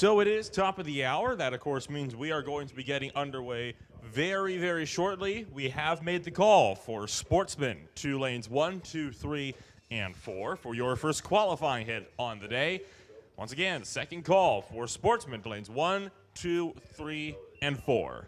So it is top of the hour. That, of course, means we are going to be getting underway very, very shortly. We have made the call for Sportsman to lanes 1, 2, 3, and 4 for your first qualifying hit on the day. Once again, second call for Sportsman to lanes 1, 2, 3, and 4.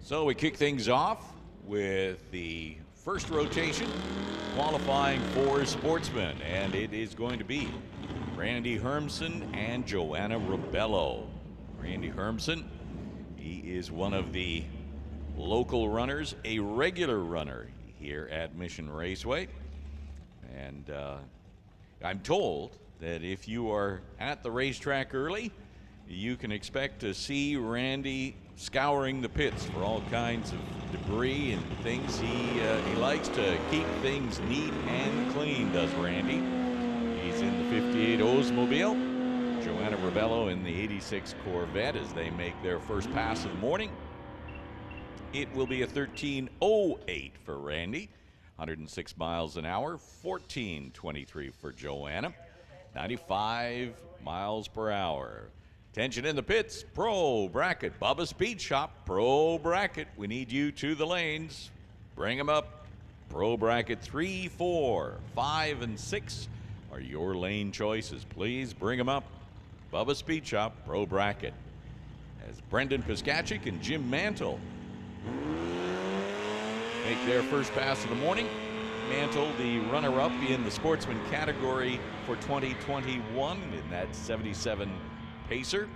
So we kick things off with the first rotation, qualifying for Sportsman, and it is going to be Randy Hermson and Joanna Rebello. Randy Hermson, he is one of the local runners, a regular runner here at Mission Raceway. And I'm told that if you are at the racetrack early, you can expect to see Randy scouring the pits for all kinds of debris and things. He likes to keep things neat and clean, does Randy. He's in the 58 Oldsmobile. Joanna Rebello in the 86 Corvette as they make their first pass of the morning. It will be a 13:08 for Randy. 106 miles an hour, 14:23 for Joanna. 95 miles per hour. Tension in the pits, pro bracket. Bubba Speed Shop, pro bracket. We need you to the lanes. Bring them up. Pro bracket 3, 4, 5, and 6 are your lane choices. Please bring them up. Bubba Speed Shop, pro bracket. As Brendan Piscatchik and Jim Mantle make their first pass of the morning. Mantle, the runner-up in the Sportsman category for 2021 in that 77 Pacer.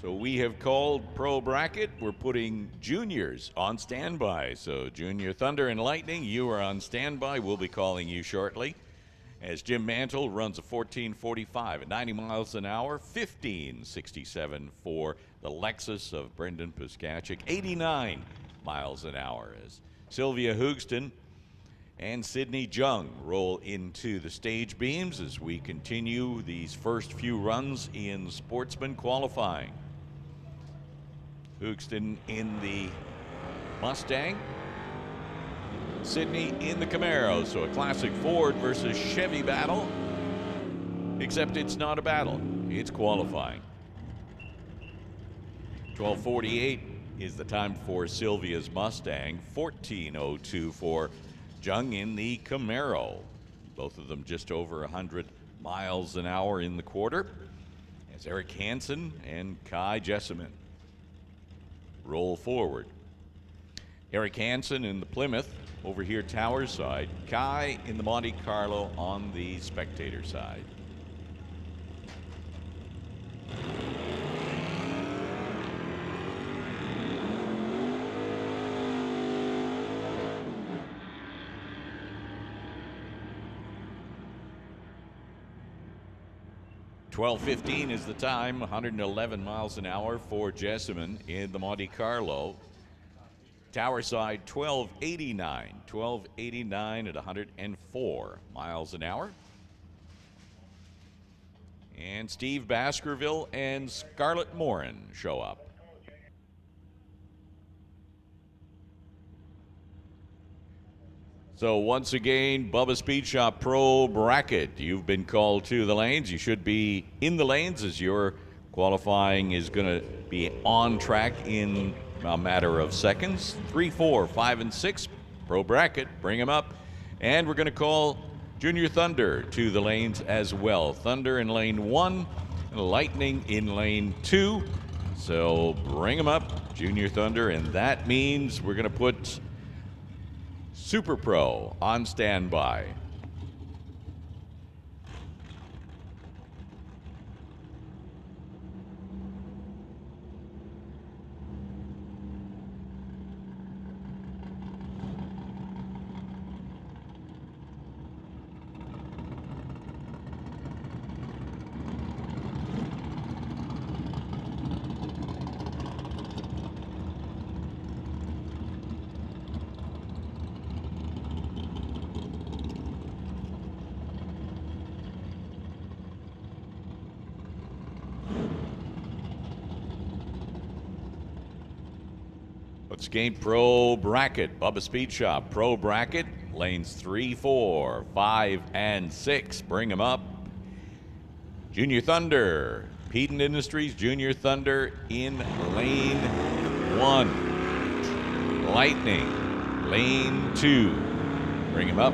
So we have called pro bracket. We're putting juniors on standby. So Junior Thunder and Lightning, you are on standby. We'll be calling you shortly. As Jim Mantle runs a 14:45 at 90 miles an hour, 15:67 for the Lexus of Brendan Piscatchik, 89 miles an hour as Sylvia Hoogston and Sydney Jung roll into the stage beams as we continue these first few runs in Sportsman qualifying. Hoogston in the Mustang, Sydney in the Camaro, so a classic Ford versus Chevy battle, except it's not a battle, it's qualifying. 12:48 is the time for Sylvia's Mustang, 14:02 for Jung in the Camaro. Both of them just over 100 miles an hour in the quarter. As Eric Hansen and Kai Jessamine roll forward. Eric Hansen in the Plymouth over here tower side. Kai in the Monte Carlo on the spectator side. $12:15 is the time, 111 miles an hour for Jessamine in the Monte Carlo. Tower side, 12:89 at 104 miles an hour. And Steve Baskerville and Scarlett Morin show up. So once again, Bubba Speed Shop Pro Bracket. You've been called to the lanes. You should be in the lanes as your qualifying is going to be on track in a matter of seconds. 3, 4, 5, and 6 Pro bracket, bring him up. And we're going to call Junior Thunder to the lanes as well. Thunder in lane 1, Lightning in lane 2. So bring him up, Junior Thunder, and that means we're going to put Super Pro on standby. Let's game Pro Bracket, Bubba Speed Shop, Pro Bracket, lanes 3, 4, 5, and 6. Bring them up. Junior Thunder, Peden Industries, Junior Thunder in lane 1. Lightning, lane 2. Bring him up.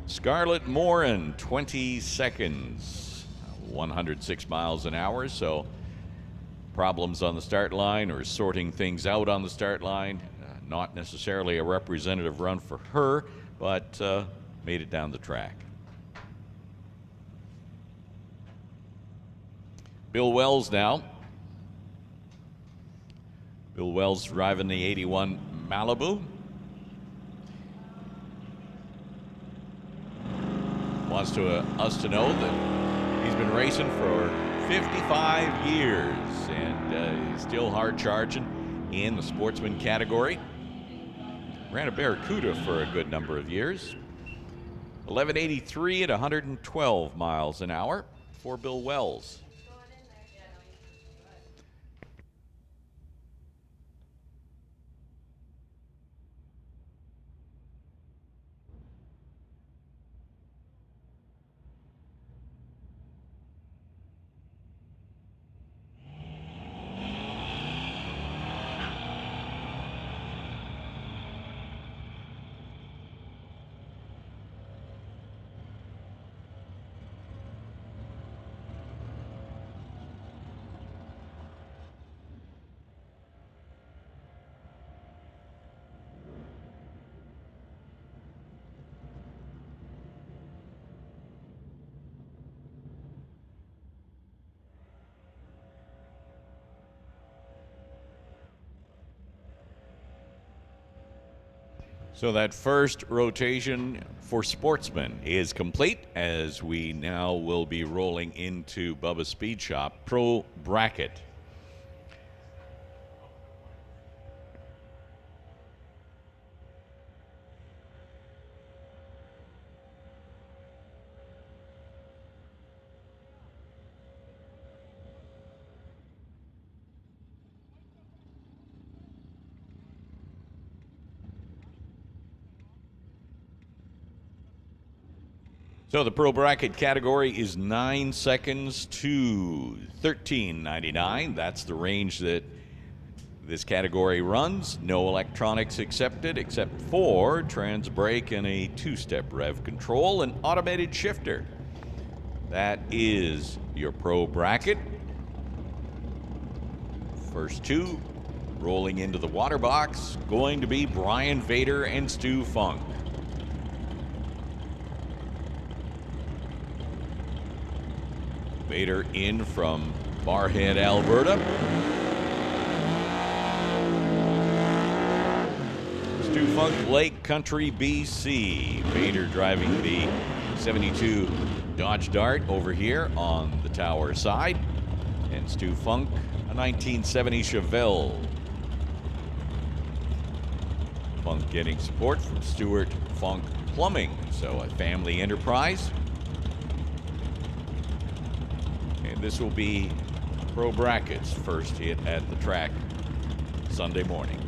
Scarlett Morin, 20 seconds, 106 miles an hour. So problems on the start line or sorting things out on the start line. Not necessarily a representative run for her, but made it down the track. Bill Wells now. Bill Wells driving the 81 Malibu. Wants us to know that he's been racing for 55 years and he's still hard charging in the Sportsman category. Ran a Barracuda for a good number of years. 1183 at 112 miles an hour for Bill Wells. So that first rotation for Sportsman is complete, as we now will be rolling into Bubba Speed Shop Pro Bracket. So the Pro Bracket category is 9 seconds to 13.99. That's the range that this category runs. No electronics accepted except for trans brake and a 2-step rev control and automated shifter. That is your Pro Bracket. First two rolling into the water box, going to be Brian Vader and Stu Funk. Vader in from Barhead, Alberta. Stu Funk, Lake Country, BC. Vader driving the 72 Dodge Dart over here on the tower side. And Stu Funk, a 1970 Chevelle. Funk getting support from Stuart Funk Plumbing, so a family enterprise. This will be Pro Bracket's first hit at the track Sunday morning.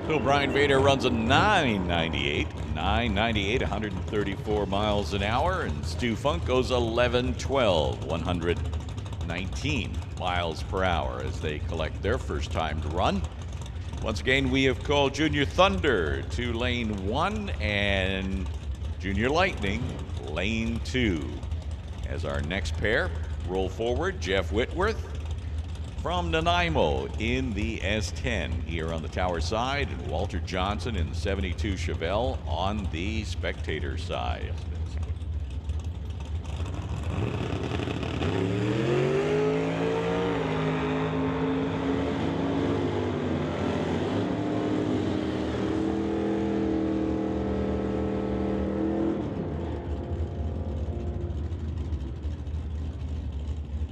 So Brian Vader runs a 998, 134 miles an hour, and Stu Funk goes 1112, 119 miles per hour as they collect their first timed run. Once again, we have called Junior Thunder to lane 1 and Junior Lightning lane 2. As our next pair roll forward, Jeff Whitworth from Nanaimo in the S10 here on the tower side, and Walter Johnson in the 72 Chevelle on the spectator side.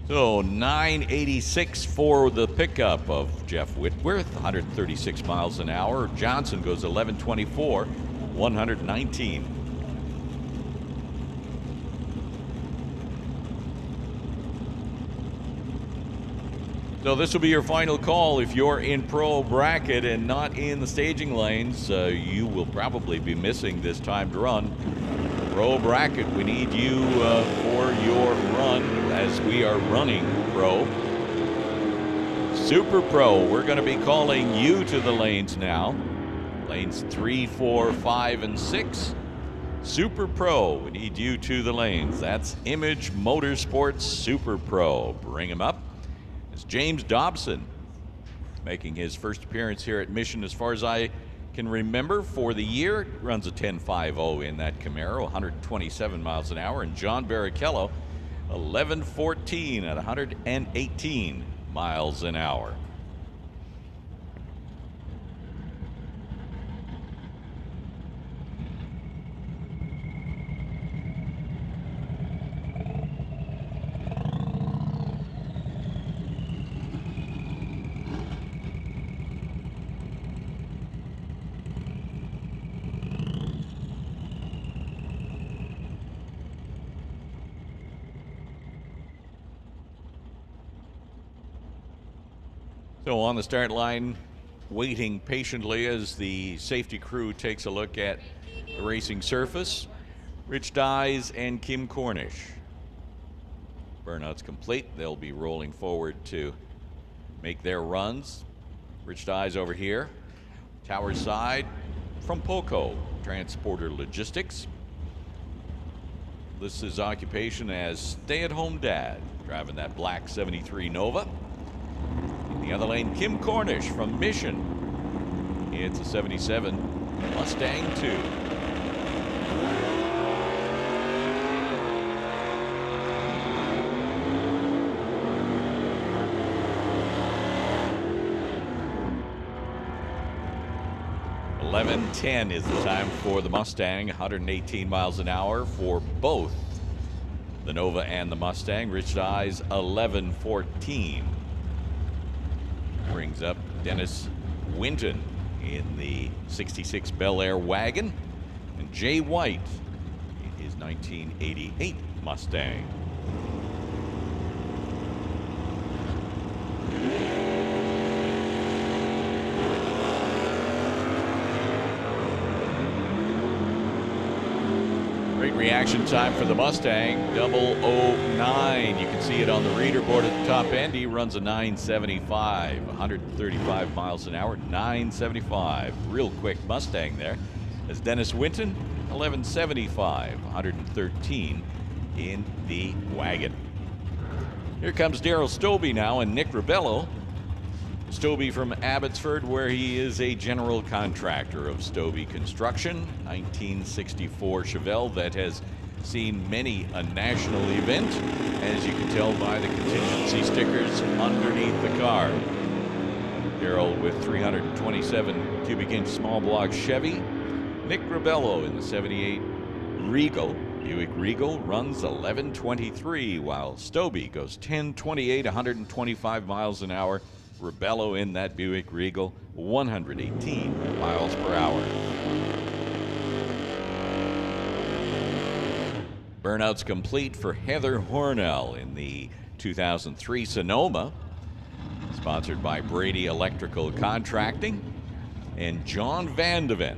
So 986 for the pickup of Jeff Whitworth, 136 miles an hour. Johnson goes 1124, 119. So this will be your final call. If you're in pro bracket and not in the staging lanes, you will probably be missing this timed run. Pro bracket, we need you for your run as we are running pro. Super pro, we're going to be calling you to the lanes now. Lanes 3, 4, 5, and 6. Super pro, we need you to the lanes. That's Image Motorsports Super Pro. Bring him up. It's James Dobson making his first appearance here at Mission as far as I can remember for the year. Runs a 10.50 in that Camaro, 127 miles an hour. And John Barrichello, 11.14 at 118 miles an hour. So on the start line, waiting patiently as the safety crew takes a look at the racing surface, Rich Dyes and Kim Cornish. Burnout's complete. They'll be rolling forward to make their runs. Rich Dyes over here. Tower side from Poco, Transporter Logistics. Lists his occupation as stay-at-home dad, driving that black 73 Nova. In the other lane, Kim Cornish from Mission. It's a 77 Mustang 2. .11:10 is the time for the Mustang, 118 miles an hour for both the Nova and the Mustang. Rich Dyes, 11:14. Brings up Dennis Winton in the 66 Bel Air wagon, and Jay White in his 1988 Mustang. Great reaction time for the Mustang, 009. You can see it on the reader board at the top end. He runs a 975, 135 miles an hour, 975. Real quick Mustang there. As Dennis Winton, 1175, 113 in the wagon. Here comes Daryl Stobie now and Nick Ribello. Stobie from Abbotsford, where he is a general contractor of Stobie Construction, 1964 Chevelle that has seen many a national event, as you can tell by the contingency stickers underneath the car. Daryl with 327 cubic inch small block Chevy. Nick Ribello in the 78 Regal. Buick Regal runs 1123, while Stobie goes 1028, 125 miles an hour. Ribello in that Buick Regal, 118 miles per hour. Burnout's complete for Heather Hornell in the 2003 Sonoma, sponsored by Brady Electrical Contracting. and John Vandeven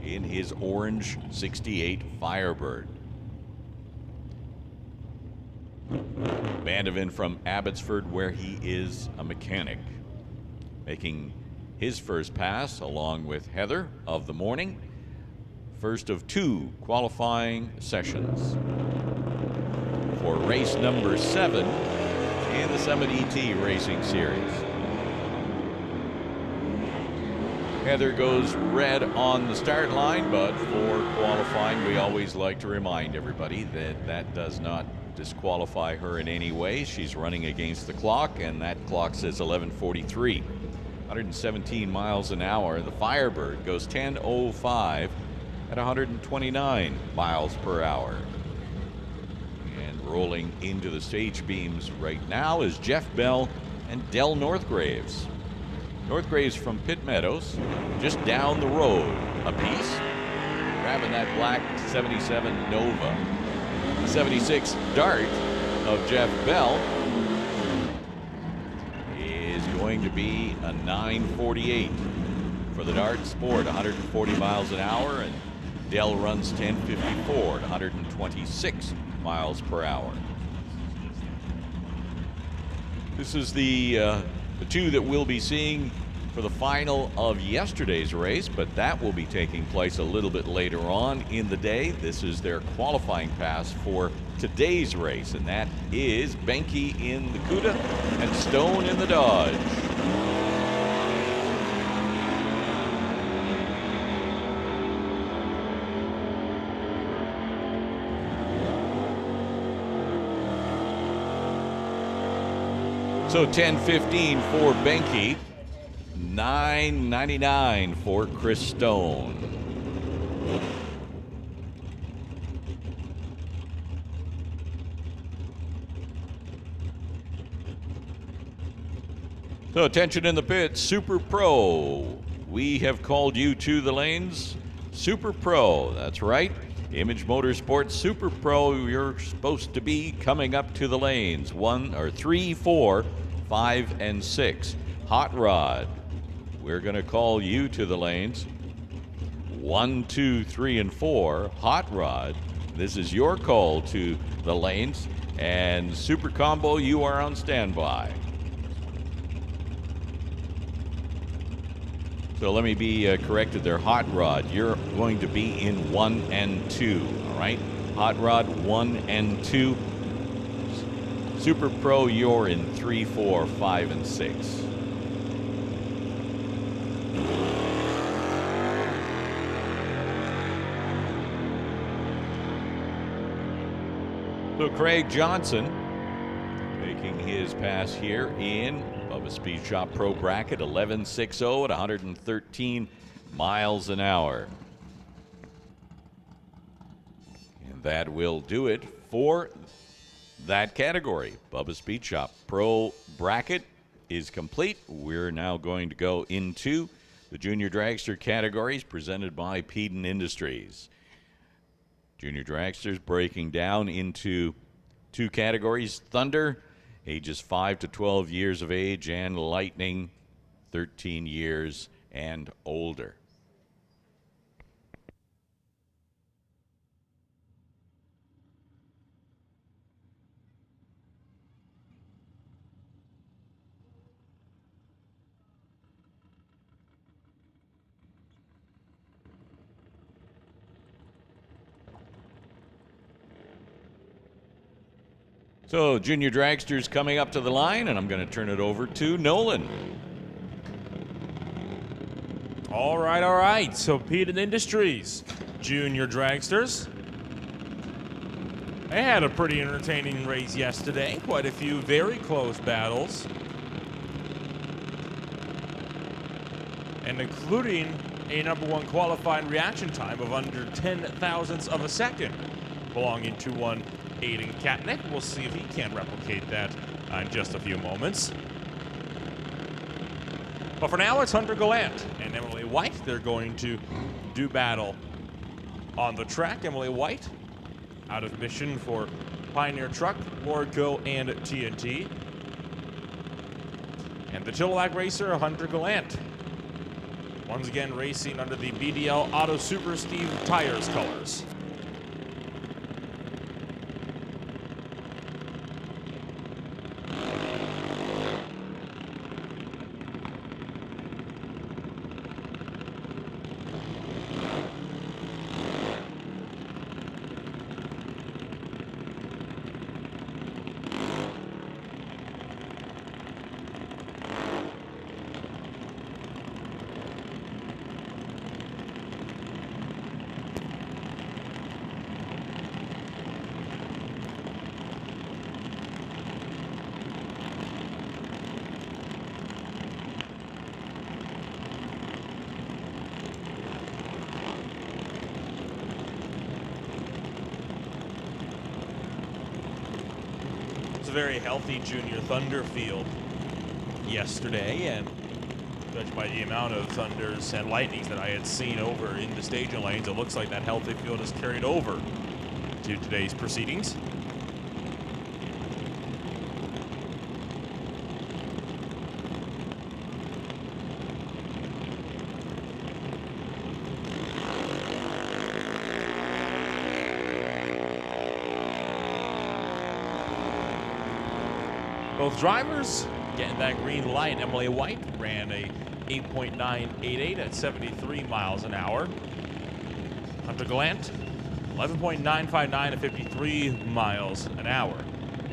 in his orange 68 Firebird. Vandeven from Abbotsford, where he is a mechanic, making his first pass along with Heather of the morning. First of 2 qualifying sessions for race number 7 in the Summit ET Racing Series. Heather goes red on the start line, but for qualifying, we always like to remind everybody that that does not disqualify her in any way. She's running against the clock, and that clock says 11:43. 117 miles an hour. The Firebird goes 10:05 at 129 miles per hour. And rolling into the stage beams right now is Jeff Bell and Del Northgraves. Northgraves from Pitt Meadows, just down the road a piece, grabbing that black 77 Nova. The 76 Dart of Jeff Bell is going to be a 9:48 for the Dart Sport, 140 miles an hour, and Dell runs 10:54 at 126 miles per hour. This is the 2 that we'll be seeing for the final of yesterday's race, but that will be taking place a little bit later on in the day. This is their qualifying pass for today's race, and that is Benke in the Cuda and Stone in the Dodge. So 10:15 for Benke, 9:99 for Chris Stone. So attention in the pit, Super Pro. We have called you to the lanes. Super Pro, that's right. Image Motorsports Super Pro, you're supposed to be coming up to the lanes. 1 or 3, 4, 5, and 6. Hot Rod, we're going to call you to the lanes. 1, 2, 3, and 4. Hot Rod, this is your call to the lanes. And Super Combo, you are on standby. So let me be corrected there. Hot Rod, you're going to be in 1 and 2, all right? Hot Rod, 1 and 2. Super Pro, you're in 3, 4, 5, and 6. So Craig Johnson making his pass here in Bubba Speed Shop Pro bracket, 11.60 at 113 miles an hour. And that will do it for that category. Bubba Speed Shop Pro bracket is complete. We're now going to go into the Junior Dragster categories presented by Peden Industries. Junior Dragsters breaking down into 2 categories: Thunder, ages 5 to 12 years of age, and Lightning, 13 years and older. So Junior Dragster's coming up to the line, and I'm going to turn it over to Nolan. All right. So Peden Industries, Junior Dragsters. They had a pretty entertaining race yesterday. Quite a few very close battles. And including a #1 qualifying reaction time of under 10 thousandths of a second, belonging to one Aiden Katnick. We'll see if he can replicate that in just a few moments. But for now, it's Hunter Gallant and Emily White. They're going to do battle on the track. Emily White out of mission for Pioneer Truck, Lordco, and TNT. And the Chilliwack racer, Hunter Gallant. Once again, racing under the BDL Auto Super Steve Tires colors. A very healthy Junior Thunder field yesterday, and judged by the amount of thunders and lightnings that I had seen over in the staging lanes, it looks like that healthy field is carried over to today's proceedings. Both drivers getting that green light. Emily White ran a 8.988 at 73 miles an hour. Hunter Gallant, 11.959 at 53 miles an hour.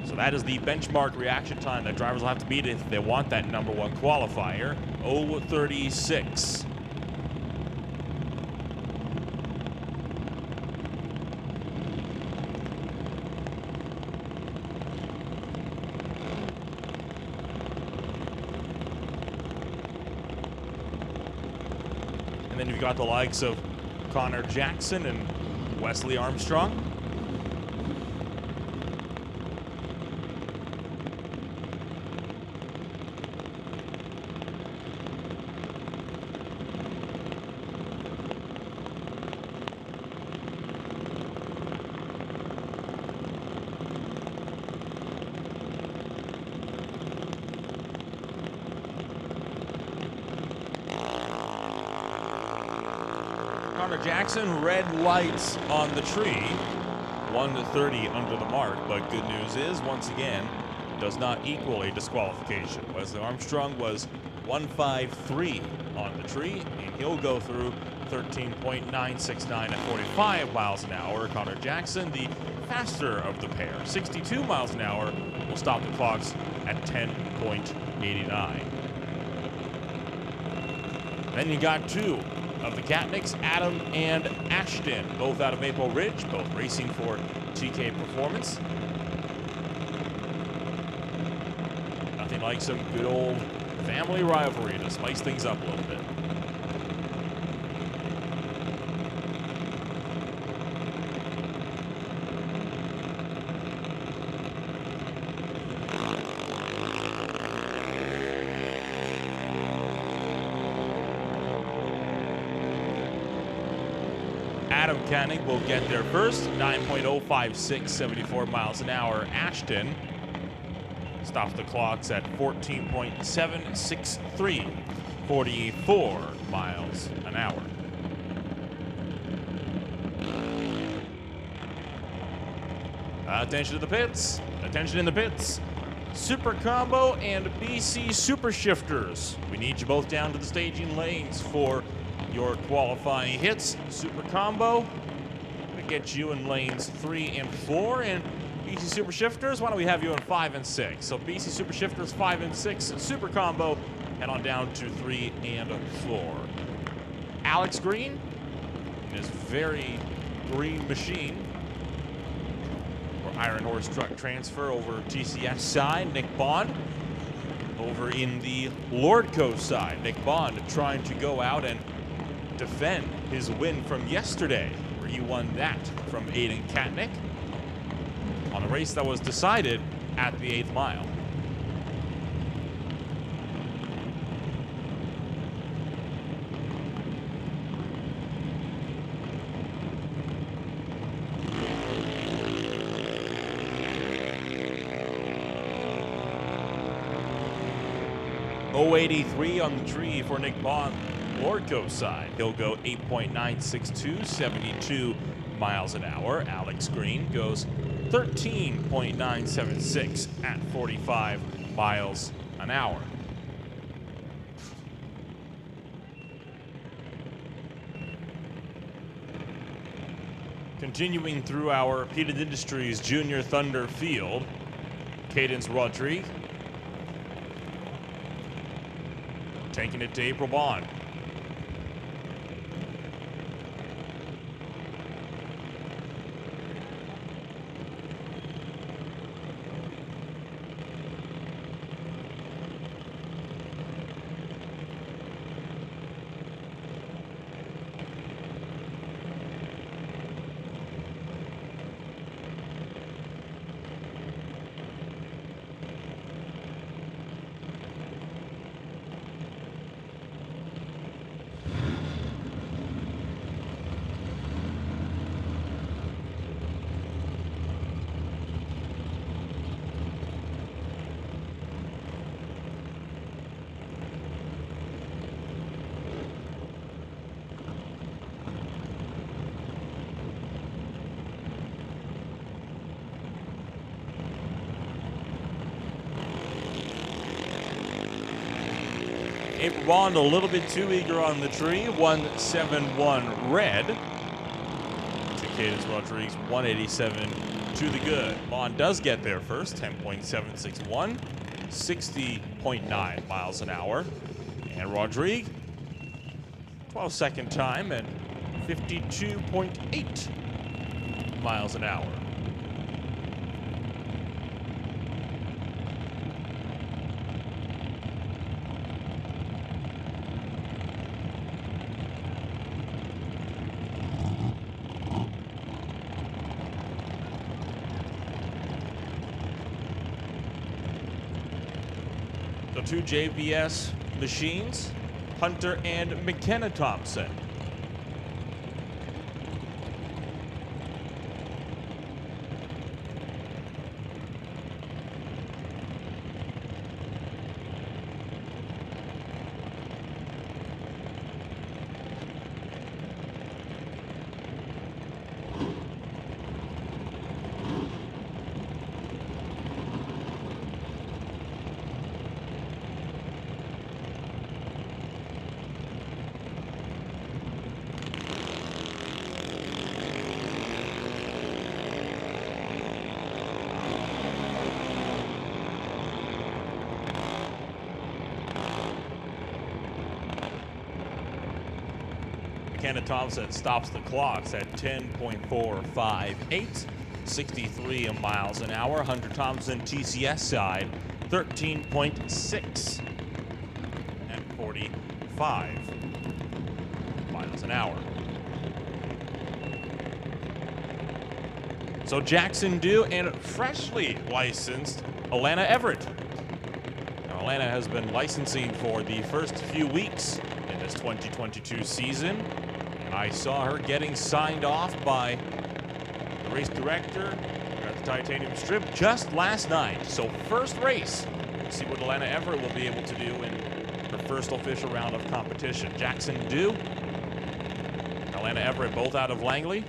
So that is the benchmark reaction time that drivers will have to beat if they want that #1 qualifier, 0:36. And then you've got the likes of Connor Jackson and Wesley Armstrong. Connor Jackson, red lights on the tree, 1:30 under the mark, but good news is, once again, does not equal a disqualification. Wesley Armstrong was 1:53 on the tree, and he'll go through 13.969 at 45 miles an hour. Connor Jackson, the faster of the pair, 62 miles an hour, will stop the clocks at 10.89. Then you got two of the Katnicks, Adam and Ashton, both out of Maple Ridge, both racing for TK Performance. Nothing like some good old family rivalry to spice things up a little bit. Adam Koenig will get there first, 9.056, 74 miles an hour. Ashton stops the clocks at 14.763, 44 miles an hour. Attention to the pits, attention in the pits. Super Combo and BC Super Shifters. We need you both down to the staging lanes for your qualifying hits. Super Combo, we get you in lanes 3 and 4, and BC Super Shifters, why don't we have you in 5 and 6? So BC Super Shifters 5 and 6, Super Combo, head on down to 3 and 4. Alex Green, in his very green machine, for Iron Horse Truck Transfer over TCS side. Nick Bond over in the Lordco side. Nick Bond trying to go out and defend his win from yesterday, where he won that from Aiden Katnick on a race that was decided at the 8th mile. .083 on the tree for Nick Bond. Lordco side. He'll go 8.962, 72 miles an hour. Alex Green goes 13.976 at 45 miles an hour. Continuing through our Peden Industries Junior Thunder field, Cadence Rodriguez taking it to April Bond. April Bond a little bit too eager on the tree. 171 red to Cadence Rodriguez. 187 to the good. Bond does get there first. 10.761. 60.9 miles an hour. And Rodriguez, 12-second time and 52.8 miles an hour. So two JBS machines, Hunter and McKenna Thompson. McKenna Thompson stops the clocks at 10.458, 63 miles an hour. Hunter Thompson, TCS side, 13.6 at 45 miles an hour. So Jackson Dew and freshly licensed Alana Everett. Now, Alana has been licensing for the first few weeks in this 2022 season. I saw her getting signed off by the race director at the Titanium Strip just last night. So first race, we'll see what Alana Everett will be able to do in her first official round of competition. Jackson Dew, Alana Everett, both out of Langley.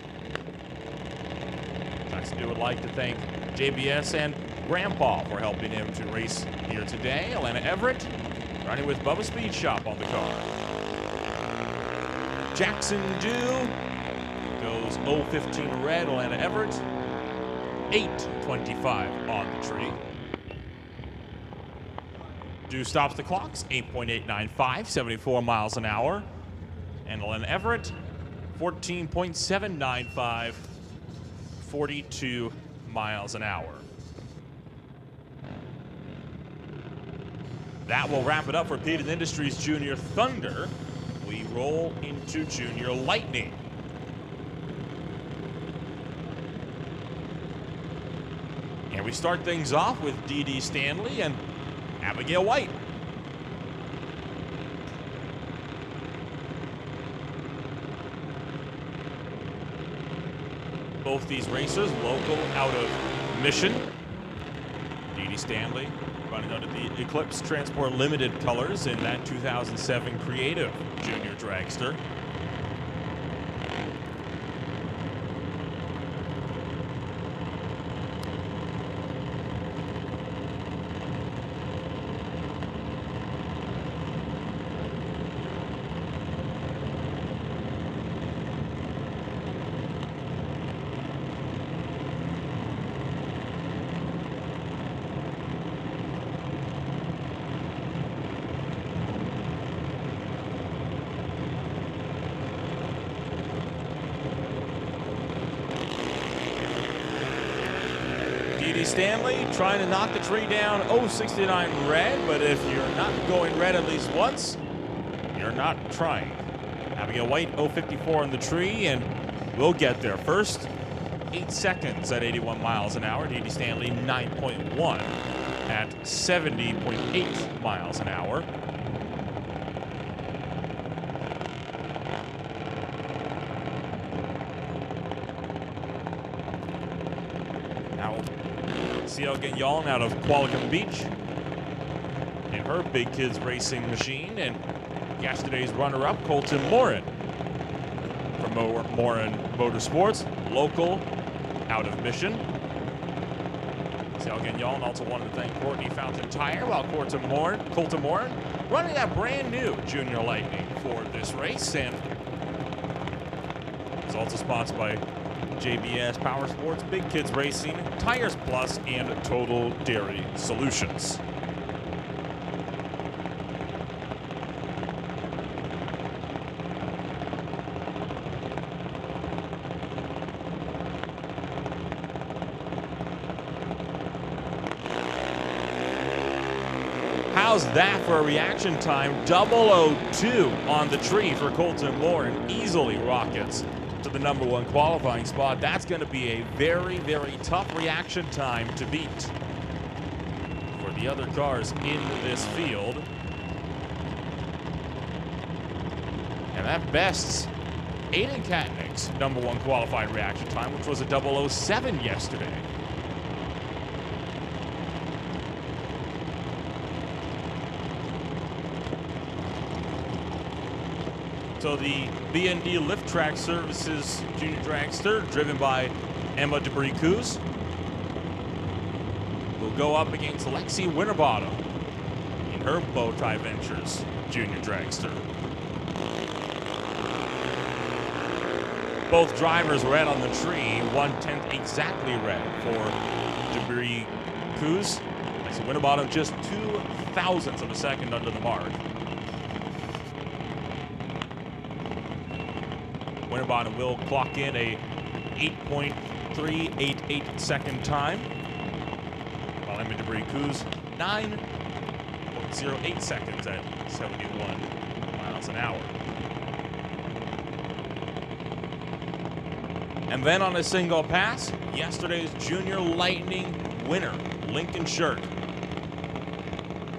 Jackson Dew would like to thank JBS and Grandpa for helping him to race here today. Alana Everett running with Bubba Speed Shop on the car. Jackson Dew goes 015 red. Alana Everett, 8.25 on the tree. Dew stops the clocks, 8.895, 74 miles an hour. And Alana Everett, 14.795, 42 miles an hour. That will wrap it up for Peden Industries Junior Thunder. We roll into Junior Lightning. And we start things off with Dee Stanley and Abigail White. Both these racers local out of Mission. Dee Stanley Running under the Eclipse Transport Limited colors in that 2007 Creative Junior Dragster. Stanley trying to knock the tree down. 069 red, but if you're not going red at least once, you're not trying. Having a white 054 in the tree, and we'll get there. First 8 seconds at 81 miles an hour. D.D. Stanley 9.1 at 70.8 miles an hour. Ciel Gagnon out of Qualicum Beach in her Big Kids Racing machine, and yesterday's runner-up, Colton Morin from Morin Motorsports, local, out of Mission. Ciel Gagnon also wanted to thank Courtney Fountain Tire, while Colton Morin running that brand new Junior Lightning for this race, and it's also sponsored by JBS Power Sports, Big Kids Racing, Tires Plus, and Total Dairy Solutions. How's that for a reaction time? 002 on the tree for Colton Moore, and easily rockets to the #1 qualifying spot. That's going to be a very, very tough reaction time to beat for the other cars in this field. And that bests Aiden Katnick's #1 qualified reaction time, which was a 007 yesterday. So the BND Lift Track Services Junior Dragster, driven by Emma Debris-Coos, will go up against Lexi Winterbottom in her Bowtie Ventures Junior Dragster. Both drivers red on the tree, 1/10 exactly red for Debris-Coos. Lexi Winterbottom just 0.02 of a second under the mark. Winterbottom will clock in a 8.388 second time, while Emma Debris-Coos 9.08 seconds at 71 miles an hour. And then on a single pass, yesterday's Junior Lightning winner, Lincoln Shirk,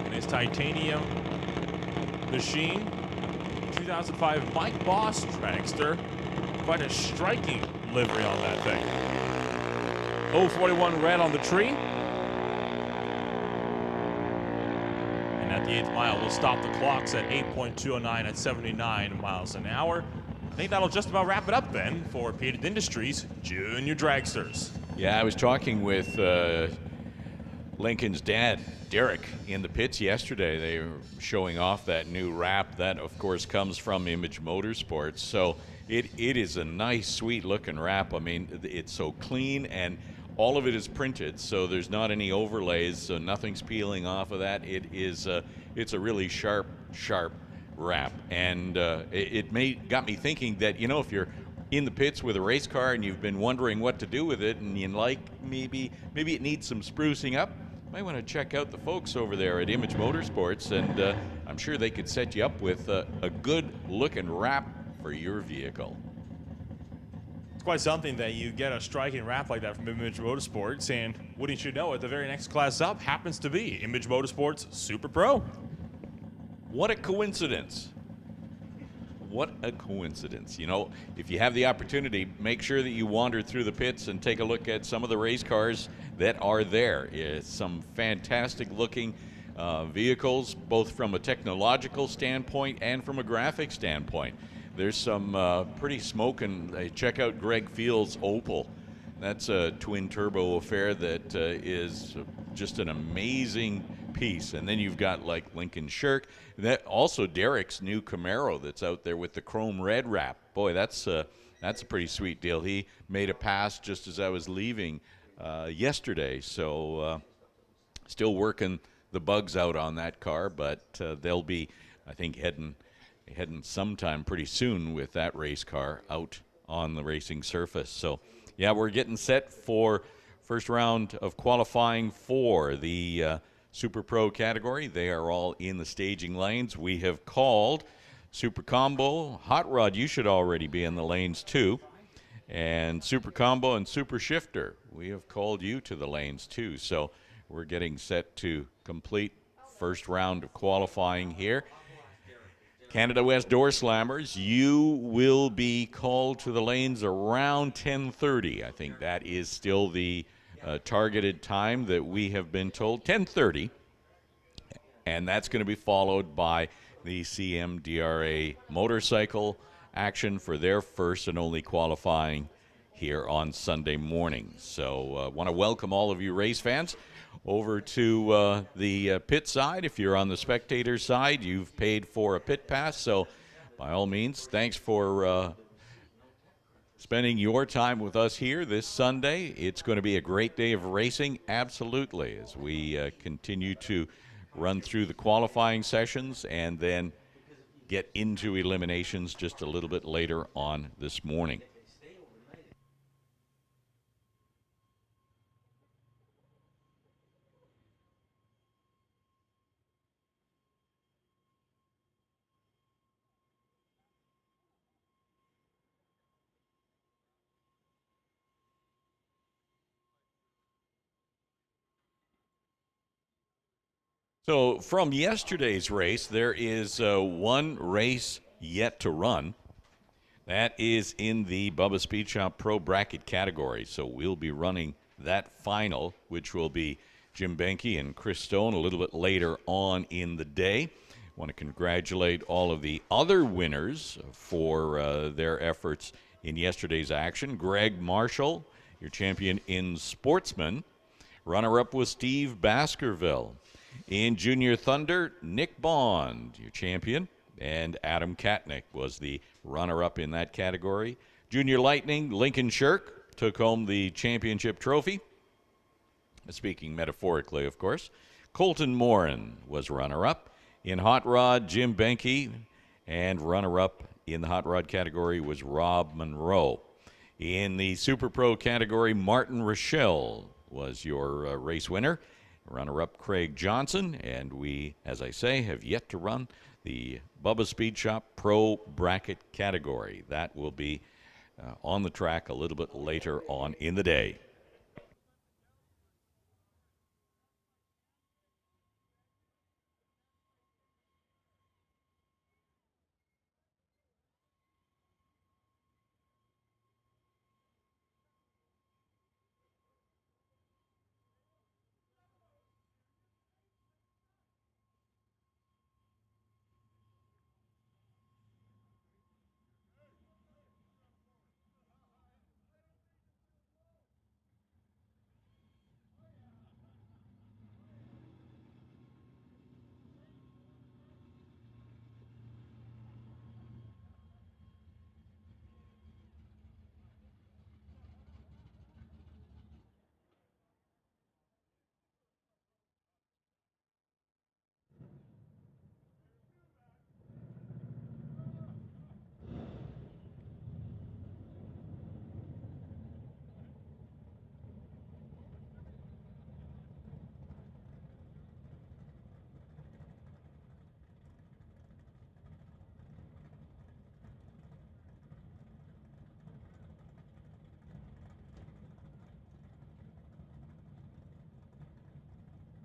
in his titanium machine, 2005 Mike Boss dragster. Quite a striking livery on that thing. 041 red on the tree. And at the 8th mile, we'll stop the clocks at 8.209 at 79 miles an hour. I think that'll just about wrap it up then for Peden Industries Junior Dragsters. Yeah, I was talking with Lincoln's dad, Derek, in the pits yesterday. They were showing off that new wrap that, of course, comes from Image Motorsports. So it is a nice, sweet-looking wrap. I mean, it's so clean, and all of it is printed, so there's not any overlays, so nothing's peeling off of that. It's a really sharp wrap, and got me thinking that, you know, if you're in the pits with a race car and you've been wondering what to do with it, and you like maybe it needs some sprucing up, you might want to check out the folks over there at Image Motorsports, and I'm sure they could set you up with a good-looking wrap for your vehicle. It's quite something that you get a striking wrap like that from Image Motorsports, and wouldn't you know it, the very next class up happens to be Image Motorsports Super Pro. What a coincidence. what a coincidence. You know, if you have the opportunity, make sure that you wander through the pits and take a look at some of the race cars that are there. It's some fantastic looking vehicles, both from a technological standpoint and from a graphic standpoint. There's some pretty smoking. Check out Greg Field's Opal. That's a twin turbo affair that is just an amazing piece. And then you've got like Lincoln Shirk. That also Derek's new Camaro that's out there with the chrome red wrap. Boy, that's a pretty sweet deal. He made a pass just as I was leaving yesterday. So still working the bugs out on that car, but they'll be, I think, heading sometime pretty soon with that race car out on the racing surface. So yeah, we're getting set for first round of qualifying for the Super Pro category. They are all in the staging lanes. We have called Super Combo. Hot Rod, you should already be in the lanes too. And Super Combo and Super Shifter, we have called you to the lanes too. So we're getting set to complete first round of qualifying here. Canada West Doorslammers, you will be called to the lanes around 10:30. I think that is still the targeted time that we have been told, 10:30. And that's going to be followed by the CMDRA motorcycle action for their first and only qualifying here on Sunday morning. So want to welcome all of you race fans over to the pit side. If you're on the spectator side, you've paid for a pit pass. So by all means, thanks for spending your time with us here this Sunday. It's going to be a great day of racing, absolutely, as we continue to run through the qualifying sessions and then get into eliminations just a little bit later on this morning. So from yesterday's race, there is one race yet to run. That is in the Bubba Speed Shop Pro Bracket category. So we'll be running that final, which will be Jim Benke and Chris Stone a little bit later on in the day. I want to congratulate all of the other winners for their efforts in yesterday's action. Greg Marshall, your champion in Sportsman. Runner-up was Steve Baskerville. In Junior Thunder, Nick Bond, your champion, and Adam Katnick was the runner-up in that category. Junior Lightning, Lincoln Shirk took home the championship trophy, speaking metaphorically, of course. Colton Morin was runner-up. In Hot Rod, Jim Benke, and runner-up in the Hot Rod category was Rob Monroe. In the Super Pro category, Martin Rochelle was your race winner. Runner-up Craig Johnson, and we, as I say, have yet to run the Bubba Speed Shop Pro Bracket category. That will be on the track a little bit later on in the day.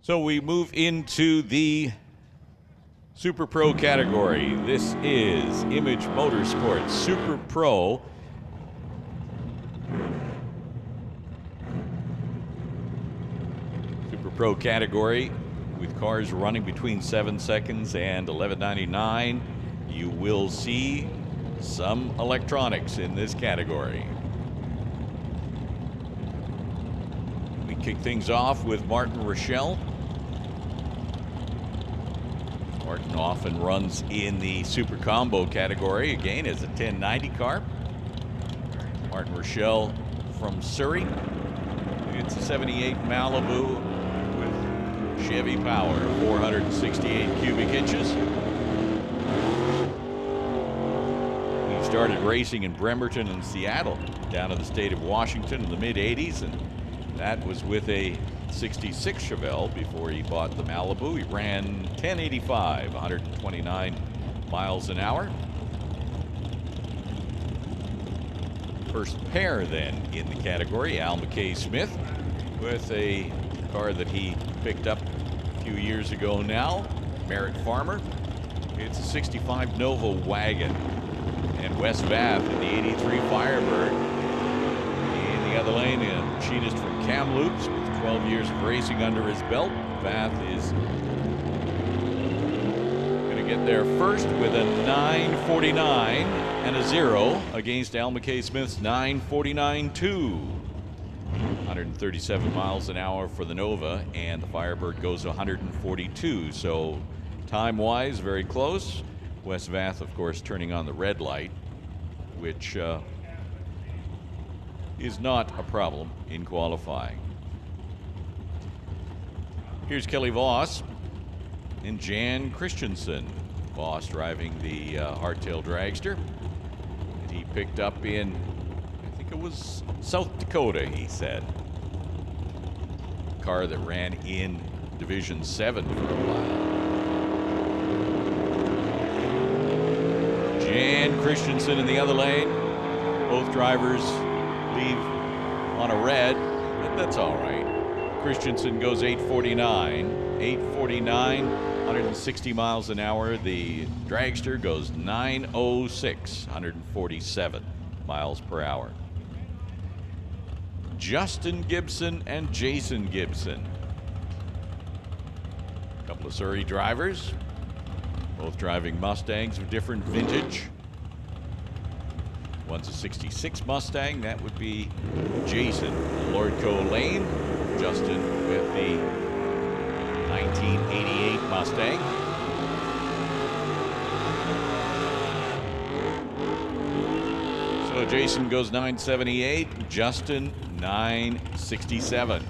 So we move into the Super Pro category. This is Image Motorsports Super Pro. Super Pro category with cars running between 7 seconds and 11.99. You will see some electronics in this category. We kick things off with Martin Rochelle. Martin often runs in the Super Combo category, again as a 1090 car. Martin Rochelle from Surrey. It's a 78 Malibu with Chevy power, 468 cubic inches. He started racing in Bremerton and Seattle, down in the state of Washington in the mid-80s, and that was with a 66 Chevelle before he bought the Malibu. He ran 1085, 129 miles an hour. First pair then in the category, Al McKay Smith with a car that he picked up a few years ago now, Merritt Farmer. It's a 65 Nova wagon. And Wes Vath in the 83 Firebird. In the other lane, a machinist from Kamloops with 12 years of racing under his belt. Vath is going to get there first with a 9:49 and a 0 against Al McKay Smith's 9:49.2. 137 miles an hour for the Nova, and the Firebird goes 142. So time-wise, very close. Wes Vath, of course, turning on the red light, which is not a problem in qualifying. Here's Kelly Voss and Jan Christensen. Voss driving the hardtail dragster that he picked up in, I think it was South Dakota, he said. Car that ran in Division 7 for a while. Jan Christensen in the other lane. Both drivers leave on a red, but that's all right. Christensen goes 8:49, 160 miles an hour. The dragster goes 9:06, 147 miles per hour. Justin Gibson and Jason Gibson. A couple of Surrey drivers, both driving Mustangs of different vintage. One's a 66 Mustang, that would be Jason, Lordco Lane. Justin with the 1988 Mustang. So Jason goes 978, Justin 967.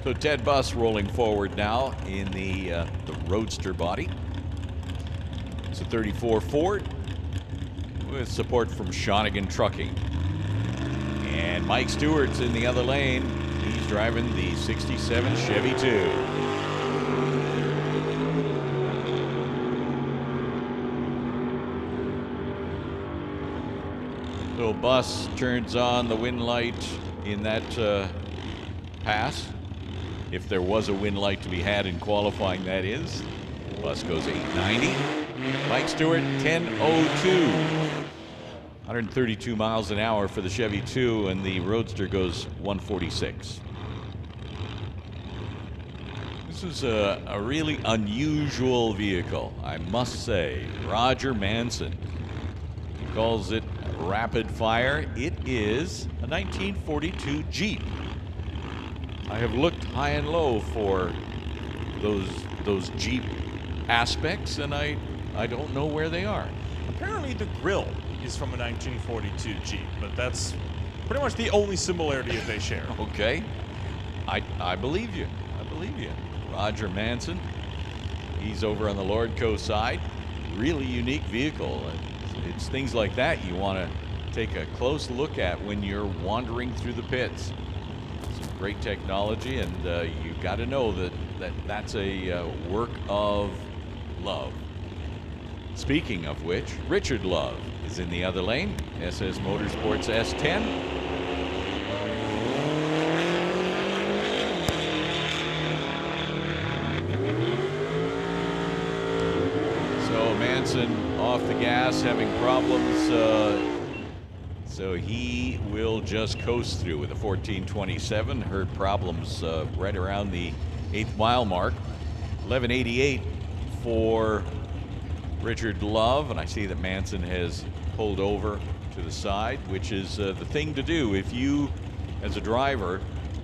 So Ted Buss rolling forward now in the Roadster body. It's a 34 Ford with support from Shawnigan Trucking. And Mike Stewart's in the other lane. He's driving the 67 Chevy 2. So Buss turns on the wind light in that pass. If there was a wind light to be had in qualifying, that is. Buss goes 890. Mike Stewart 1002. 132 miles an hour for the Chevy 2, and the Roadster goes 146. This is a really unusual vehicle, I must say. Roger Manson, he calls it rapid fire. It is a 1942 Jeep. I have looked high and low for those Jeep aspects, and I don't know where they are. Apparently the grille is from a 1942 Jeep, but that's pretty much the only similarity that they share. Okay. I believe you. I believe you. Roger Manson. He's over on the Lordco side. Really unique vehicle. It's things like that you want to take a close look at when you're wandering through the pits. Some great technology, and you got to know that's a work of love. Speaking of which, Richard Love is in the other lane. SS Motorsports S10. Manson off the gas, having problems, so he will just coast through with a 14:27. Heard problems right around the 8th mile mark. 11:88 for Richard Love, and I see that Manson has pulled over to the side, which is the thing to do if you, as a driver,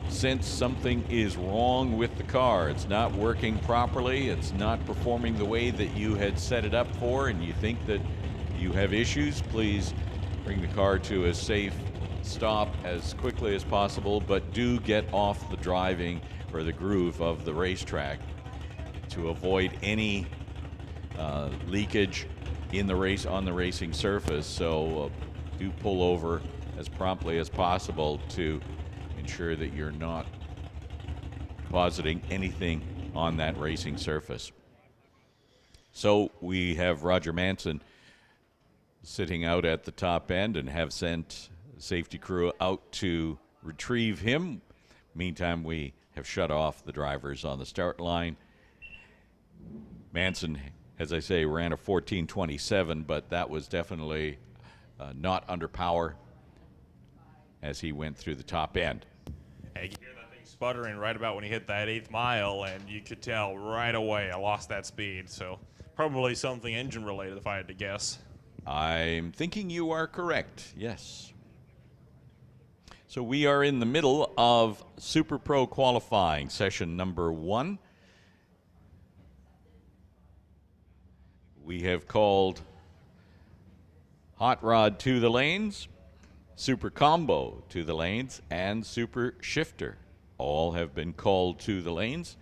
sense something is wrong with the car. It's not working properly, it's not performing the way that you had set it up for, and you think that you have issues, please bring the car to a safe stop as quickly as possible, but do get off the driving or the groove of the racetrack to avoid any leakage in the race on the racing surface. So do pull over as promptly as possible to ensure that you're not depositing anything on that racing surface. So we have Roger Manson sitting out at the top end and have sent safety crew out to retrieve him. Meantime, we have shut off the drivers on the start line. Manson, as I say, ran a 14:27, but that was definitely not under power as he went through the top end. Hey, you hear that thing sputtering right about when he hit that 8th mile, and you could tell right away I lost that speed. So probably something engine related if I had to guess. I'm thinking you are correct, yes. So we are in the middle of Super Pro qualifying, session number 1. We have called Hot Rod to the lanes, Super Combo to the lanes, and Super Shifter. All have been called to the lanes.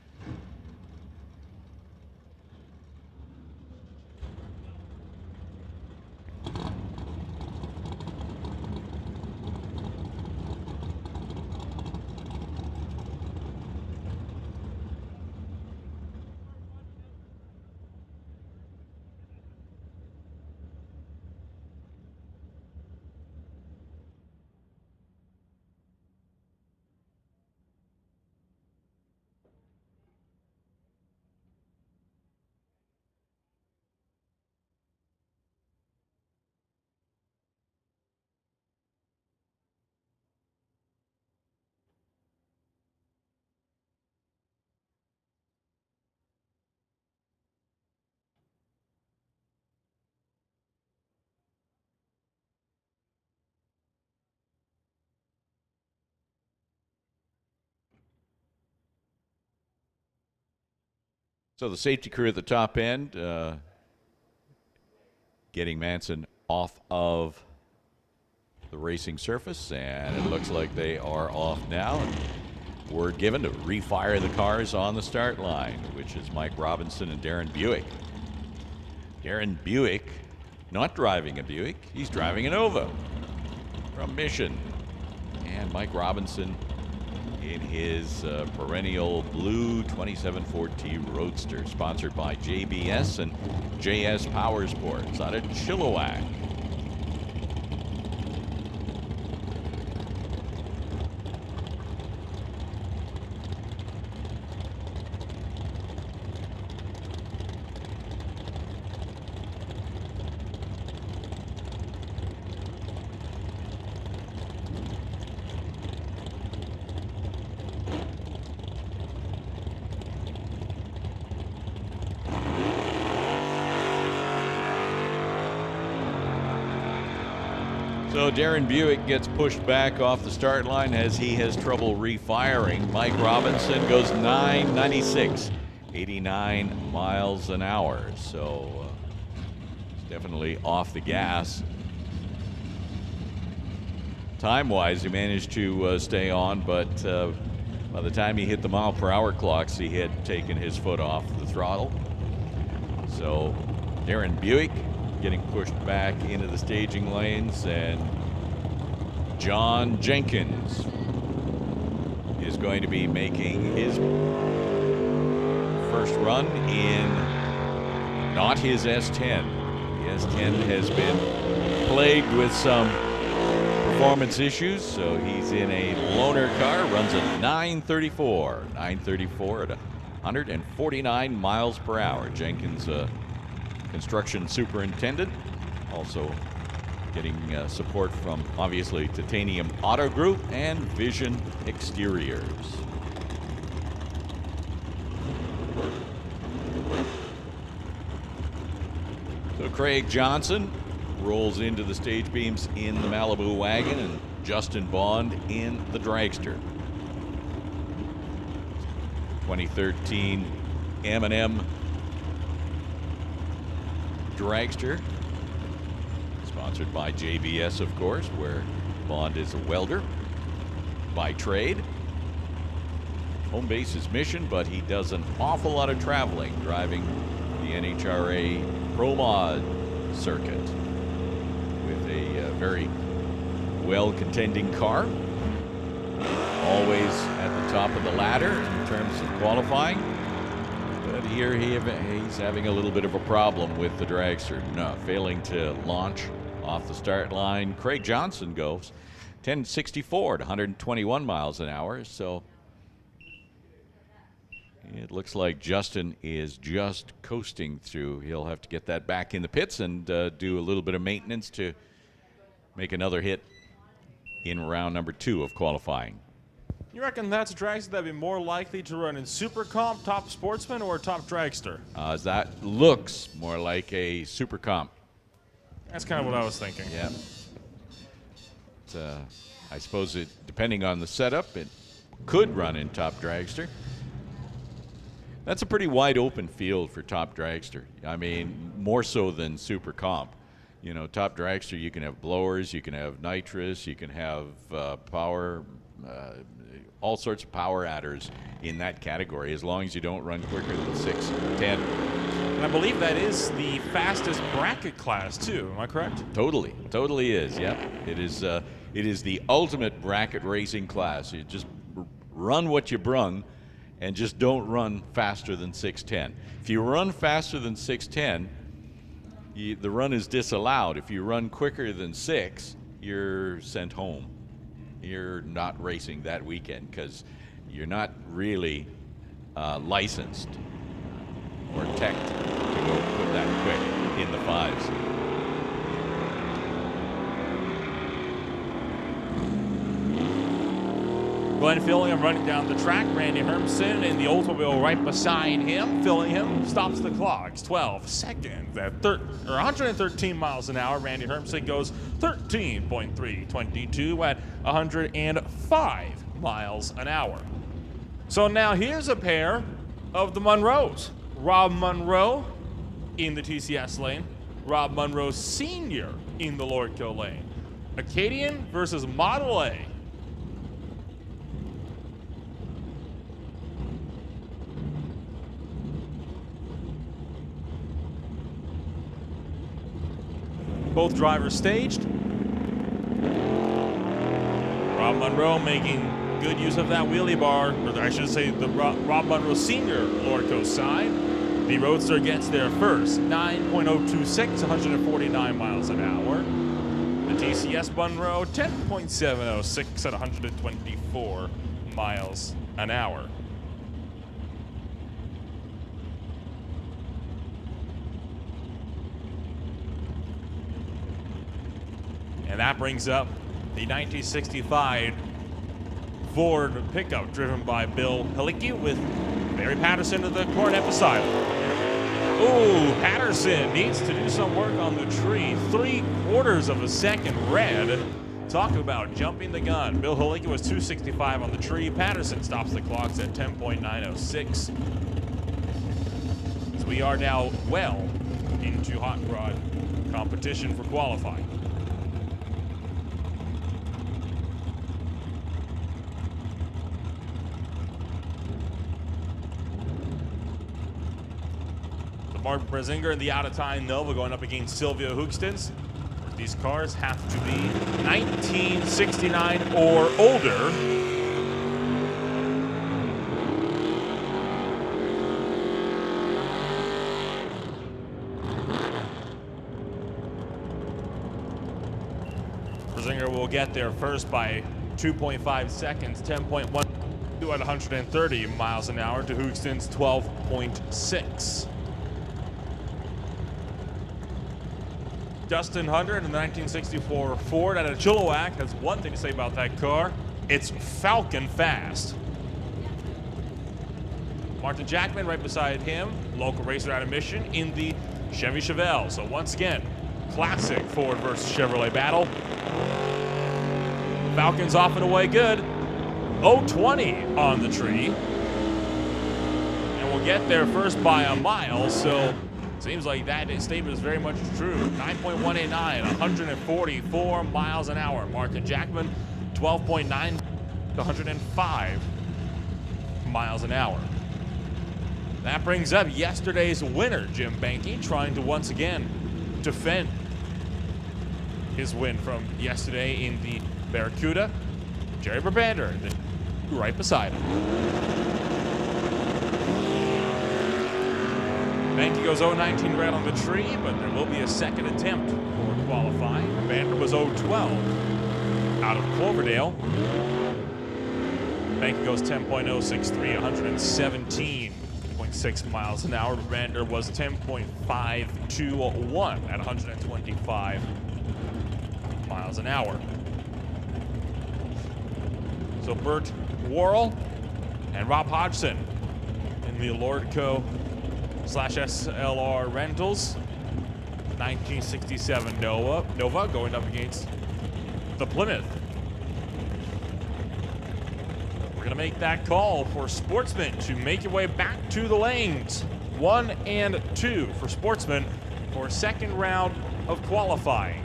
So the safety crew at the top end getting Manson off of the racing surface, and it looks like they are off now. Word given to refire the cars on the start line, which is Mike Robinson and Darren Buick. Darren Buick not driving a Buick, he's driving a Nova from Mission. And Mike Robinson in his perennial blue 2740 Roadster, sponsored by JBS and JS Power Sports out of Chilliwack. So Darren Buick gets pushed back off the start line as he has trouble refiring. Mike Robinson goes 996, 89 miles an hour. So he's definitely off the gas. Time-wise, he managed to stay on, but by the time he hit the mile-per-hour clocks, he had taken his foot off the throttle. So Darren Buick getting pushed back into the staging lanes, and John Jenkins is going to be making his first run in not his S10. The S10 has been plagued with some performance issues, so he's in a loaner car, runs at 934 at 149 miles per hour. Jenkins, construction superintendent, also getting support from, obviously, Titanium Auto Group and Vision Exteriors. So Craig Johnson rolls into the stage beams in the Malibu wagon, and Justin Bond in the dragster. 2013 M&M dragster, sponsored by JBS, of course, where Bond is a welder by trade. Home base is Mission, but he does an awful lot of traveling, driving the NHRA Pro Mod circuit with a very well contending car. Always at the top of the ladder in terms of qualifying. But here he's having a little bit of a problem with the dragster, failing to launch off the start line. Craig Johnson goes 1064 at 121 miles an hour. So it looks like Justin is just coasting through. He'll have to get that back in the pits and do a little bit of maintenance to make another hit in round number 2 of qualifying. You reckon that's a dragster that'd be more likely to run in Super Comp, Top Sportsman, or Top Dragster? That looks more like a Super Comp. That's kind of what I was thinking. Yeah. I suppose depending on the setup, it could run in Top Dragster. That's a pretty wide open field for Top Dragster. I mean, more so than Super Comp. You know, Top Dragster, you can have blowers, you can have nitrous, you can have power, all sorts of power adders in that category, as long as you don't run quicker than 610. And I believe that is the fastest bracket class, too. Am I correct? Totally is, yeah. It is the ultimate bracket racing class. You just run what you brung, and just don't run faster than 610. If you run faster than 610, the run is disallowed. If you run quicker than 6, you're sent home. You're not racing that weekend because you're not really licensed or teched to go put that quick in the 5s. Glenn Fillingham running down the track. Randy Hermson in the Oldsmobile right beside him. Fillingham stops the clocks. 12 seconds at 113 miles an hour. Randy Hermson goes 13.322 at 105 miles an hour. So now here's a pair of the Monroes. Rob Monroe in the TCS lane. Rob Monroe Sr. in the Lordco lane. Acadian versus Model A. Both drivers staged. Rob Monroe making good use of that wheelie bar, or I should say the Rob Monroe Sr. Lordco side. The Roadster gets there first, 9.026, 149 miles an hour. The TCS Monroe, 10.706 at 124 miles an hour. And that brings up the 1965 Ford pickup driven by Bill Halicki with Barry Patterson of the Cornet beside him. Ooh, Patterson needs to do some work on the tree. 3/4 of a second red. Talk about jumping the gun. Bill Halicki was 265 on the tree. Patterson stops the clocks at 10.906. So we are now well into hot rod competition for qualifying. Mark Bresinger in the out-of-time Nova going up against Silvio Hoogstens. These cars have to be 1969 or older. get there first by 2.5 seconds, 10.1 at 130 miles an hour to Houston's 12.6. Dustin Hunter in the 1964 Ford out of Chilliwack has one thing to say about that car. It's falcon fast. Martin Jackman right beside him, local racer out of Mission in the Chevy Chevelle. So once again, classic Ford versus Chevrolet battle. Falcons off and away good. 0-20 on the tree. And we'll get there first by a mile, so seems like that statement is very much true. 9.189, 144 miles an hour. Martin Jackman, 12.9 to 105 miles an hour. That brings up yesterday's winner, Jim Banky, trying to once again defend his win from yesterday in the Barracuda. Jerry Brabender, right beside him. Banky goes 0-19 red on the tree, but there will be a second attempt for qualifying. Brabender was 0-12 out of Cloverdale. Banky goes 10.063, 117.6 miles an hour. Brabender was 10.521 at 125 miles an hour. So Bert Worrell and Rob Hodgson in the Lordco /SLR Rentals 1967 Nova going up against the Plymouth. We're gonna make that call for Sportsman to make your way back to the lanes. 1 and 2 for Sportsman for second round of qualifying.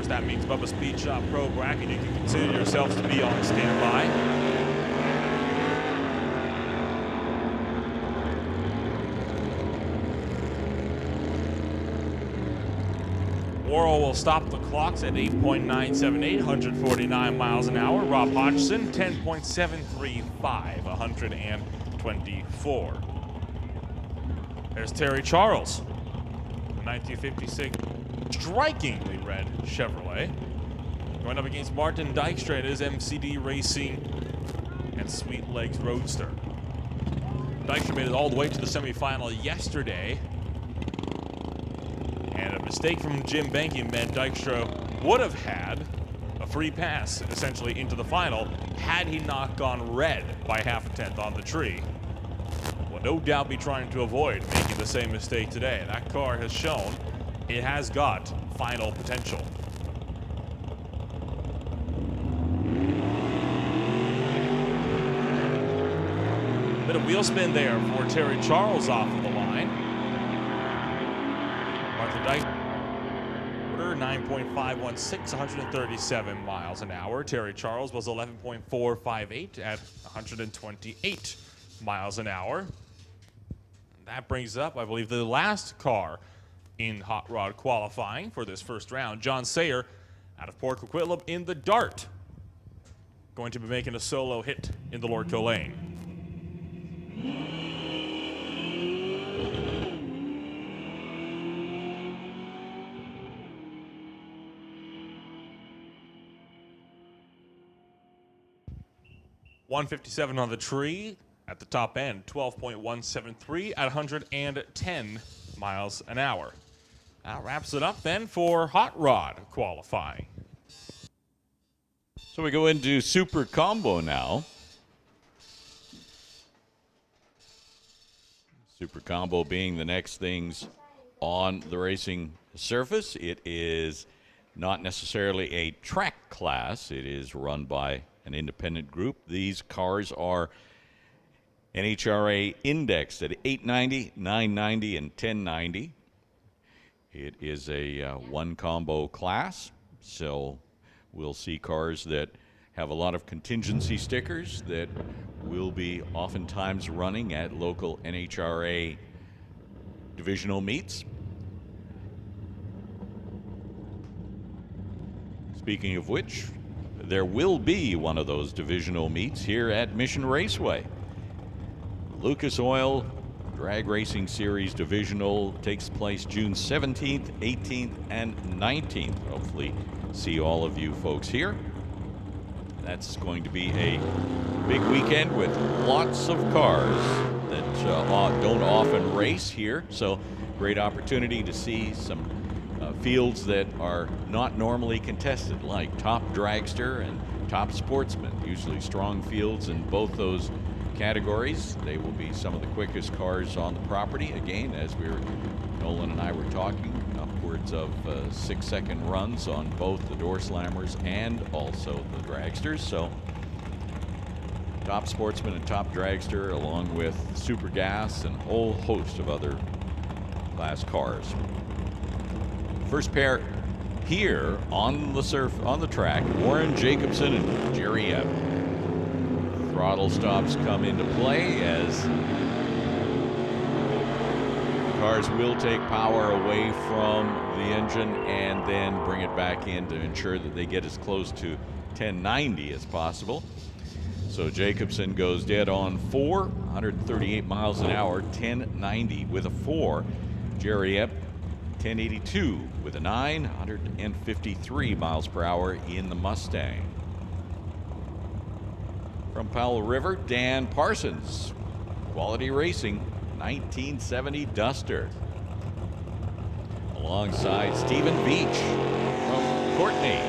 That means Bubba Speed Shop Pro bracket. You can consider yourselves to be on standby. Worrell will stop the clocks at 8.978, 149 miles an hour. Rob Hodgson, 10.735, 124. There's Terry Charles, 1956. Strikingly red Chevrolet. Going up against Martin Dykstra in his MCD Racing and Sweet Legs Roadster. Dykstra made it all the way to the semifinal yesterday. And a mistake from Jim Banky meant Dykstra would have had a free pass essentially into the final had he not gone red by half a tenth on the tree. Will no doubt be trying to avoid making the same mistake today. That car has shown it has got final potential. Bit of wheel spin there for Terry Charles off of the line. Martin Dyke, 9.516, 137 miles an hour. Terry Charles was 11.458 at 128 miles an hour. That brings up, I believe, the last car in hot rod qualifying for this first round. John Sayer out of Port Coquitlam in the Dart. Going to be making a solo hit in the Lordco lane. .157 on the tree at the top end, 12.173 at 110 miles an hour. That wraps it up then for hot rod qualifying. So we go into Super Combo now. Super Combo being the next things on the racing surface. It is not necessarily a track class. It is run by an independent group. These cars are NHRA indexed at 890, 990, and 1090. It is a one combo class, so we'll see cars that have a lot of contingency stickers that will be oftentimes running at local NHRA divisional meets. Speaking of which, there will be one of those divisional meets here at Mission Raceway. Lucas Oil Drag Racing Series Divisional takes place June 17th, 18th, and 19th. Hopefully see all of you folks here. That's going to be a big weekend with lots of cars that don't often race here. So great opportunity to see some fields that are not normally contested, like Top Dragster and Top Sportsman. Usually strong fields in both those categories. They will be some of the quickest cars on the property. Again, as Nolan and I were talking, upwards of 6-second runs on both the Doorslammers and also the Dragsters. So Top Sportsman and Top Dragster, along with Super Gas and a whole host of other class cars. First pair here on the track, Warren Jacobson and Jerry Ebb. Throttle stops come into play as cars will take power away from the engine and then bring it back in to ensure that they get as close to 1090 as possible. So Jacobson goes dead on 4, 138 miles an hour, 1090 with a 4. Jerry Ebb, 1082 with a 9, 153 miles per hour in the Mustang. From Powell River, Dan Parsons, Quality Racing, 1970 Duster. Alongside Stephen Beach from Courtney.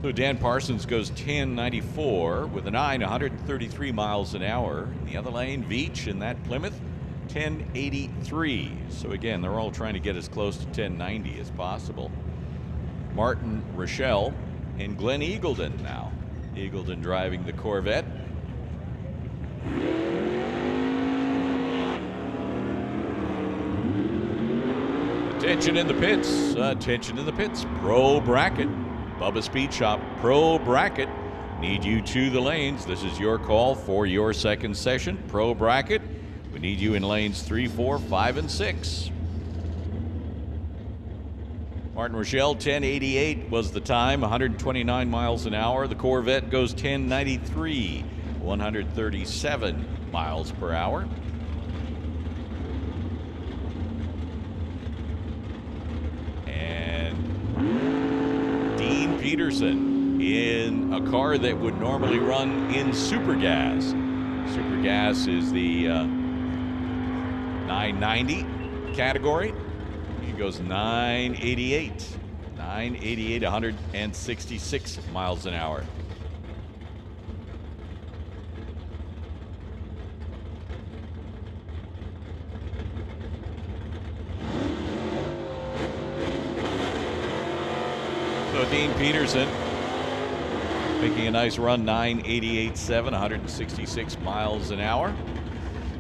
So Dan Parsons goes 1094 with a 9, 133 miles an hour. In the other lane, Veach in that Plymouth, 1083. So again, they're all trying to get as close to 1090 as possible. Martin Rochelle and Glenn Eagleton now. Eagleton driving the Corvette. Attention in the pits. Attention in the pits. Pro Bracket. Bubba Speed Shop Pro Bracket. Need you to the lanes. This is your call for your second session. Pro Bracket. We need you in lanes 3, 4, 5, and 6. Martin Rochelle, 1088 was the time, 129 miles an hour. The Corvette goes 1093, 137 miles per hour. Peterson in a car that would normally run in Super Gas. Super Gas is the 990 category. He goes 988, 166 miles an hour. So Dean Peterson making a nice run, 988.7, 166 miles an hour.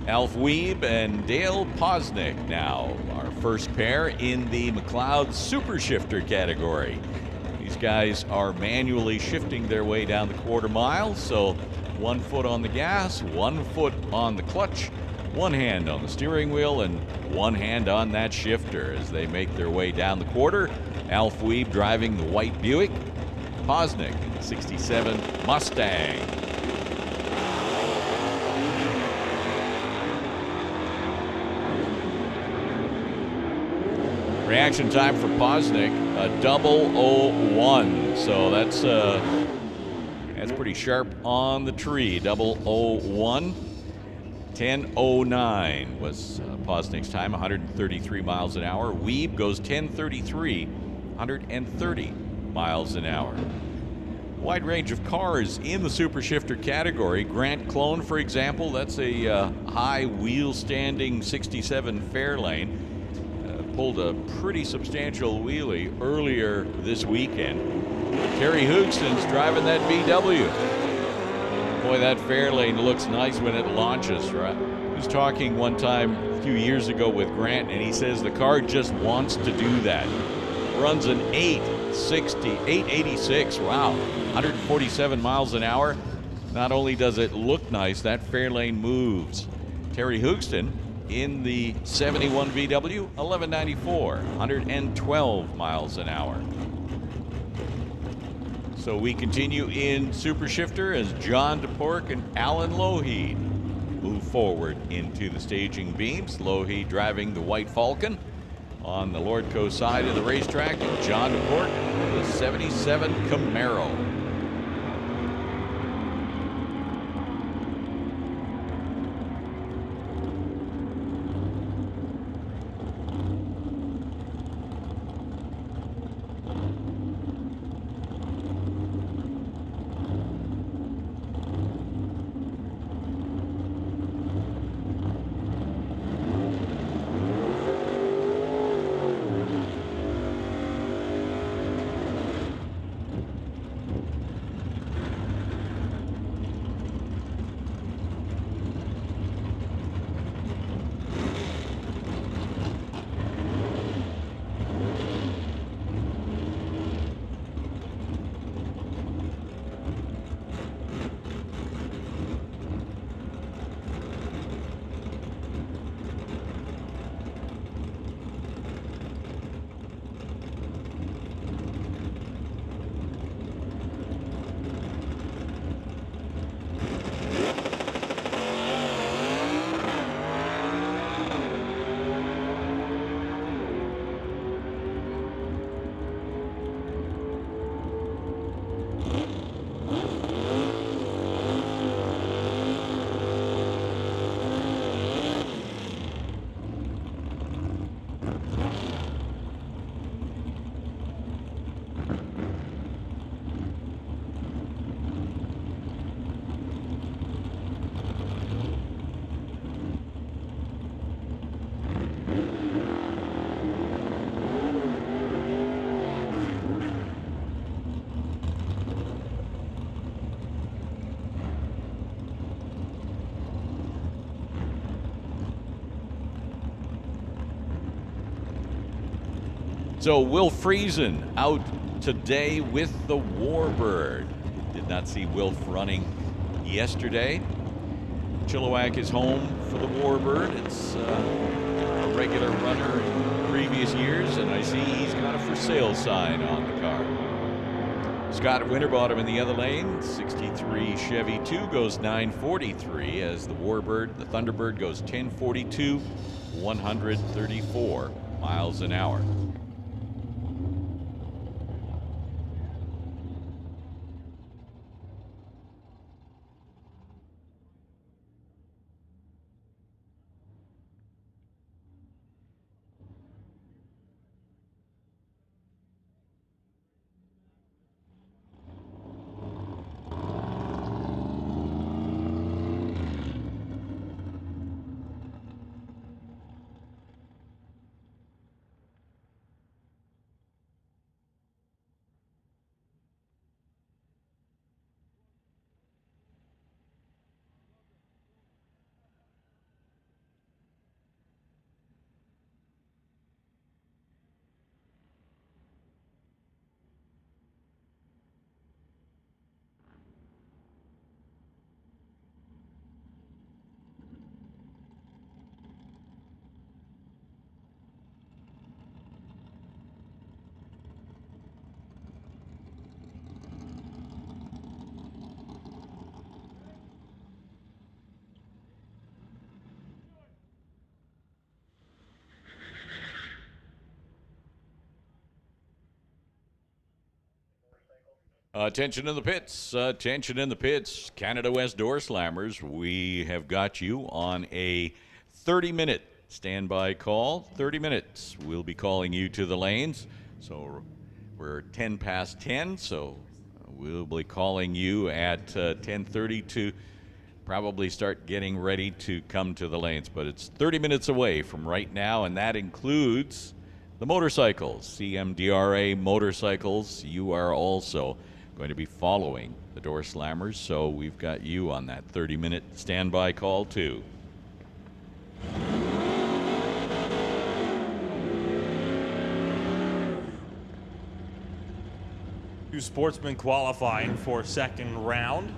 Alf Weeb and Dale Posnick now our first pair in the McLeod Super Shifter category. These guys are manually shifting their way down the quarter mile, so 1 foot on the gas, 1 foot on the clutch, 1 hand on the steering wheel, and 1 hand on that shifter as they make their way down the quarter. Alf Weeb driving the white Buick. Posnick, 67 Mustang. Reaction time for Posnick, a 001. So that's pretty sharp on the tree. 001. 10:09 was Posnick's time, 133 miles an hour. Weeb goes 10:33, 130 miles an hour. Wide range of cars in the Super Shifter category. Grant Clone, for example, that's a high wheel standing 67 Fairlane. Pulled a pretty substantial wheelie earlier this weekend. Terry Hoogston's driving that VW. Boy, that Fairlane looks nice when it launches, right? I was talking one time a few years ago with Grant, and he says the car just wants to do that. Runs an 886, wow, 147 miles an hour. Not only does it look nice, that Fairlane moves. Terry Hoogston in the 71 VW, 1194, 112 miles an hour. So we continue in Super Shifter as John DePork and Alan Lougheed move forward into the staging beams. Lougheed driving the White Falcon on the Lordco side of the racetrack, and John DePork, the 77 Camaro. So Will Friesen out today with the Warbird. Did not see Wilf running yesterday. Chilliwack is home for the Warbird. It's a regular runner in previous years, and I see he's got a for sale sign on the car. Scott Winterbottom in the other lane, 63 Chevy 2 goes 943 as the Warbird, the Thunderbird goes 1042, 134 miles an hour. Attention in the pits, attention in the pits. Canada West Doorslammers, we have got you on a 30-minute standby call. 30 minutes. We'll be calling you to the lanes. So we're 10 past 10, so we'll be calling you at 10:30 to probably start getting ready to come to the lanes. But it's 30 minutes away from right now, and that includes the motorcycles. CMDRA motorcycles, you are also going to be following the Doorslammers, so we've got you on that 30-minute standby call too. Two Sportsmen qualifying for second round.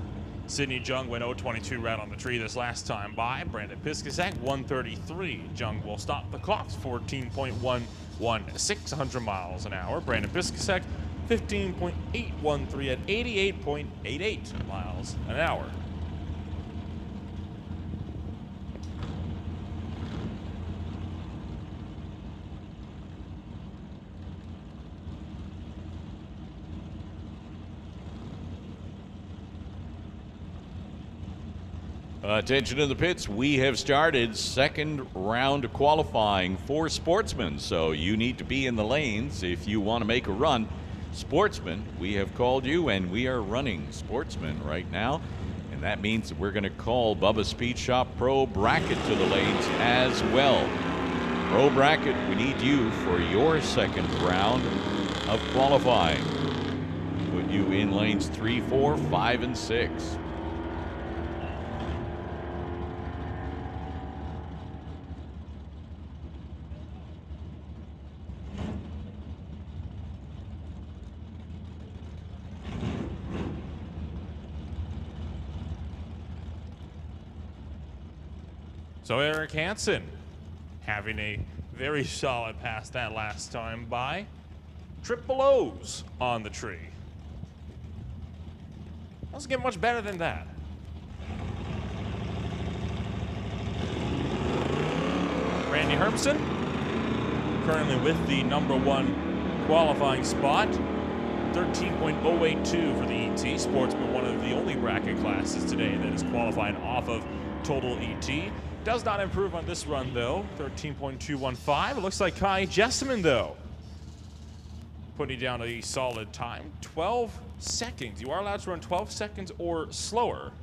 Sydney Jung went 0.22 round on the tree this last time by. Brandon Piskasek 133. Jung will stop the clocks 14.116, 100 miles an hour. Brandon Piskasek 15.813 at 88.88 miles an hour. Attention in the pits, we have started second round qualifying for Sportsman, so you need to be in the lanes if you want to make a run. Sportsman, we have called you, and we are running Sportsman right now, and that means that we're going to call Bubba Speed Shop Pro Bracket to the lanes as well. Pro Bracket, we need you for your second round of qualifying. Put you in lanes 3, 4, 5, and 6. So Eric Hansen having a very solid pass that last time by. Triple O's on the tree. Doesn't get much better than that. Randy Hermson currently with the #1 qualifying spot. 13.082 for the ET. Sportsman, one of the only bracket classes today that is qualifying off of total ET. Does not improve on this run, though. 13.215. It looks like Kai Jesseman, though, putting down a solid time. 12 seconds. You are allowed to run 12 seconds or slower.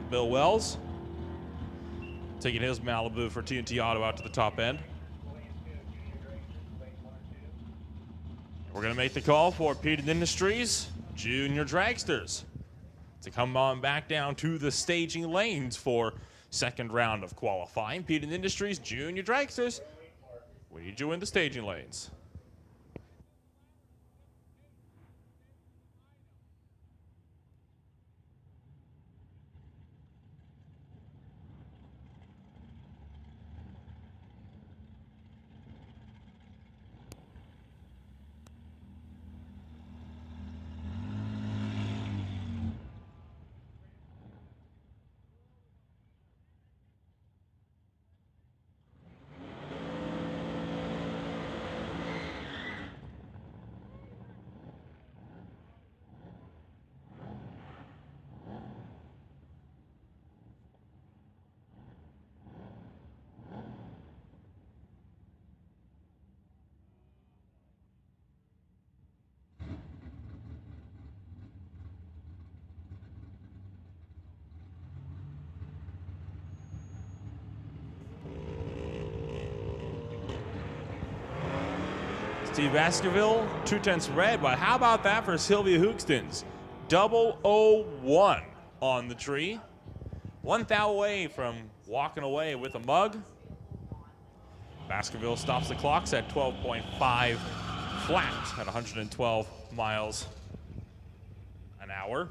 Bill Wells taking his Malibu for TNT Auto out to the top end. We're going to make the call for Peden Industries Junior Dragsters to come on back down to the staging lanes for second round of qualifying. Peden Industries Junior Dragsters, we need you in the staging lanes. Steve Baskerville, 2/10 red, but how about that for Sylvia Hookstons? 001 on the tree. 1 thou away from walking away with a mug. Baskerville stops the clocks at 12.5 flat at 112 miles an hour.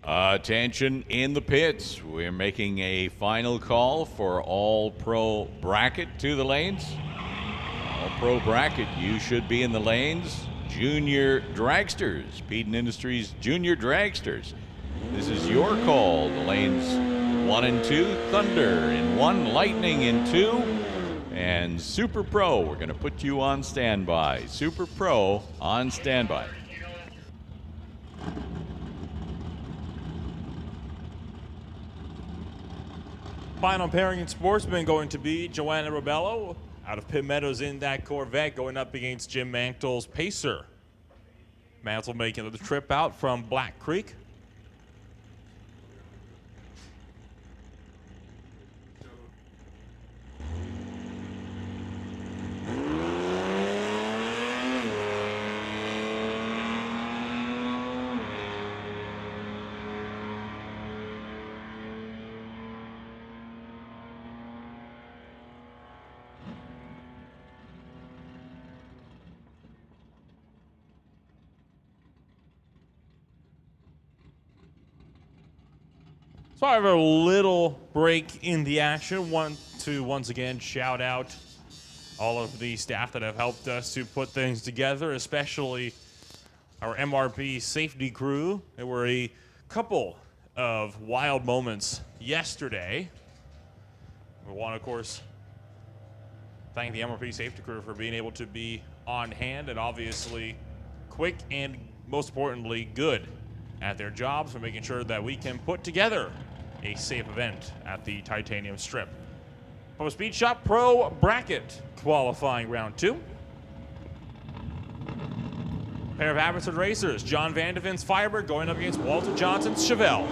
Attention in the pits. We're making a final call for all pro bracket to the lanes. All pro bracket, you should be in the lanes. Junior Dragsters, Peden Industries Junior Dragsters. This is your call. The lanes 1 and 2, Thunder in 1, Lightning in 2, and Super Pro. We're going to put you on standby. Super Pro on standby. Final pairing in Sportsman going to be Joanna Robello out of Pit Meadows in that Corvette going up against Jim Mantle's Pacer. Mantle making the trip out from Black Creek. So I have a little break in the action. Want to once again shout out all of the staff that have helped us to put things together, especially our MRP safety crew. There were a couple of wild moments yesterday. We want to, of course, thank the MRP safety crew for being able to be on hand and obviously quick and, most importantly, good at their jobs for making sure that we can put together a safe event at the Titanium Strip. Bubba Speed Shop Pro Bracket qualifying round 2. Pair of Abbotsford racers, John Vandeven's Firebird going up against Walter Johnson's Chevelle.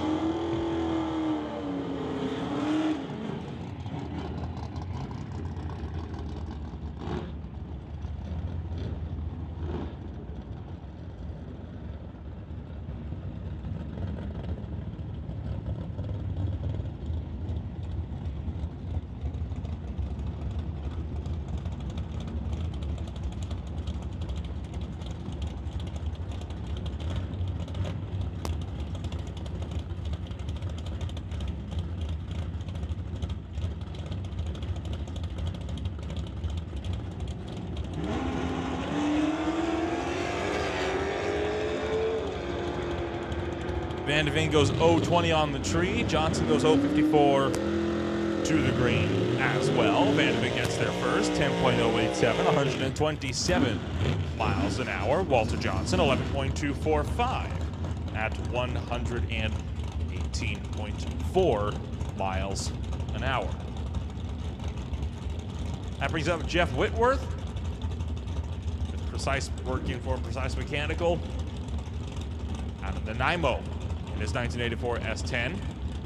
Vandeven goes 0-20 on the tree. Johnson goes 0-54 to the green as well. Vandeven gets there first, 10.087, 127 miles an hour. Walter Johnson, 11.245 at 118.4 miles an hour. That brings up Jeff Whitworth, with Precise working for Precise Mechanical out of the Nanaimo in his 1984 S10.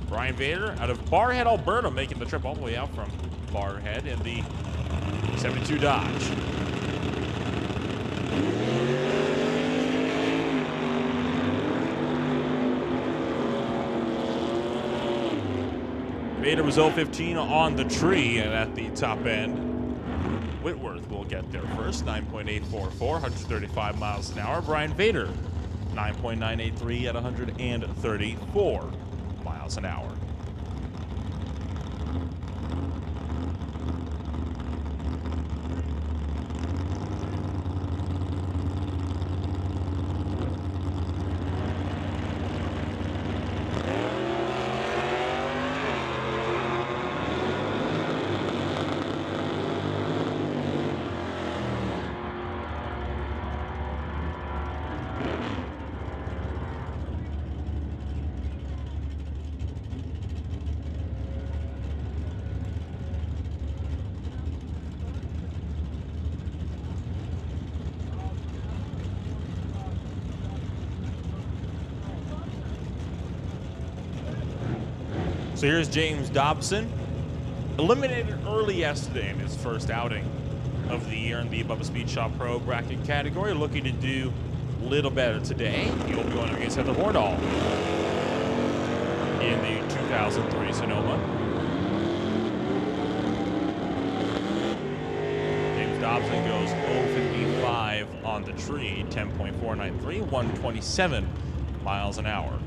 Brian Vader out of Barrhead, Alberta, making the trip all the way out from Barrhead in the 72 Dodge. Vader was 0-15 on the tree, and at the top end, Whitworth will get there first, 9.844, 135 miles an hour. Brian Vader, 9.983 at 134 miles an hour. So here's James Dobson, eliminated early yesterday in his first outing of the year in the Bubba Speed Shop Pro bracket category, looking to do a little better today. He'll be going up against Heather Hordahl in the 2003 Sonoma. James Dobson goes 0-55 on the tree, 10.493, 127 miles an hour.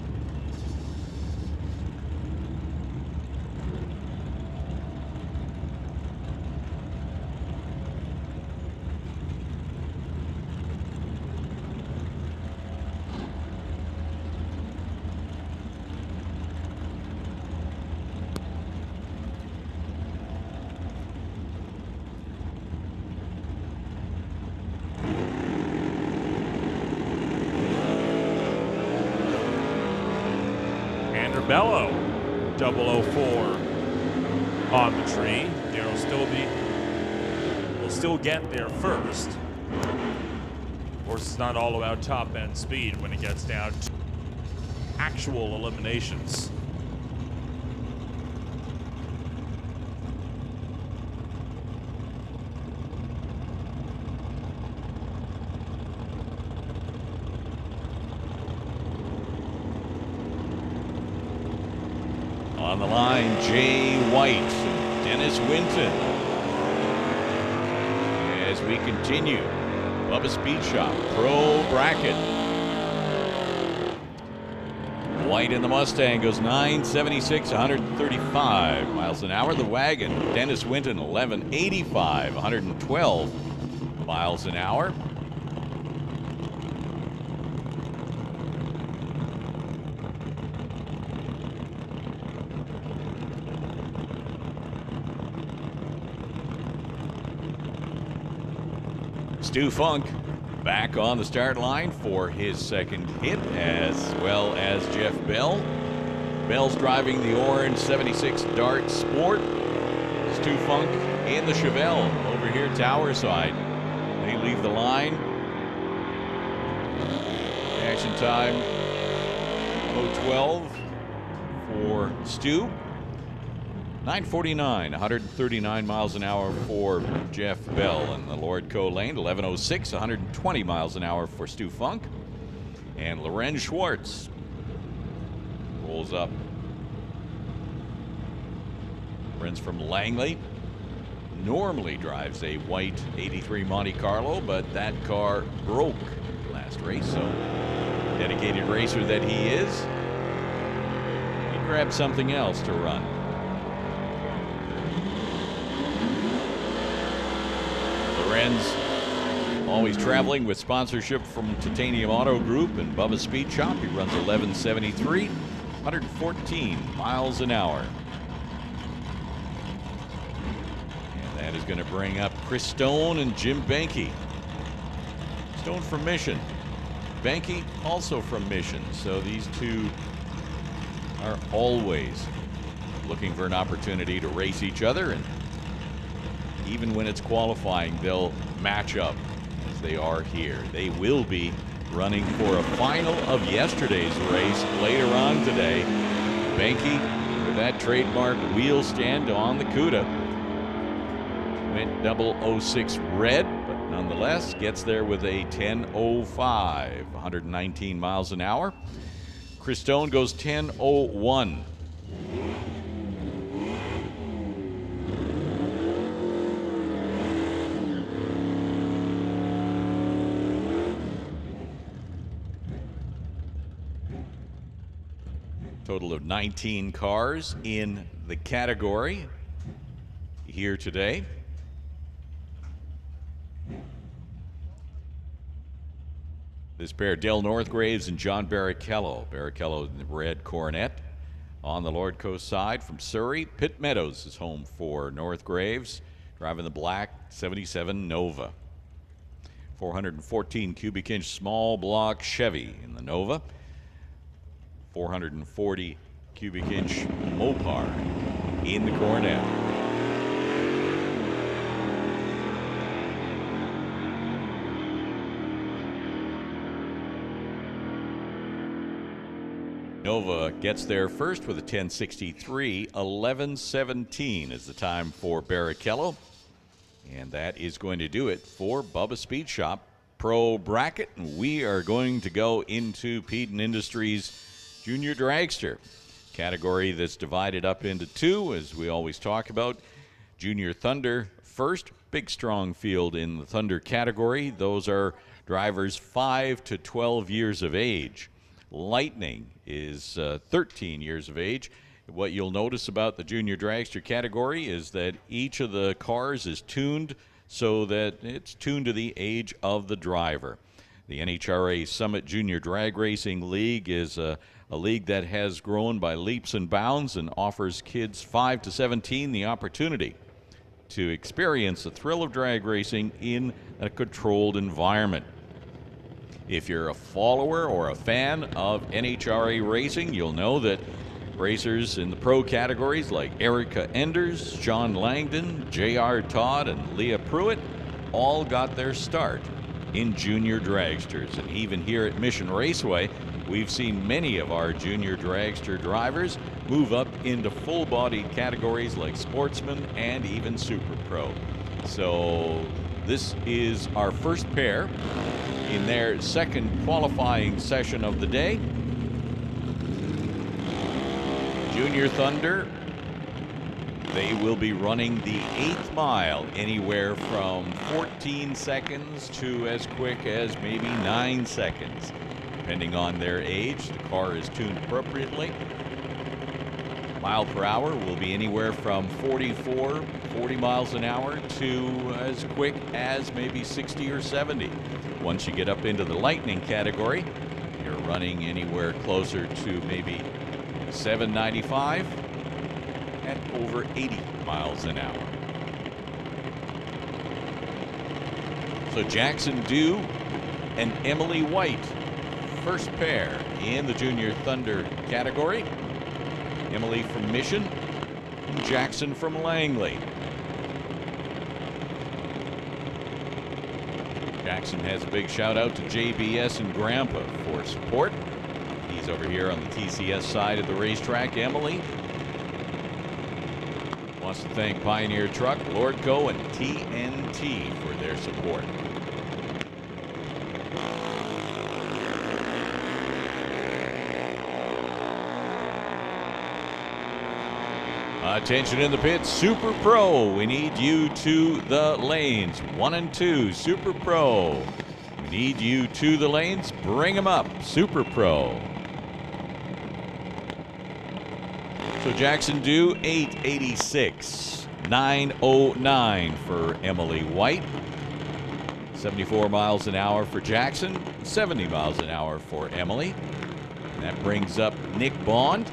Rebello, 004 on the tree. Darryl will still get there first. Of course, it's not all about top end speed when it gets down to actual eliminations. On the line, Jay White and Dennis Winton. As we continue, Bubba Speed Shop Pro Bracket. White in the Mustang goes 976, 135 miles an hour. The wagon, Dennis Winton, 1185, 112 miles an hour. Stu Funk back on the start line for his second hit, as well as Jeff Bell. Bell's driving the orange 76 Dart Sport. Stu Funk in the Chevelle over here tower side. They leave the line. Action time 012 for Stu. 949, 139 miles an hour for Jeff Bell in the Lordco lane. 1106, 120 miles an hour for Stu Funk. And Loren Schwartz rolls up. Loren's from Langley. Normally drives a white 83 Monte Carlo, but that car broke last race. So, dedicated racer that he is, he grabbed something else to run. Lorenz always traveling with sponsorship from Titanium Auto Group and Bubba Speed Shop. He runs 1173, 114 miles an hour. And that is going to bring up Chris Stone and Jim Benke. Stone from Mission. Benke also from Mission. So these two are always looking for an opportunity to race each other, and even when it's qualifying, they'll match up as they are here. They will be running for a final of yesterday's race later on today. Benke with that trademark wheel stand on the CUDA. Went 006 red, but nonetheless gets there with a 10:05, 119 miles an hour. Chris Stone goes 10:01. Total of 19 cars in the category here today. This pair, Del Northgraves and John Barrichello. Barrichello in the red Coronet. On the Lordco side from Surrey, Pitt Meadows is home for Northgraves, driving the black 77 Nova. 414 cubic inch small block Chevy in the Nova. 440 cubic inch Mopar in the Coronet. Nova gets there first with a 10:63. 11:17 is the time for Barrichello. And that is going to do it for Bubba Speed Shop Pro Bracket. And we are going to go into Peden Industries Junior Dragster category that's divided up into two, as we always talk about. Junior Thunder first, big strong field in the Thunder category. Those are drivers 5 to 12 years of age. Lightning is 13 years of age. What you'll notice about the Junior Dragster category is that each of the cars is tuned so that it's tuned to the age of the driver. The NHRA Summit Junior Drag Racing League is a league that has grown by leaps and bounds and offers kids 5 to 17 the opportunity to experience the thrill of drag racing in a controlled environment. If you're a follower or a fan of NHRA racing, you'll know that Racers in the pro categories like Erica Enders, Sean Langdon, J.R. Todd, and Leah Pruitt all got their start in junior dragsters. And even here at Mission Raceway, we've seen many of our junior dragster drivers move up into full-bodied categories like Sportsman and even Super Pro. So this is our first pair in their second qualifying session of the day. Junior Thunder, they will be running the 8th mile anywhere from 14 seconds to as quick as maybe 9 seconds. Depending on their age, the car is tuned appropriately. Mile per hour will be anywhere from 40 miles an hour to as quick as maybe 60 or 70. Once you get up into the lightning category, you're running anywhere closer to maybe 795 at over 80 miles an hour. So Jackson Dew and Emily White, first pair in the Junior Thunder category. Emily from Mission, and Jackson from Langley. Jackson has a big shout out to JBS and Grandpa for support. He's over here on the TCS side of the racetrack. Emily wants to thank Pioneer Truck, Lordco, and TNT for their support. Attention in the pits, Super Pro. We need you to the lanes. 1 and 2, Super Pro. We need you to the lanes. Bring them up, Super Pro. So Jackson Dew, 886. 909 for Emily White. 74 miles an hour for Jackson. 70 miles an hour for Emily. And that brings up Nick Bond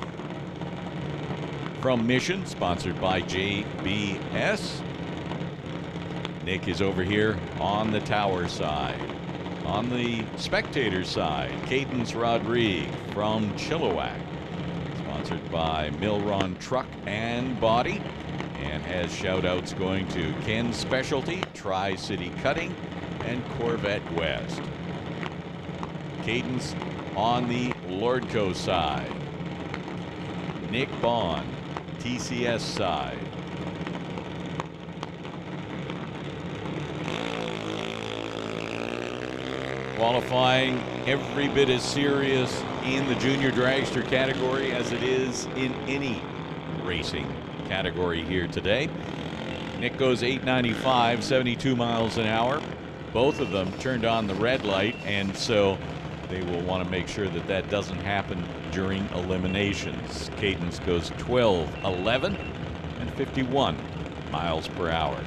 from Mission, sponsored by JBS. Nick is over here on the tower side. On the spectator side, Cadence Rodriguez from Chilliwack, sponsored by Milron Truck and Body, and has shout-outs going to Ken Specialty, Tri-City Cutting, and Corvette West. Cadence on the Lordco side. Nick Bond, TCS side. Qualifying every bit as serious in the junior dragster category as it is in any racing category here today. Nick goes 895, 72 miles an hour. Both of them turned on the red light, and so they will want to make sure that that doesn't happen during eliminations. Cadence goes 12, 11, and 51 miles per hour.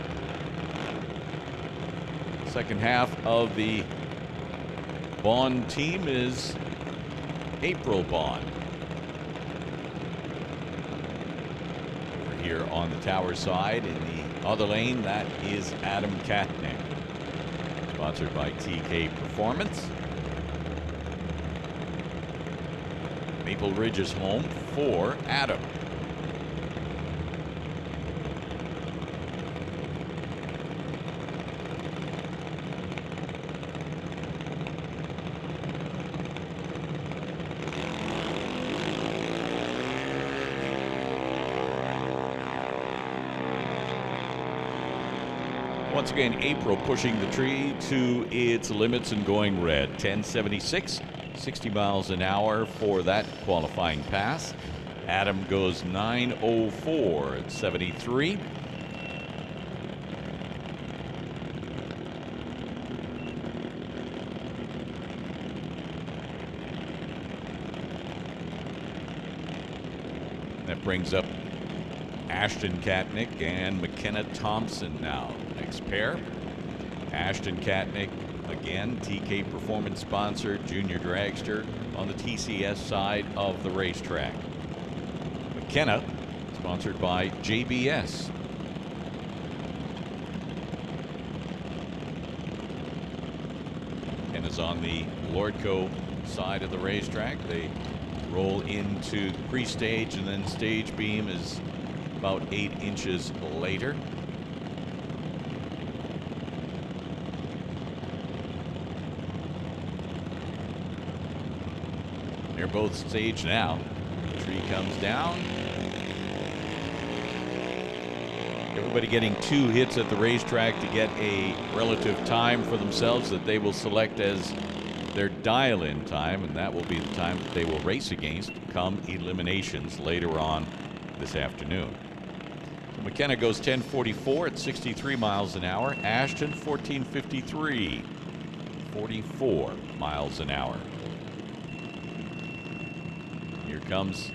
Second half of the Bond team is April Bond. Over here on the tower side in the other lane, that is Adam Katnick, sponsored by TK Performance. Maple Ridge is home for Adam. Once again, April pushing the tree to its limits and going red. 1076. 60 miles an hour for that qualifying pass. Adam goes 904 at 73. That brings up Ashton Katnick and McKenna Thompson now. Next pair. Ashton Katnick, again, TK Performance sponsored junior dragster on the TCS side of the racetrack. McKenna, sponsored by JBS. And is on the Lordco side of the racetrack. They roll into the pre-stage, and then stage beam is about 8 inches later. They're both staged now. The tree comes down. Everybody getting 2 hits at the racetrack to get a relative time for themselves that they will select as their dial-in time, and that will be the time that they will race against come eliminations later on this afternoon. So McKenna goes 10:44 at 63 miles an hour. Ashton 14:53, 44 miles an hour. Here comes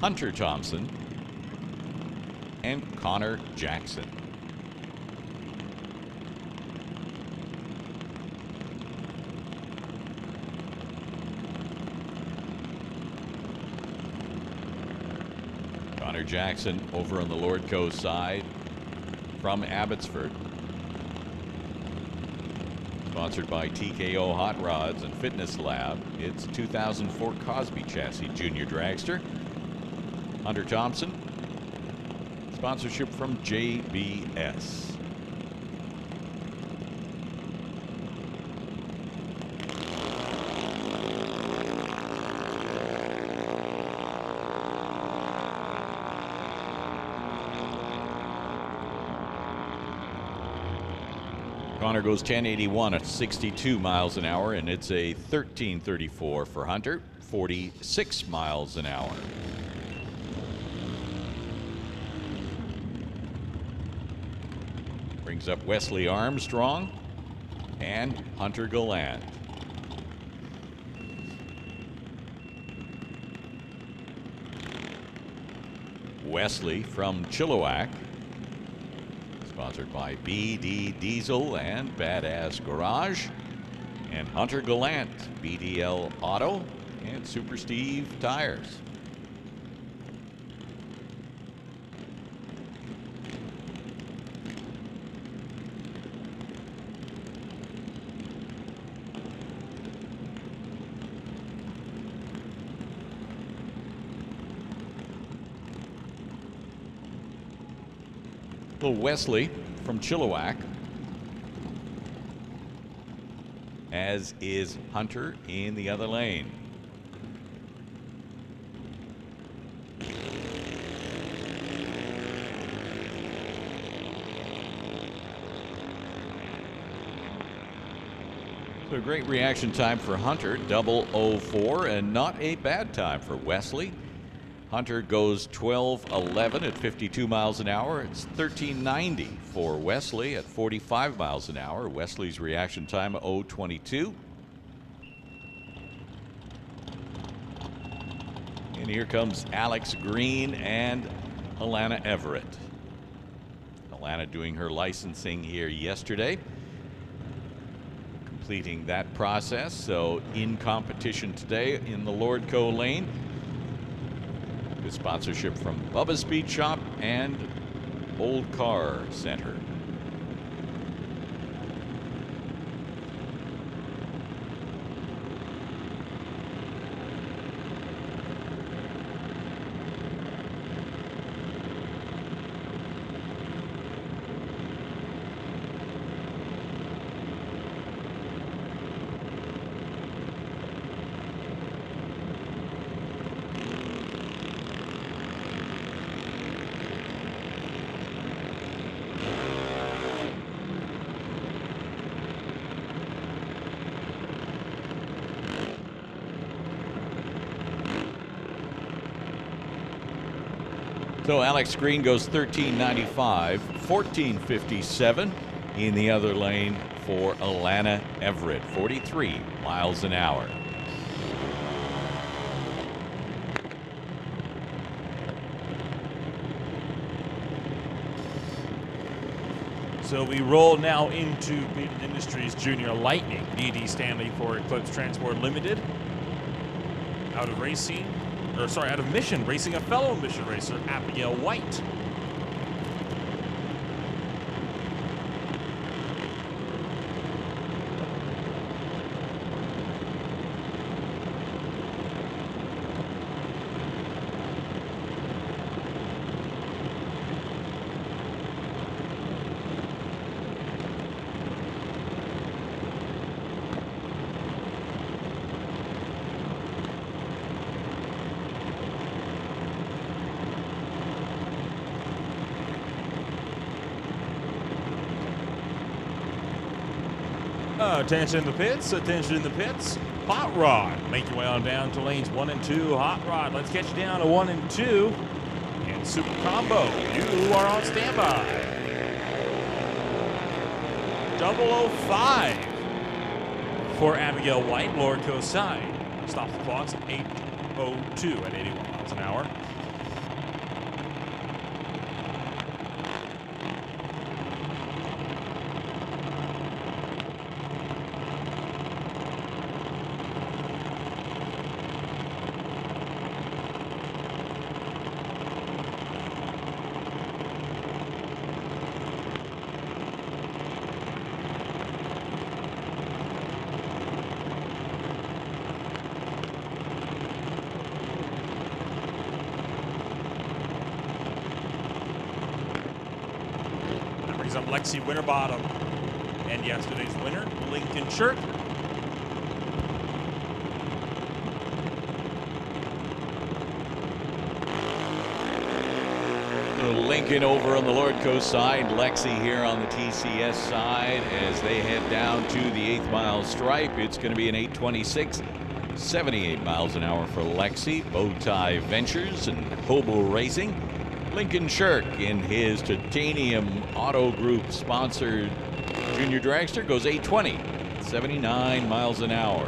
Hunter Thompson and Connor Jackson. Connor Jackson over on the Lordco side from Abbotsford. Sponsored by TKO Hot Rods and Fitness Lab. It's 2004 Cosby chassis junior dragster. Hunter Thompson. Sponsorship from JBS. Connor goes 10:81 at 62 miles an hour, and it's a 13:34 for Hunter, 46 miles an hour. Brings up Wesley Armstrong and Hunter Gallant. Wesley from Chilliwack. Sponsored by BD Diesel and Badass Garage. And Hunter Gallant, BDL Auto and Super Steve Tires. Wesley from Chilliwack, as is Hunter in the other lane. So a great reaction time for Hunter, 00:04, and not a bad time for Wesley. Hunter goes 12:11 at 52 miles an hour. It's 13:90 for Wesley at 45 miles an hour. Wesley's reaction time 0:22. And here comes Alex Green and Alana Everett. Alana doing her licensing here yesterday, completing that process. So in competition today in the Lordco lane. With sponsorship from Bubba Speed Shop and Old Car Center. So Alex Green goes 13:95, 14:57 in the other lane for Alana Everett, 43 miles an hour. So we roll now into Peden Industries Junior Lightning. D.D. Stanley for Eclipse Transport Limited. Out of Mission, racing a fellow Mission racer, Abigail White. Attention in the pits, attention in the pits. Hot Rod, make your way on down to lanes 1 and 2. Hot Rod, let's get you down to 1 and 2. And Super Combo, you are on standby. 005 for Abigail White, Lordco side. Stops the clocks at 8:02 at 81 miles an hour. Up Lexi Winterbottom and yesterday's winner, Lincoln Shirt. Lincoln over on the Lordco side, Lexi here on the TCS side as they head down to the 8th mile stripe. It's going to be an 8:26, 78 miles an hour for Lexi. Bowtie Ventures and Hobo Racing. Lincoln Shirk in his Titanium Auto Group sponsored junior dragster goes 8:20, 79 miles an hour.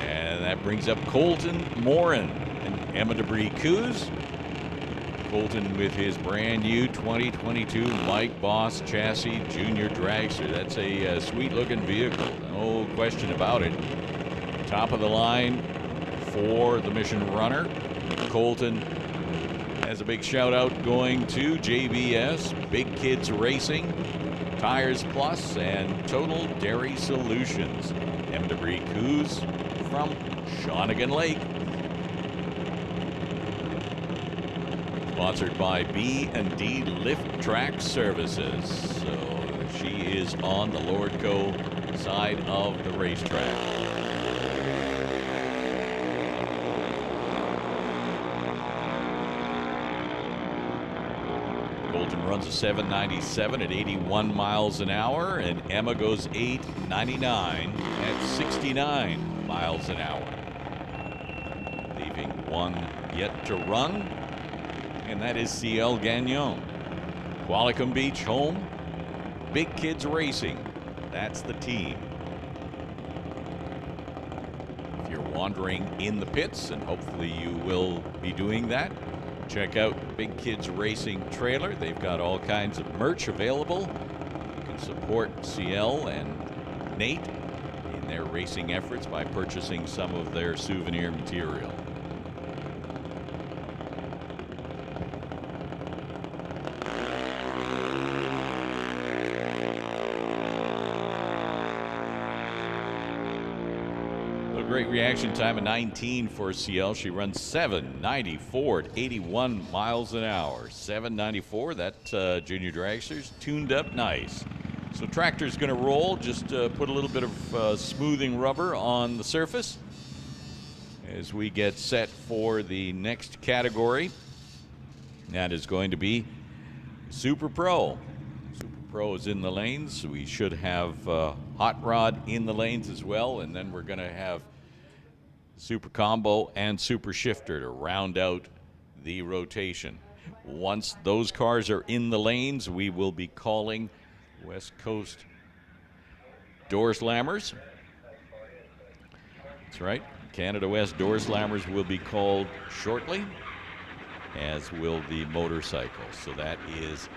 And that brings up Colton Morin and Emma Debris-Coos. Colton with his brand new 2022 Mike Boss chassis junior dragster. That's a sweet looking vehicle, no question about it. Top of the line for the Mission Runner. Colton has a big shout out going to JBS, Big Kids Racing, Tires Plus, and Total Dairy Solutions. Emma Debris-Coos from Shawnigan Lake. Sponsored by B&D Lift Track Services. So she is on the Lordco side of the racetrack. Colton runs a 7:97 at 81 miles an hour, and Emma goes 8:99 at 69 miles an hour. Leaving one yet to run, and that is CL Gagnon. Qualicum Beach home, Big Kids Racing. That's the team. If you're wandering in the pits, and hopefully you will be doing that, check out Big Kids Racing trailer. They've got all kinds of merch available. You can support CL and Nate in their racing efforts by purchasing some of their souvenir material. Great reaction time of 19 for CL. She runs 7:94 at 81 miles an hour. 7:94. That junior dragster's tuned up nice. So tractor's going to roll. Just put a little bit of smoothing rubber on the surface as we get set for the next category. That is going to be Super Pro. Super Pro is in the lanes. We should have Hot Rod in the lanes as well, and then we're going to have Super Combo and Super Shifter to round out the rotation. Once those cars are in the lanes, we will be calling West Coast Doorslammers. That's right, Canada West Doorslammers will be called shortly, as will the motorcycles. So that is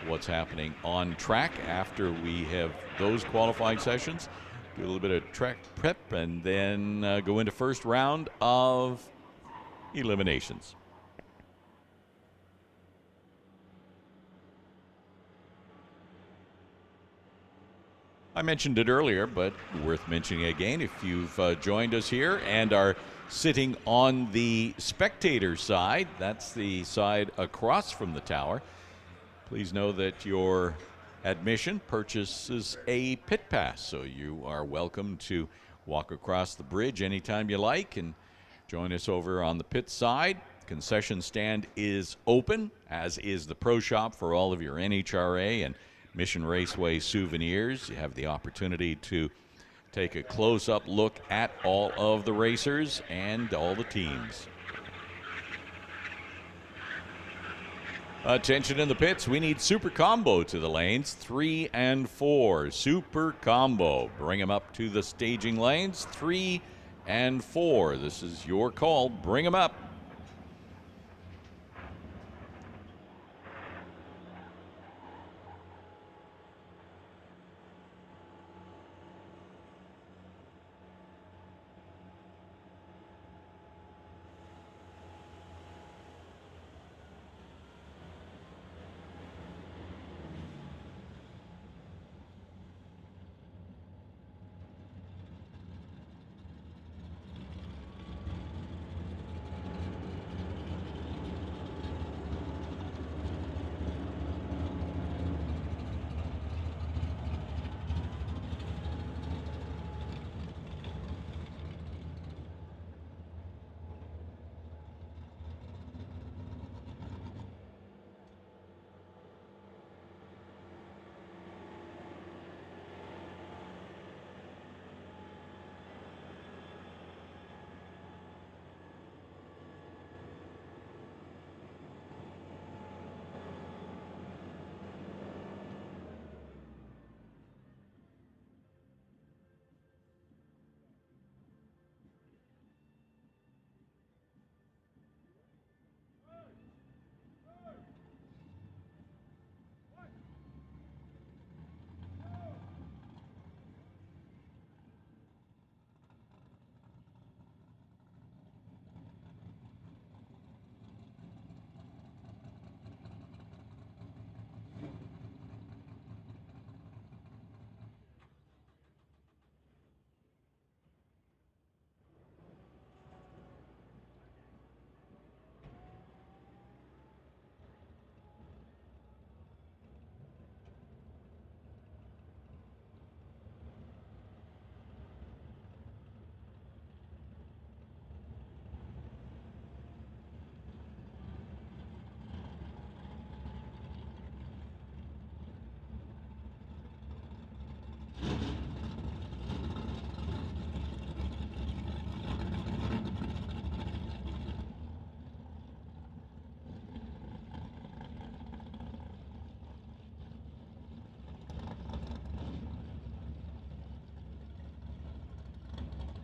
what's happening on track after we have those qualifying sessions. Do a little bit of track prep and then go into first round of eliminations. I mentioned it earlier, but worth mentioning again if you've joined us here and are sitting on the spectator side, that's the side across from the tower. Please know that your admission purchases a pit pass, so you are welcome to walk across the bridge anytime you like and join us over on the pit side. Concession stand is open, as is the pro shop for all of your NHRA and Mission Raceway souvenirs. You have the opportunity to take a close-up look at all of the racers and all the teams. Attention in the pits. We need Super Combo to the lanes. 3 and 4. Super Combo. Bring them up to the staging lanes. 3 and 4. This is your call. Bring them up.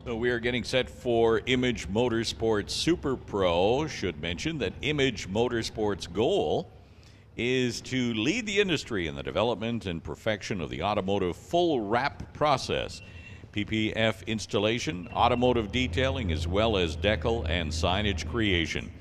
So we are getting set for Image Motorsports Super Pro. Should mention that Image Motorsports' goal is to lead the industry in the development and perfection of the automotive full wrap process, PPF installation, automotive detailing, as well as decal and signage creation.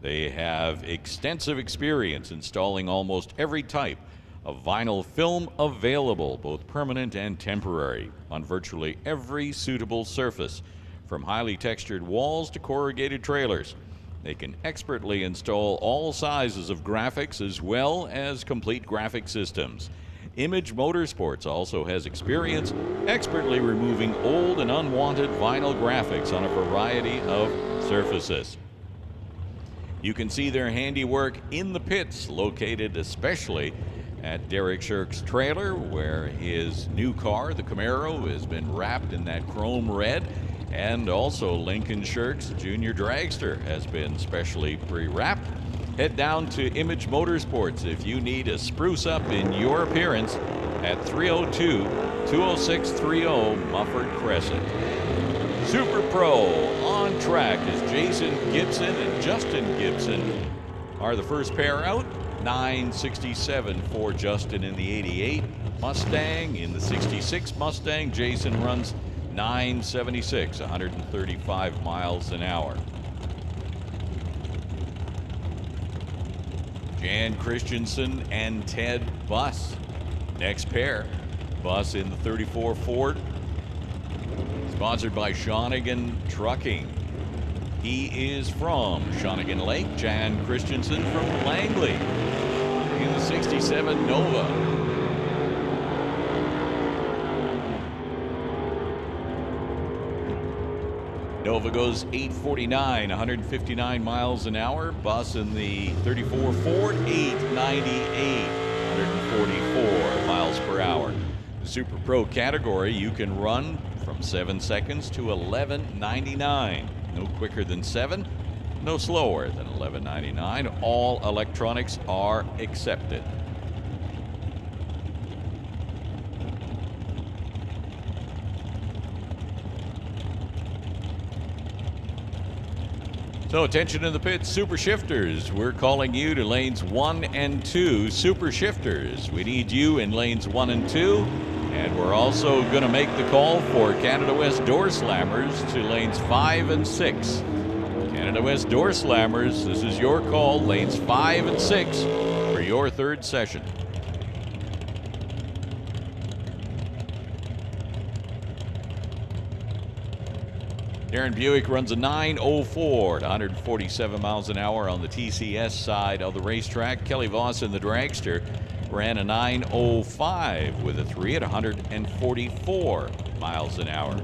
They have extensive experience installing almost every type of vinyl film available, both permanent and temporary, on virtually every suitable surface, from highly textured walls to corrugated trailers. They can expertly install all sizes of graphics as well as complete graphic systems. Image Motorsports also has experience expertly removing old and unwanted vinyl graphics on a variety of surfaces. You can see their handiwork in the pits, located especially at Derek Shirk's trailer, where his new car, the Camaro, has been wrapped in that chrome red, and also Lincoln Shirk's junior dragster has been specially pre-wrapped. Head down to Image Motorsports if you need a spruce up in your appearance at 302-206-30 Mufford Crescent. Super Pro on track as Jason Gibson and Justin Gibson are the first pair out. 9:67 for Justin in the 88 Mustang. In the 66 Mustang, Jason runs 9:76, 135 miles an hour. Jan Christensen and Ted Buss. Next pair. Buss in the 34 Ford. Sponsored by Shawnigan Trucking. He is from Shawnigan Lake. Jan Christensen from Langley in the 67 Nova. Nova goes 8:49, 159 miles an hour. Buss in the 34 Ford, 8:98, 144 miles per hour. The Super Pro category, you can run from 7 seconds to 11.99. No quicker than 7, no slower than 11.99. All electronics are accepted. So attention in the pits, super shifters. We're calling you to lanes 1 and 2. Super shifters, we need you in lanes 1 and 2. And we're also going to make the call for Canada West Doorslammers to lanes 5 and 6. Canada West Doorslammers, this is your call, lanes 5 and 6 for your third session. Darren Buick runs a 9:04 to 147 miles an hour on the TCS side of the racetrack. Kelly Voss in the dragster ran a 9:05 with a 3 at 144 miles an hour.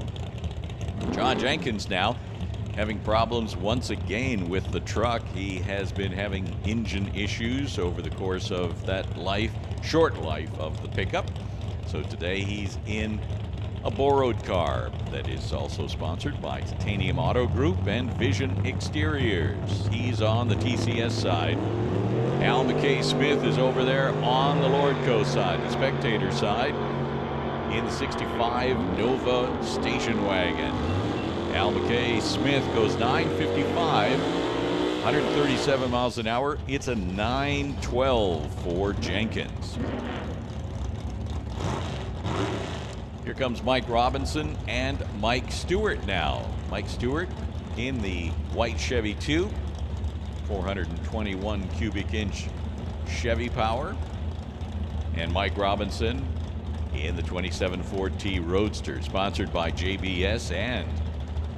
John Jenkins now having problems once again with the truck. He has been having engine issues over the course of that short life of the pickup. So today he's in a borrowed car that is also sponsored by Titanium Auto Group and Vision Exteriors. He's on the TCS side. Al McKay Smith is over there on the Lordco side, the spectator side, in the 65 Nova station wagon. Al McKay Smith goes 9:55, 137 miles an hour. It's a 9:12 for Jenkins. Here comes Mike Robinson and Mike Stewart now. Mike Stewart in the white Chevy 2, 421 cubic inch Chevy power. And Mike Robinson in the 27 Ford T Roadster, sponsored by JBS and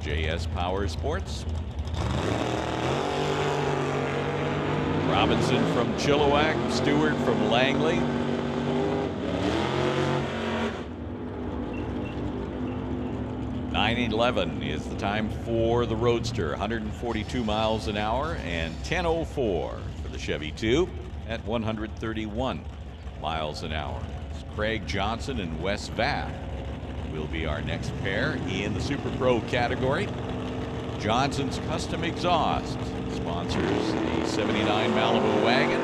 JS Power Sports. Robinson from Chilliwack, Stewart from Langley. 9:11 is the time for the Roadster, 142 miles an hour, and 10:04 for the Chevy 2 at 131 miles an hour. Craig Johnson and Wes Vath will be our next pair in the Super Pro category. Johnson's Custom Exhaust sponsors the 79 Malibu wagon.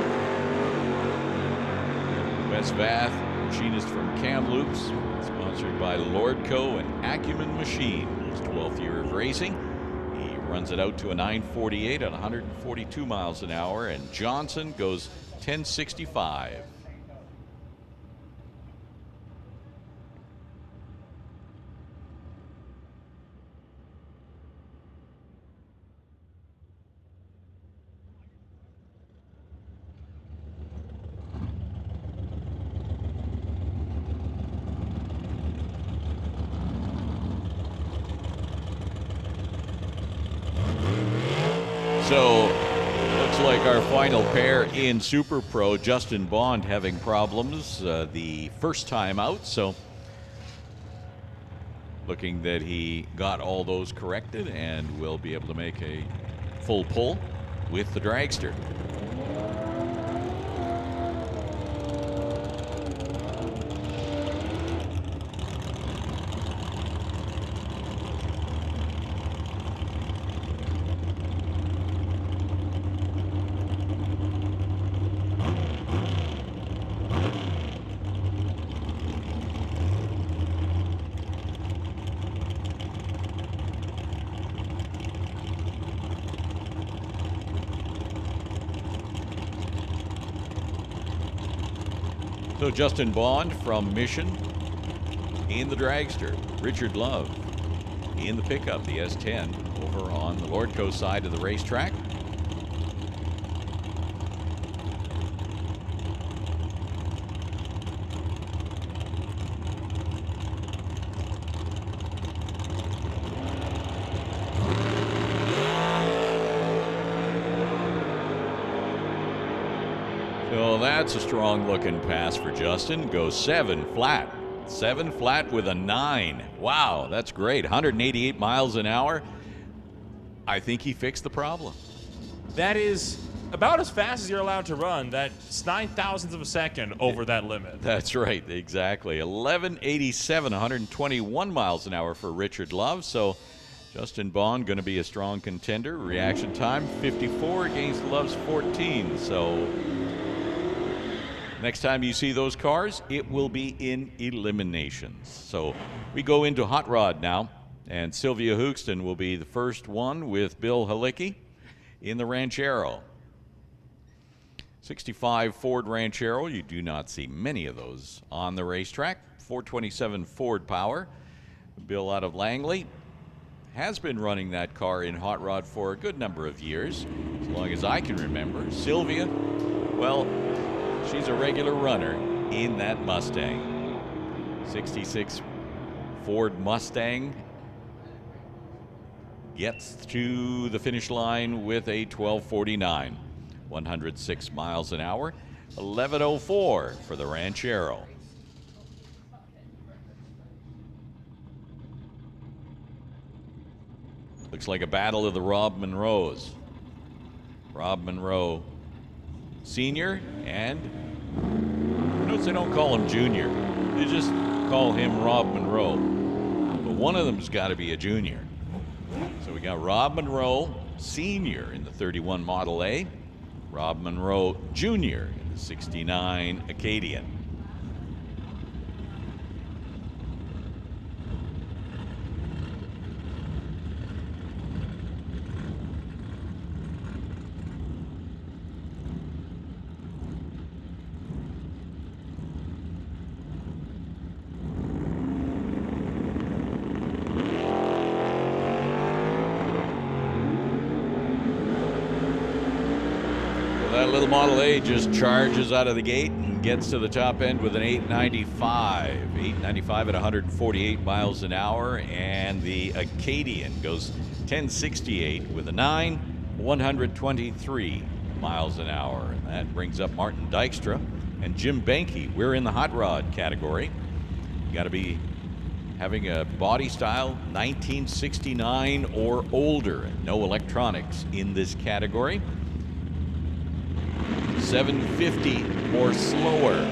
Wes Vath, machinist from Kamloops, sponsored by Lordco and Acumen Machine. His 12th year of racing. He runs it out to a 9:48 at 142 miles an hour, and Johnson goes 10:65. So, looks like our final pair in Super Pro, Justin Bond having problems the first time out. So, looking that he got all those corrected and will be able to make a full pull with the dragster. So Justin Bond from Mission in the dragster. Richard Love in the pickup, the S10, over on the Lordco side of the racetrack. So that's a strong looking pass for Justin. Goes 7 flat. 7 flat with a 9. Wow, that's great. 188 miles an hour. I think he fixed the problem. That is about as fast as you're allowed to run. That's 9,000ths of a second over that limit. That's right, exactly. 1187, 121 miles an hour for Richard Love. So Justin Bond going to be a strong contender. Reaction time 54 against Love's 14. So next time you see those cars, it will be in eliminations. So we go into Hot Rod now, and Sylvia Hookston will be the first one with Bill Halicki in the Ranchero. 65 Ford Ranchero, you do not see many of those on the racetrack. 427 Ford power. Bill out of Langley has been running that car in Hot Rod for a good number of years, as long as I can remember. Sylvia, well, she's a regular runner in that Mustang. 66 Ford Mustang gets to the finish line with a 12:49. 106 miles an hour. 11:04 for the Ranchero. Looks like a battle of the Rob Monroes. Rob Monroe Sr. and notice they don't call him Junior. They just call him Rob Monroe. But one of them's got to be a junior. So we got Rob Monroe Sr. in the 31 Model A. Rob Monroe Jr. in the 69 Acadian. Little Model A just charges out of the gate and gets to the top end with an 895. 895 at 148 miles an hour, and the Acadian goes 1068 with a 9, 123 miles an hour. And that brings up Martin Dykstra and Jim Benke. We're in the hot rod category. You got to be having a body style 1969 or older, and no electronics in this category. 750 or slower.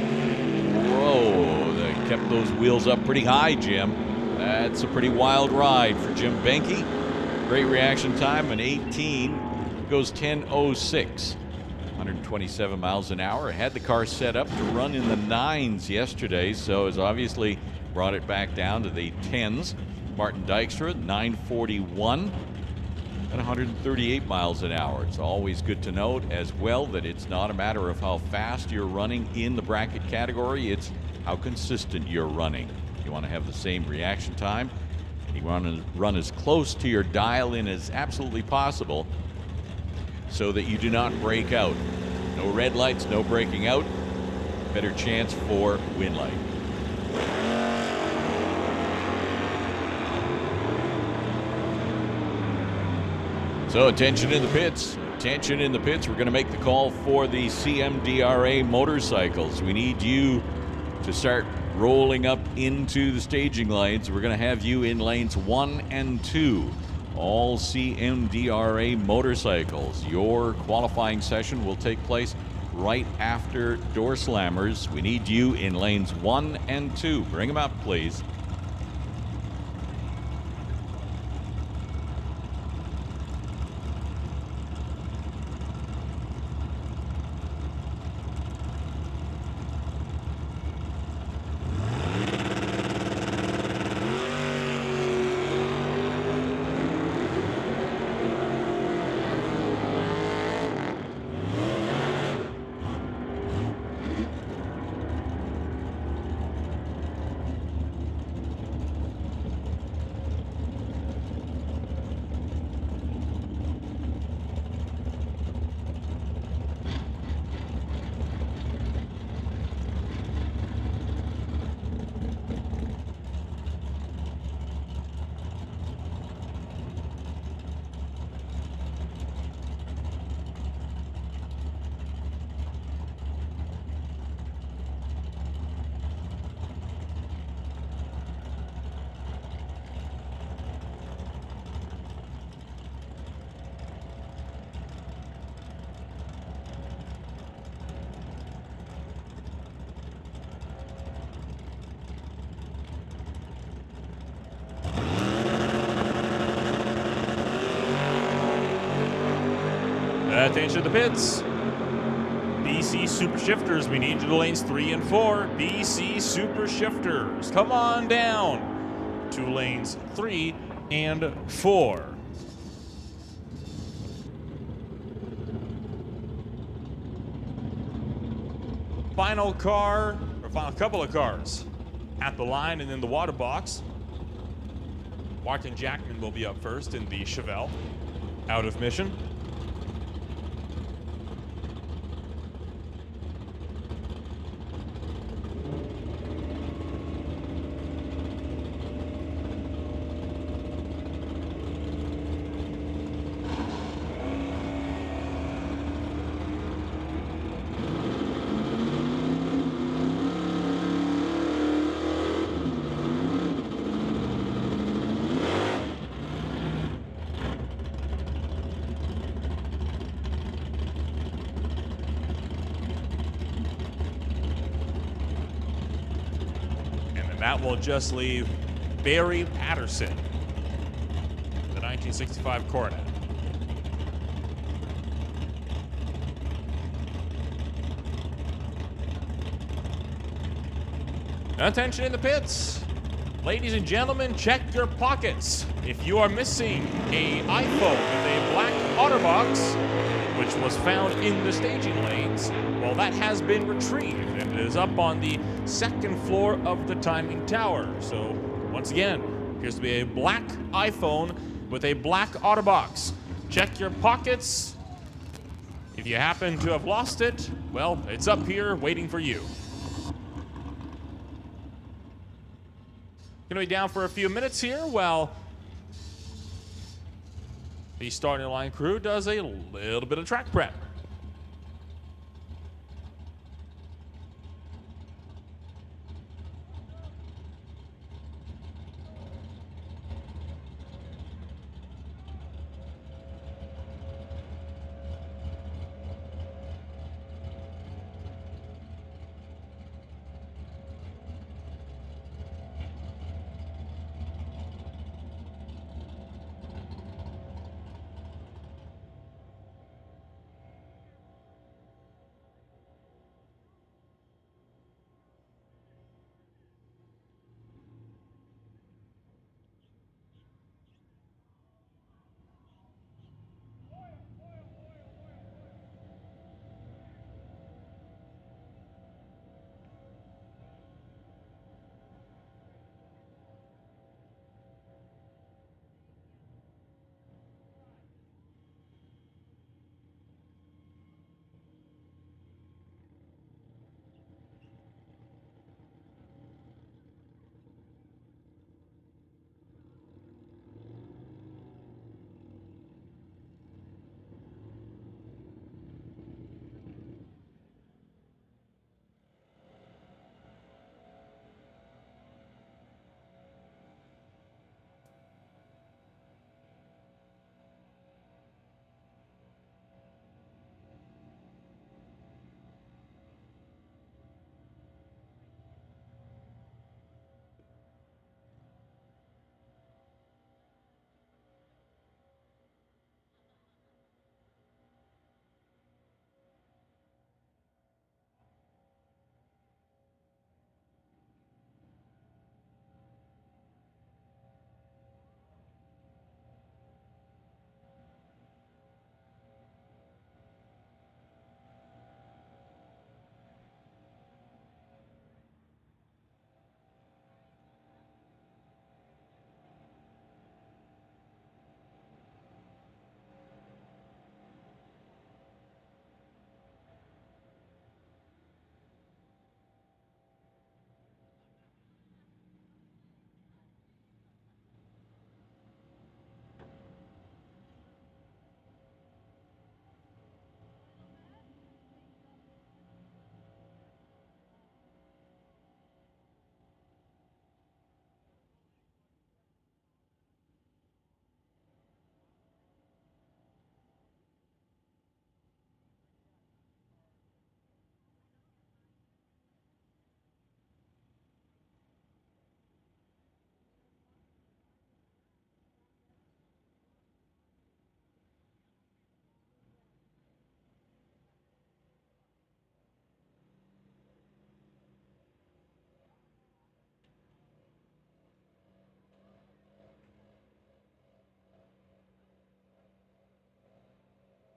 Whoa, they kept those wheels up pretty high, Jim. That's a pretty wild ride for Jim Benke. Great reaction time, an 18, goes 10:06. 127 miles an hour. Had the car set up to run in the 9s yesterday, so has obviously brought it back down to the 10s. Martin Dykstra, 941. At 138 miles an hour. It's always good to note as well that it's not a matter of how fast you're running in the bracket category, it's how consistent you're running. You want to have the same reaction time, and you want to run as close to your dial-in as absolutely possible so that you do not break out. No red lights, no breaking out. Better chance for win light. So attention in the pits. Attention in the pits. We're going to make the call for the CMDRA motorcycles. We need you to start rolling up into the staging lanes. We're going to have you in lanes 1 and 2. All CMDRA motorcycles. Your qualifying session will take place right after Doorslammers. We need you in lanes 1 and 2. Bring them up, please. Attention to the pits. BC Super Shifters, we need you to lanes 3 and 4. BC Super Shifters, come on down to lanes 3 and 4. Final car, or final couple of cars at the line and in the water box. Martin Jackman will be up first in the Chevelle, out of mission. That will just leave Barry Patterson, the 1965 Coronet. Attention in the pits. Ladies and gentlemen, check your pockets. If you are missing an iPhone with a black OtterBox, which was found in the staging lanes, well, that has been retrieved and it is up on the second floor of the timing tower. So, once again, appears to be a black iPhone with a black OtterBox. Check your pockets. If you happen to have lost it, well, it's up here waiting for you. Gonna be down for a few minutes here while the starting line crew does a little bit of track prep.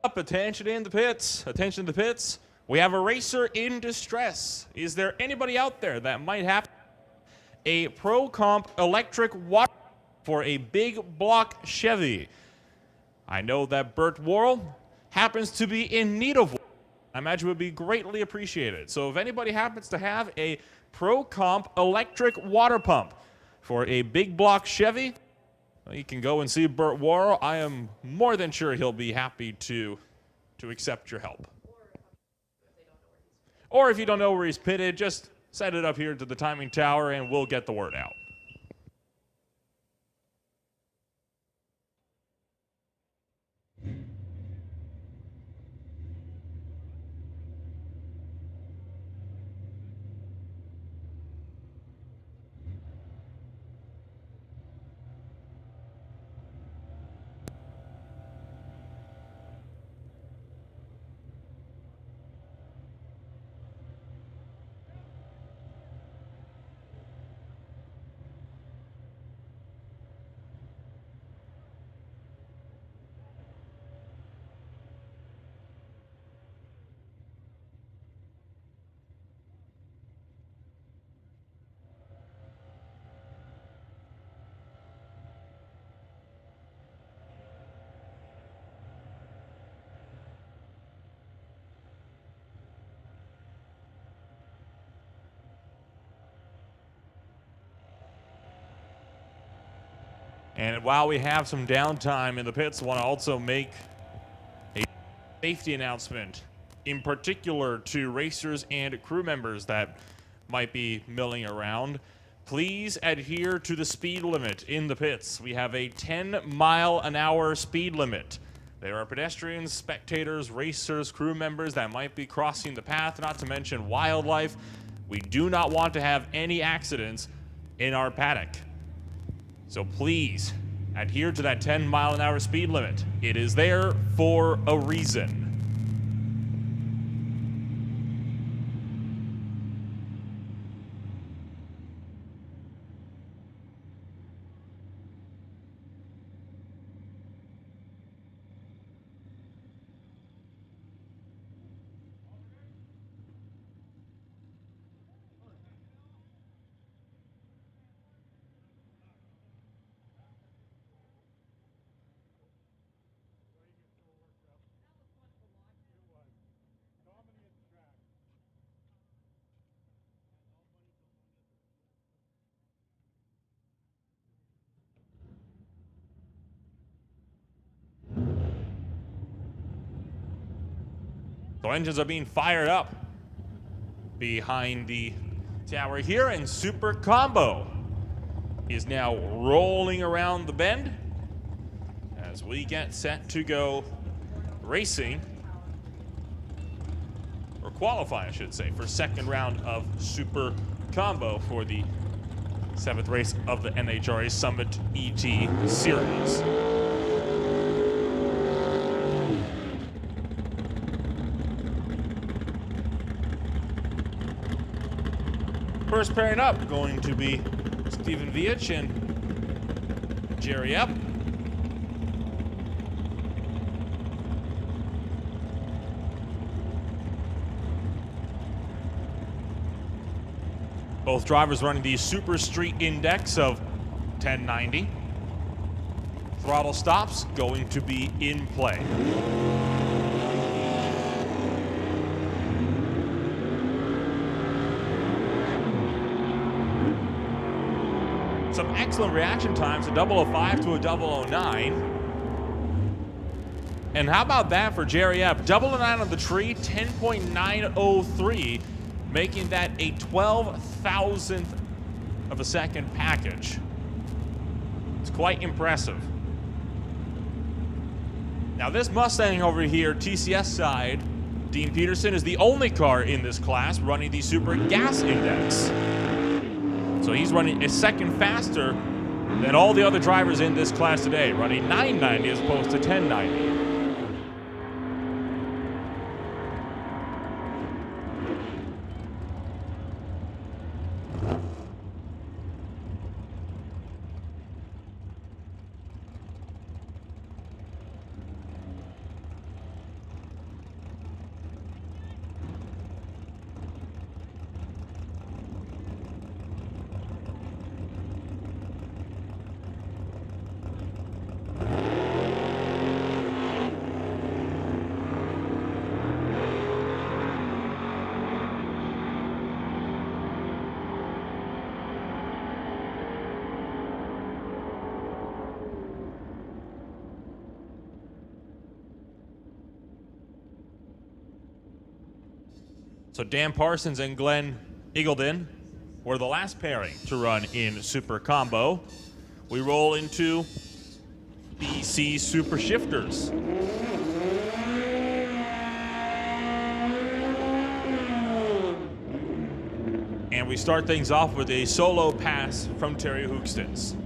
Up, attention in the pits. Attention in the pits. We have a racer in distress. Is there anybody out there that might have a Pro Comp electric water for a big block Chevy? I know that Burt Worrell happens to be in need of one. I imagine it would be greatly appreciated. So if anybody happens to have a Pro Comp electric water pump for a big block Chevy, you can go and see Burt Worrell. I am more than sure he'll be happy to accept your help. Or if you don't know where he's pitted, just set it up here to the timing tower and we'll get the word out. And while we have some downtime in the pits, I want to also make a safety announcement, in particular to racers and crew members that might be milling around. Please adhere to the speed limit in the pits. We have a 10-mile-an-hour speed limit. There are pedestrians, spectators, racers, crew members that might be crossing the path, not to mention wildlife. We do not want to have any accidents in our paddock. So please adhere to that 10-mile-an-hour speed limit. It is there for a reason. So engines are being fired up behind the tower here, and Super Combo is now rolling around the bend as we get set to go racing, or qualify, I should say, for second round of Super Combo for the 7th race of the NHRA Summit ET Series. First pairing up going to be Steven Viech and Jerry Epp. Both drivers running the Super Street Index of 1090. Throttle stops going to be in play. Some excellent reaction times, a 005 to a 009. And how about that for Jerry Epp? 009 on the tree, 10.903, making that a 12,000th of a second package. It's quite impressive. Now this Mustang over here, TCS side, Dean Peterson is the only car in this class running the Super Gas Index. So he's running a second faster than all the other drivers in this class today, running 990 as opposed to 1090. So Dan Parsons and Glenn Eagledon were the last pairing to run in Super Combo. We roll into BC Super Shifters. And we start things off with a solo pass from Terry Hookstens.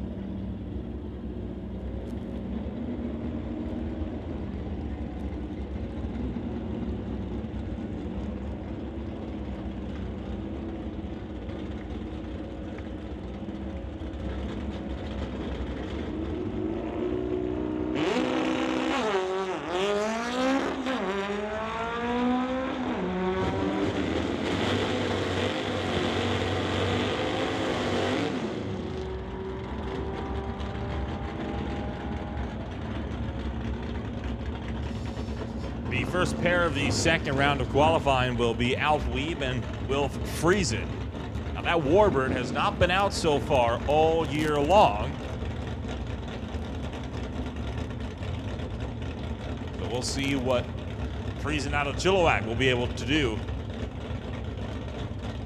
The first pair of the second round of qualifying will be Alf Wiebe and Wilf Friesen. Now that Warbird has not been out so far all year long. So we'll see what Friesen out of Chilliwack will be able to do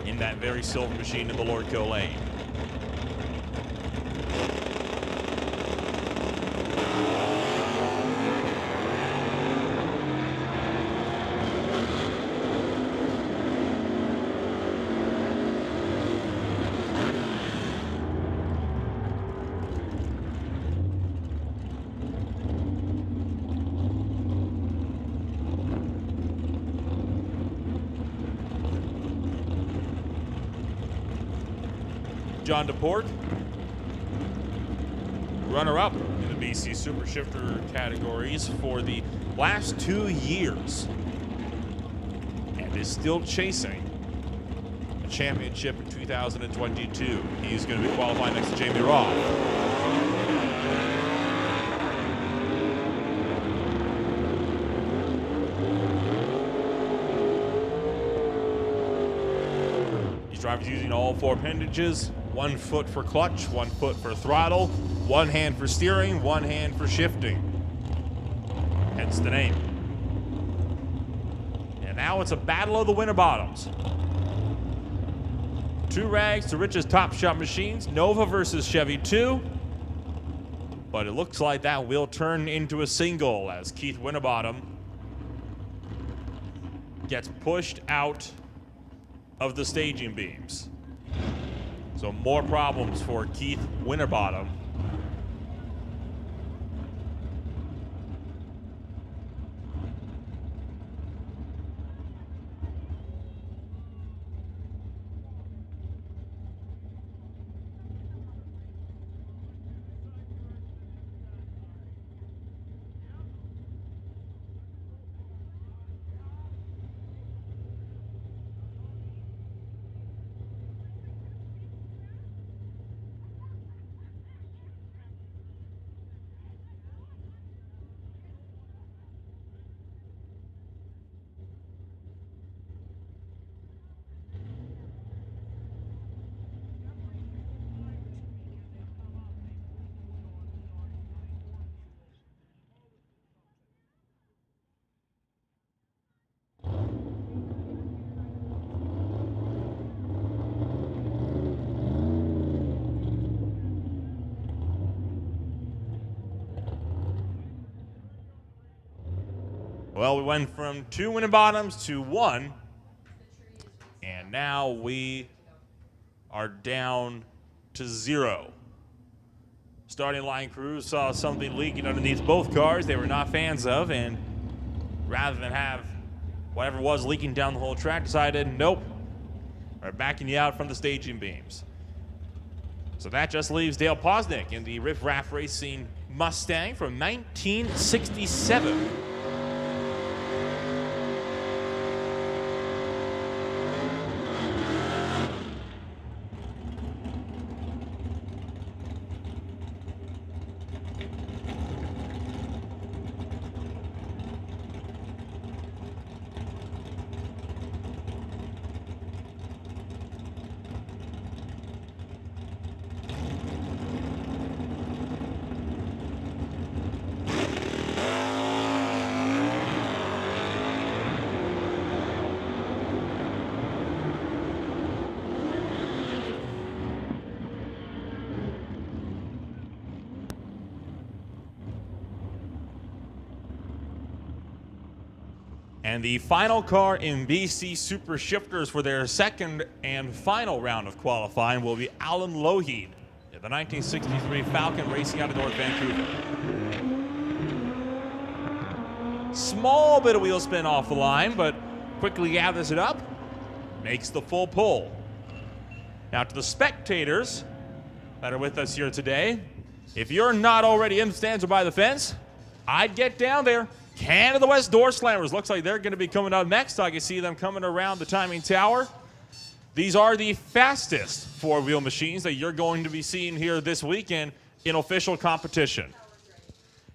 in that very silver machine in the Lordco lane. John DePort, runner-up in the BC Super Shifter categories for the last 2 years, and is still chasing a championship in 2022. He's going to be qualifying next to Jamie Roth. These drivers using all 4 appendages. 1 foot for clutch, 1 foot for throttle, 1 hand for steering, 1 hand for shifting. Hence the name. And now it's a battle of the Winterbottoms. 2 rags to Rich's Top Shot machines, Nova versus Chevy 2. But it looks like that will turn into a single as Keith Winterbottom gets pushed out of the staging beams. So more problems for Keith Winterbottom. Well, we went from 2 Winterbottoms to 1, and now we are down to 0. Starting line crew saw something leaking underneath both cars they were not fans of, and rather than have whatever was leaking down the whole track, decided, nope, we're backing you out from the staging beams. So that just leaves Dale Posnick in the Riff Raff Racing Mustang from 1967. And the final car in BC Super Shifters for their second and final round of qualifying will be Alan Lougheed, the 1963 Falcon racing out of North Vancouver. Small bit of wheel spin off the line, but quickly gathers it up, makes the full pull. Now to the spectators that are with us here today, if you're not already in the stands or by the fence, I'd get down there. Canada West Doorslammers, looks like they're going to be coming up next. I can see them coming around the timing tower. These are the fastest four-wheel machines that you're going to be seeing here this weekend in official competition.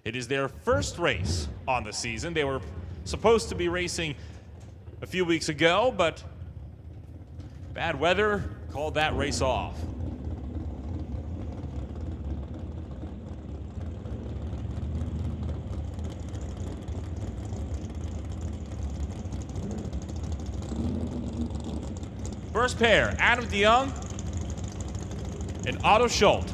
It is their first race on the season. They were supposed to be racing a few weeks ago, but bad weather called that race off. First pair, Adam DeYoung and Otto Schultz.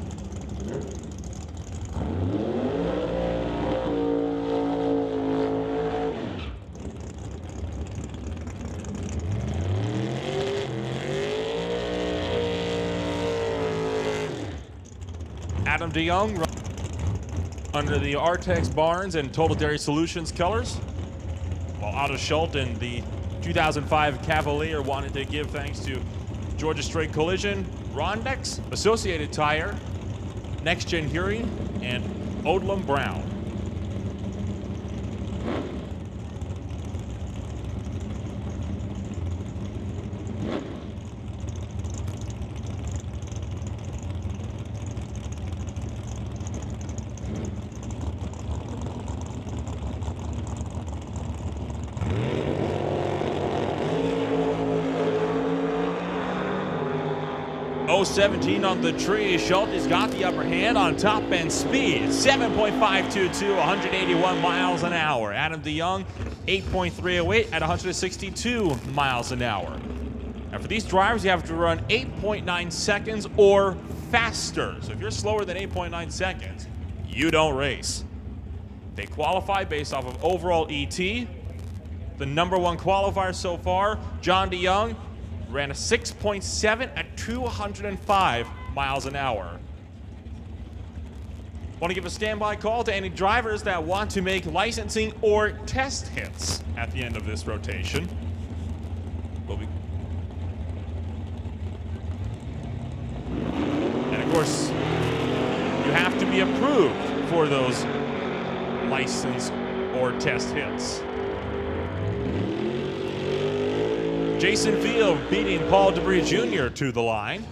Adam DeYoung under the Artex Barnes and Total Dairy Solutions colors, while Otto Schultz in the 2005 Cavalier wanted to give thanks to Georgia Straight Collision, Rondex, Associated Tire, Next Gen Hearing, and Odlum Brown. Oh, 17 on the tree. Schultz has got the upper hand on top end speed. 7.522, 181 miles an hour. Adam DeYoung, 8.308 at 162 miles an hour. Now for these drivers, you have to run 8.9 seconds or faster. So if you're slower than 8.9 seconds, you don't race. They qualify based off of overall ET. The #1 qualifier so far, John DeYoung, ran a 6.7 at 205 miles an hour. Want to give a standby call to any drivers that want to make licensing or test hits at the end of this rotation. And of course, you have to be approved for those license or test hits. Jason Field beating Paul Debris Jr. to the line.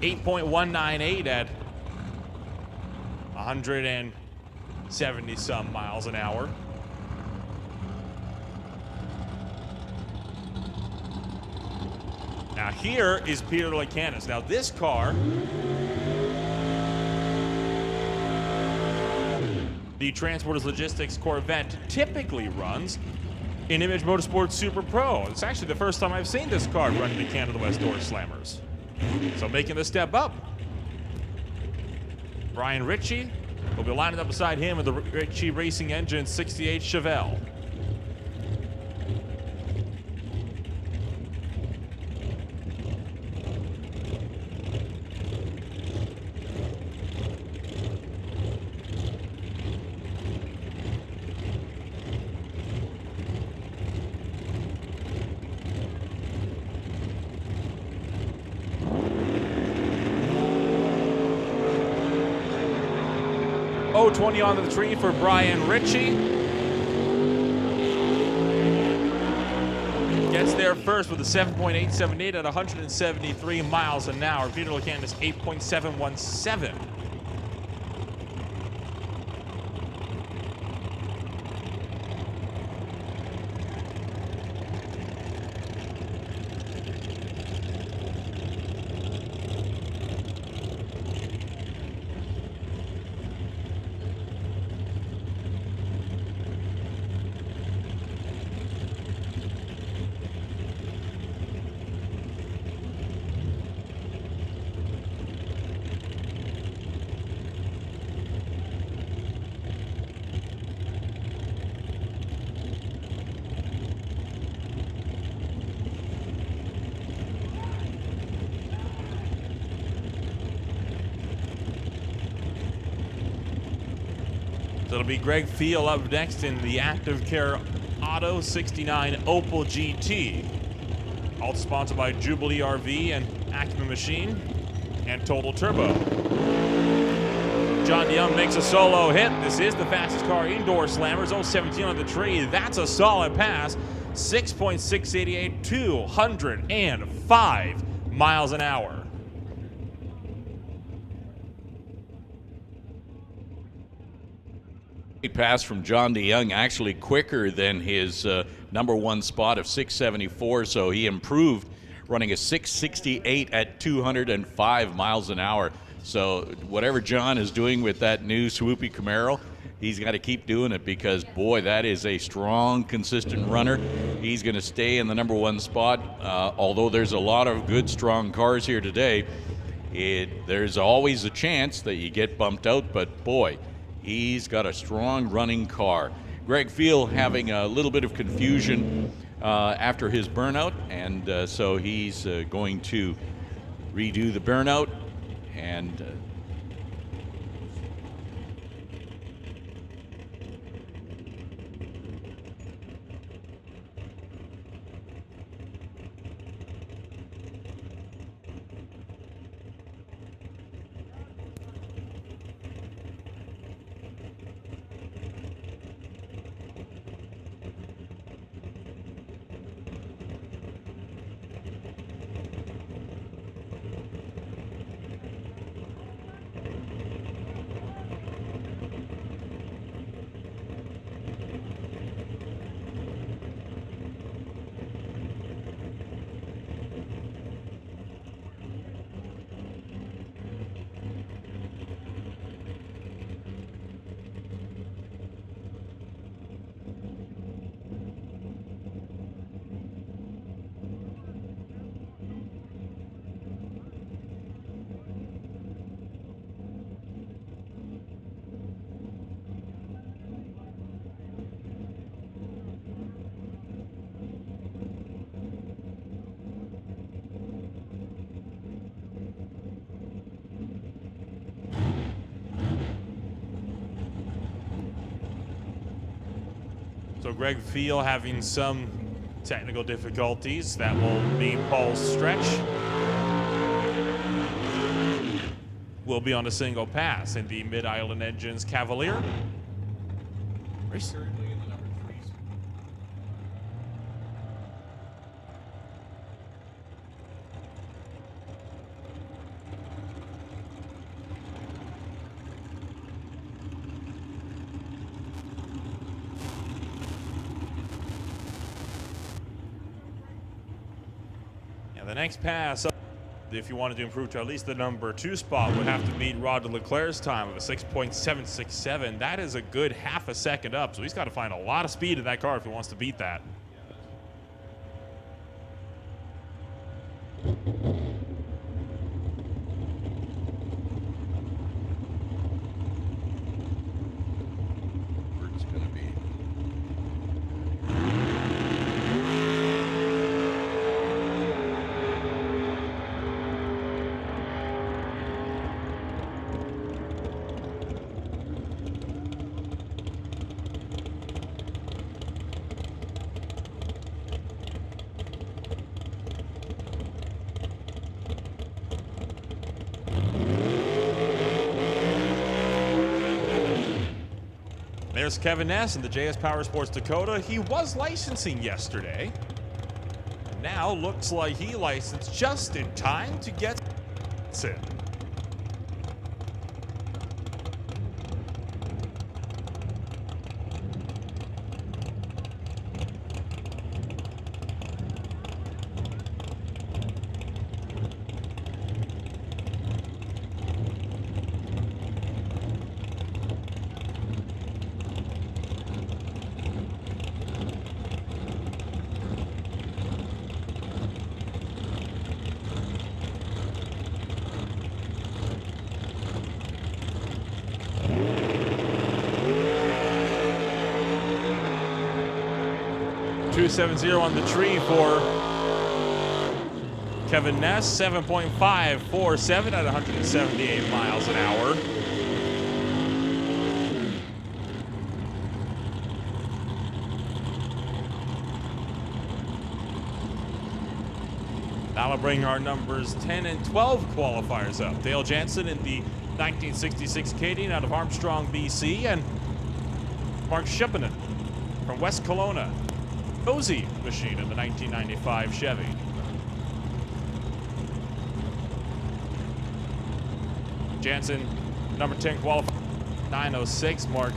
8.198 at 170-some miles an hour. Now here is Peter Lecanis. Now this car, the Transporters Logistics Corvette, typically runs in Image Motorsports Super Pro. It's actually the first time I've seen this car running the Canada West Doorslammers. So making the step up. Brian Ritchie will be lining up beside him with the Ritchie Racing Engine 68 Chevelle. Oh, 20 on the tree for Brian Ritchie. Gets there first with a 7.878 at 173 miles an hour. Peter Lecanis 8.717. So it'll be Greg Field up next in the Active Care Auto 69 Opel GT. All sponsored by Jubilee RV and Acme Machine and Total Turbo. John Young makes a solo hit. This is the fastest car in Doorslammers. 017 on the tree. That's a solid pass. 6.688, 205 miles an hour. Pass from John DeYoung, actually quicker than his number one spot of 674, so he improved, running a 668 at 205 miles an hour. So whatever John is doing with that new swoopy Camaro, he's got to keep doing it, because boy, that is a strong, consistent runner. He's going to stay in the number one spot. Although there's a lot of good, strong cars here today, there's always a chance that you get bumped out, but boy, he's got a strong running car. Greg Field having a little bit of confusion after his burnout, and so he's going to redo the burnout. And So Greg Field having some technical difficulties. That will mean Paul's stretch will be on a single pass in the Mid-Island Engines Cavalier. The next pass, if you wanted to improve to at least the number 2 spot, would have to beat Rod Leclerc's time of a 6.767. That is a good half a second up, so he's got to find a lot of speed in that car if he wants to beat that. There's Kevin Ness in the JS Power Sports Dakota. He was licensing yesterday. Now looks like he licensed just in time to get it. .270 on the tree for Kevin Ness, 7.547 at 178 miles an hour. That'll bring our numbers 10 and 12 qualifiers up. Dale Jansen in the 1966 Canadian out of Armstrong, BC, and Mark Shippinen from West Kelowna, Cozy machine in the 1995 Chevy. Jansen, number 10 qualifier, 9:06. Mark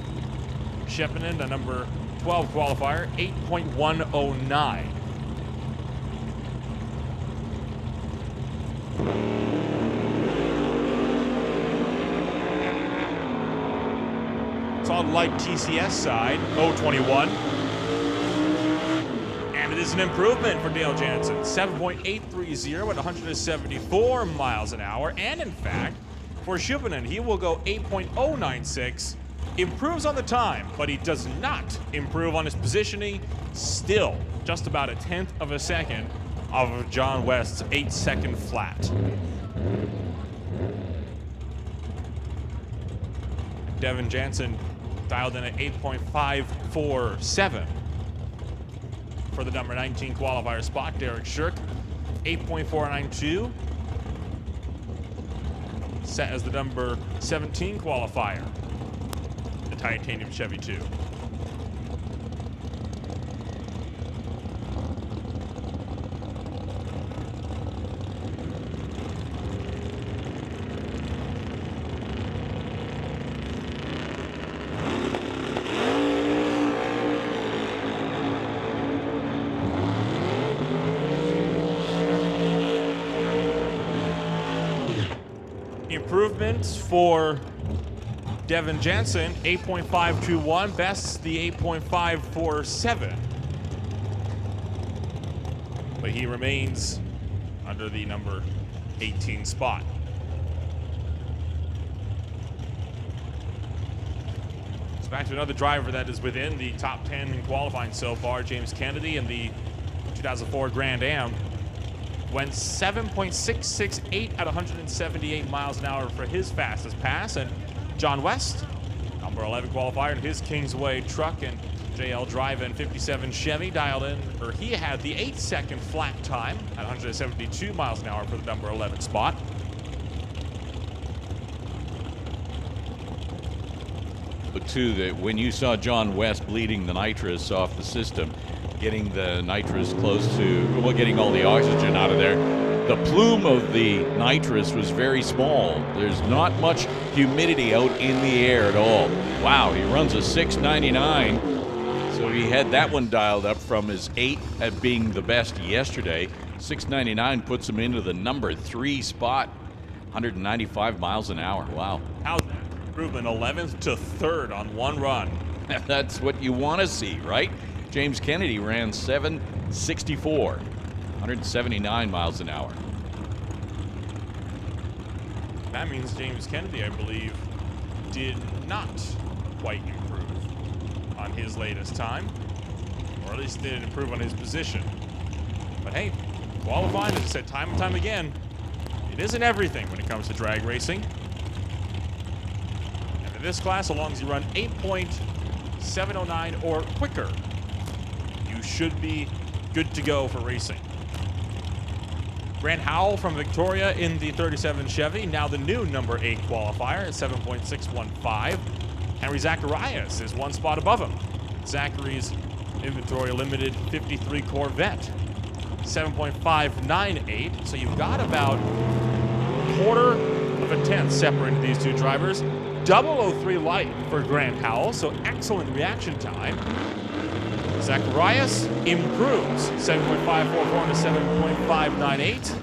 Shippinen, the number 12 qualifier, 8.109. It's on light TCS side, 021. And it is an improvement for Dale Jansen, 7.830 at 174 miles an hour. And in fact, for Shippinen, he will go 8.096, improves on the time, but he does not improve on his positioning. Still, just about a 1/10 of a second off of John West's 8-second flat. Devin Jansen dialed in at 8.547 for the number 19 qualifier spot. Derek Shirk, 8.492. Set as the number 17 qualifier, the titanium Chevy 2. Improvements for Devin Jansen, 8.521, bests the 8.547. But he remains under the number 18 spot. So back to another driver that is within the top 10 in qualifying so far, James Kennedy in the 2004 Grand Am. Went 7.668 at 178 miles an hour for his fastest pass. And John West, number 11 qualifier in his Kingsway truck and JL Drive-In 57 Chevy, dialed in, or he had the 8-second flat time at 172 miles an hour for the number 11 spot. But too, that when you saw John West bleeding the nitrous off the system, getting the nitrous close to, well, getting all the oxygen out of there, the plume of the nitrous was very small. There's not much humidity out in the air at all. Wow, he runs a 699. So he had that one dialed up from his 8 at being the best yesterday. 699 puts him into the number 3 spot, 195 miles an hour. Wow. How's that improvement? 11th to 3rd on one run. That's what you want to see, right? James Kennedy ran 764, 179 miles an hour. That means James Kennedy, I believe, did not quite improve on his latest time, or at least didn't improve on his position. But hey, qualifying, as I said time and time again, it isn't everything when it comes to drag racing. And in this class, as long as you run 8.709 or quicker, you should be good to go for racing. Grant Howell from Victoria in the 37 Chevy, now the new number 8 qualifier at 7.615. Henry Zacharias is one spot above him. Zachary's inventory limited 53 Corvette, 7.598. So you've got about a quarter of a tenth separating these two drivers. 003 light for Grant Howell, so excellent reaction time. Zacharias improves 7.544 to 7.598.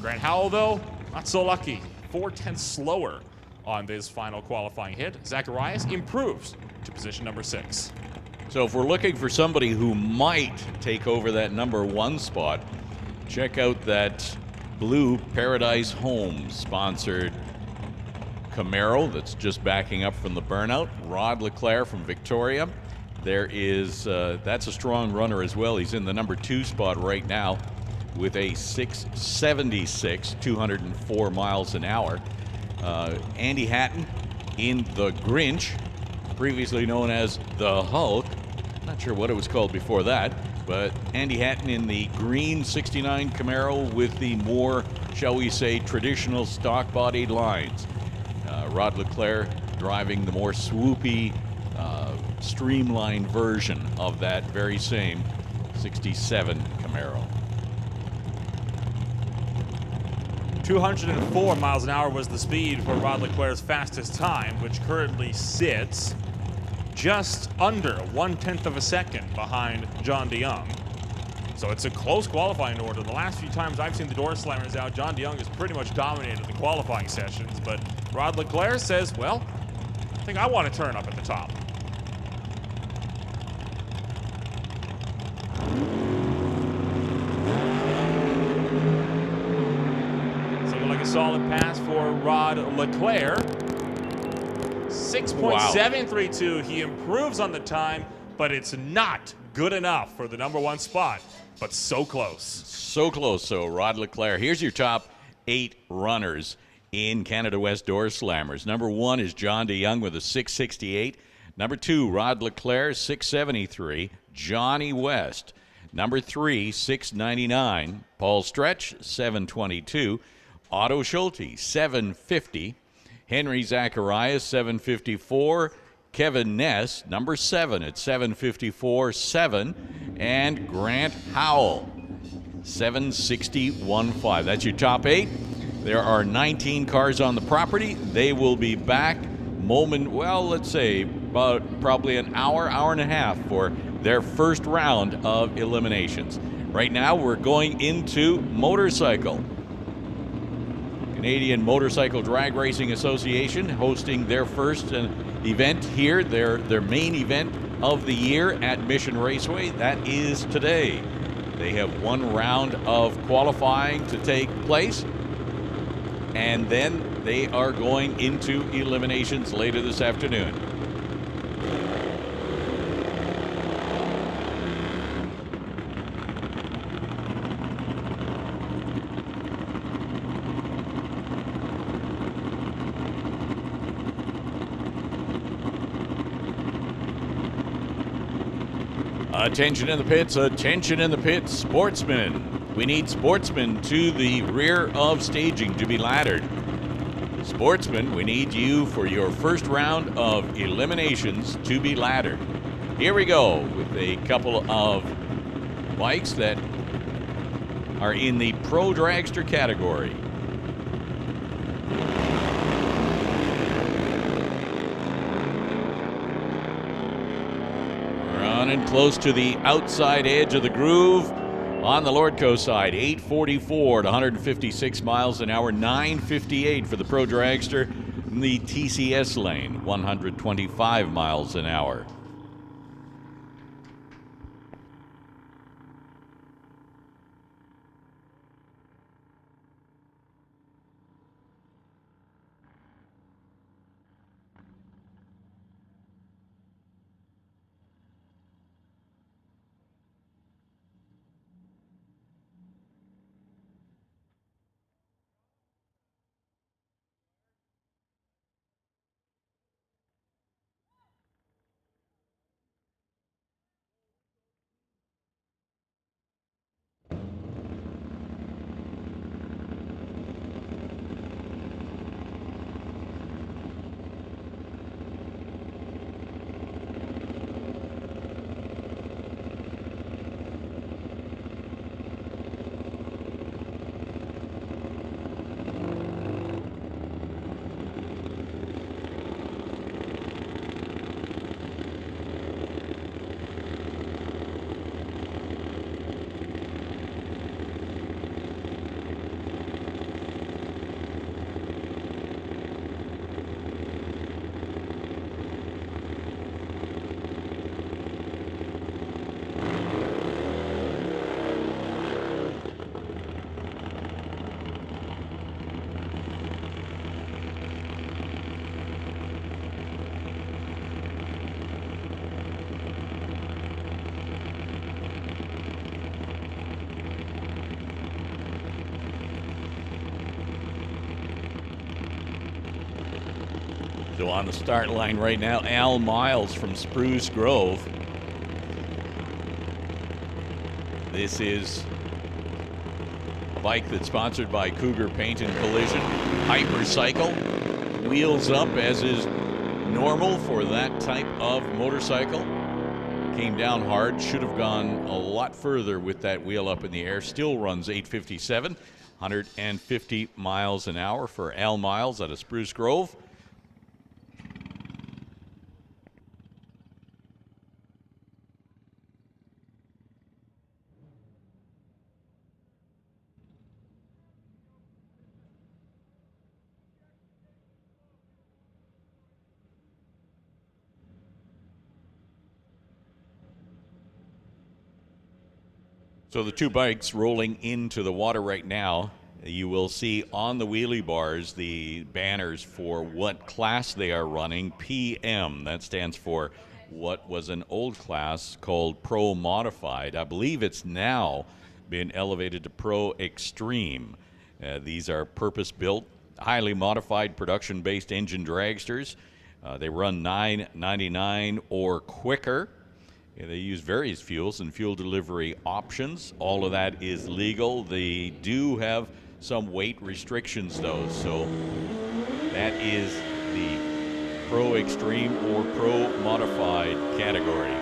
Grant Howell, though, not so lucky. 4/10 slower on this final qualifying hit. Zacharias improves to position number 6. So if we're looking for somebody who might take over that number 1 spot, check out that blue Paradise Homes sponsored Camaro that's just backing up from the burnout. Rod Leclerc from Victoria. There is, that's a strong runner as well. He's in the number 2 spot right now with a 676, 204 miles an hour. Andy Hatton in the Grinch, previously known as the Hulk. Not sure what it was called before that, But Andy Hatton in the green 69 Camaro with the more, shall we say, traditional stock-bodied lines. Rod Leclerc driving the more swoopy, streamlined version of that very same 67 Camaro. 204 miles an hour was the speed for Rod Leclerc's fastest time, which currently sits just under 1/10 of a second behind John DeYoung. So it's a close qualifying order. The last few times I've seen the Doorslammers out, John DeYoung has pretty much dominated the qualifying sessions, but Rod Leclerc says, well, I think I want to turn up at the top. So like a solid pass for Rod Leclerc. 6.732. He improves on the time, but it's not good enough for the #1 spot, but so close. So close. So Rod Leclerc. Here's your top 8 runners in Canada West Doorslammers. #1 is John DeYoung with a 668. #2, Rod Leclerc, 673. Johnny West. #3, 699. Paul Stretch, 722. Otto Schulte, 750. Henry Zacharias, 754. Kevin Ness, #7 at 754.7. And Grant Howell, 761.5. That's your top 8. There are 19 cars on the property. They will be back let's say about probably an hour and a half for their first round of eliminations. Right now we're going into motorcycle. Canadian Motorcycle Drag Racing Association hosting their first event here, their main event of the year at Mission Raceway. That is today. They have one round of qualifying to take place, and then they are going into eliminations later this afternoon. Attention in the pits, attention in the pits, Sportsman. We need Sportsman to the rear of staging to be laddered. Sportsman, we need you for your first round of eliminations to be laddered. Here we go with a couple of bikes that are in the Pro Dragster category. Running close to the outside edge of the groove on the Lordco side. 844 at 156 miles an hour, 958 for the Pro Dragster. In the TCS lane, 125 miles an hour. So on the start line right now, Al Miles from Spruce Grove. This is a bike that's sponsored by Cougar Paint and Collision. Hypercycle. Wheels up, as is normal for that type of motorcycle. Came down hard. Should have gone a lot further with that wheel up in the air. Still runs 857. 150 miles an hour for Al Miles out of Spruce Grove. So the two bikes rolling into the water right now. You will see on the wheelie bars the banners for what class they are running. PM, that stands for what was an old class called Pro Modified. I believe it's now been elevated to Pro Extreme. These are purpose-built, highly modified, production-based engine dragsters. They run $9.99 or quicker. They use various fuels and fuel delivery options. All of that is legal. They do have some weight restrictions, though, so that is the Pro Extreme or Pro Modified category.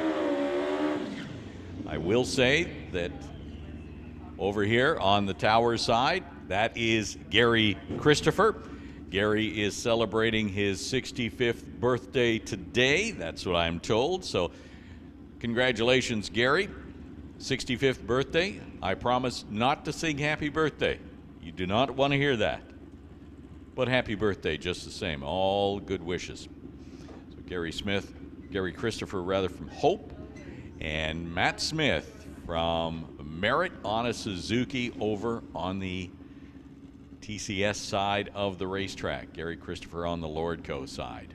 I will say that over here on the tower side, that is Gary Christopher. Gary is celebrating his 65th birthday today. That's what I'm told. So congratulations, Gary. 65th birthday. I promise not to sing happy birthday. You do not want to hear that. But happy birthday just the same. All good wishes. So Gary Christopher rather, from Hope, and Matt Smith from Merritt on a Suzuki over on the TCS side of the racetrack. Gary Christopher on the Lordco side.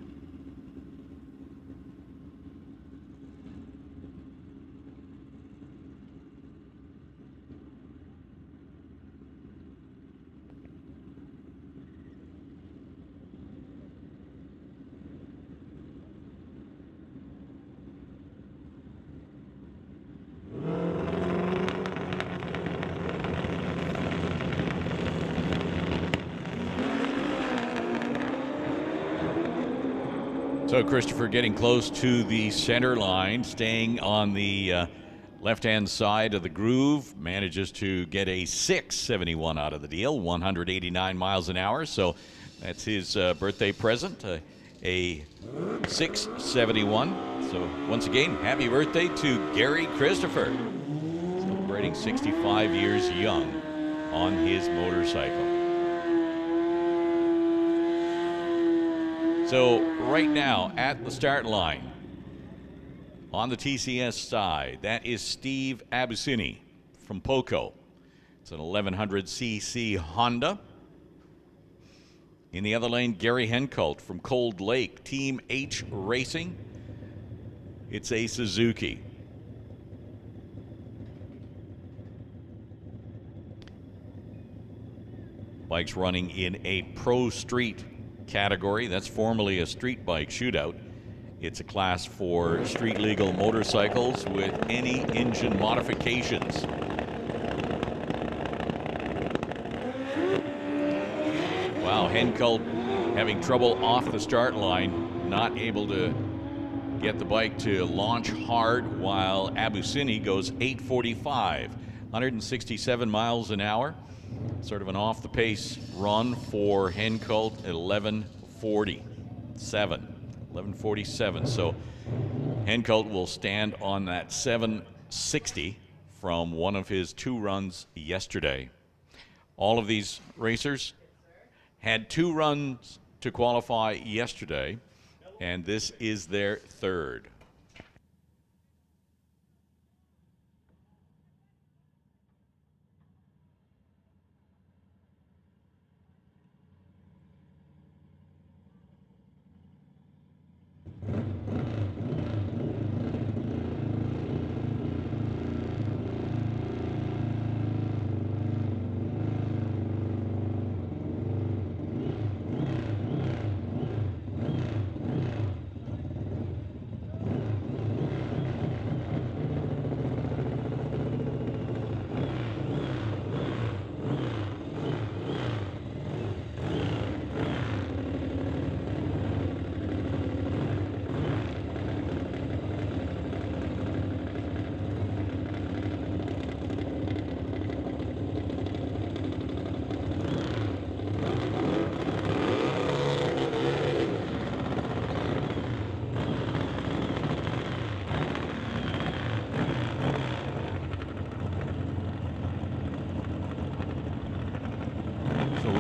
So Christopher getting close to the center line, staying on the left-hand side of the groove, manages to get a 671 out of the deal, 189 miles an hour. So that's his birthday present, a 671. So once again, happy birthday to Gary Christopher, celebrating 65 years young on his motorcycle. So right now at the start line, on the TCS side, that is Steve Abusini from Poco. It's an 1100cc Honda. In the other lane, Gary Henkult from Cold Lake, Team H Racing. It's a Suzuki. Bikes running in a Pro Street category. That's formerly a street bike shootout. It's a class for street legal motorcycles with any engine modifications. Wow, Henkult having trouble off the start line, not able to get the bike to launch hard, while Abusini goes 845, 167 miles an hour. Sort of an off-the-pace run for Henkult at 1147. So Henkult will stand on that 760 from one of his two runs yesterday. All of these racers had two runs to qualify yesterday, and this is their third.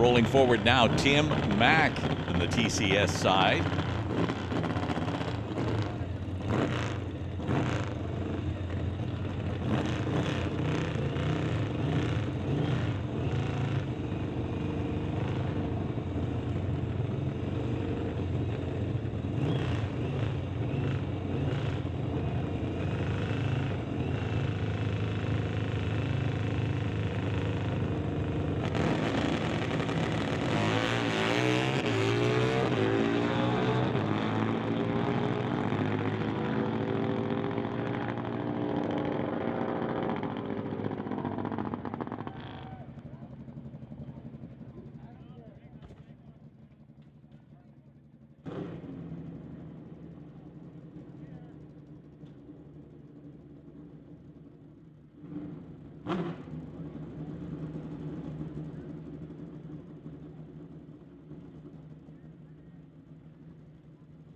rolling forward now, Tim Mack on the TCS side.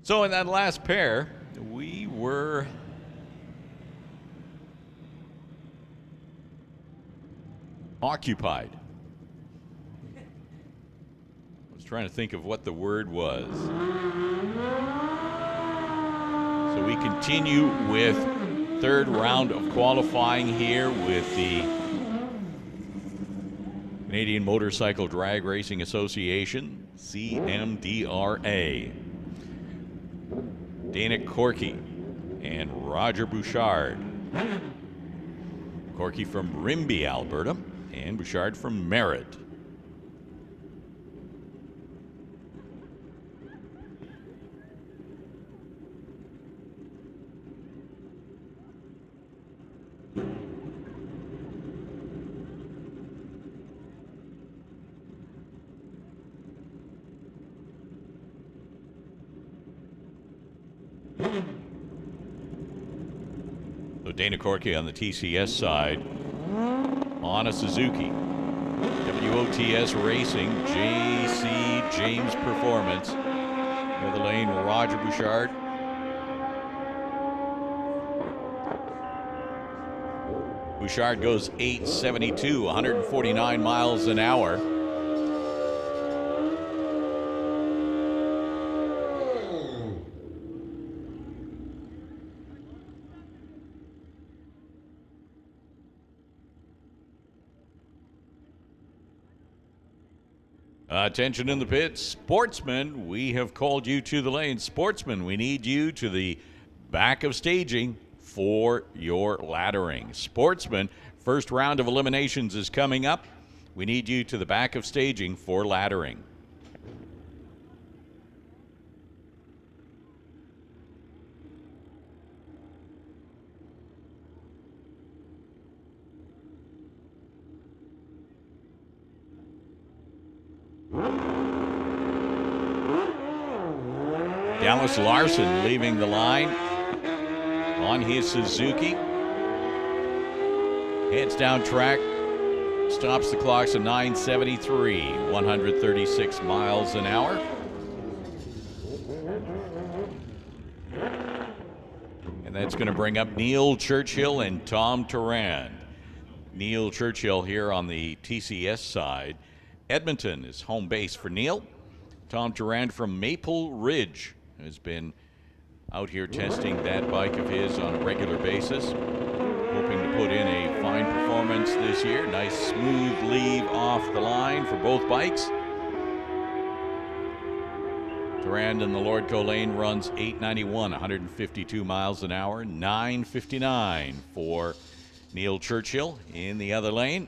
So in that last pair, we were occupied. I was trying to think of what the word was. So we continue with third round of qualifying here with the Canadian Motorcycle Drag Racing Association, CMDRA. Dana Corky and Roger Bouchard. Corky from Rimbey, Alberta, and Bouchard from Merritt. So Dana Corky on the TCS side, on a Suzuki. WOTS Racing, JC James Performance. The other lane, Roger Bouchard. Bouchard goes 872, 149 miles an hour. Attention in the pits. Sportsman, we have called you to the lane. Sportsman, we need you to the back of staging for your laddering. Sportsman, first round of eliminations is coming up. We need you to the back of staging for laddering. Dallas Larson leaving the line on his Suzuki. Heads down track, stops the clocks at 9:73, 136 miles an hour. And that's going to bring up Neil Churchill and Tom Turand. Neil Churchill here on the TCS side. Edmonton is home base for Neil. Tom Turand from Maple Ridge has been out here testing that bike of his on a regular basis. Hoping to put in a fine performance this year. Nice smooth leave off the line for both bikes. Turand in the Lordco lane runs 891, 152 miles an hour. 959 for Neil Churchill in the other lane.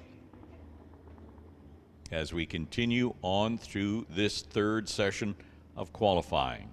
As we continue on through this third session of qualifying.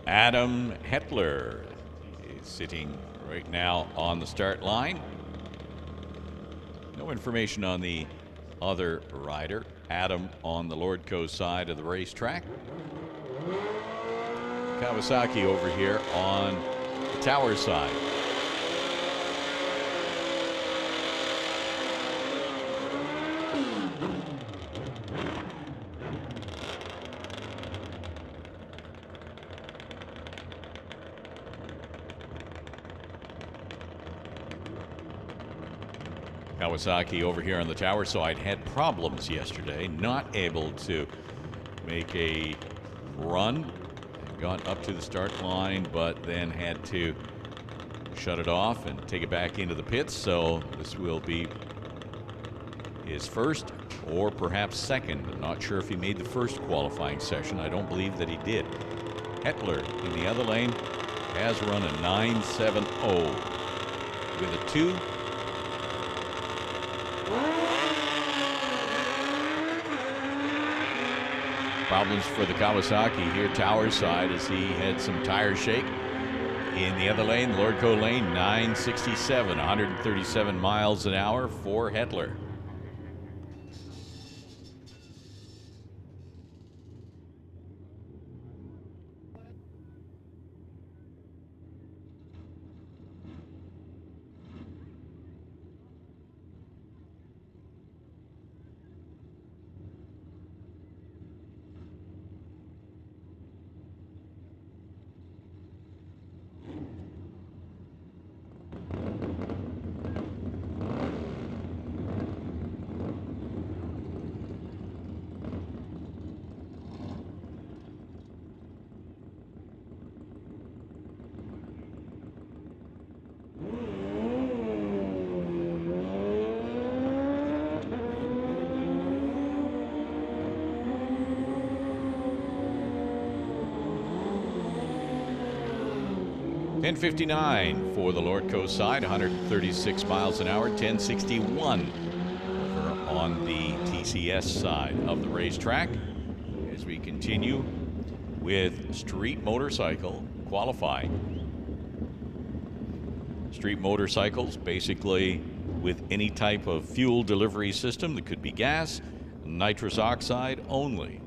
Adam Hetler is sitting Right now on the start line. No information on the other rider. Adam on the Lordco side of the racetrack. Kawasaki over here on the Tower side. Kawasaki over here on the Tower side had problems yesterday, not able to make a run. Got up to the start line, but then had to shut it off and take it back into the pits. So this will be his first or perhaps second. I'm not sure if he made the first qualifying session. I don't believe that he did. Hetler in the other lane has run a 9.70 with a 2. Problems for the Kawasaki here, Tower side, as he had some tire shake. In the other lane, Lordco lane, 967, 137 miles an hour for Hetler. .1059 for the Lordco side, 136 miles an hour, 1061 over on the TCS side of the racetrack. As we continue with street motorcycle qualifying. Street motorcycles, basically with any type of fuel delivery system that could be gas, nitrous oxide only.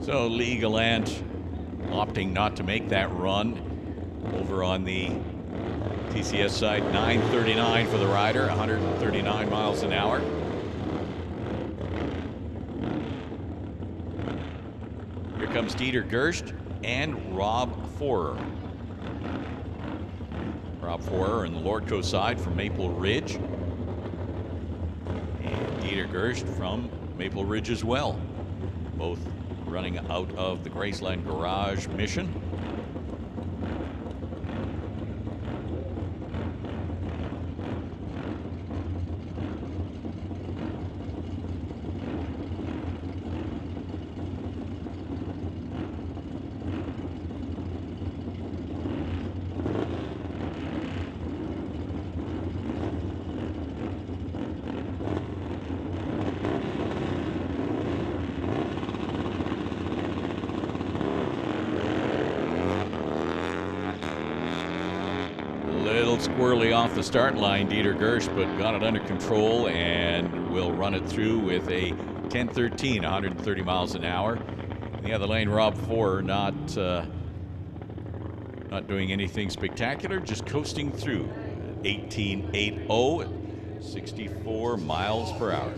So Lee Gallant opting not to make that run over on the TCS side. 9:39 for the rider, 139 miles an hour. Here comes Dieter Gerst and Rob Forer. Rob Forer on the Lordco side from Maple Ridge. And Dieter Gerst from Maple Ridge as well. Both running out of the Graceland Garage Mission. Squirrely off the start line, Dieter Gerst, but got it under control and will run it through with a 10:13, 130 miles an hour. In the other lane, Rob Forer not doing anything spectacular, just coasting through. 18.80 at 64 miles per hour.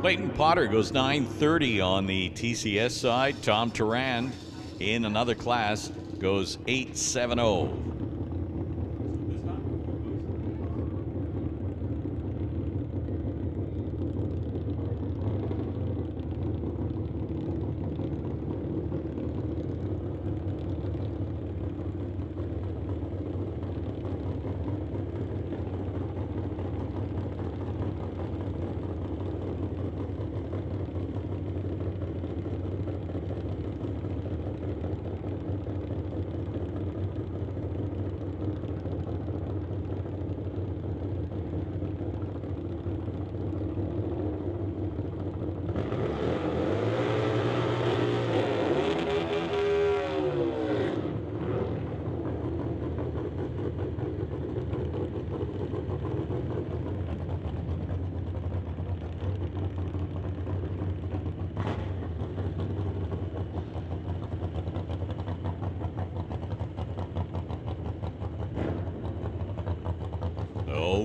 Clayton Potter goes 9:30 on the TCS side. Tom Turan in another class goes 8:70.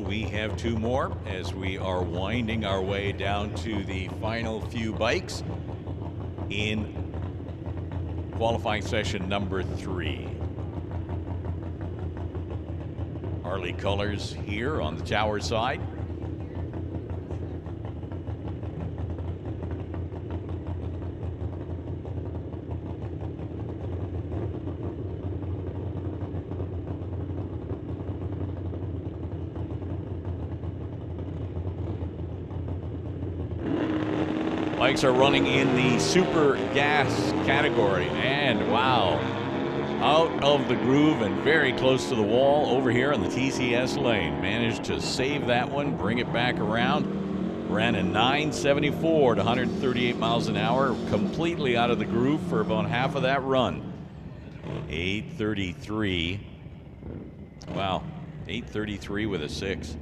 We have two more as we are winding our way down to the final few bikes in qualifying session number 3. Harley colors here on the tower side. Bikes are running in the super gas category, and wow, out of the groove and very close to the wall over here on the TCS lane. Managed to save that one, bring it back around. Ran a 974 at 138 miles an hour, completely out of the groove for about half of that run. 8:33. Wow, 8:33 with a 6.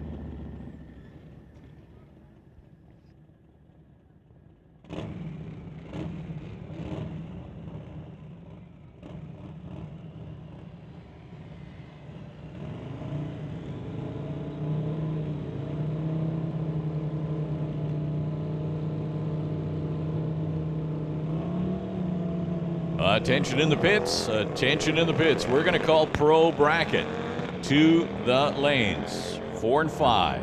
Attention in the pits, attention in the pits. We're going to call pro bracket to the lanes 4 and 5.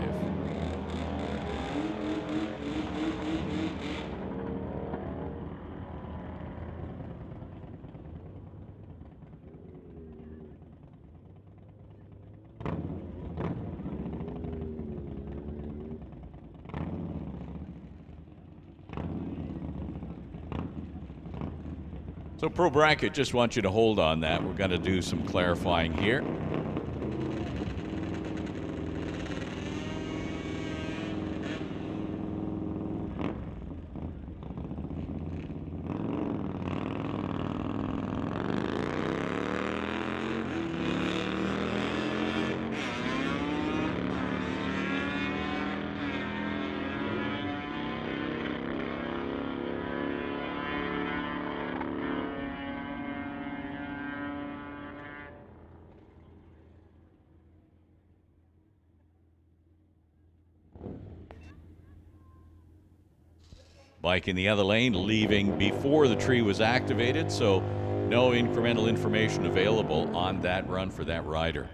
So Pro Bracket, just want you to hold on that. We're going to do some clarifying here. Bike in the other lane leaving before the tree was activated, so no incremental information available on that run for that rider.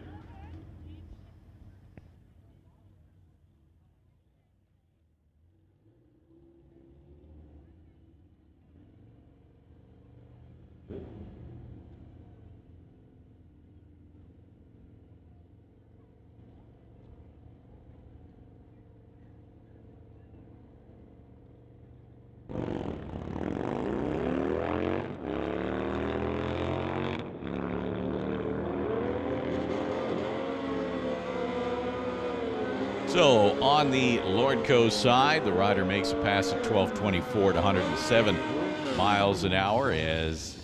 So on the Lordco side, the rider makes a pass at 12:24 to 107 miles an hour as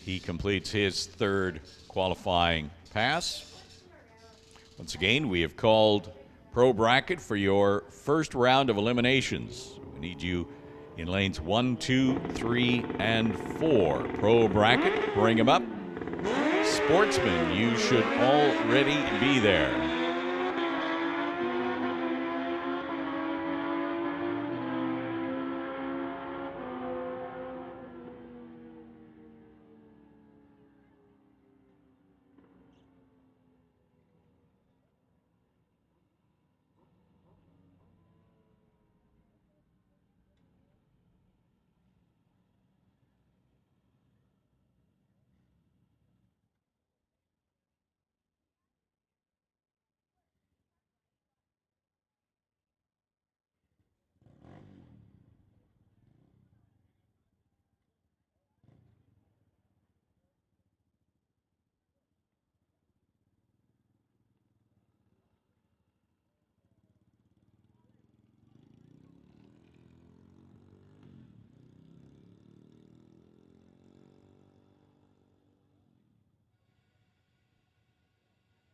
he completes his third qualifying pass. Once again, we have called Pro Bracket for your first round of eliminations. We need you in lanes 1, 2, 3, and 4. Pro Bracket, bring them up. Sportsman, you should already be there.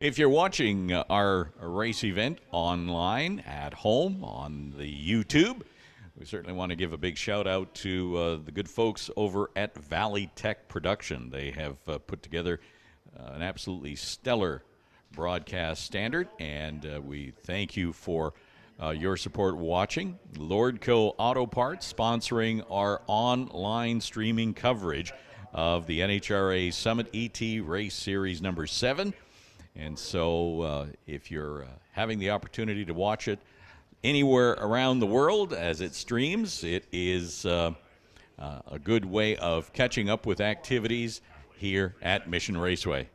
If you're watching our race event online, at home, on the YouTube, we certainly want to give a big shout out to the good folks over at Valley Tech Production. They have put together an absolutely stellar broadcast standard, and we thank you for your support watching. Lordco Auto Parts sponsoring our online streaming coverage of the NHRA Summit ET Race Series number 7. And so if you're having the opportunity to watch it anywhere around the world as it streams, it is a good way of catching up with activities here at Mission Raceway.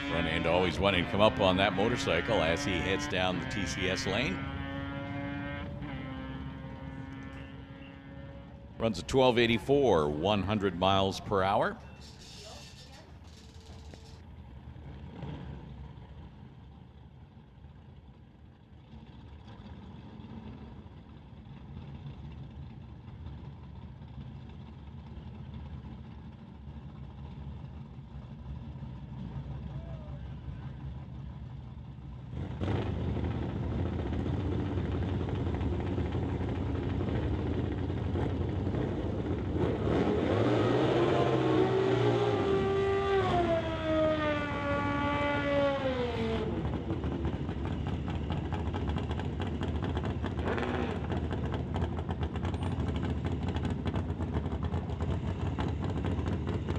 Front end always wanting to come up on that motorcycle as he heads down the TCS lane. Runs a 1284, 100 miles per hour.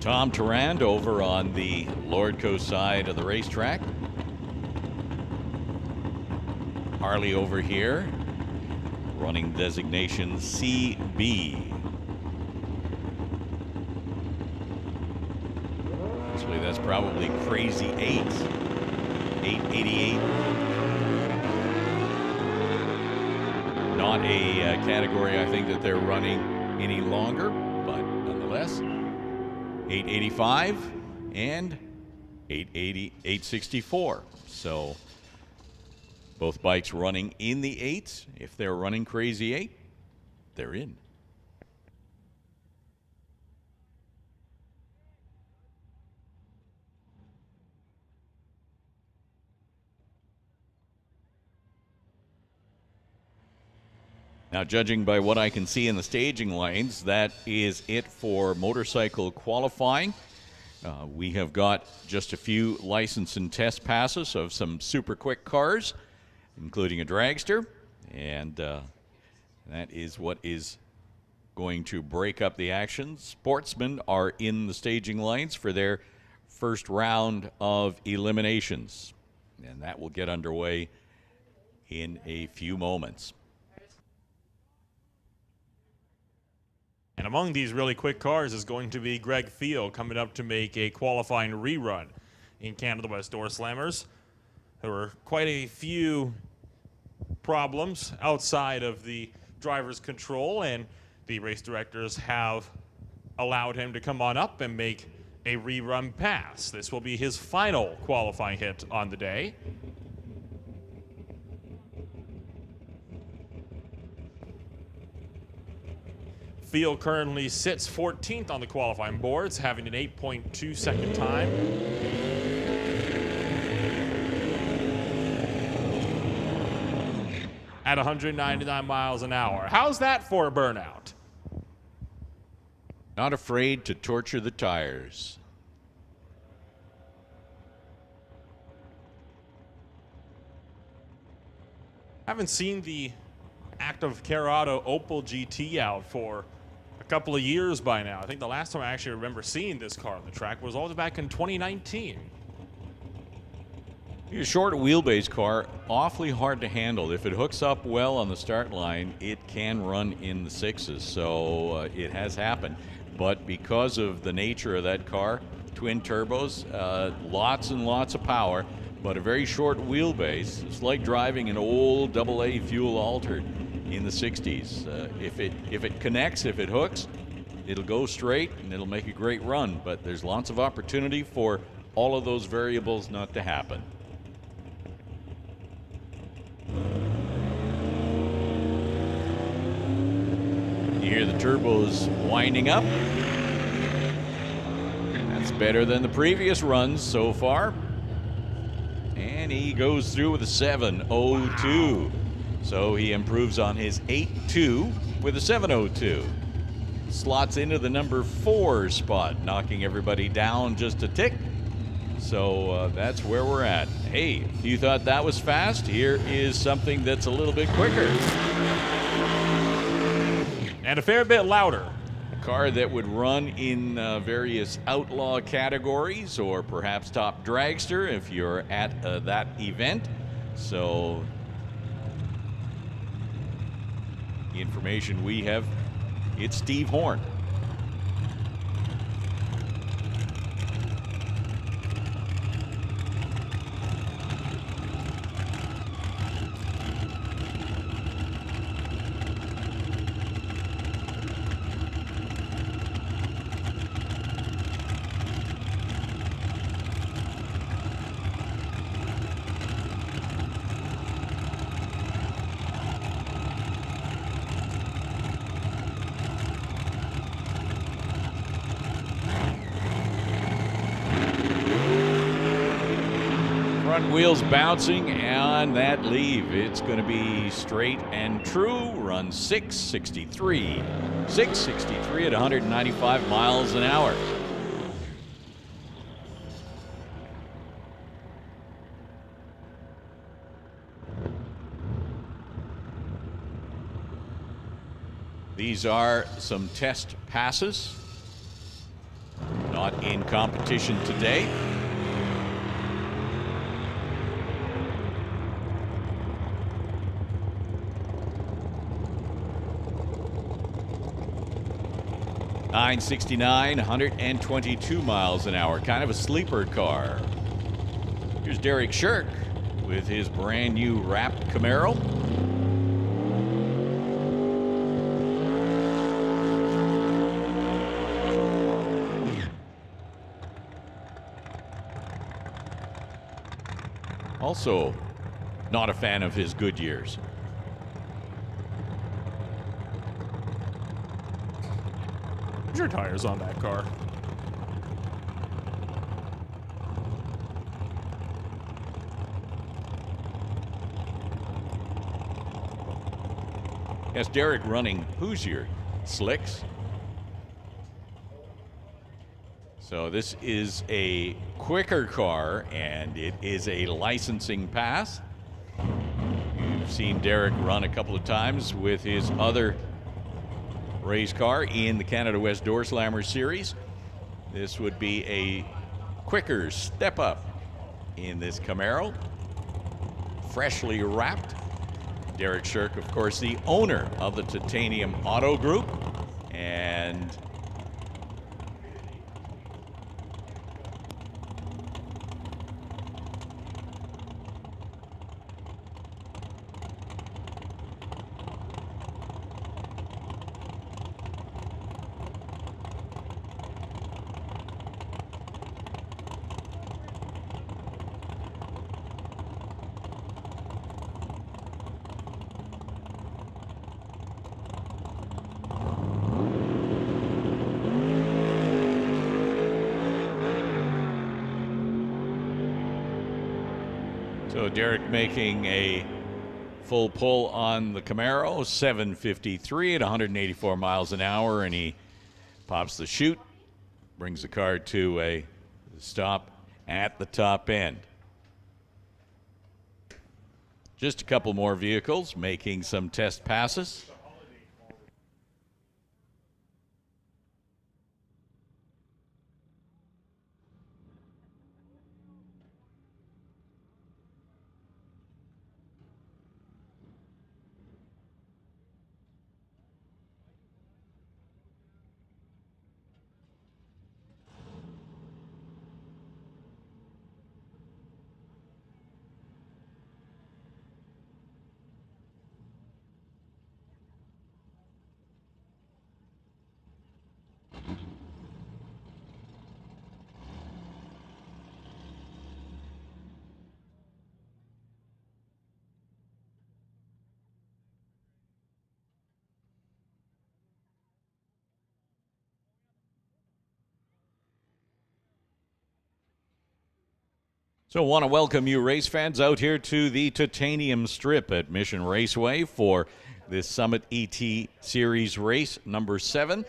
Tom Tarand over on the Lordco side of the racetrack. Harley over here, running designation CB. Actually, that's probably Crazy 8. 888. Not a category I think that they're running any longer, but nonetheless. 885 and 864. So both bikes running in the 8s. If they're running Crazy 8, they're in. Now, judging by what I can see in the staging lanes, that is it for motorcycle qualifying. We have got just a few license and test passes of some super quick cars, including a dragster, and that is what is going to break up the action. Sportsmen are in the staging lanes for their first round of eliminations, and that will get underway in a few moments. And among these really quick cars is going to be Greg Field coming up to make a qualifying rerun in Canada West Doorslammers. There were quite a few problems outside of the driver's control, and the race directors have allowed him to come on up and make a rerun pass. This will be his final qualifying hit on the day. Field currently sits 14th on the qualifying boards, having an 8.2 second time. At 199 miles an hour. How's that for a burnout? Not afraid to torture the tires. Haven't seen the active Corrado Opel GT out for a couple of years by now. I think the last time I actually remember seeing this car on the track was all the way back in 2019. A short wheelbase car, awfully hard to handle. If it hooks up well on the start line, it can run in the sixes. So it has happened. But because of the nature of that car, twin turbos, lots and lots of power, but a very short wheelbase. It's like driving an old AA fuel altered in the 60s. If it connects, if it hooks, it'll go straight and it'll make a great run. But there's lots of opportunity for all of those variables not to happen. You hear the turbos winding up. That's better than the previous runs so far. And he goes through with a 7.02. So he improves on his 8.2 with a 7.02. Slots into the number 4 spot, knocking everybody down just a tick. So that's where we're at. Hey, you thought that was fast? Here is something that's a little bit quicker. And a fair bit louder. A car that would run in various outlaw categories or perhaps top dragster if you're at that event. So the information we have, it's Steve Horn. Front wheels bouncing on that leave. It's going to be straight and true. Run 663. 663 at 195 miles an hour. These are some test passes. Not in competition today. .969, 122 miles an hour. Kind of a sleeper car. Here's Derek Shirk with his brand new wrapped Camaro. Also, not a fan of his Goodyears. What's your tires on that car? Yes, Derek running Hoosier slicks. So this is a quicker car, and it is a licensing pass. You've seen Derek run a couple of times with his other race car in the Canada West Doorslammer series. This would be a quicker step up in this Camaro. Freshly wrapped. Derek Shirk, of course, the owner of the Titanium Auto Group. And so Derek making a full pull on the Camaro, 753 at 184 miles an hour, and he pops the chute, brings the car to a stop at the top end. Just a couple more vehicles making some test passes. So I want to welcome you race fans out here to the Titanium Strip at Mission Raceway for this Summit ET Series race number 7.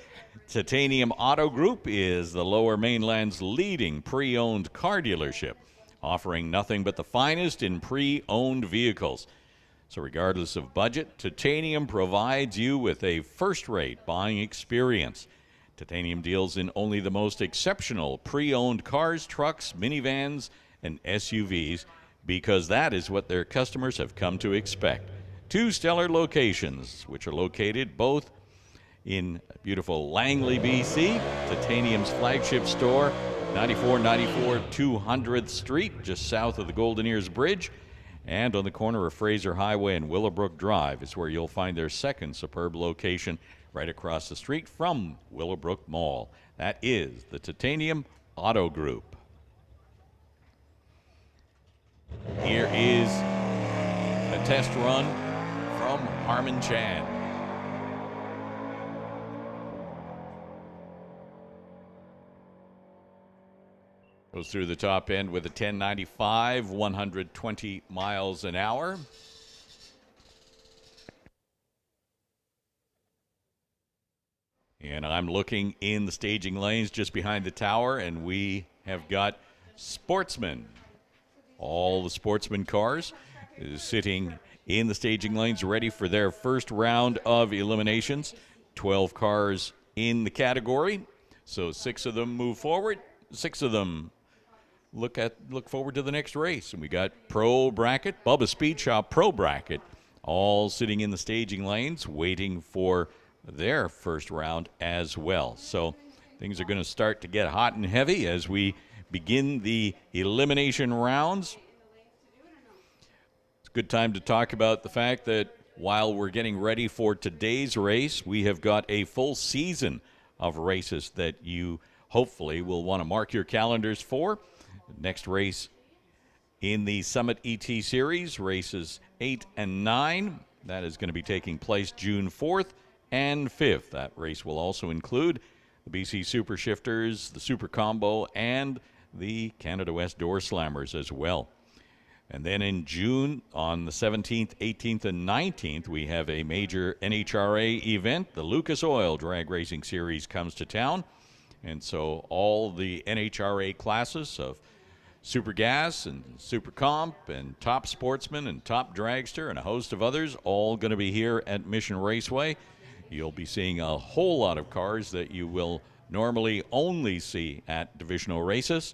Titanium Auto Group is the Lower Mainland's leading pre-owned car dealership, offering nothing but the finest in pre-owned vehicles. So regardless of budget, Titanium provides you with a first-rate buying experience. Titanium deals in only the most exceptional pre-owned cars, trucks, minivans, and SUVs, because that is what their customers have come to expect. 2 stellar locations, which are located both in beautiful Langley, BC, Titanium's flagship store, 9494 200th Street, just south of the Golden Ears Bridge, and on the corner of Fraser Highway and Willowbrook Drive is where you'll find their second superb location right across the street from Willowbrook Mall. That is the Titanium Auto Group. Here is a test run from Harmon Chan. Goes through the top end with a 1095, 120 miles an hour. And I'm looking in the staging lanes just behind the tower, and we have got Sportsman. All the Sportsman cars is sitting in the staging lanes ready for their first round of eliminations. 12 cars in the category. So 6 of them move forward. 6 of them look forward to the next race. And we got Pro Bracket, Bubba Speed Shop Pro Bracket, all sitting in the staging lanes waiting for their first round as well. So things are going to start to get hot and heavy as we begin the elimination rounds. It's a good time to talk about the fact that while we're getting ready for today's race, we have got a full season of races that you hopefully will want to mark your calendars for. Next race in the Summit ET Series, races 8 and 9. That is going to be taking place June 4th and 5th. That race will also include the BC Super Shifters, the Super Combo, and the Canada West Doorslammers as well. And then in June, on the 17th, 18th, and 19th, we have a major NHRA event. The Lucas Oil Drag Racing Series comes to town. And so all the NHRA classes of Super Gas and Super Comp and Top Sportsman and Top Dragster and a host of others all going to be here at Mission Raceway. You'll be seeing a whole lot of cars that you will normally only see at divisional races.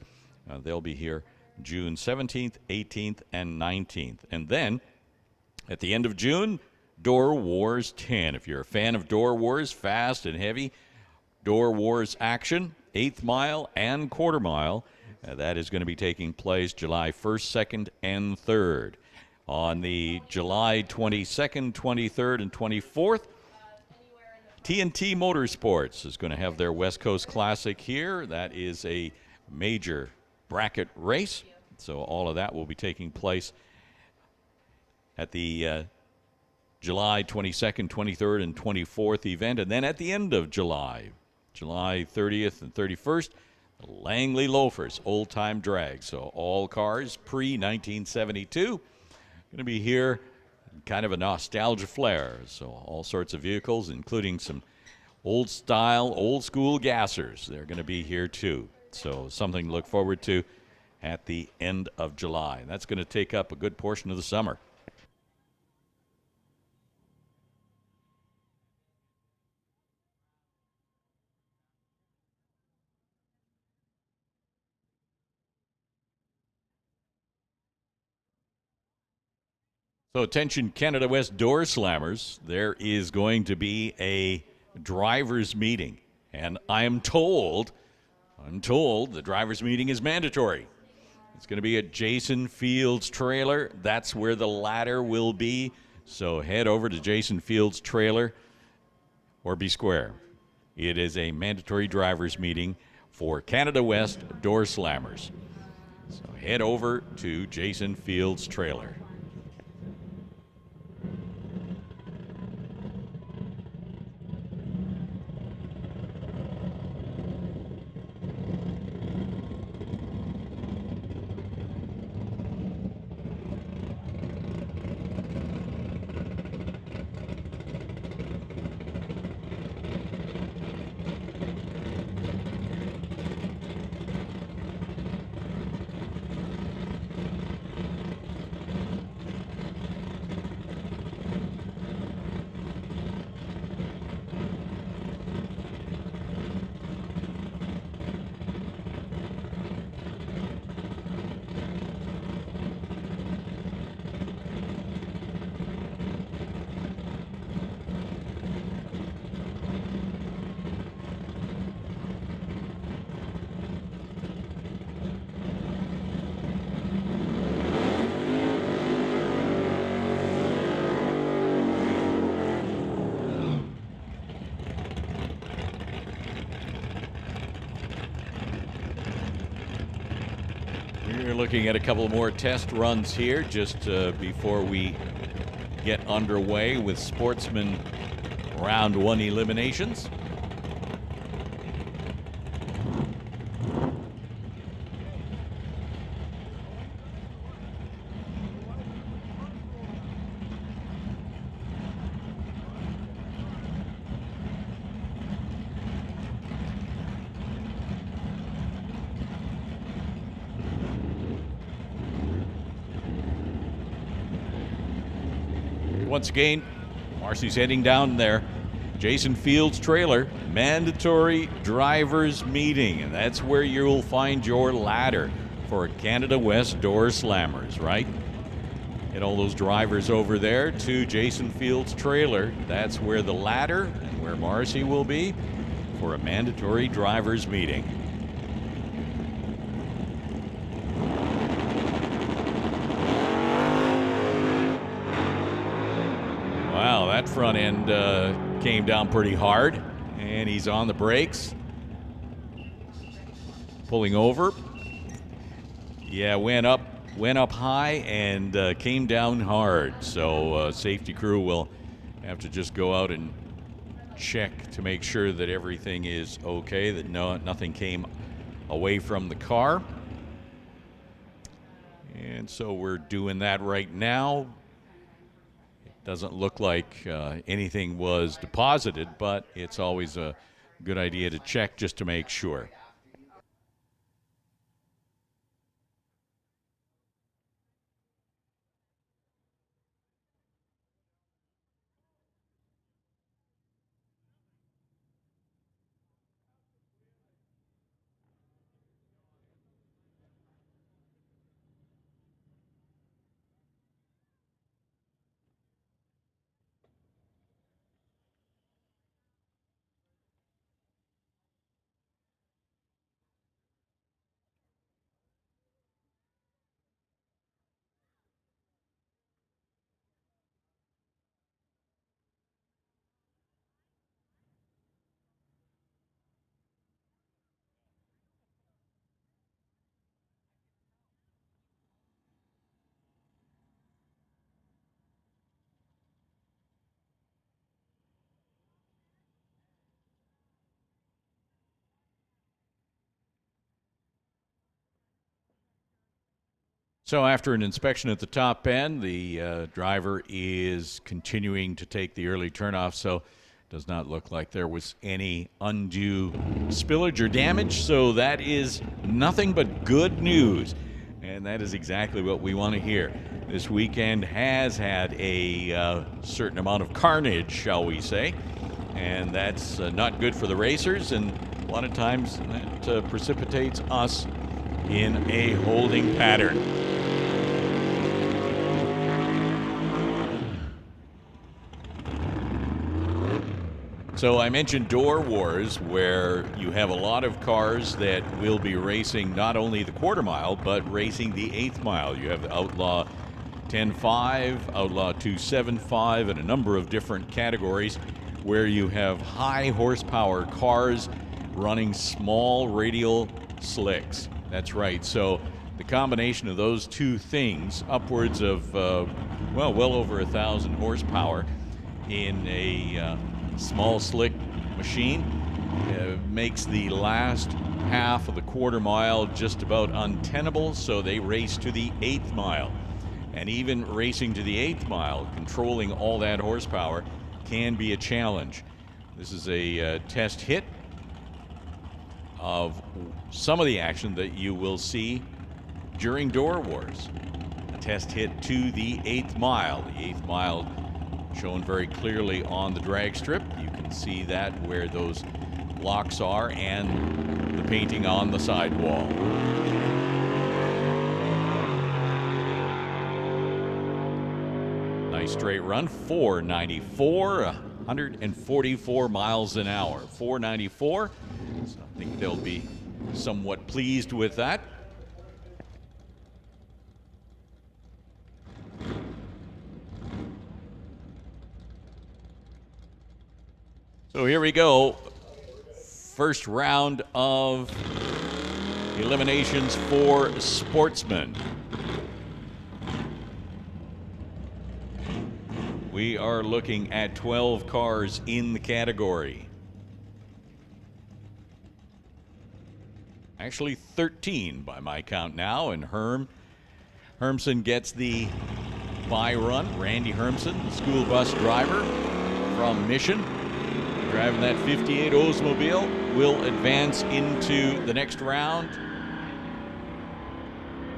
They'll be here June 17th, 18th, and 19th. And then at the end of June, Door Wars 10. If you're a fan of Door Wars, fast and heavy Door Wars action, 8th mile and quarter mile, that is going to be taking place July 1st, 2nd, and 3rd. On the July 22nd, 23rd, and 24th, TNT Motorsports is going to have their West Coast Classic here. That is a major bracket race. So all of that will be taking place at the July 22nd, 23rd, and 24th event. And then at the end of July, July 30th and 31st, Langley Loafers Old Time Drag. So all cars pre-1972 going to be here. Kind of a nostalgia flair. So all sorts of vehicles, including some old style, old school gassers. They're going to be here too. So something to look forward to at the end of July. That's going to take up a good portion of the summer. So attention Canada West Doorslammers, there is going to be a drivers meeting. And I'm told the drivers meeting is mandatory. It's going to be at Jason Fields trailer. That's where the ladder will be. So head over to Jason Fields trailer or be square. It is a mandatory drivers meeting for Canada West Doorslammers. So head over to Jason Fields trailer. We're looking at a couple more test runs here just before we get underway with Sportsman round 1 eliminations. Once again, Marcy's heading down there. Jason Fields trailer, mandatory drivers meeting, and that's where you'll find your ladder for Canada West Doorslammers, right? Get all those drivers over there to Jason Fields trailer. That's where the ladder and where Marcy will be for a mandatory drivers meeting. Wow, that front end came down pretty hard, and he's on the brakes. Pulling over. Yeah, went up high and came down hard. So safety crew will have to just go out and check to make sure that everything is okay, that nothing came away from the car. And so we're doing that right now. Doesn't look like anything was deposited, but it's always a good idea to check just to make sure. So after an inspection at the top end, the driver is continuing to take the early turnoff, so it does not look like there was any undue spillage or damage, so that is nothing but good news. And that is exactly what we want to hear. This weekend has had a certain amount of carnage, shall we say, and that's not good for the racers, and a lot of times that precipitates us in a holding pattern. So I mentioned Door Wars, where you have a lot of cars that will be racing not only the quarter mile, but racing the 8th mile. You have the Outlaw 10.5, Outlaw 2.75, and a number of different categories where you have high horsepower cars running small radial slicks. That's right. So the combination of those two things, upwards of, well over 1,000 horsepower in a small slick machine, makes the last half of the quarter mile just about untenable, so they race to the 8th mile. And even racing to the 8th mile, controlling all that horsepower can be a challenge. This is a test hit of some of the action that you will see during Door Wars. A test hit to the 8th mile. The 8th mile shown very clearly on the drag strip. You can see that where those blocks are and the painting on the sidewall. Nice straight run, 494, 144 miles an hour. 494, so I think they'll be somewhat pleased with that. So here we go. First round of eliminations for Sportsman. We are looking at 12 cars in the category. Actually 13 by my count now, and Hermsen gets the bye run. Randy Hermsen, school bus driver from Mission, driving that 58 Oldsmobile, will advance into the next round.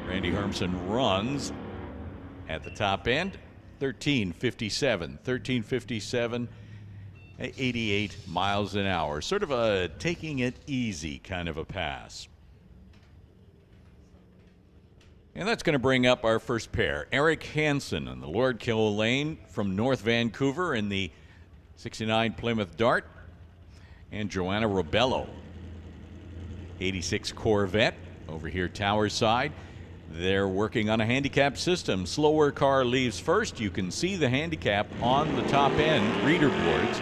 Randy Hermsen runs at the top end, 13:57, 88 miles an hour. Sort of a taking it easy kind of a pass. And that's going to bring up our first pair. Eric Hansen on the Lordco lane from North Vancouver in the 69 Plymouth Dart, and Joanna Robello, 86 Corvette, over here tower side. They're working on a handicap system. Slower car leaves first. You can see the handicap on the top end reader boards.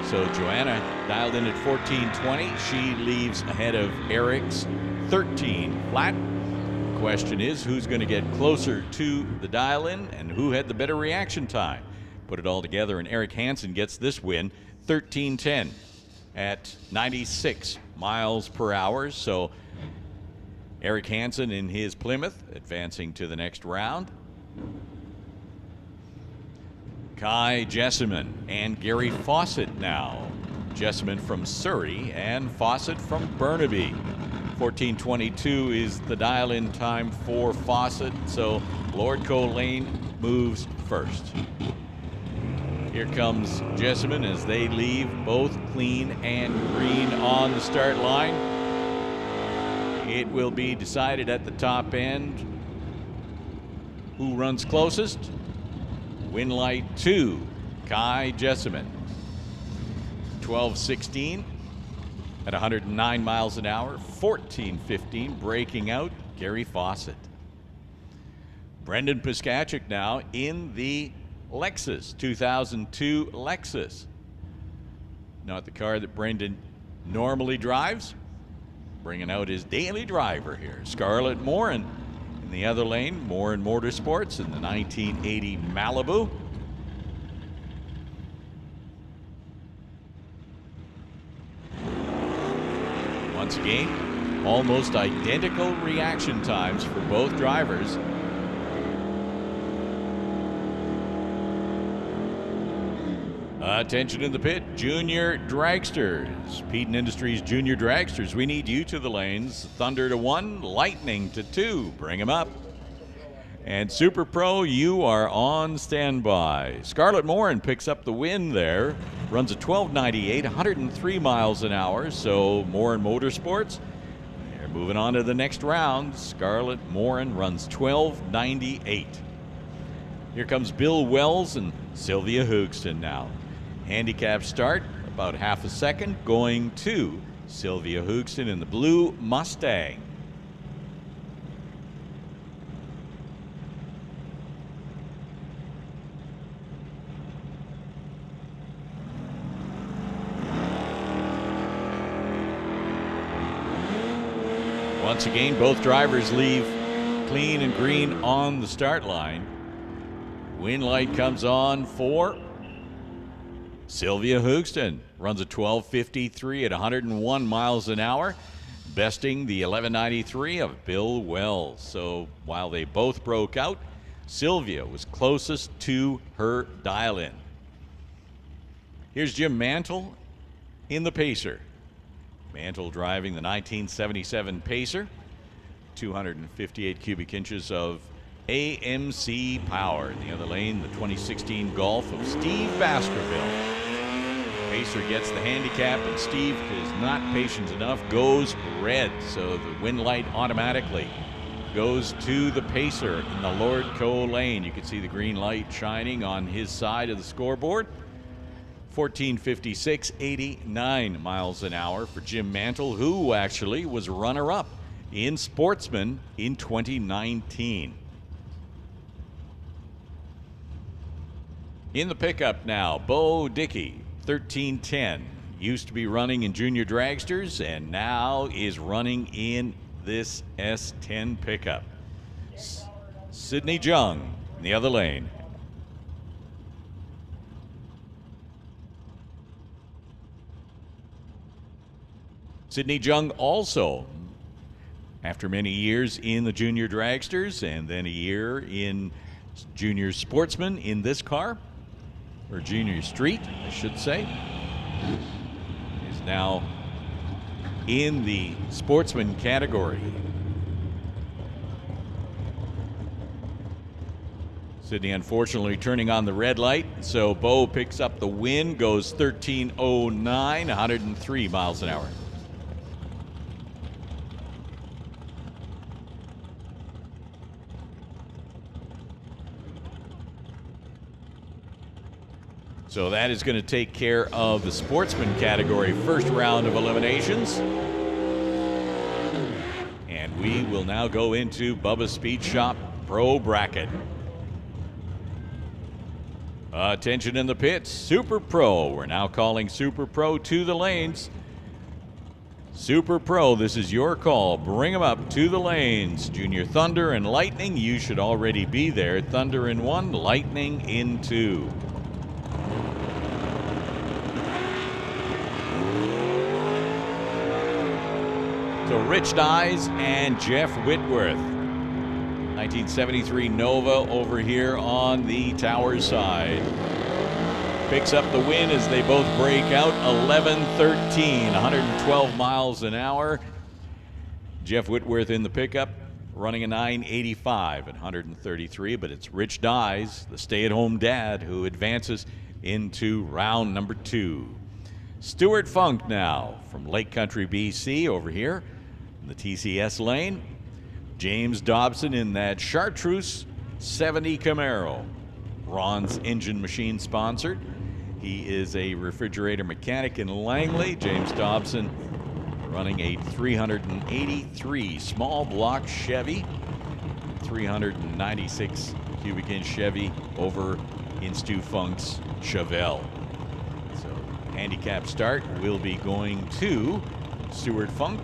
So Joanna dialed in at 1420. She leaves ahead of Eric's 13 flat. The question is, who's going to get closer to the dial-in and who had the better reaction time? Put it all together, and Eric Hansen gets this win, 13:10 at 96 miles per hour. So Eric Hansen in his Plymouth advancing to the next round. Kai Jesseman and Gary Fawcett now. Jesseman from Surrey and Fawcett from Burnaby. 14:22 is the dial-in time for Fawcett, so Lordco lane moves first. Here comes Jesseman as they leave both clean and green on the start line. It will be decided at the top end who runs closest. Win light 2, Kai Jesseman. 12:16 at 109 miles an hour. 14:15 breaking out, Gary Fawcett. Brendan Piskachik now in the Lexus, 2002 Lexus. Not the car that Brendan normally drives. Bringing out his daily driver here, Scarlett Morin in the other lane. Morin Motorsports in the 1980 Malibu. Once again, almost identical reaction times for both drivers. Attention in the pit, junior dragsters. Peden Industries junior dragsters. We need you to the lanes. Thunder to 1, Lightning to 2. Bring them up. And Super Pro, you are on standby. Scarlett Morin picks up the win there. Runs a 12.98, 103 miles an hour. So Morin Motorsports, they're moving on to the next round. Scarlett Morin runs 12.98. Here comes Bill Wells and Sylvia Hoogston now. Handicap start, about half a second, going to Sylvia Hoogston in the blue Mustang. Once again, both drivers leave clean and green on the start line. Win light comes on for Sylvia Hoogston. Runs a 12:53 at 101 miles an hour, besting the 11:93 of Bill Wells. So while they both broke out, Sylvia was closest to her dial-in. Here's Jim Mantle in the Pacer. Mantle driving the 1977 Pacer, 258 cubic inches of AMC power. In the other lane, the 2016 Golf of Steve Baskerville. Pacer gets the handicap, and Steve is not patient enough, goes red. So the win light automatically goes to the Pacer in the Lordco lane. You can see the green light shining on his side of the scoreboard. 14:56, 89 miles an hour for Jim Mantle, who actually was runner-up in Sportsman in 2019. In the pickup now, Bo Dickey, 1310. Used to be running in junior dragsters and now is running in this S10 pickup. Sidney Jung in the other lane. Sidney Jung also, after many years in the junior dragsters and then a year in junior sportsman in this car, or junior street, I should say, is now in the sportsman category. Sidney unfortunately turning on the red light, so Bo picks up the win, goes 13:09, 103 miles an hour. So that is going to take care of the sportsman category first round of eliminations. And we will now go into Bubba's Speed Shop Pro Bracket. Attention in the pits, Super Pro. We're now calling Super Pro to the lanes. Super Pro, this is your call. Bring them up to the lanes. Junior Thunder and Lightning, you should already be there. Thunder in 1, Lightning in 2. So Rich Dyes and Jeff Whitworth. 1973 Nova over here on the tower side. Picks up the win as they both break out 11-13, 112 miles an hour. Jeff Whitworth in the pickup, running a 985 at 133, but it's Rich Dyes, the stay-at-home dad, who advances into round number 2. Stuart Funk now from Lake Country, BC over here in the TCS lane. James Dobson in that Chartreuse 70 Camaro. Ron's Engine Machine sponsored. He is a refrigerator mechanic in Langley. James Dobson running a 383 small block Chevy, 396 cubic inch Chevy over in Stu Funk's Chevelle. So handicap start will be going to Stuart Funk,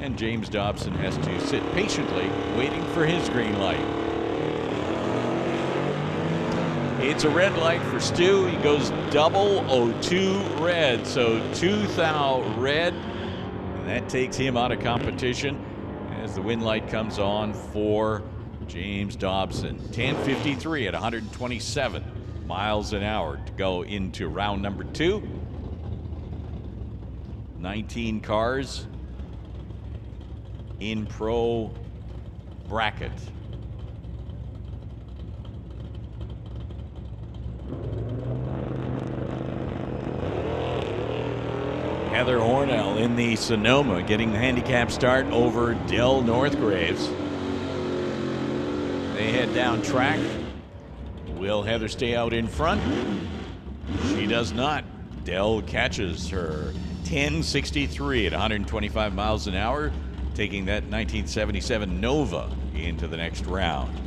and James Dobson has to sit patiently waiting for his green light. It's a red light for Stu. He goes 002 red, so 2 thou red, and that takes him out of competition as the win light comes on for James Dobson. 10:53 at 127 miles an hour to go into round number 2. 19 cars in pro bracket. Heather Hornell in the Sonoma getting the handicap start over Dell Northgraves. They head down track. Will Heather stay out in front? She does not. Dell catches her 10.63 at 125 miles an hour, taking that 1977 Nova into the next round.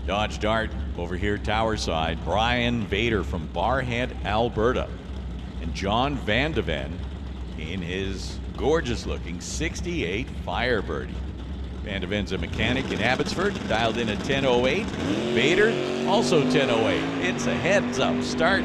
Dodge Dart over here, tower side. Brian Vader from Barhead, Alberta. And John Van de Ven in his gorgeous-looking 68 Firebird. Van de Ven's a mechanic in Abbotsford, dialed in at 10:08. Vader, also 10:08. It's a heads-up start.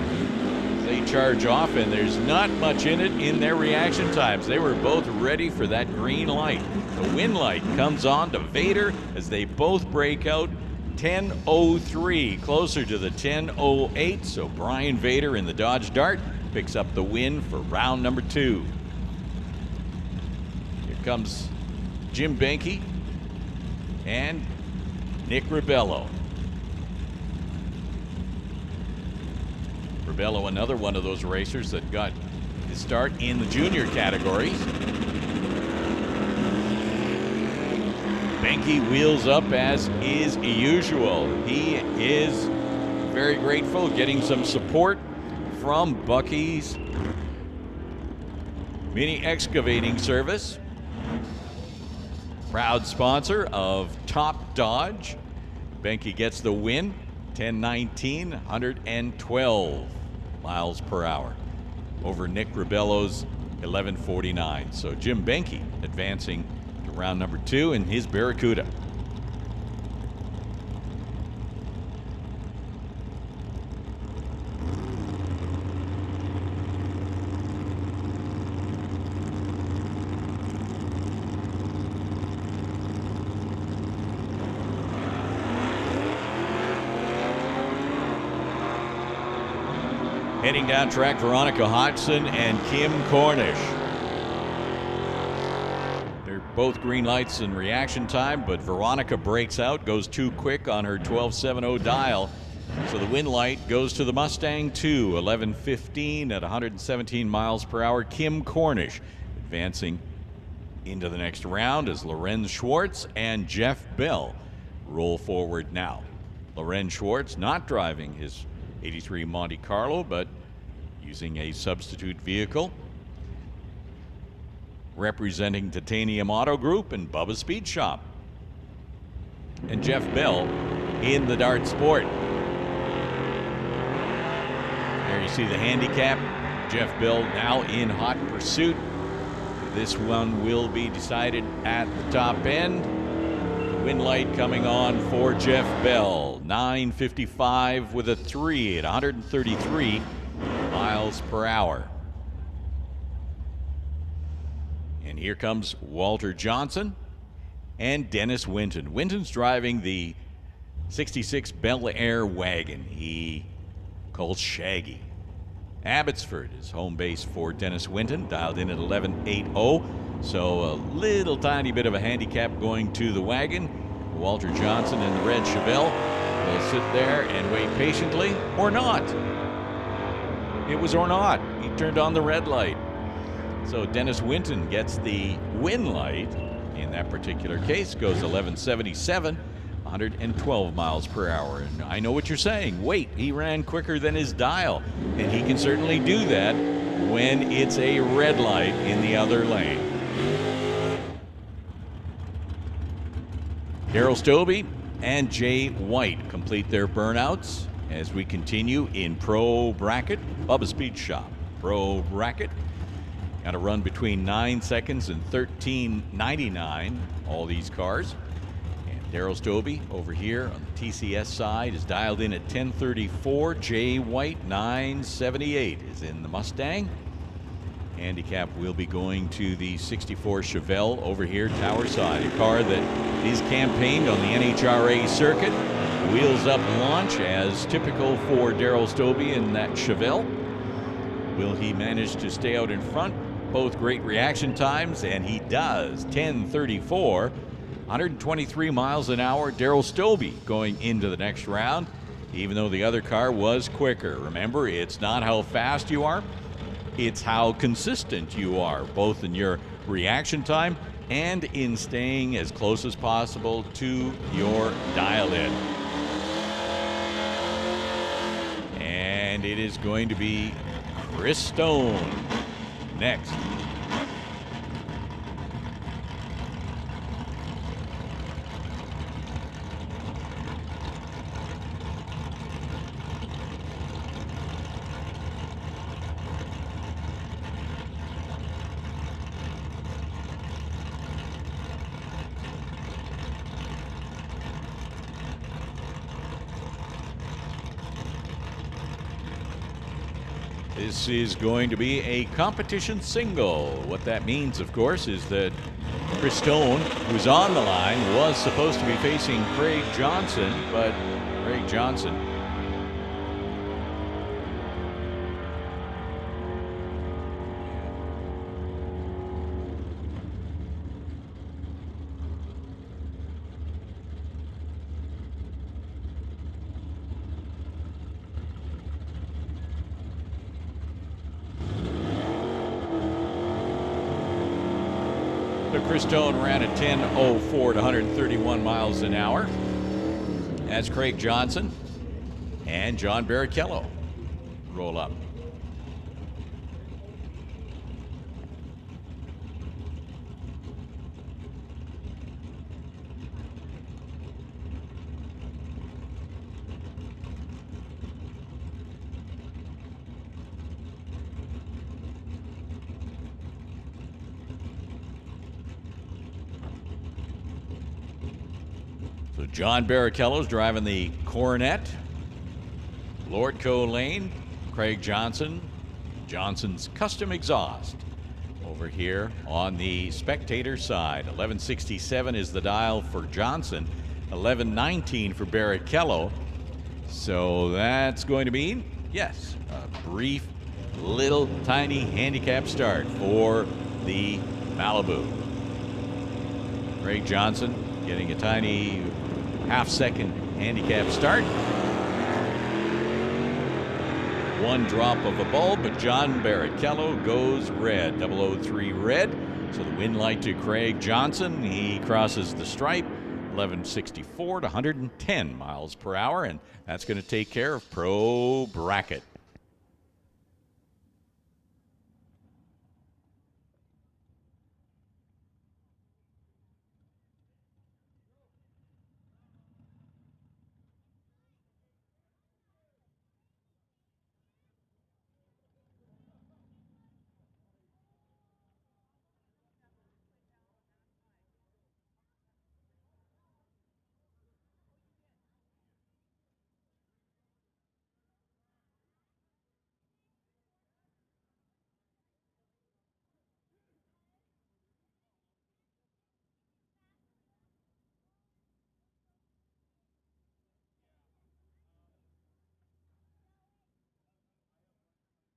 They charge off, and there's not much in it in their reaction times. They were both ready for that green light. The win light comes on to Vader as they both break out. 10:03, closer to the 10:08. So Brian Vader in the Dodge Dart picks up the win for round number 2. Here comes Jim Benke and Nick Ribello. Ribello, another one of those racers that got his start in the junior categories. Benke wheels up as is usual. He is very grateful, getting some support from Bucky's Mini Excavating Service, proud sponsor of Top Dodge. Benke gets the win, 10:19, 112 miles per hour over Nick Ribello's 11:49. So Jim Benke advancing to round number 2 in his Barracuda. Heading down track, Veronica Hodgson and Kim Cornish. They're both green lights in reaction time, but Veronica breaks out, goes too quick on her 12.70 dial. So the win light goes to the Mustang 2, 11:15 at 117 miles per hour. Kim Cornish advancing into the next round as Lorenz Schwartz and Jeff Bell roll forward now. Lorenz Schwartz not driving his 83 Monte Carlo, but using a substitute vehicle. Representing Titanium Auto Group and Bubba Speed Shop. And Jeff Bell in the Dart Sport. There you see the handicap. Jeff Bell now in hot pursuit. This one will be decided at the top end. Win light coming on for Jeff Bell. 9:55 with a 3 at 133 miles per hour. And here comes Walter Johnson and Dennis Winton. Winton's driving the 66 Bel Air wagon he calls Shaggy. Abbotsford is home base for Dennis Winton, dialed in at 11.80. So a little tiny bit of a handicap going to the wagon. Walter Johnson in the red Chevelle will sit there and wait patiently, or not. It was or not. He turned on the red light. So Dennis Winton gets the win light. In that particular case, goes 11.77, 112 miles per hour. And I know what you're saying. Wait, he ran quicker than his dial. And he can certainly do that when it's a red light in the other lane. Daryl Stobie and Jay White complete their burnouts as we continue in Pro Bracket. Bubba Speed Shop. Pro Bracket. Got a run between 9 seconds and 13.99, all these cars. And Daryl Stobie over here on the TCS side is dialed in at 10:34. Jay White, 9:78, is in the Mustang. Handicap will be going to the 64 Chevelle over here, tower side. A car that is campaigned on the NHRA circuit. Wheels up launch as typical for Daryl Stobie in that Chevelle. Will he manage to stay out in front? Both great reaction times, and he does. 10:34, 123 miles an hour. Daryl Stobie going into the next round, even though the other car was quicker. Remember, it's not how fast you are, it's how consistent you are, both in your reaction time and in staying as close as possible to your dial-in. And it is going to be Chris Stone next. This is going to be a competition single. What that means, of course, is that Chris Stone, who's on the line, was supposed to be facing Craig Johnson, but Craig Johnson Chris Stone ran a 10:04 at 131 miles an hour. As Craig Johnson and John Barrichello roll up. So John Barrichello's driving the Coronet. Lordco lane, Craig Johnson, Johnson's custom exhaust. Over here on the spectator side, 1167 is the dial for Johnson, 1119 for Barrichello. So that's going to mean, yes, a brief, little tiny handicap start for the Malibu. Craig Johnson getting a tiny half-second handicap start. One drop of a bulb, but John Barrichello goes red, 003 red. So the win light to Craig Johnson. He crosses the stripe, 1164 to 110 miles per hour, and that's going to take care of Pro Bracket.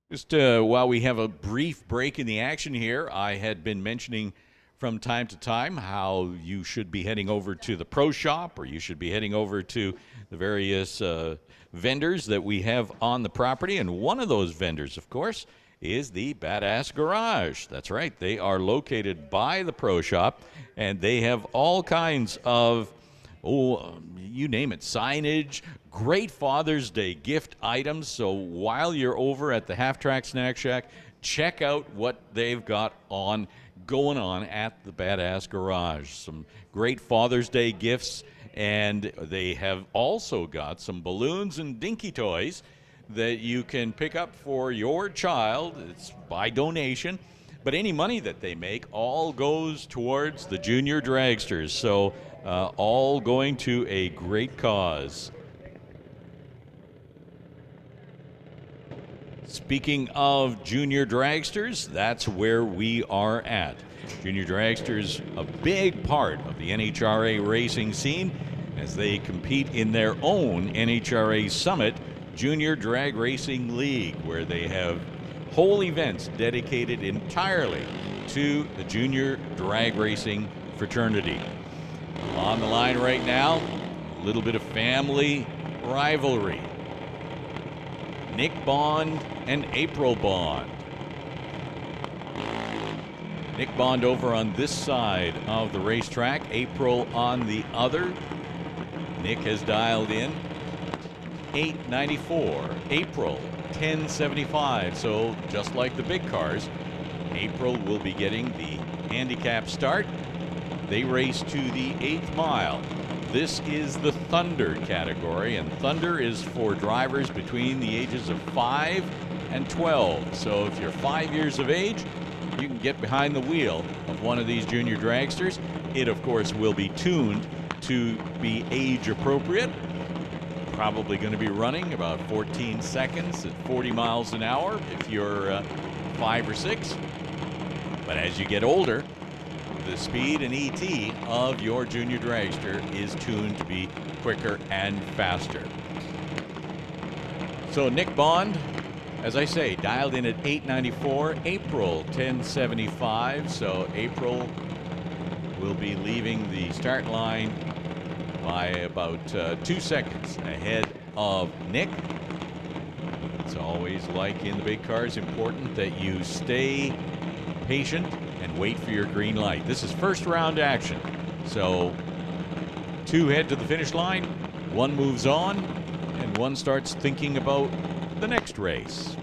Just while we have a brief break in the action here, I had been mentioning from time to time how you should be heading over to the pro shop, or you should be heading over to the various vendors that we have on the property. And one of those vendors, of course, is the Badass Garage. That's right. They are located by the pro shop, and they have all kinds of, you name it, signage, great Father's Day gift items. So while you're over at the Half Track Snack Shack, check out what they've got going on at the Badass Garage. Some great Father's Day gifts, and they have also got some balloons and dinky toys that you can pick up for your child. It's by donation, but any money that they make all goes towards the junior dragsters. So all going to a great cause. Speaking of junior dragsters, that's where we are at. Junior dragsters, a big part of the NHRA racing scene as they compete in their own NHRA Summit Junior Drag Racing League, where they have whole events dedicated entirely to the junior drag racing fraternity. On the line right now, a little bit of family rivalry. Nick Bond and April Bond. Nick Bond over on this side of the racetrack, April on the other. Nick has dialed in 894. April 10:75. So just like the big cars, April will be getting the handicap start. They race to the 8th mile. This is the Thunder category, and Thunder is for drivers between the ages of 5 and 12. So if you're 5 years of age, you can get behind the wheel of one of these junior dragsters. It, of course, will be tuned to be age appropriate. Probably going to be running about 14 seconds at 40 miles an hour if you're 5 or 6. But as you get older, the speed and ET of your junior dragster is tuned to be quicker and faster. So Nick Bond, as I say, dialed in at 894, April 1075. So April will be leaving the start line by about 2 seconds ahead of Nick. It's always, like in the big cars, important that you stay patient and wait for your green light. This is first round action. So 2 head to the finish line, 1 moves on, and 1 starts thinking about the next race.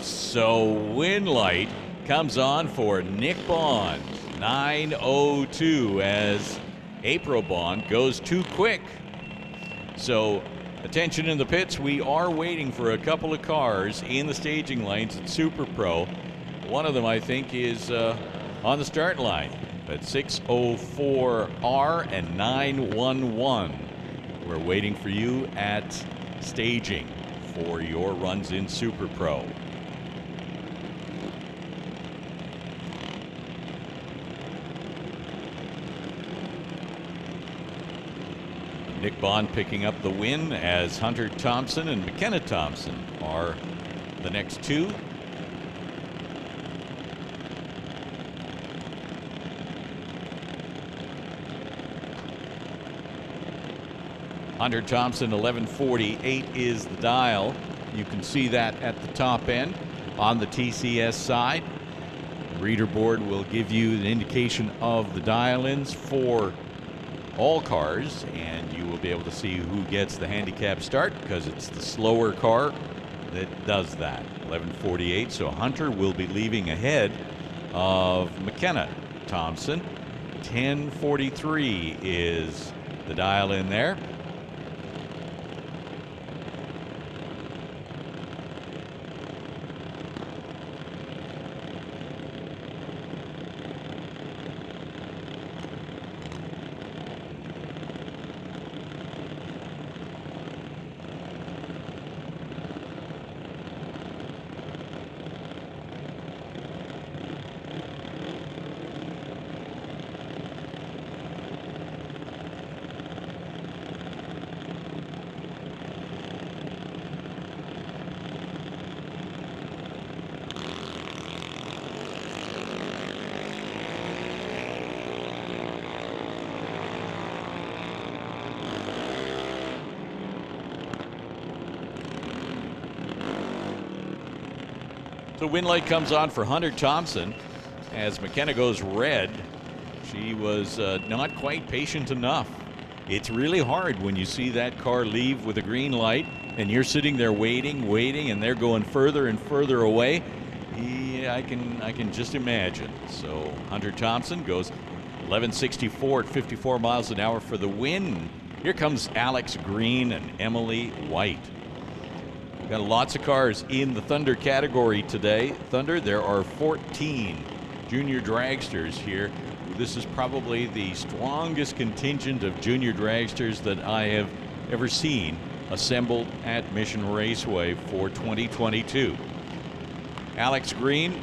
So win light comes on for Nick Bond, 9:02, as April Bond goes too quick. So attention in the pits, we are waiting for a couple of cars in the staging lanes at Super Pro. One of them, I think, is on the start line at 604R and 911. We're waiting for you at staging for your runs in Super Pro. Nick Bond picking up the win, as Hunter Thompson and McKenna Thompson are the next 2. Hunter Thompson, 11:48 is the dial. You can see that at the top end on the TCS side. The reader board will give you an indication of the dial-ins for all cars, and you will be able to see who gets the handicap start, because it's the slower car that does that. 11:48, so Hunter will be leaving ahead of McKenna Thompson. 10:43 is the dial in there. The win light comes on for Hunter Thompson as McKenna goes red. She was not quite patient enough. It's really hard when you see that car leave with a green light and you're sitting there waiting, and they're going further and further away. Yeah, I can just imagine. So Hunter Thompson goes 11:64 at 54 miles an hour for the win. Here comes Alex Green and Emily White. Got lots of cars in the Thunder category today. Thunder, there are 14 junior dragsters here. This is probably the strongest contingent of junior dragsters that I have ever seen assembled at Mission Raceway for 2022. Alex Green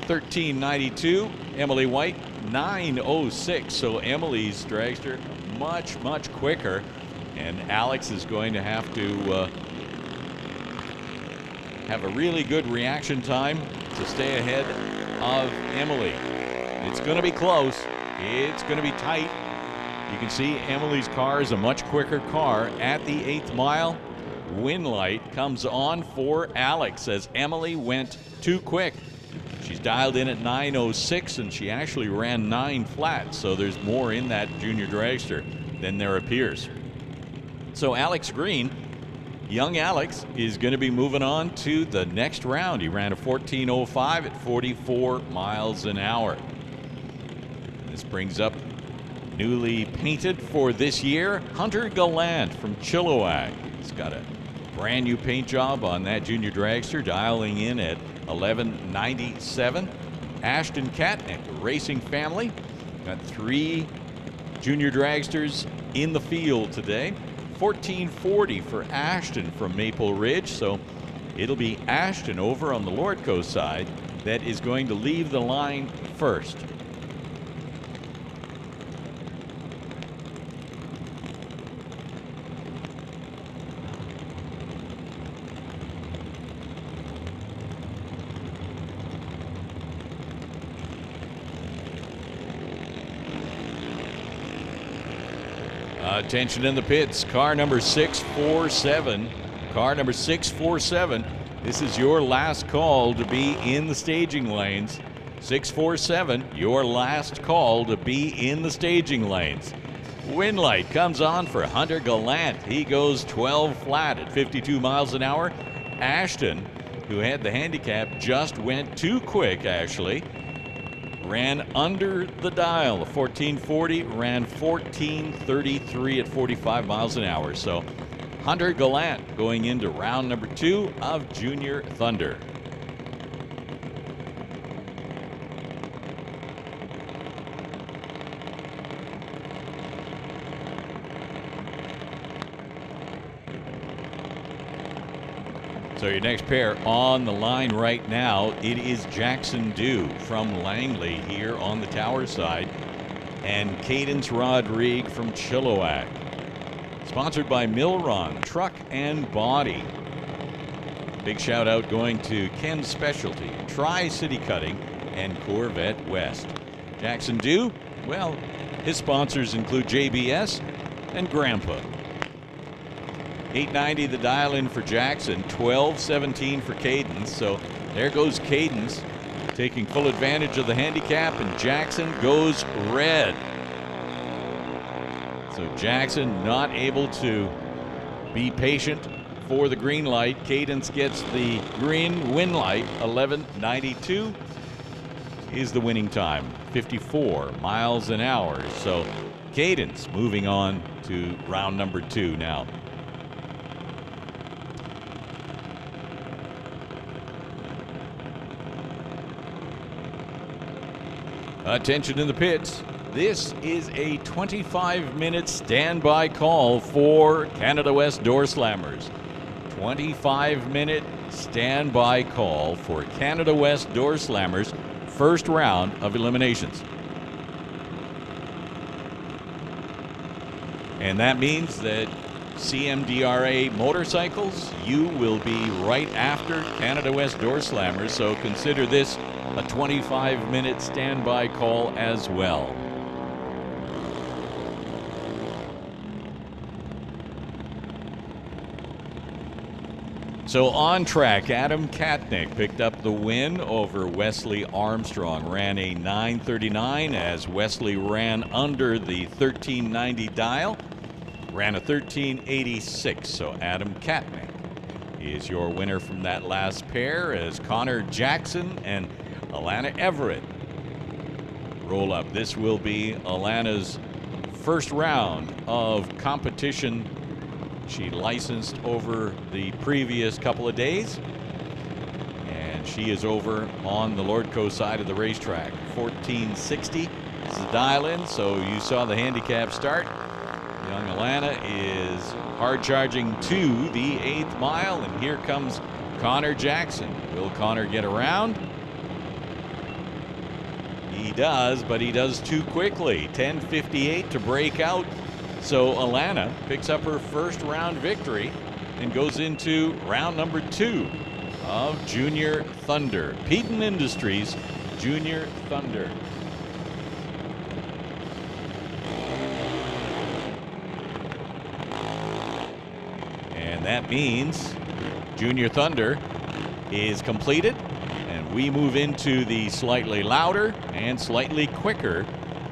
13:92. Emily White, 9:06. So Emily's dragster much, much quicker. And Alex is going to have a really good reaction time to stay ahead of Emily. It's going to be close. It's going to be tight. You can see Emily's car is a much quicker car at the 8th mile. Win light comes on for Alex as Emily went too quick. She's dialed in at 9:06 and she actually ran 9 flat. So there's more in that junior dragster than there appears. So Alex Green, young Alex, is going to be moving on to the next round. He ran a 14:05 at 44 miles an hour. This brings up newly painted for this year, Hunter Gallant from Chilliwack. He's got a brand new paint job on that junior dragster, dialing in at 11:97. Ashton Katnick, racing family. Got 3 junior dragsters in the field today. 14:40 for Ashton from Maple Ridge. So it'll be Ashton over on the Lordco side that is going to leave the line first. Attention in the pits, car number 647. Car number 647. This is your last call to be in the staging lanes. 647, your last call to be in the staging lanes. Win light comes on for Hunter Gallant. He goes 12 flat at 52 miles an hour. Ashton, who had the handicap, just went too quick, actually. Ran under the dial. The 14:40 ran 14:33 at 45 miles an hour. So Hunter Gallant going into round number 2 of Junior Thunder. So your next pair on the line right now, it is Jackson Dew from Langley here on the tower side and Cadence Rodrigue from Chilliwack. Sponsored by Milron Truck and Body. Big shout out going to Ken Specialty, Tri-City Cutting, and Corvette West. Jackson Dew, well, his sponsors include JBS and Grandpa. 890 the dial in for Jackson, 12:17 for Cadence. So there goes Cadence taking full advantage of the handicap, and Jackson goes red. So Jackson not able to be patient for the green light. Cadence gets the green win light. 11:92 is the winning time, 54 miles an hour. So Cadence moving on to round number 2 now. Attention in the pits. This is a 25-minute standby call for Canada West Doorslammers. 25-minute standby call for Canada West Doorslammers, first round of eliminations. And that means that CMDRA motorcycles, you will be right after Canada West Doorslammers, so consider this a 25-minute standby call as well. So on track, Adam Katnick picked up the win over Wesley Armstrong. Ran a 9:39 as Wesley ran under the 1390 dial. Ran a 13:86, so Adam Katnick is your winner from that last pair as Connor Jackson and Alana Everett roll up. This will be Alana's first round of competition. She licensed over the previous couple of days, and she is over on the Lordco side of the racetrack. 1460 is the dial in, so you saw the handicap start. Young Alana is hard charging to the 8th mile, and here comes Connor Jackson. Will Connor get around? He does, but he does too quickly. 10:58 to break out. So Alana picks up her first round victory and goes into round number 2 of Junior Thunder. Peden Industries Junior Thunder. And that means Junior Thunder is completed, and we move into the slightly louder and slightly quicker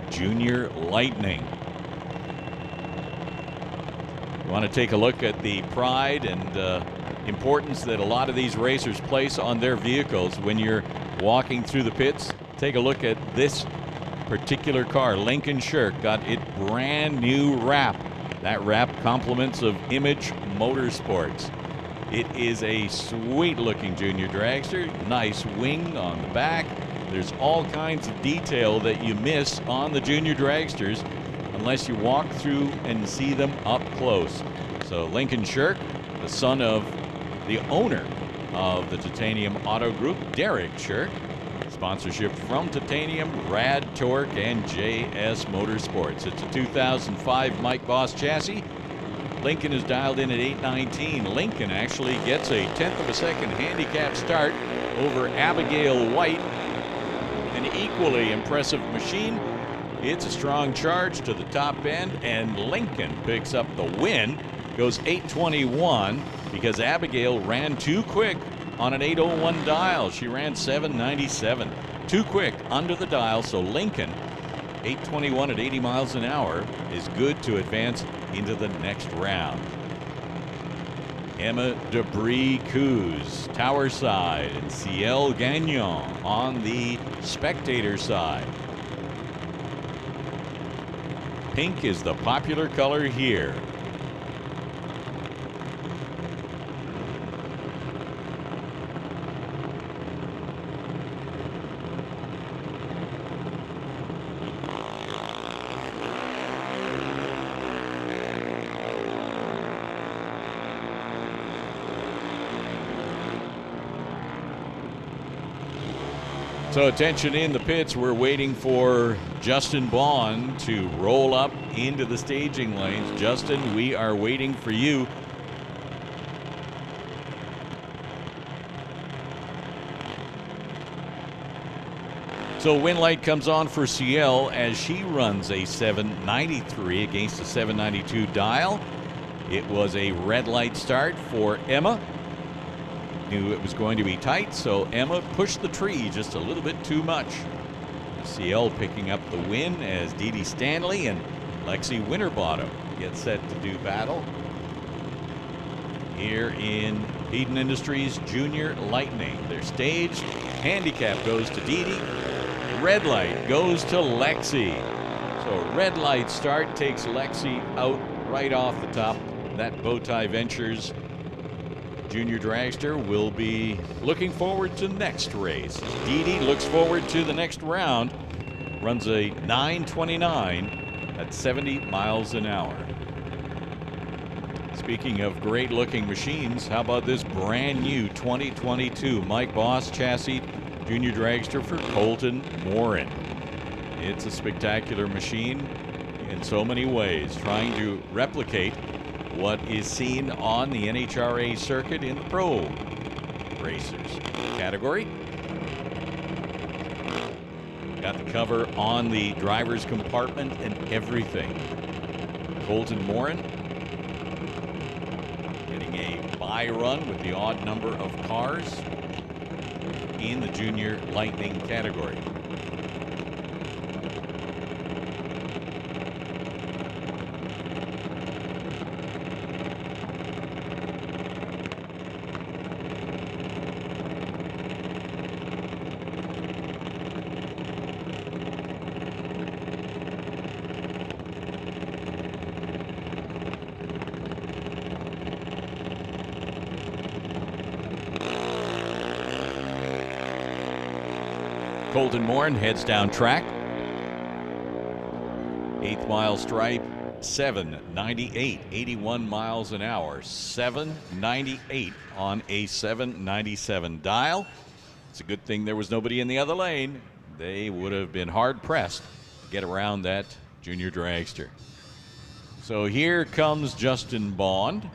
Junior Lightning. You want to take a look at the pride and importance that a lot of these racers place on their vehicles when you're walking through the pits. Take a look at this particular car. Lincoln Shirk got it brand new wrap. That wrap compliments of Image Motorsports. It is a sweet looking junior dragster. Nice wing on the back. There's all kinds of detail that you miss on the junior dragsters unless you walk through and see them up close. So Lincoln Shirk, the son of the owner of the Titanium Auto Group, Derek Shirk. Sponsorship from Titanium, Rad Torque, and JS Motorsports. It's a 2005 Mike Boss chassis. Lincoln is dialed in at 8:19. Lincoln actually gets a 1/10 of a second handicap start over Abigail White. An equally impressive machine. It's a strong charge to the top end, and Lincoln picks up the win. Goes 8:21 because Abigail ran too quick on an 8:01 dial. She ran 7:97. Too quick under the dial, so Lincoln, 8:21 at 80 miles an hour, is good to advance into the next round. Emma Debris-Coos, tower side, and Ciel Gagnon on the spectator side. Pink is the popular color here. So attention in the pits, we're waiting for Justin Bond to roll up into the staging lanes. Justin, we are waiting for you. So win light comes on for Ciel as she runs a 793 against a 792 dial. It was a red light start for Emma. Knew it was going to be tight, so Emma pushed the tree just a little bit too much. Ciel picking up the win as Dee Dee Stanley and Lexi Winterbottom get set to do battle here in Peden Industries Junior Lightning. They're staged. Handicap goes to Dee Dee. Red light goes to Lexi. So red light start takes Lexi out right off the top. That Bowtie Ventures junior dragster will be looking forward to next race. Dee Dee looks forward to the next round. Runs a 9:29 at 70 miles an hour. Speaking of great looking machines, how about this brand new 2022 Mike Boss chassis junior dragster for Colton Morin. It's a spectacular machine in so many ways, trying to replicate what is seen on the NHRA circuit in the pro racers category. Got the cover on the driver's compartment and everything. Colton Morin getting a bye run with the odd number of cars in the Junior Lightning category. Colton Morin heads down track. 8th mile stripe, 798, 81 miles an hour. 798 on a 797 dial. It's a good thing there was nobody in the other lane. they would have been hard-pressed to get around that junior dragster. So here comes Justin Bond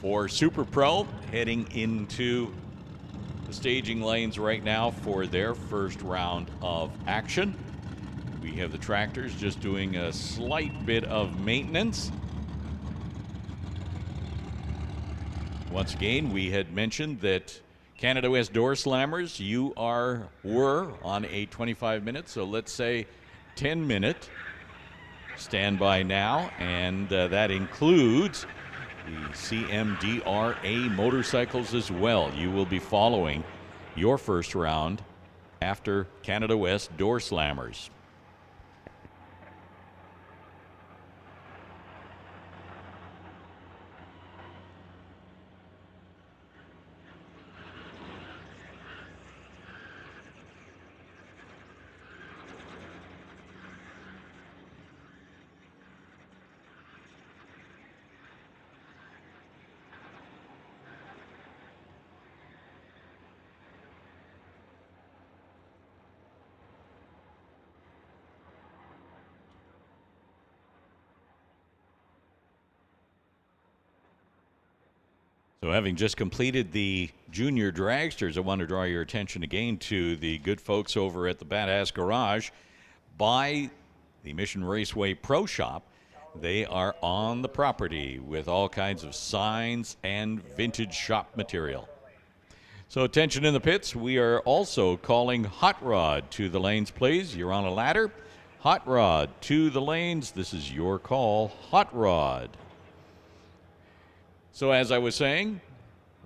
for Super Pro, heading into the staging lanes right now for their first round of action. We have the tractors just doing a slight bit of maintenance. Once again, we had mentioned that Canada West Doorslammers, you were on a 25-minute, so let's say 10-minute standby now, and that includes the CMDRA motorcycles as well. You will be following your first round after Canada West Doorslammers. So having just completed the junior dragsters, I want to draw your attention again to the good folks over at the Badass Garage by the Mission Raceway Pro Shop. They are on the property with all kinds of signs and vintage shop material. So attention in the pits, we are also calling Hot Rod to the lanes, please. You're on a ladder. Hot Rod to the lanes. This is your call, Hot Rod. So as I was saying,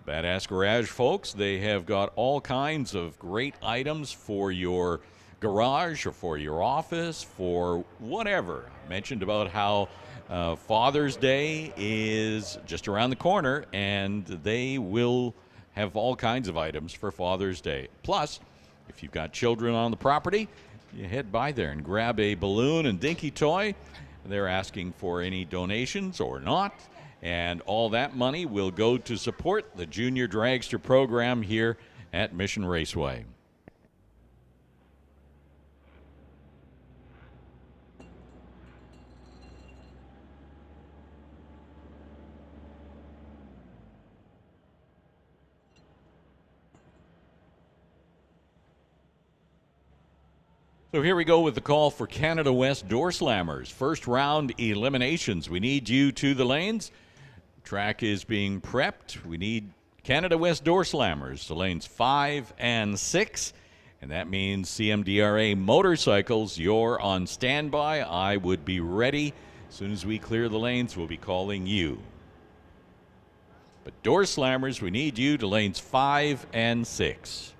Badass Garage folks, they have got all kinds of great items for your garage or for your office, for whatever. I mentioned about how Father's Day is just around the corner, and they will have all kinds of items for Father's Day. Plus, if you've got children on the property, you head by there and grab a balloon and dinky toy. They're asking for any donations or not. And all that money will go to support the Junior Dragster program here at Mission Raceway. So here we go with the call for Canada West Doorslammers. First round eliminations. We need you to the lanes. Track is being prepped. We need Canada West Doorslammers to lanes 5 and 6. And that means CMDRA motorcycles, you're on standby. I would be ready. As soon as we clear the lanes, we'll be calling you. But Doorslammers, we need you to lanes 5 and 6.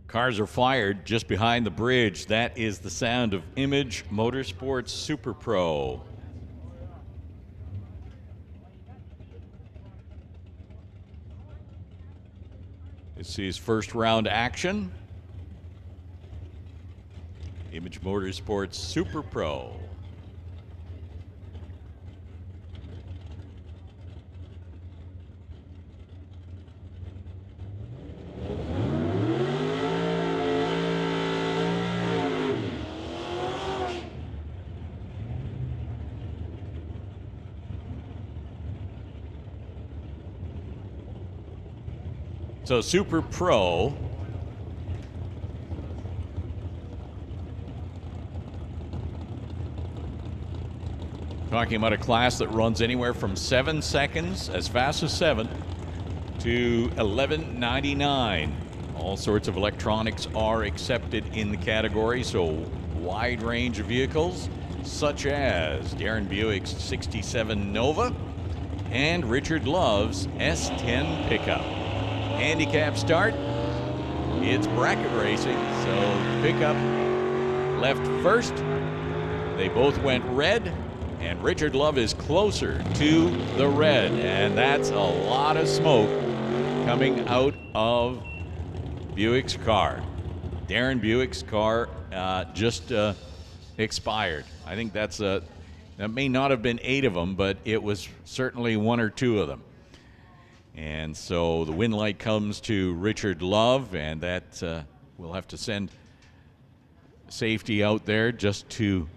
Cars are fired just behind the bridge. That is the sound of Image Motorsports Super Pro. This is first round action. Image Motorsports Super Pro. So Super Pro, talking about a class that runs anywhere from 7 seconds, as fast as 7, to 11.99. All sorts of electronics are accepted in the category, so wide range of vehicles. such as Darren Buick's 67 Nova and Richard Love's S10 pickup. Handicap start, it's bracket racing, so pickup left first. They both went red, and Richard Love is closer to the red, and that's a lot of smoke coming out of Buick's car. Darren Buick's car just expired. I think that may not have been 8 of them, but it was certainly 1 or 2 of them. And so the win light comes to Richard Love, and that we'll have to send safety out there just to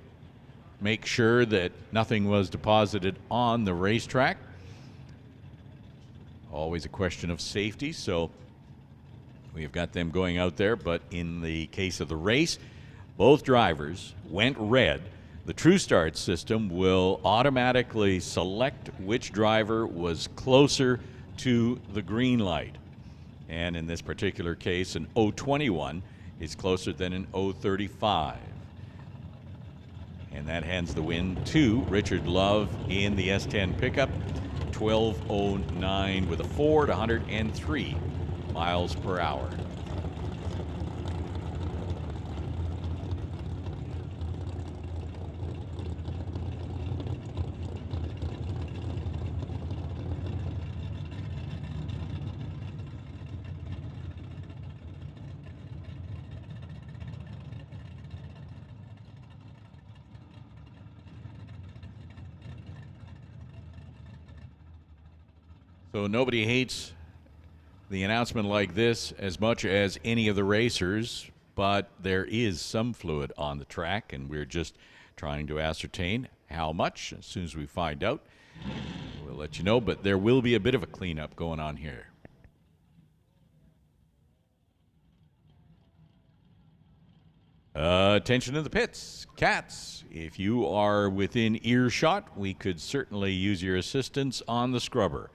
make sure that nothing was deposited on the racetrack. Always a question of safety, so we've got them going out there. But in the case of the race, both drivers went red. The True Start system will automatically select which driver was closer to the green light. And in this particular case, an 021 is closer than an 035. And that hands the win to Richard Love in the S10 pickup. 12:09 with a Ford, 103 miles per hour. So nobody hates the announcement like this as much as any of the racers, but there is some fluid on the track, and we're just trying to ascertain how much. As soon as we find out, we'll let you know, but there will be a bit of a cleanup going on here. Attention to the pits. Cats, if you are within earshot, we could certainly use your assistance on the scrubber.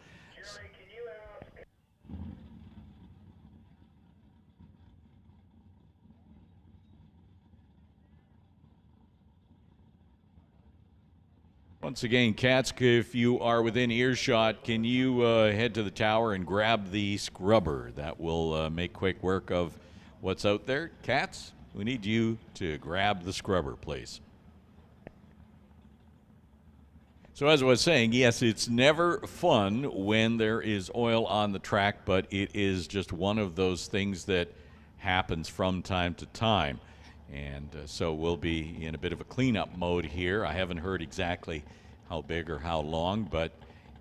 Once again, Cats, if you are within earshot, can you head to the tower and grab the scrubber? That will make quick work of what's out there. Cats, we need you to grab the scrubber, please. So as I was saying, yes, it's never fun when there is oil on the track, but it is just one of those things that happens from time to time. And so we'll be in a bit of a cleanup mode here. I haven't heard exactly how big or how long, but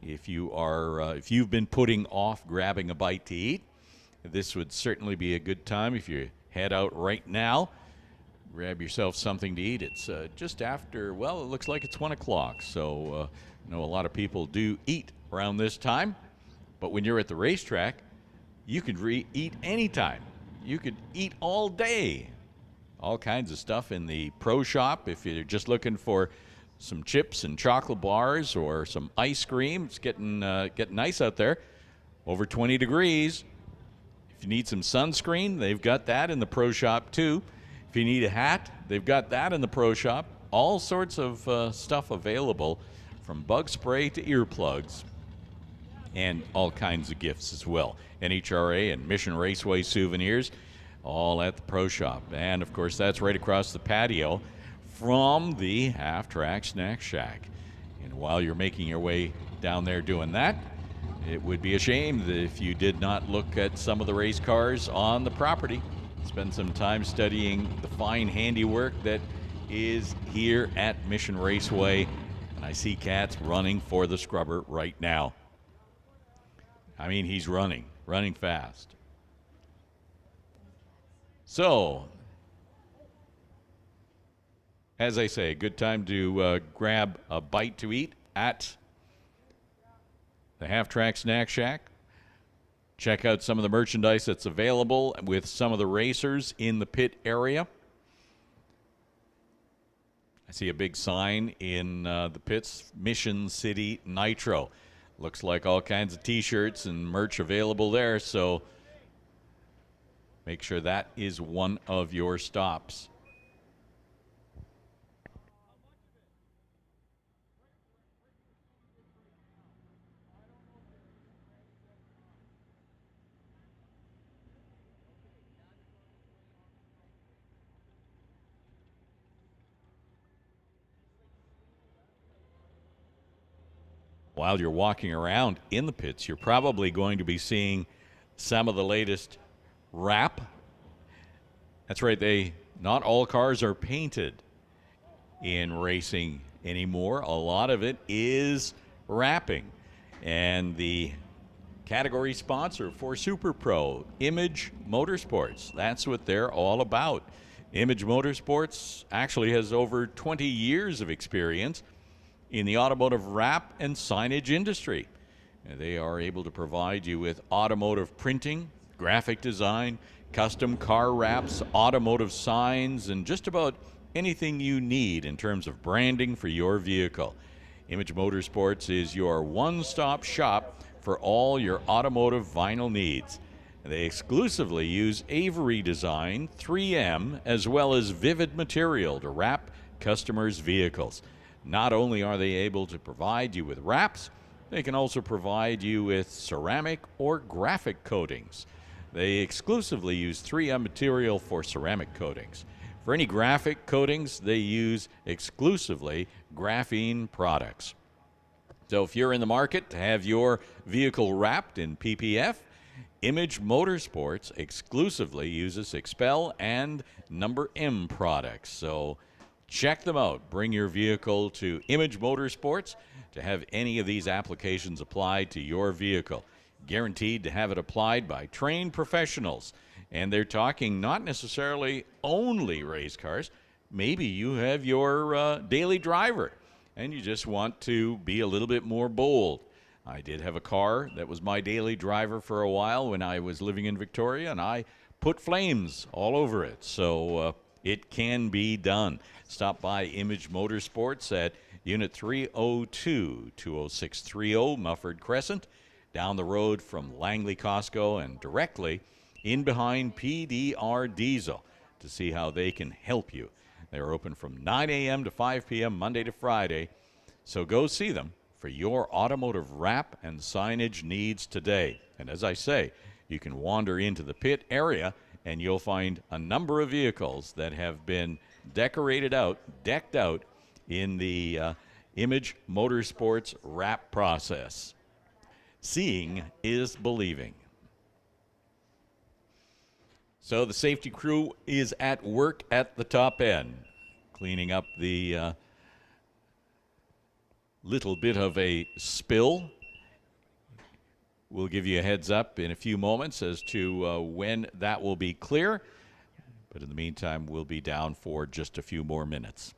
if you've been putting off grabbing a bite to eat, this would certainly be a good time. If you head out right now, grab yourself something to eat. It's just after, well, it looks like it's 1 o'clock. So I know a lot of people do eat around this time, but when you're at the racetrack, you could eat anytime. You could eat all day. All kinds of stuff in the pro shop. If you're just looking for some chips and chocolate bars or some ice cream, it's getting nice out there. Over 20 degrees. If you need some sunscreen, they've got that in the pro shop too. If you need a hat, they've got that in the pro shop. All sorts of stuff available, from bug spray to earplugs, and all kinds of gifts as well. NHRA and Mission Raceway souvenirs, all at the pro shop. And of course, that's right across the patio from the Half Track Snack Shack. And while you're making your way down there doing that, it would be a shame that if you did not look at some of the race cars on the property, spend some time studying the fine handiwork that is here at Mission Raceway. And I see Cats running for the scrubber right now. I mean, he's running fast. So, as I say, a good time to grab a bite to eat at the Half Track Snack Shack. Check out some of the merchandise that's available with some of the racers in the pit area. I see a big sign in the pits, Mission City Nitro. Looks like all kinds of t-shirts and merch available there, so make sure that is one of your stops. while you're walking around in the pits, you're probably going to be seeing some of the latest wrap. That's right, not all cars are painted in racing anymore. A lot of it is wrapping. And the category sponsor for Super Pro, Image Motorsports, that's what they're all about. Image Motorsports actually has over 20 years of experience in the automotive wrap and signage industry. And they are able to provide you with automotive printing, graphic design, custom car wraps, automotive signs, and just about anything you need in terms of branding for your vehicle. Image Motorsports is your one-stop shop for all your automotive vinyl needs. They exclusively use Avery Design, 3M, as well as Vivid material to wrap customers' vehicles. Not only are they able to provide you with wraps, they can also provide you with ceramic or graphic coatings. They exclusively use 3M material for ceramic coatings. For any graphic coatings, they use exclusively graphene products. So if you're in the market to have your vehicle wrapped in PPF, Image Motorsports exclusively uses Expel and Number M products. So check them out. Bring your vehicle to Image Motorsports to have any of these applications applied to your vehicle. Guaranteed to have it applied by trained professionals. And they're talking not necessarily only race cars. Maybe you have your daily driver and you just want to be a little bit more bold. I did have a car that was my daily driver for a while when I was living in Victoria, and I put flames all over it. So it can be done. Stop by Image Motorsports at Unit 302, 20630 Mufford Crescent, down the road from Langley Costco and directly in behind PDR Diesel to see how they can help you. They're open from 9 a.m. to 5 p.m. Monday to Friday, so go see them for your automotive wrap and signage needs today. And as I say, you can wander into the pit area and you'll find a number of vehicles that have been decked out in the Image Motorsports wrap process. Seeing is believing. So the safety crew is at work at the top end, cleaning up the little bit of a spill. We'll give you a heads up in a few moments as to when that will be clear. But in the meantime, we'll be down for just a few more minutes.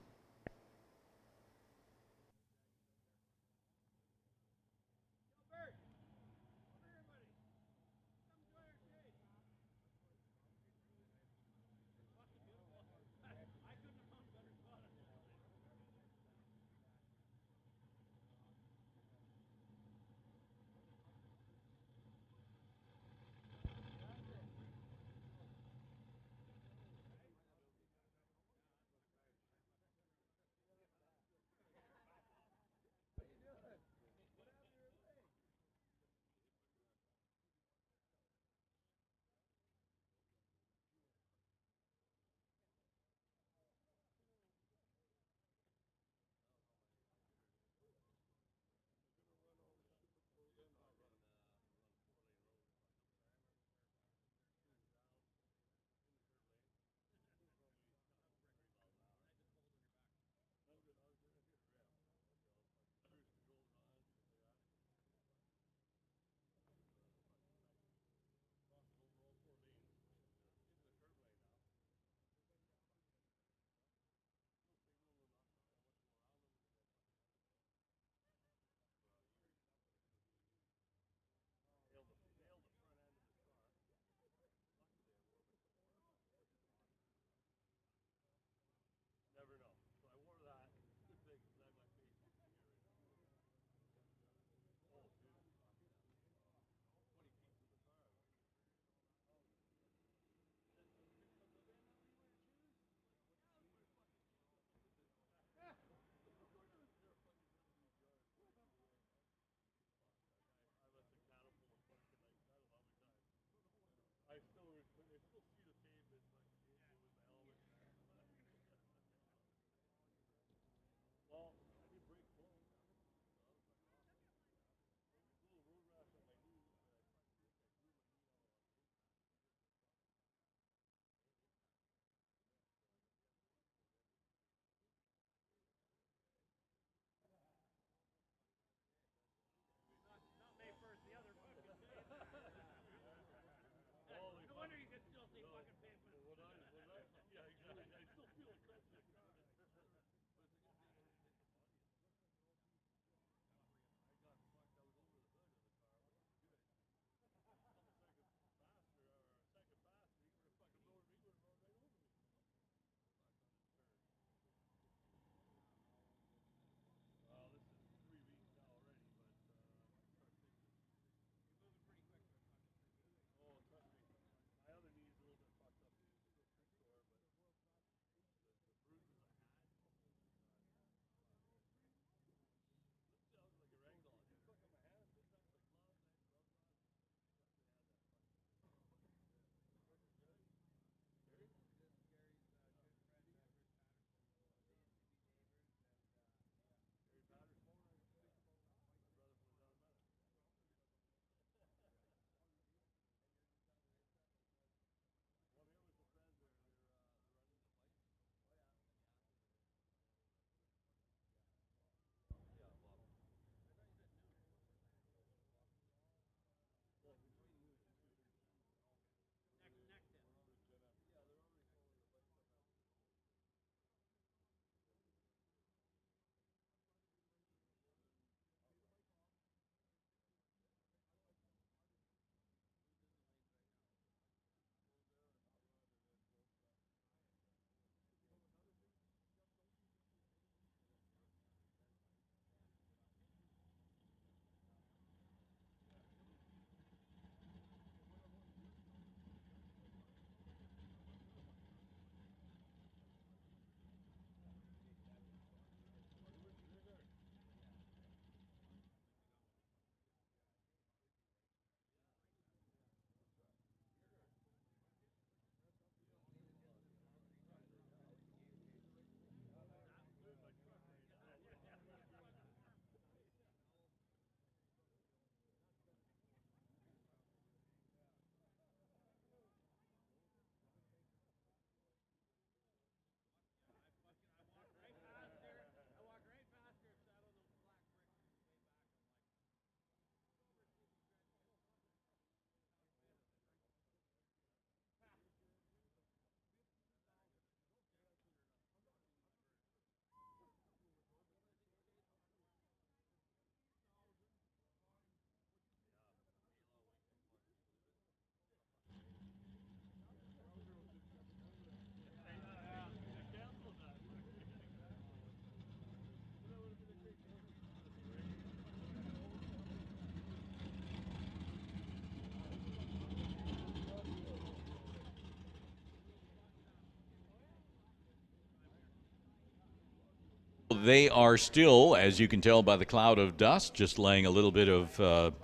they are still, as you can tell by the cloud of dust, just laying a little bit of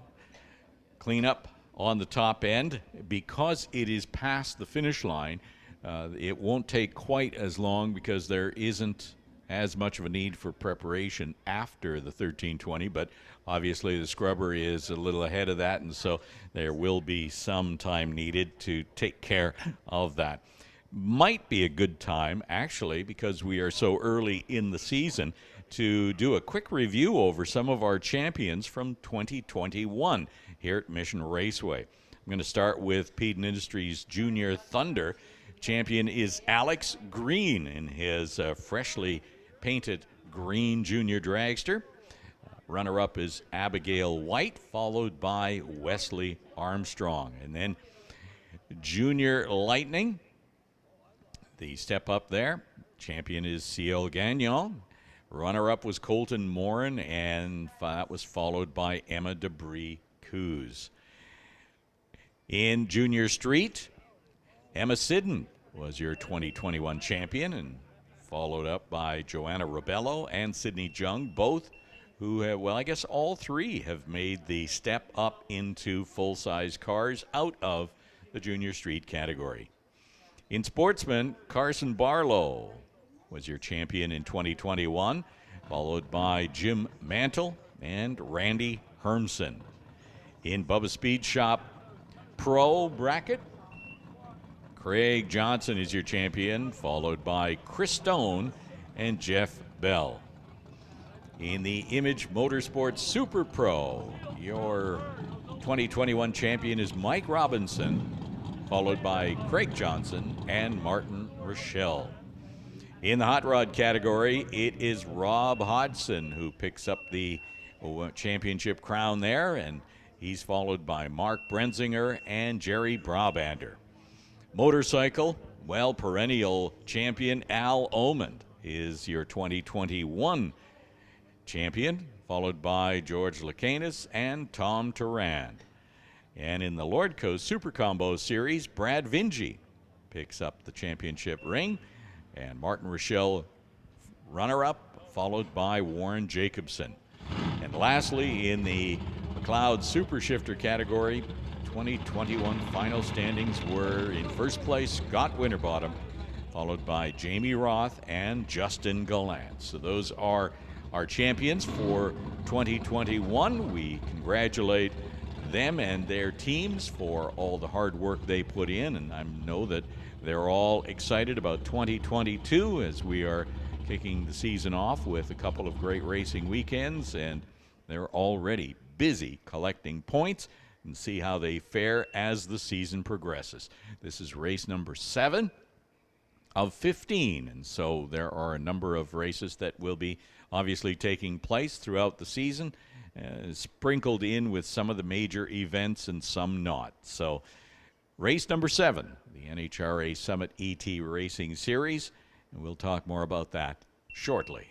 cleanup on the top end. Because it is past the finish line, it won't take quite as long because there isn't as much of a need for preparation after the 1320, but obviously the scrubber is a little ahead of that, and so there will be some time needed to take care of that. Might be a good time, actually, because we are so early in the season, to do a quick review over some of our champions from 2021 here at Mission Raceway. I'm going to start with Peden Industries Junior Thunder. Champion is Alex Green in his freshly painted green junior dragster. Runner-up is Abigail White, followed by Wesley Armstrong. And then Junior Lightning, the step up there. Champion is Ciel Gagnon. Runner-up was Colton Morin, and that was followed by Emma Debris Coos. In Junior Street, Emma Sidden was your 2021 champion, and followed up by Joanna Robello and Sydney Jung, both who have, well, I guess all three have made the step up into full-size cars out of the Junior Street category. In Sportsman, Carson Barlow was your champion in 2021, followed by Jim Mantle and Randy Hermson. In Bubba Speed Shop Pro bracket, Craig Johnson is your champion, followed by Chris Stone and Jeff Bell. In the Image Motorsports Super Pro, your 2021 champion is Mike Robinson, followed by Craig Johnson and Martin Rochelle. In the Hot Rod category, it is Rob Hodgson who picks up the championship crown there, and he's followed by Mark Brenzinger and Jerry Brabander. Motorcycle, well, perennial champion Al Omond is your 2021 champion, followed by George Lacanis and Tom Turan. And in the Lordco Super Combo Series, Brad Vinge picks up the championship ring, and Martin Rochelle runner-up, followed by Warren Jacobson. And lastly, in the McLeod Super Shifter category, 2021 final standings were in first place Scott Winterbottom, followed by Jamie Roth and Justin Gallant. So those are our champions for 2021. We congratulate them and their teams for all the hard work they put in, and I know that they're all excited about 2022 as we are kicking the season off with a couple of great racing weekends, and they're already busy collecting points and see how they fare as the season progresses. This is race number 7 of 15, and so there are a number of races that will be obviously taking place throughout the season, sprinkled in with some of the major events and some not. So race number 7, the NHRA Summit ET Racing Series, and we'll talk more about that shortly.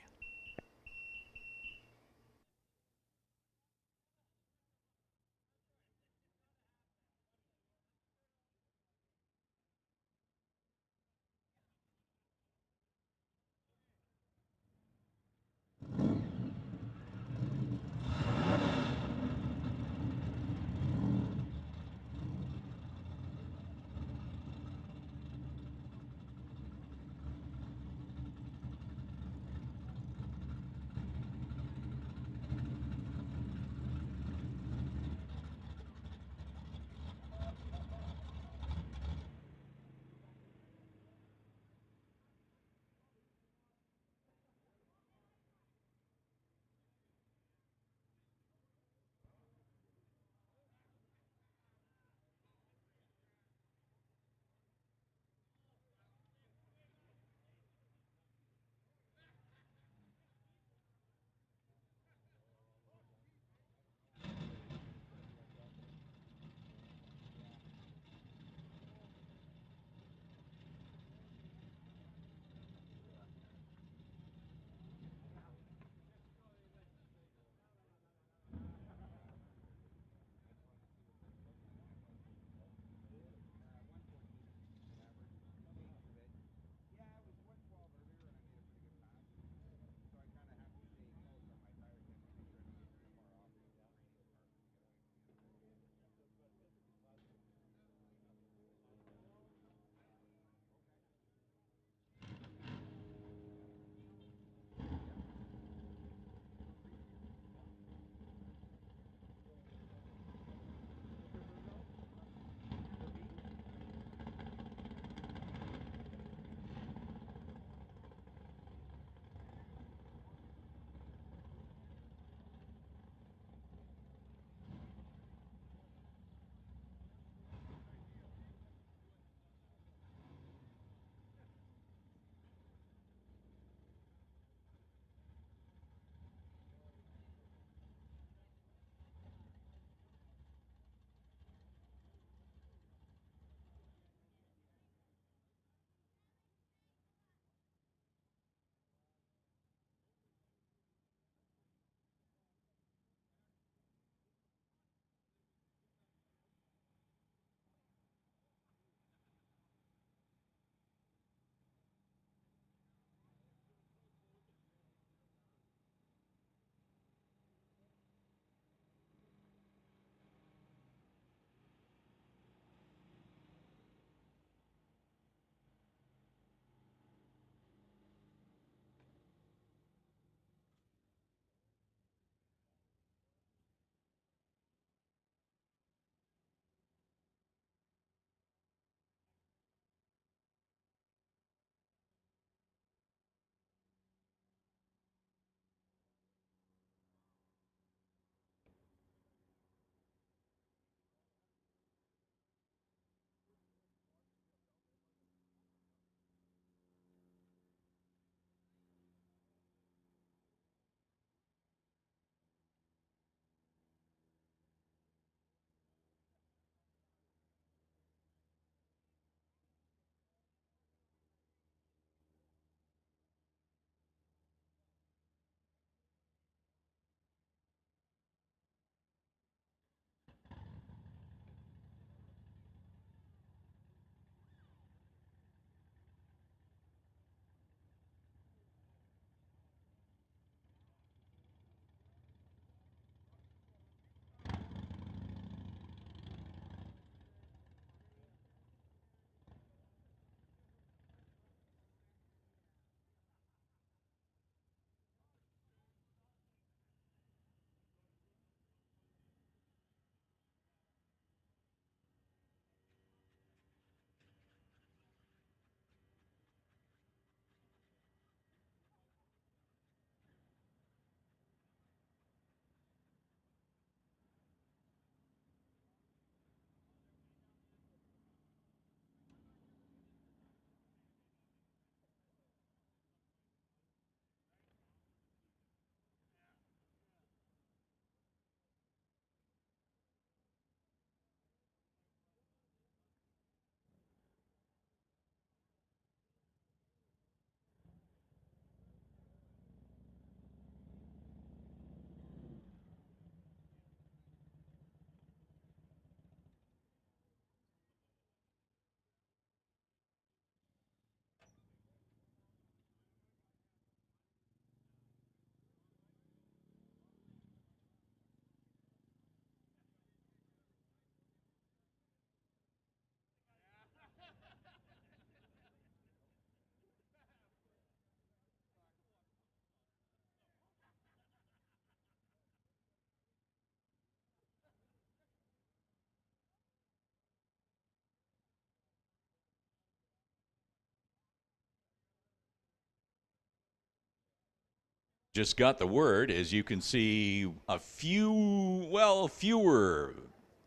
just got the word. As you can see, fewer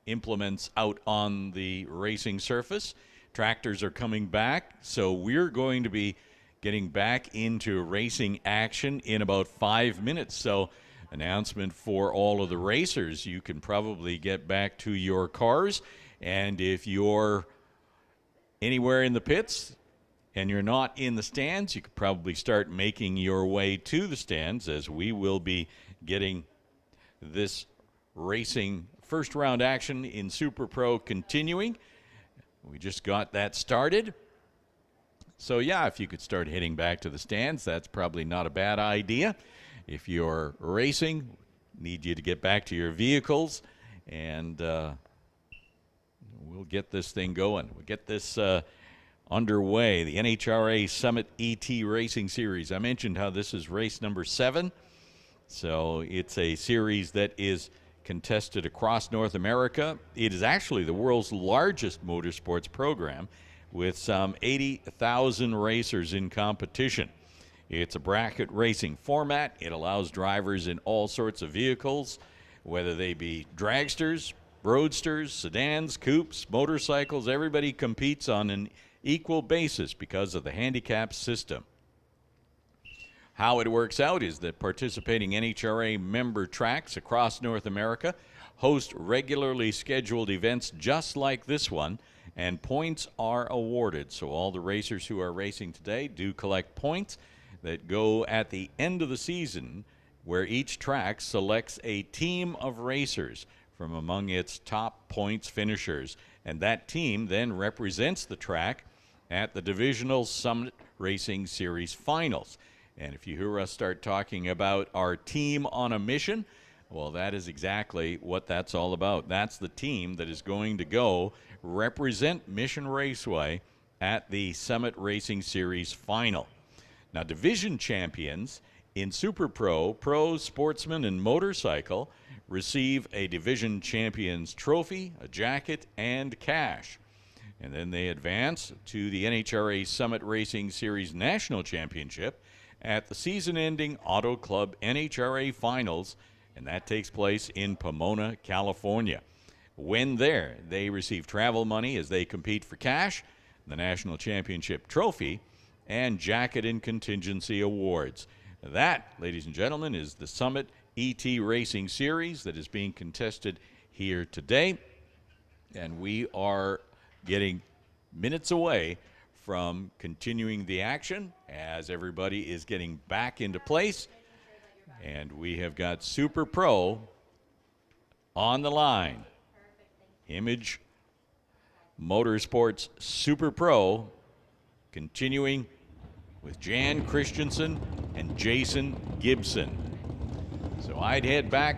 implements out on the racing surface. Tractors are coming back, so we're going to be getting back into racing action in about 5 minutes. So, announcement for all of the racers: you can probably get back to your cars, and if you're anywhere in the pits and you're not in the stands, you could probably start making your way to the stands, as we will be getting this racing first round action in Super Pro continuing. We just got that started. So yeah, if you could start heading back to the stands, that's probably not a bad idea. If you're racing, need you to get back to your vehicles, and we'll get this thing going. We'll get this underway. The NHRA Summit ET Racing Series. I mentioned how this is race number 7. So it's a series that is contested across North America. It is actually the world's largest motorsports program, with some 80,000 racers in competition. It's a bracket racing format. It allows drivers in all sorts of vehicles, whether they be dragsters, roadsters, sedans, coupes, motorcycles. Everybody competes on an equal basis because of the handicap system. How it works out is that participating NHRA member tracks across North America host regularly scheduled events just like this one, and points are awarded. So all the racers who are racing today do collect points that go at the end of the season, where each track selects a team of racers from among its top points finishers, and that team then represents the track at the Divisional Summit Racing Series Finals. And if you hear us start talking about our team on a mission, well, that is exactly what that's all about. That's the team that is going to go represent Mission Raceway at the Summit Racing Series Final. Now, division champions in Super Pro, Pro, Sportsman, and Motorcycle receive a division champions trophy, a jacket, and cash. And then they advance to the NHRA Summit Racing Series National Championship at the season-ending Auto Club NHRA Finals, and that takes place in Pomona, California. When there, they receive travel money as they compete for cash, the National Championship trophy, and jacket and contingency awards. That, ladies and gentlemen, is the Summit ET Racing Series that is being contested here today, and we are getting minutes away from continuing the action as everybody is getting back into place. And we have got Super Pro on the line. Image Motorsports Super Pro continuing with Jan Christensen and Jason Gibson. So I'd head back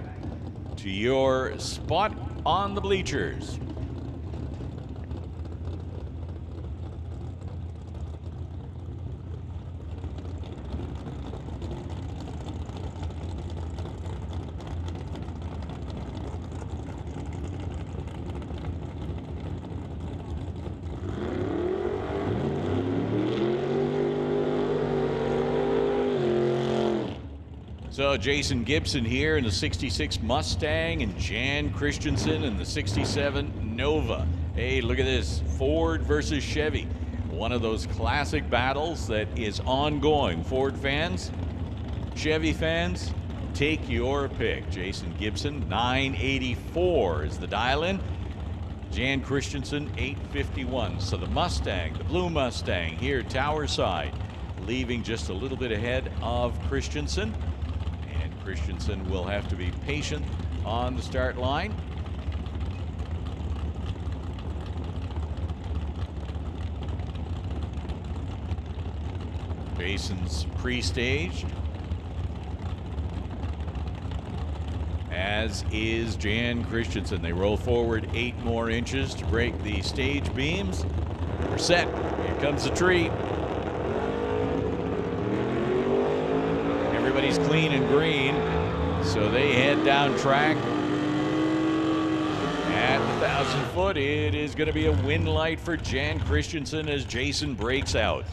to your spot on the bleachers. So Jason Gibson here in the 66 Mustang, and Jan Christensen in the 67 Nova. Hey, look at this, Ford versus Chevy. One of those classic battles that is ongoing. Ford fans, Chevy fans, take your pick. Jason Gibson, 984 is the dial-in. Jan Christensen, 851. So the Mustang, the blue Mustang here, Tower Side, leaving just a little bit ahead of Christensen. Christensen will have to be patient on the start line. Jason's pre-staged, as is Jan Christensen. They roll forward 8 more inches to break the stage beams. They're set. Here comes the tree. Everybody's clean and green, so they head down track. At the 1,000 foot, it is going to be a win light for Jan Christensen as Jason breaks out.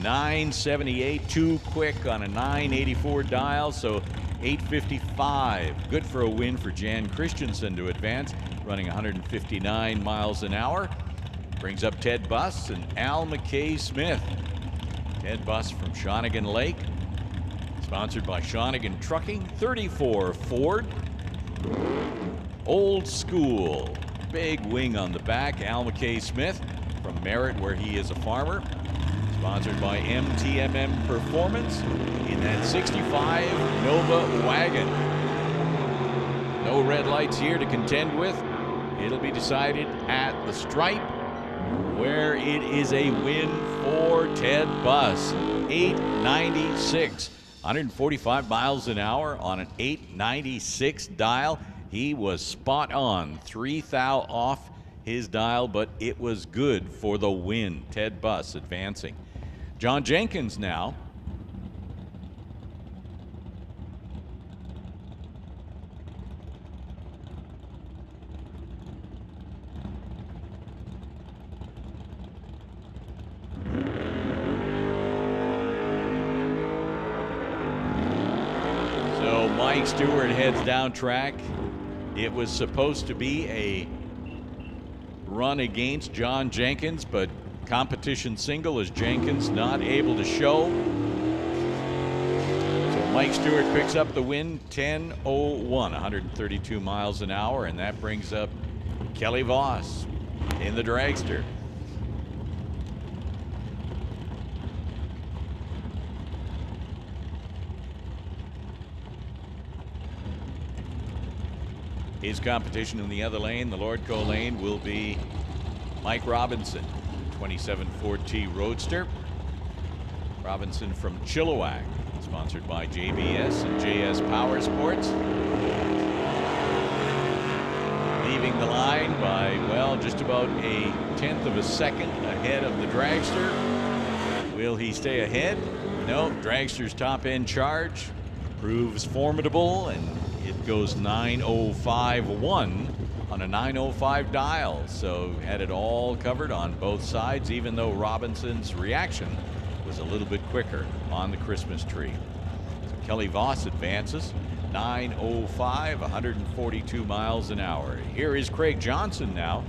978, too quick on a 984 dial, so 855. Good for a win for Jan Christensen to advance, running 159 miles an hour. Brings up Ted Buss and Al McKay Smith. Ted Buss from Shawnigan Lake, sponsored by Shawnigan Trucking, 34 Ford. Old school, big wing on the back. Al McKay Smith from Merritt, where he is a farmer, sponsored by MTMM Performance in that 65 Nova wagon. No red lights here to contend with. It'll be decided at the stripe, where it is a win for Ted Buss. 896, 145 miles an hour on an 896 dial. He was spot on, 3 thou off his dial, but it was good for the win. Ted Buss advancing. John Jenkins now. So Mike Stewart heads down track. It was supposed to be a run against John Jenkins, but competition single as Jenkins not able to show. So Mike Stewart picks up the win, 10:01, 132 miles an hour, and that brings up Kelly Voss in the dragster. His competition in the other lane, the Lordco lane, will be Mike Robinson, 27 Ford T Roadster. Robinson from Chilliwack, sponsored by JBS and JS Power Sports. Leaving the line by, well, just about a 1/10 of a second ahead of the dragster. Will he stay ahead? No, dragster's top end charge proves formidable, and it goes 9:05.1 on a 9:05 dial. So had it all covered on both sides, even though Robinson's reaction was a little bit quicker on the Christmas tree. So Kelly Voss advances, 9:05, 142 miles an hour. Here is Craig Johnson now,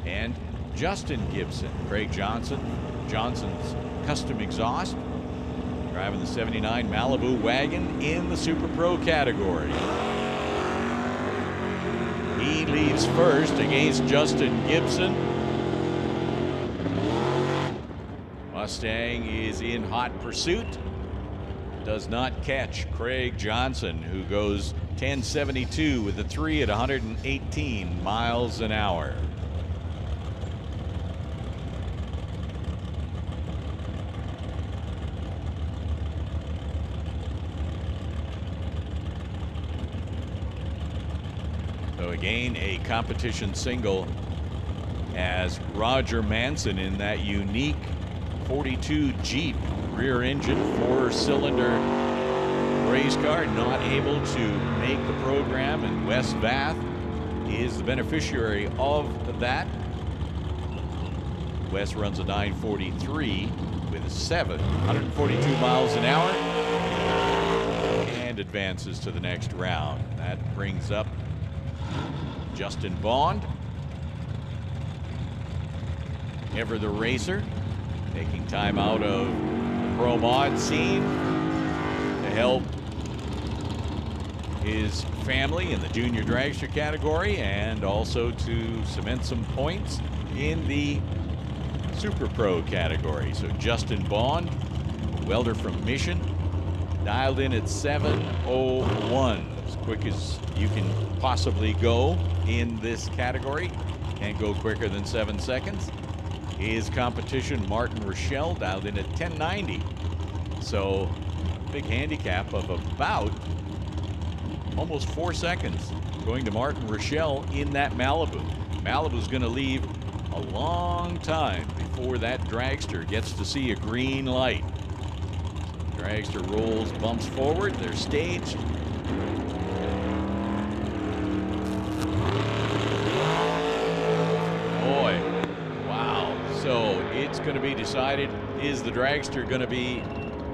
and Justin Gibson. Craig Johnson, Johnson's custom exhaust, driving the 79 Malibu wagon in the Super Pro category. He leaves first against Justin Gibson. Mustang is in hot pursuit. Does not catch Craig Johnson, who goes 10.72 with a 3 at 118 miles an hour. So again, a competition single as Roger Manson in that unique 42 Jeep rear engine 4-cylinder race car, not able to make the program, and Wes Vath is the beneficiary of that. Wes runs a 943 with a 7, 142 miles an hour, and advances to the next round. That brings up Justin Bond, ever the racer, taking time out of the pro mod scene to help his family in the junior dragster category, and also to cement some points in the super pro category. So Justin Bond, welder from Mission, dialed in at 7:01, as quick as you can possibly go in this category. Can't go quicker than 7 seconds. His competition, Martin Rochelle, dialed in at 10:90. So big handicap of about almost 4 seconds going to Martin Rochelle in that Malibu. Malibu's going to leave a long time before that dragster gets to see a green light. So dragster rolls, bumps forward. They're staged. Boy, wow. So it's going to be decided, is the dragster going to be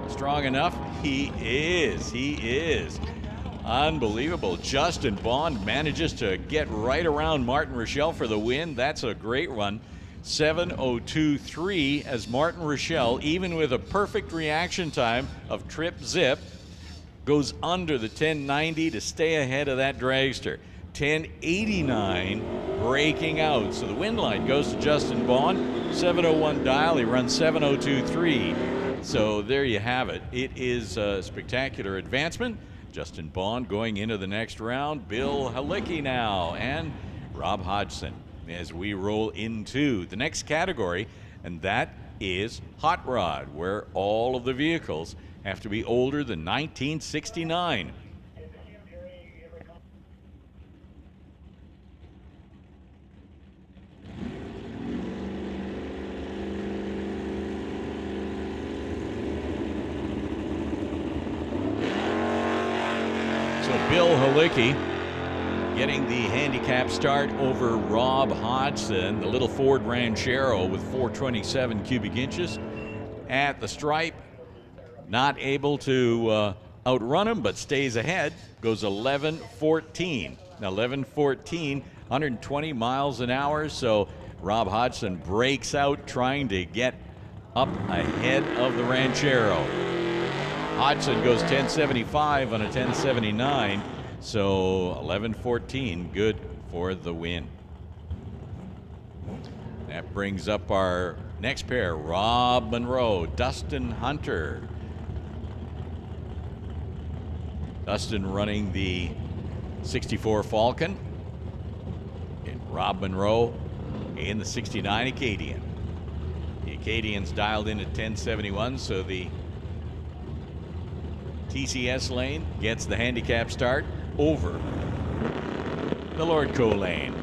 strong enough? He is. Unbelievable. Justin Bond manages to get right around Martin Rochelle for the win. That's a great run. 7:02.3 as Martin Rochelle, even with a perfect reaction time of trip zip, goes under the 10:90 to stay ahead of that dragster. 10:89 breaking out. So the win line goes to Justin Bond. 7:01 dial. He runs 7:02.3. So there you have it. It is a spectacular advancement. Justin Bond going into the next round. Bill Halicki now and Rob Hodgson as we roll into the next category, and that is hot rod, where all of the vehicles have to be older than 1969. So Bill Halicki getting the handicap start over Rob Hodgson, the little Ford Ranchero with 427 cubic inches at the stripe. Not able to outrun him, but stays ahead. Goes 11:14. Now 11:14, 120 miles an hour. So Rob Hodgson breaks out trying to get up ahead of the Ranchero. Hodgson goes 10:75 on a 10:79. So 11:14, good for the win. That brings up our next pair, Rob Monroe, Dustin Hunter. Dustin running the 64 Falcon, and Rob Monroe in the 69 Acadian. The Acadian's dialed in at 1071, so the TCS lane gets the handicap start over the Lordco lane.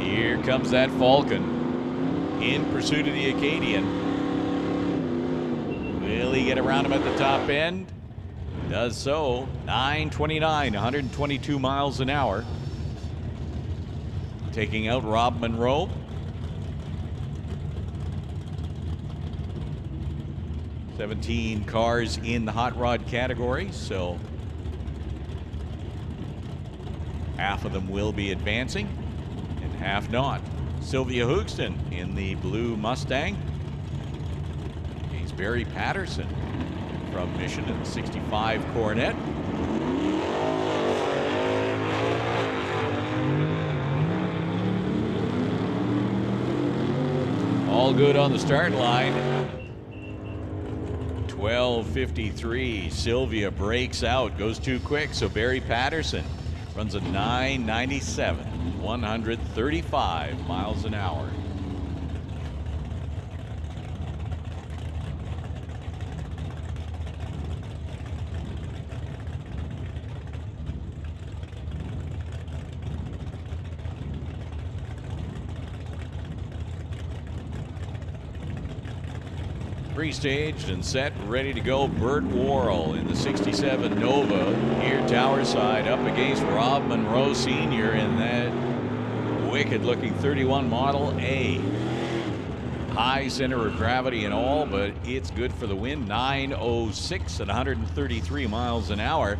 Here comes that Falcon in pursuit of the Acadian. Will he get around him at the top end? Does so. 9:29, 122 miles an hour. Taking out Rob Monroe. Seventeen cars in the hot rod category, so half of them will be advancing and half not. Sylvia Hoogston in the blue Mustang. He's Barry Patterson from Mission in the 65 Coronet. All good on the start line. 12:53. Sylvia breaks out, goes too quick, so Barry Patterson runs a 9:97, 135 miles an hour. Pre-staged and set, ready to go. Burt Worrell in the 67 Nova here tower side up against Rob Monroe Sr. in that wicked-looking 31 Model A. High center of gravity and all, but it's good for the win. 9:06 at 133 miles an hour.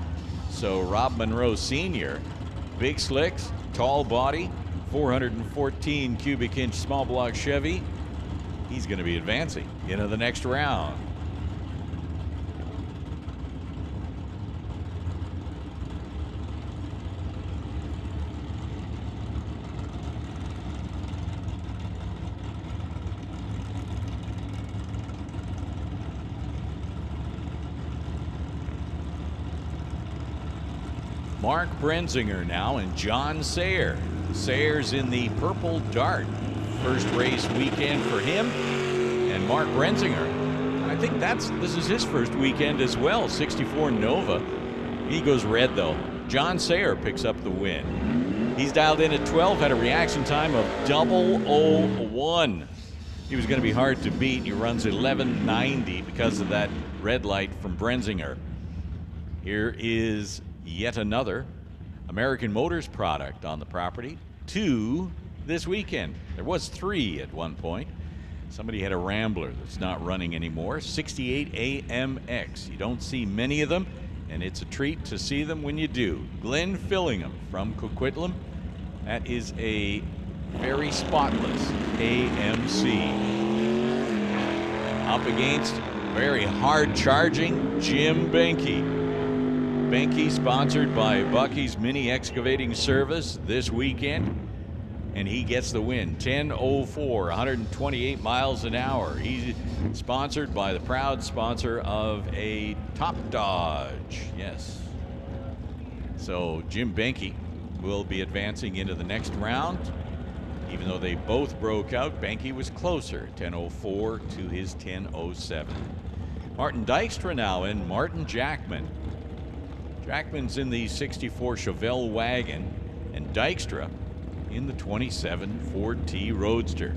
So Rob Monroe Sr., big slicks, tall body, 414 cubic inch small block Chevy. He's going to be advancing into the next round. Mark Brenzinger now and John Sayer. Sayer's in the Purple Dart. First race weekend for him. And Mark Brenzinger, I think this is his first weekend as well. 64 Nova. He goes red though. John Sayer picks up the win. He's dialed in at 12, had a reaction time of 0:01. He was going to be hard to beat. He runs 11:90 because of that red light from Brenzinger. Here is yet another American Motors product on the property. 2 this weekend. There was 3 at one point. Somebody had a Rambler that's not running anymore. 68 AMX. You don't see many of them, and it's a treat to see them when you do. Glenn Fillingham from Coquitlam. That is a very spotless AMC. Up against very hard-charging Jim Benke. Benke sponsored by Bucky's Mini Excavating Service this weekend. And he gets the win. 10:04, 128 miles an hour. He's sponsored by the proud sponsor of a Top Dodge. Yes. So Jim Benke will be advancing into the next round. Even though they both broke out, Benke was closer, 10:04 to his 10:07. Martin Dykstra now in. Martin Jackman. Jackman's in the 64 Chevelle wagon, and Dykstra in the 27 Ford T Roadster.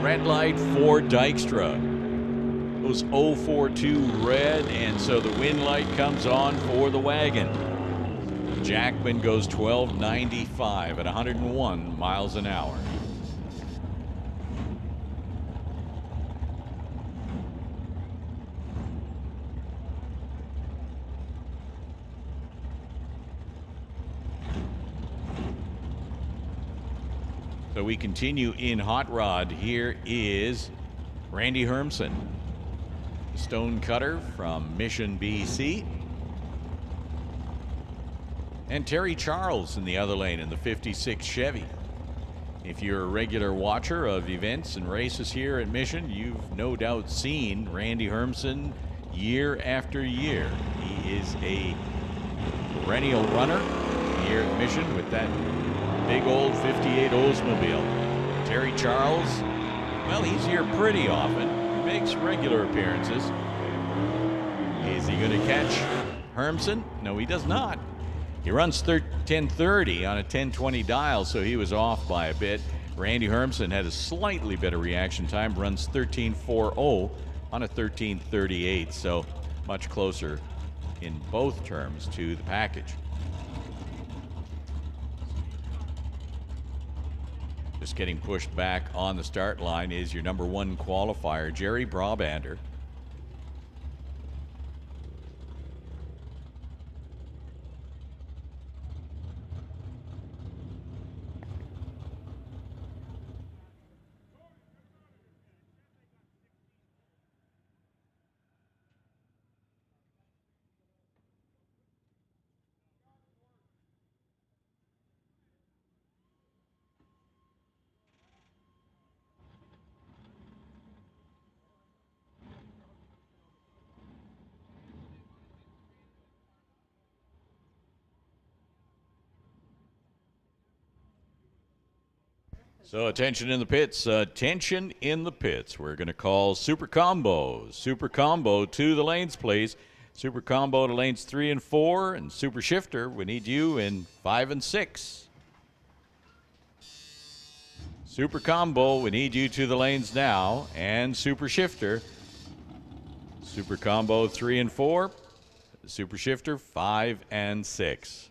Red light for Dykstra. Goes 042 red, and so the wind light comes on for the wagon. Jackman goes 1295 at 101 miles an hour. So we continue in Hot Rod. Here is Randy Hermsen, stone cutter from Mission, BC. And Terry Charles in the other lane in the 56 Chevy. If you're a regular watcher of events and races here at Mission, you've no doubt seen Randy Hermsen year after year. He is a perennial runner here at Mission with that big old 58 Oldsmobile. Terry Charles, well, he's here pretty often. He makes regular appearances. Is he going to catch Hermsen? No, he does not. He runs 1030 on a 1020 dial, so he was off by a bit. Randy Hermsen had a slightly better reaction time, runs 1340 on a 1338, so much closer in both terms to the package. Just getting pushed back on the start line is your number 1 qualifier, Jerry Brabander. So attention in the pits, attention in the pits. We're going to call Super Combos. Super Combo to the lanes, please. Super Combo to lanes 3 and 4, and Super Shifter, we need you in 5 and 6. Super Combo, we need you to the lanes now, and Super Shifter. Super Combo 3 and 4, Super Shifter 5 and 6.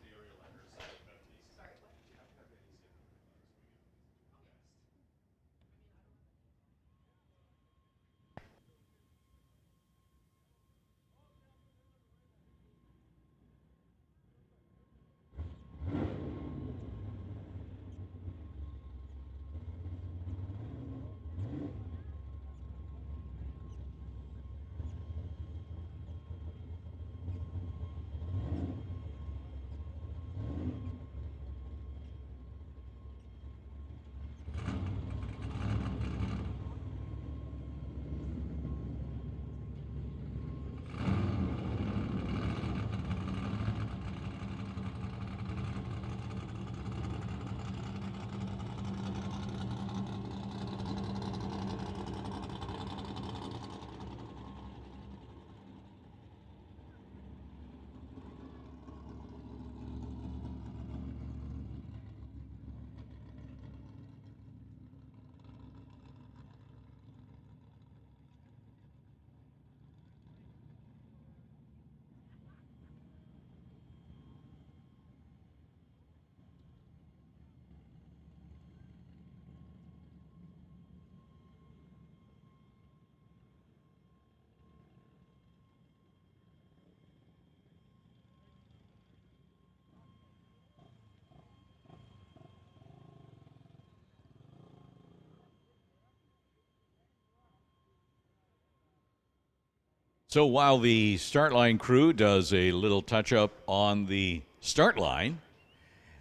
So while the start line crew does a little touch-up on the start line,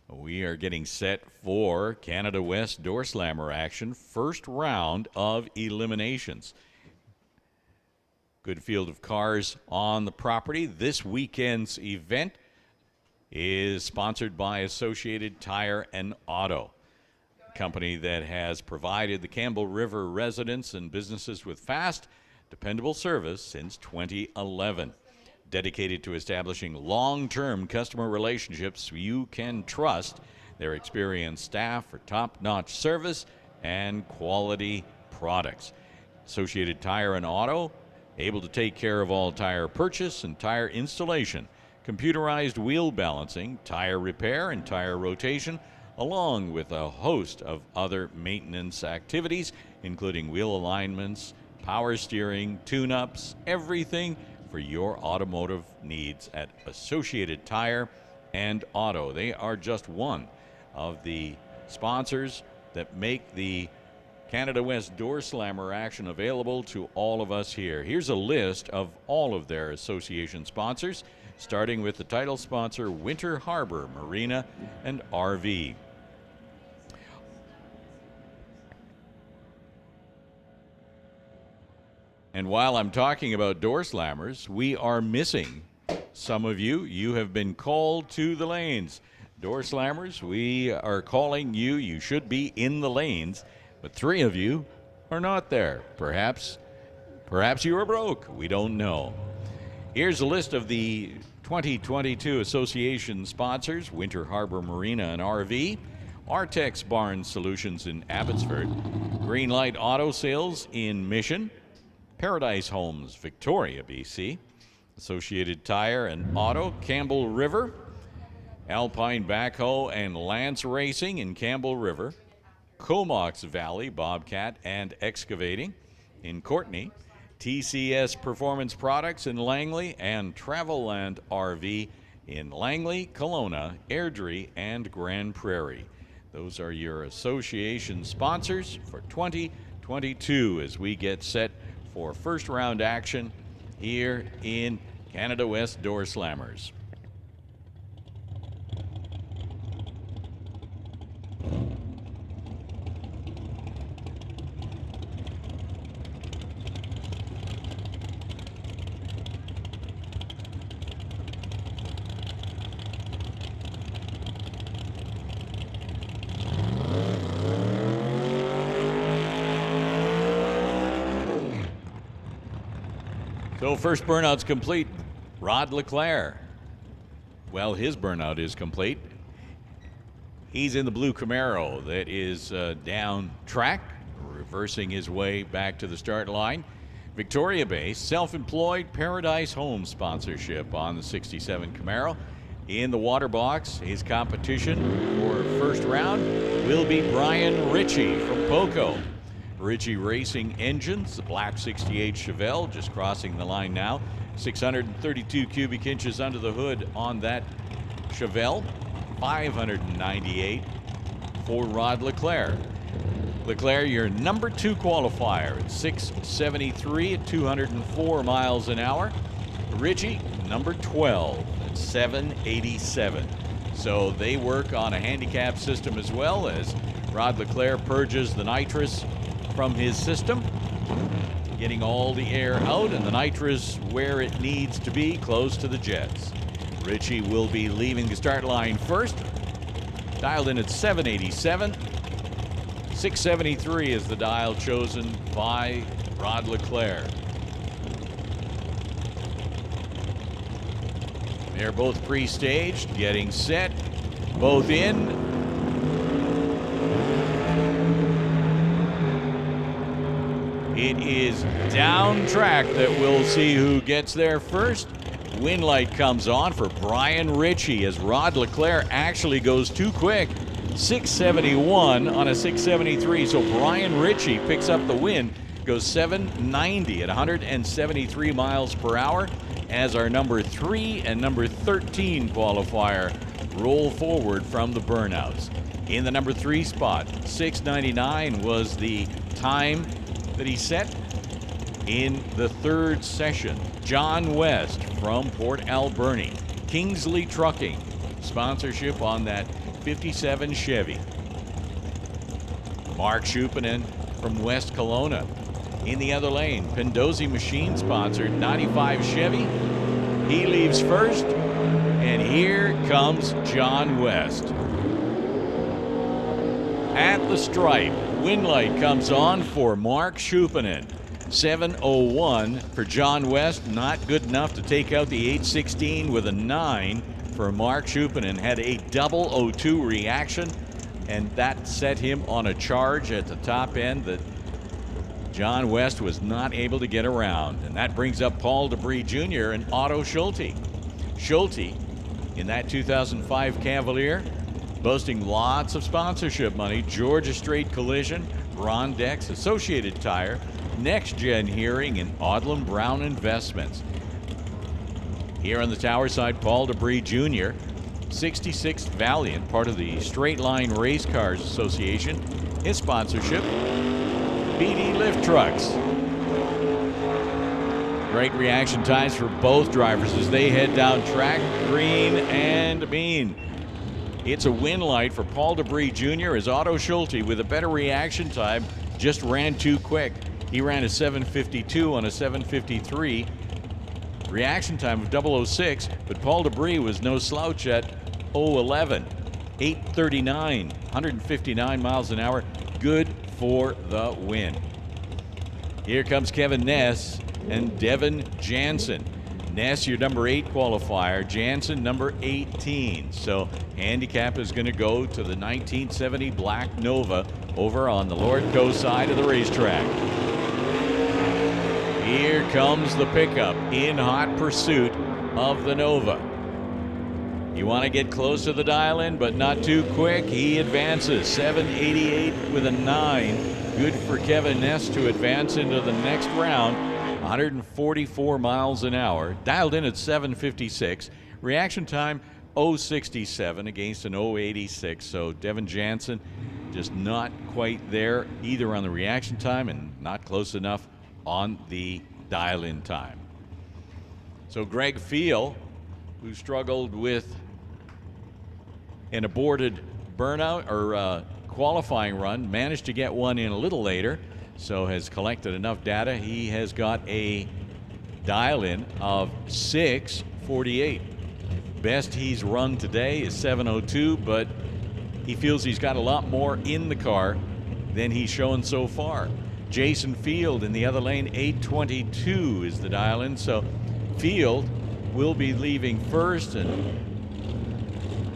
we are getting set for Canada West Doorslammer action, first round of eliminations. Good field of cars on the property. This weekend's event is sponsored by Associated Tire and Auto, a company that has provided the Campbell River residents and businesses with fast, dependable service since 2011. Dedicated to establishing long-term customer relationships you can trust, their experienced staff for top-notch service and quality products. Associated Tire and Auto, able to take care of all tire purchase and tire installation, computerized wheel balancing, tire repair, and tire rotation, along with a host of other maintenance activities, including wheel alignments, power steering, tune-ups, everything for your automotive needs at Associated Tire and Auto. They are just one of the sponsors that make the Canada West Doorslammer action available to all of us here. Here's a list of all of their association sponsors, starting with the title sponsor, Winter Harbor Marina and RV. And while I'm talking about Doorslammers, we are missing some of you. You have been called to the lanes. Doorslammers, we are calling you. You should be in the lanes, but 3 of you are not there. Perhaps you are broke. We don't know. Here's a list of the 2022 association sponsors: Winter Harbor Marina and RV, Artex Barn Solutions in Abbotsford, Greenlight Auto Sales in Mission, Paradise Homes, Victoria, BC, Associated Tire and Auto, Campbell River, Alpine Backhoe and Lance Racing in Campbell River, Comox Valley Bobcat and Excavating in Courtenay, TCS Performance Products in Langley, and Travelland RV in Langley, Kelowna, Airdrie, and Grand Prairie. Those are your association sponsors for 2022 as we get set for first round action here in Canada West Doorslammers. So first burnout's complete. Rod Leclerc. Well, his burnout is complete. He's in the blue Camaro that is down track, reversing his way back to the start line. Victoria-based, self-employed Paradise Home sponsorship on the 67 Camaro. In the water box, his competition for first round will be Brian Ritchie from Poco. Ritchie Racing Engines, the black 68 Chevelle, just crossing the line now. 632 cubic inches under the hood on that Chevelle. 598 for Rod Leclerc. Leclerc, your number 2 qualifier at 673 at 204 miles an hour. Ritchie, number 12 at 787. So they work on a handicap system as well, as Rod Leclerc purges the nitrous from his system, getting all the air out and the nitrous where it needs to be, close to the jets. Ritchie will be leaving the start line first, dialed in at 787. 673 is the dial chosen by Rod Leclerc. They're both pre-staged, getting set, both in. It is down track that we'll see who gets there first. Wind light comes on for Brian Ritchie as Rod Leclerc actually goes too quick. 671 on a 673, so Brian Ritchie picks up the win, goes 790 at 173 miles per hour as our number 3 and number 13 qualifier roll forward from the burnouts. In the number 3 spot, 699 was the time that he set. in the third session. John West from Port Alberni. Kingsley Trucking, sponsorship on that 57 Chevy. Mark Schupanen from West Kelowna. In the other lane, Pendozzi Machine sponsored 95 Chevy. He leaves first, and here comes John West. At the stripe, wind light comes on for Mark Schupanen. 7:01 for John West, not good enough to take out the 816 with a 9 for Mark Schupanen. Had a double 02 reaction, and that set him on a charge at the top end that John West was not able to get around. And that brings up Paul Debris Jr. and Otto Schulte. Schulte, in that 2005 Cavalier, boasting lots of sponsorship money. Georgia Strait Collision, Rondex, Associated Tire, Next Gen Hearing, and Odlum Brown Investments. Here on the tower side, Paul Debris Jr., 66th Valiant, part of the Straight Line Race Cars Association. His sponsorship, BD Lift Trucks. Great reaction times for both drivers as they head down track, green and mean. It's a win light for Paul Debris Jr. as Otto Schulte, with a better reaction time, just ran too quick. He ran a 7:52 on a 7:53. Reaction time of 0:06, but Paul Debris was no slouch at 0:11. 8:39, 159 miles an hour. Good for the win. Here comes Kevin Ness and Devin Jansen. Ness, your number 8 qualifier. Jansen, number 18. So handicap is going to go to the 1970 Black Nova over on the Lordco side of the racetrack. Here comes the pickup in hot pursuit of the Nova. You want to get close to the dial-in, but not too quick. He advances, 7:88 with a 9. Good for Kevin Ness to advance into the next round. 144 miles an hour. Dialed in at 7:56. Reaction time 0:67 against an 0:86. So Devin Jansen just not quite there either on the reaction time and not close enough on the dial-in time. So Greg Field, who struggled with an aborted burnout or qualifying run, managed to get one in a little later, so has collected enough data. He has got a dial-in of 6:48. Best he's run today is 7:02, but he feels he's got a lot more in the car than he's shown so far. Jason Field in the other lane, 8:22 is the dial-in, so Field will be leaving first, and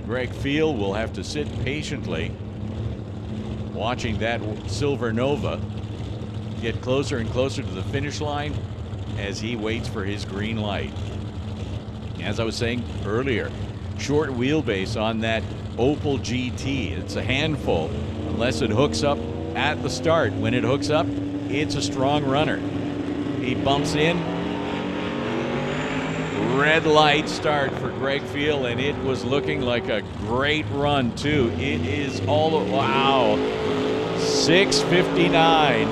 Greg Field will have to sit patiently watching that Silver Nova get closer and closer to the finish line as he waits for his green light. As I was saying earlier, short wheelbase on that Opel GT. It's a handful unless it hooks up at the start. When it hooks up, it's a strong runner. He bumps in. Red light start for Greg Field, and it was looking like a great run too. It is all, wow, 6:59,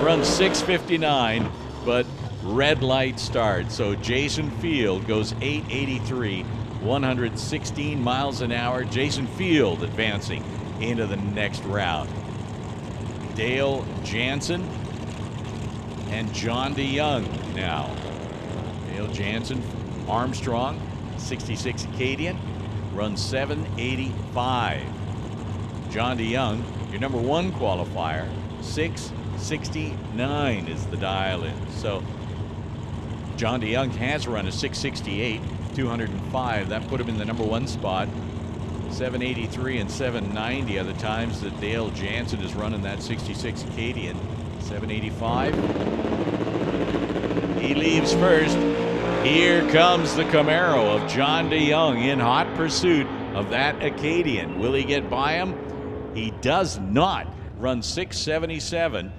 run 6:59, but red light start. So Jason Field goes 8:83, 116 miles an hour. Jason Field advancing into the next round. Dale Jansen and John DeYoung now. Dale Jansen, Armstrong, 66 Acadian, runs 7:85. John DeYoung, your number 1 qualifier, 6:69 is the dial-in. So John DeYoung has run a 6:68, 205. That put him in the number 1 spot. 7:83 and 7:90 are the times that Dale Jansen is running that 66 Acadian. 7:85. He leaves first. Here comes the Camaro of John DeYoung in hot pursuit of that Acadian. Will he get by him? He does not. Run 6:77,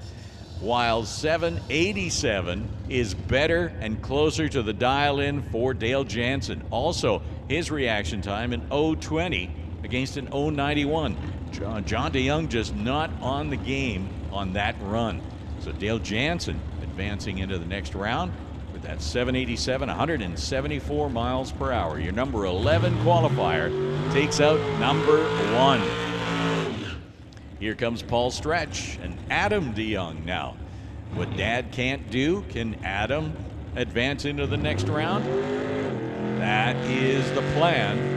while 7:87 is better and closer to the dial-in for Dale Jansen. Also, his reaction time in 0:20 against an 0:91. John DeYoung just not on the game on that run. So Dale Jansen advancing into the next round with that 787, 174 miles per hour. Your number 11 qualifier takes out number 1. Here comes Paul Stretch and Adam DeYoung now. What Dad can't do, can Adam advance into the next round? That is the plan.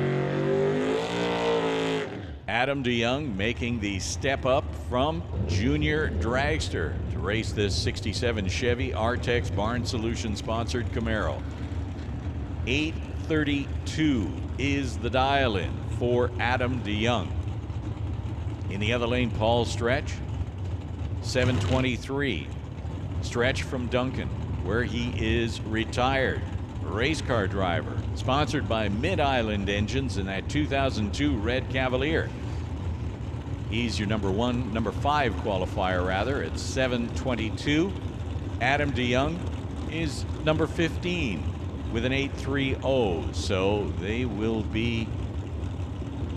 Adam DeYoung making the step up from junior dragster to race this 67 Chevy Artex Barn Solutions sponsored Camaro. 8:32 is the dial-in for Adam DeYoung. In the other lane, Paul Stretch, 7:23. Stretch from Duncan, where he is retired. Race car driver, sponsored by Mid-Island Engines in that 2002 Red Cavalier. He's your number 5 qualifier rather, at 7:22. Adam DeYoung is number 15 with an 8:30. So they will be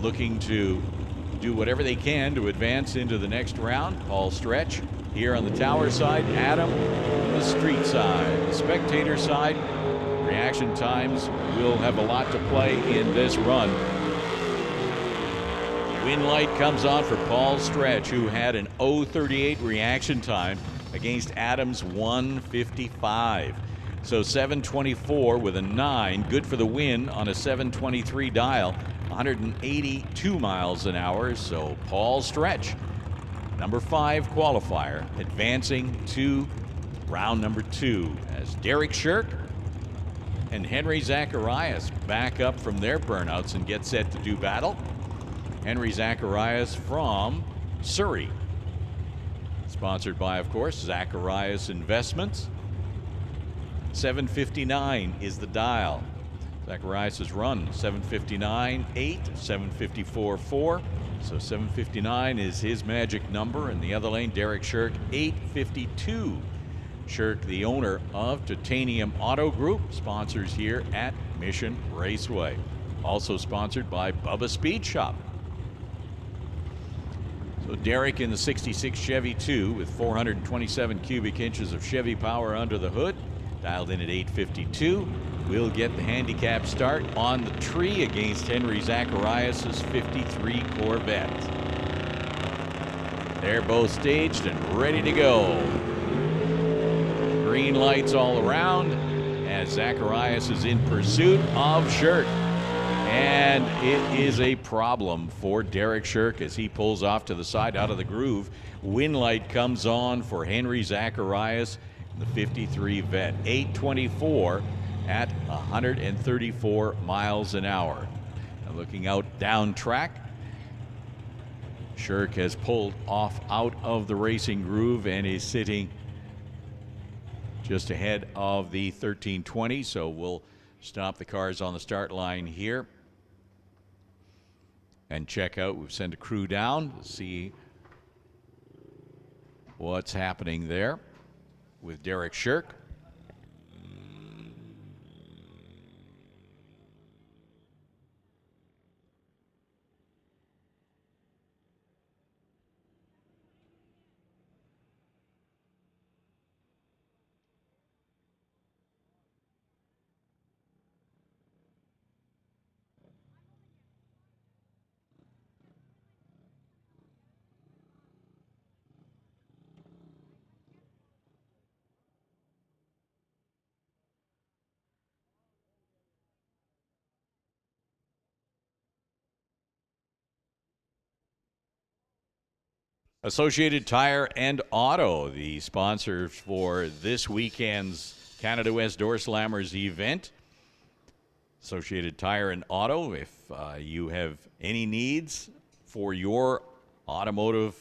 looking to do whatever they can to advance into the next round. Paul Stretch here on the tower side, Adam on the street side. The spectator side, reaction times will have a lot to play in this run. Win light comes on for Paul Stretch, who had an 0:38 reaction time against Adam's 1:55. So 7:24 with a 9, good for the win on a 7:23 dial, 182 miles an hour. So Paul Stretch, number 5 qualifier, advancing to round number 2 as Derek Shirk and Henry Zacharias back up from their burnouts and get set to do battle. Henry Zacharias from Surrey, sponsored by, of course, Zacharias Investments. 7:59 is the dial. Zacharias has run 7:59.8, 7:54.4. So 7:59 is his magic number. In the other lane, Derek Shirk, 8:52. Shirk, the owner of Titanium Auto Group, sponsors here at Mission Raceway. Also sponsored by Bubba Speed Shop. So Derek in the 66 Chevy 2 with 427 cubic inches of Chevy power under the hood, dialed in at 8:52. We'll get the handicap start on the tree against Henry Zacharias' 53 Corvette. They're both staged and ready to go. Green lights all around as Zacharias is in pursuit of Shirk. And it is a problem for Derek Shirk as he pulls off to the side out of the groove. Win light comes on for Henry Zacharias, the 53 vet. 8:24 at 134 miles an hour. Now looking out down track, Shirk has pulled off out of the racing groove and is sitting just ahead of the 1320. So we'll stop the cars on the start line here and check out. We've sent a crew down to see what's happening there with Derek Shirk. Associated Tire and Auto, the sponsor for this weekend's Canada West Doorslammers event. Associated Tire and Auto, if you have any needs for your automotive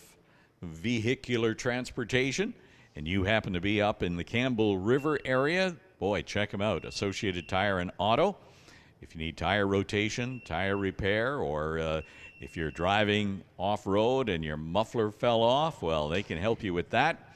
vehicular transportation and you happen to be up in the Campbell River area, boy, check them out. Associated Tire and Auto. If you need tire rotation, tire repair, or if you're driving off-road and your muffler fell off, well, they can help you with that.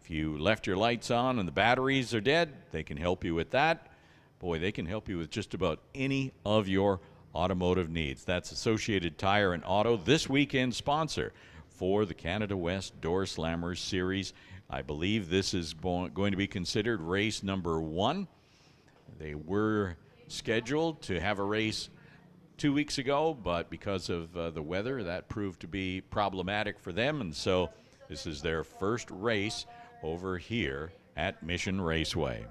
If you left your lights on and the batteries are dead, they can help you with that. Boy, they can help you with just about any of your automotive needs. That's Associated Tire and Auto, this weekend sponsor for the Canada West Doorslammers Series. I believe this is going to be considered race number 1. They were scheduled to have a race 2 weeks ago, but because of the weather, that proved to be problematic for them, and so this is their first race over here at Mission Raceway.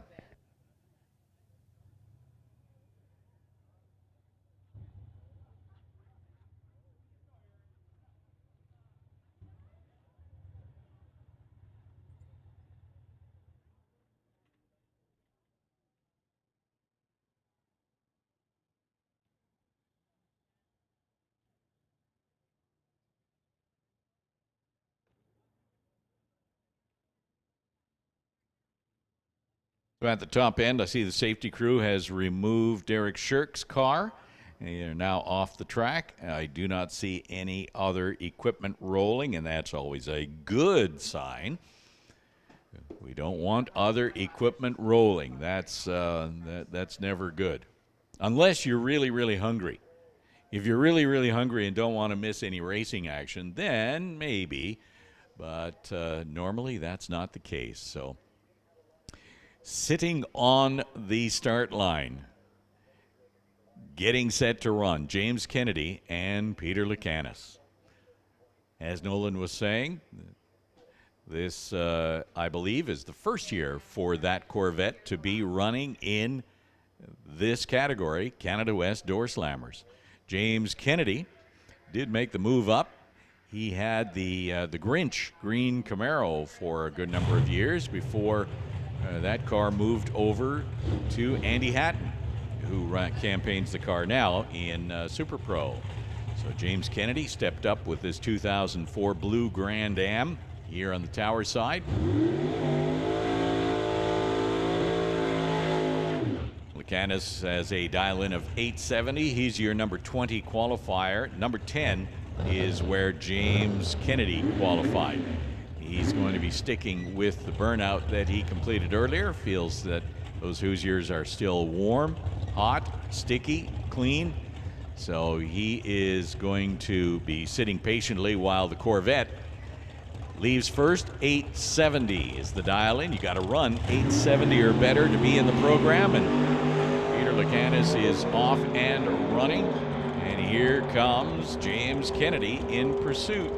At the top end, I see the safety crew has removed Derek Shirk's car. They are now off the track. I do not see any other equipment rolling, and that's always a good sign. We don't want other equipment rolling. That's never good, unless you're really, really hungry. If you're really, really hungry and don't want to miss any racing action, then maybe. But normally that's not the case. So, sitting on the start line, getting set to run, James Kennedy and Peter Lucanis. As Nolan was saying, this, I believe, is the first year for that Corvette to be running in this category, Canada West Doorslammers. James Kennedy did make the move up. He had the Grinch green Camaro for a good number of years before that car moved over to Andy Hatton, who campaigns the car now in Super Pro. So James Kennedy stepped up with his 2004 blue Grand Am here on the tower side. Lucanis has a dial-in of 870. He's your number 20 qualifier. Number 10 is where James Kennedy qualified. He's going to be sticking with the burnout that he completed earlier. Feels that those Hoosiers are still warm, hot, sticky, clean. So he is going to be sitting patiently while the Corvette leaves first. 870 is the dial-in. You got to run 870 or better to be in the program. And Peter Lucanis is off and running. And here comes James Kennedy in pursuit.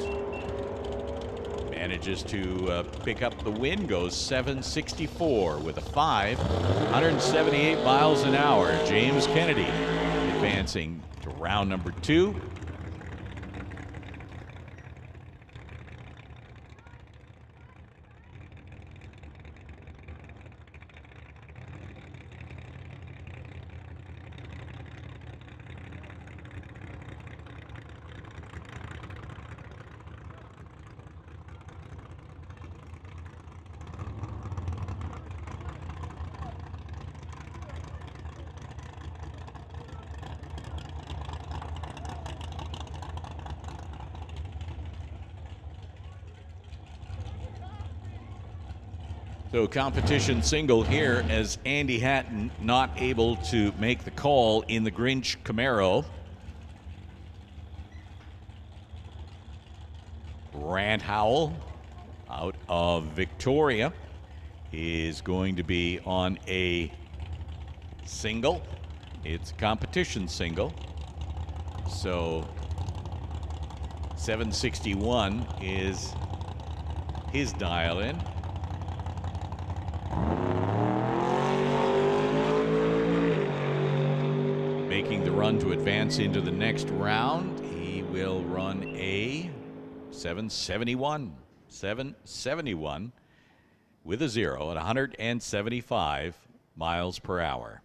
Manages to pick up the win, goes 764 with a 178 miles an hour. James Kennedy advancing to round number 2. So competition single here as Andy Hatton not able to make the call in the Grinch Camaro. Grant Howell out of Victoria is going to be on a single. It's a competition single. So 761 is his dial-in. Making the run to advance into the next round, he will run a 771. 771 with a 0 at 175 miles per hour.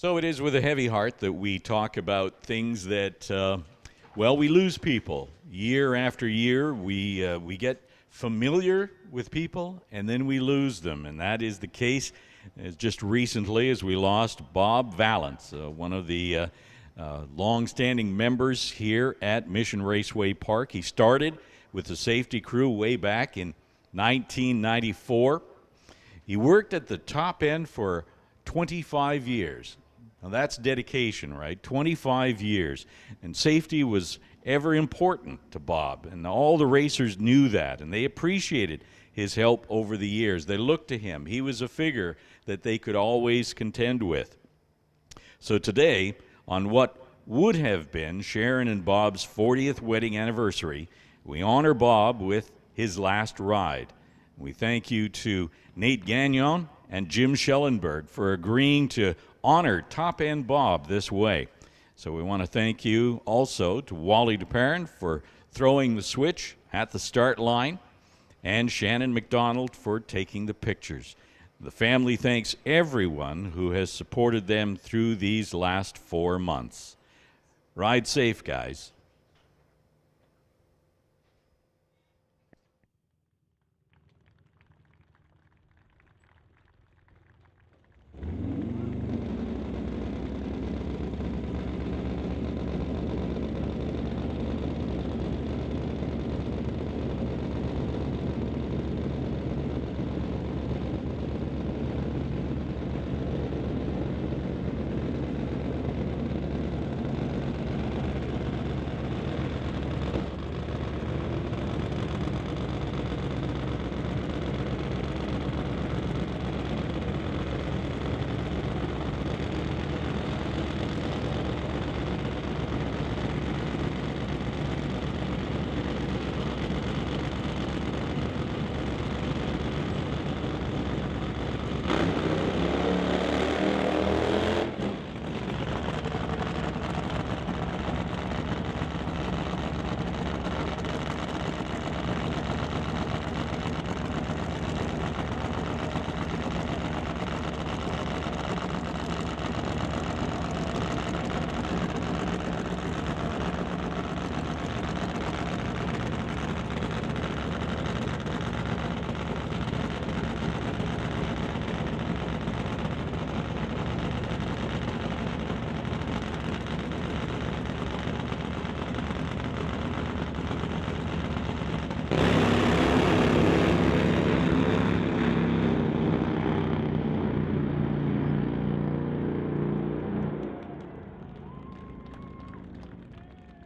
So it is with a heavy heart that we talk about things that, well, we lose people. Year after year, we get familiar with people, and then we lose them. And that is the case as just recently as we lost Bob Valance, one of the long-standing members here at Mission Raceway Park. He started with the safety crew way back in 1994. He worked at the top end for 25 years. Now that's dedication, right? 25 years. And safety was ever important to Bob, and all the racers knew that, and they appreciated his help over the years. They looked to him. He was a figure that they could always contend with. So today, on what would have been Sharon and Bob's 40th wedding anniversary, we honor Bob with his last ride. We thank you to Nate Gagnon and Jim Schellenberg for agreeing to honor top-end Bob this way. So we want to thank you also to Wally DeParent for throwing the switch at the start line, and Shannon McDonald for taking the pictures. The family thanks everyone who has supported them through these last 4 months. Ride safe, guys.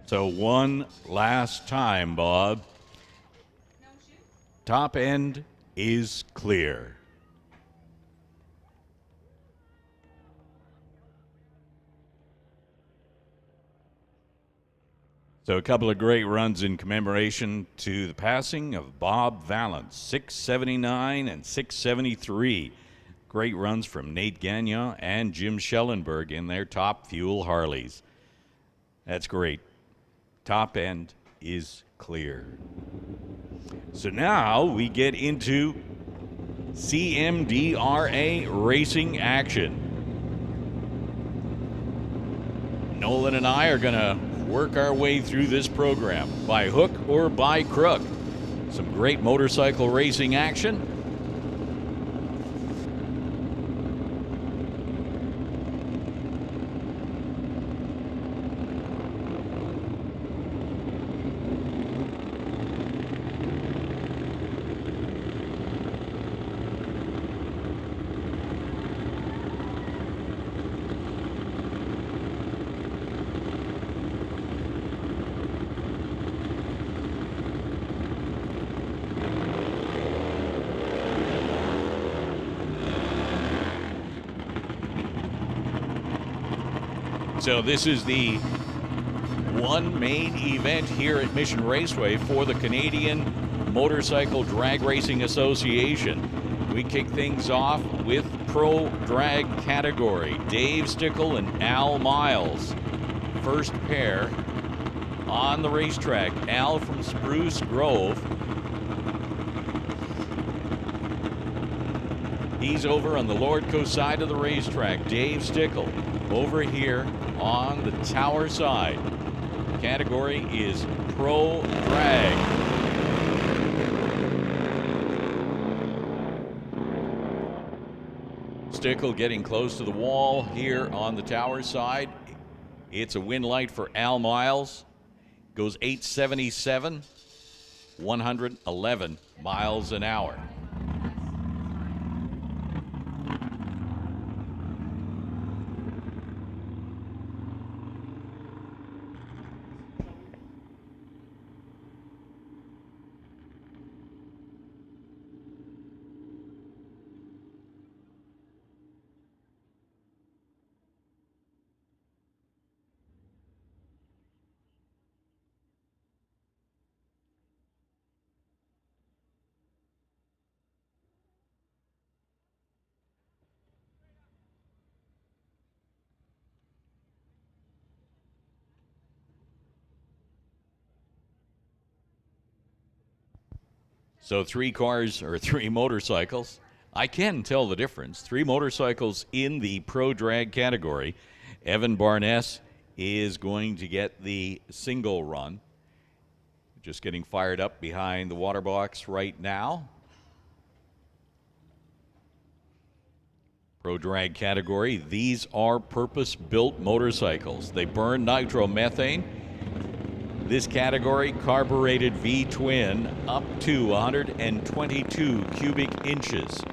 So one last time, Bob. Top end is clear. So a couple of great runs in commemoration to the passing of Bob Valance, 679 and 673. Great runs from Nate Gagnon and Jim Schellenberg in their Top Fuel Harleys. That's great. Top end is clear. So now we get into CMDRA racing action. Nolan and I are going to work our way through this program by hook or by crook. Some great motorcycle racing action. So this is the one main event here at Mission Raceway for the Canadian Motorcycle Drag Racing Association. We kick things off with Pro Drag category. Dave Stickle and Al Miles. First pair on the racetrack. Al from Spruce Grove. He's over on the Lordco side of the racetrack. Dave Stickle over here on the tower side. Category is Pro Drag. Stickle getting close to the wall here on the tower side. It's a win light for Al Miles. Goes 877, 111 miles an hour. So 3 cars or 3 motorcycles. I can tell the difference. 3 motorcycles in the Pro Drag category. Evan Barnes is going to get the single run. Just getting fired up behind the water box right now. Pro Drag category. These are purpose-built motorcycles. They burn nitromethane. This category, carbureted V-twin up to 122 cubic inches.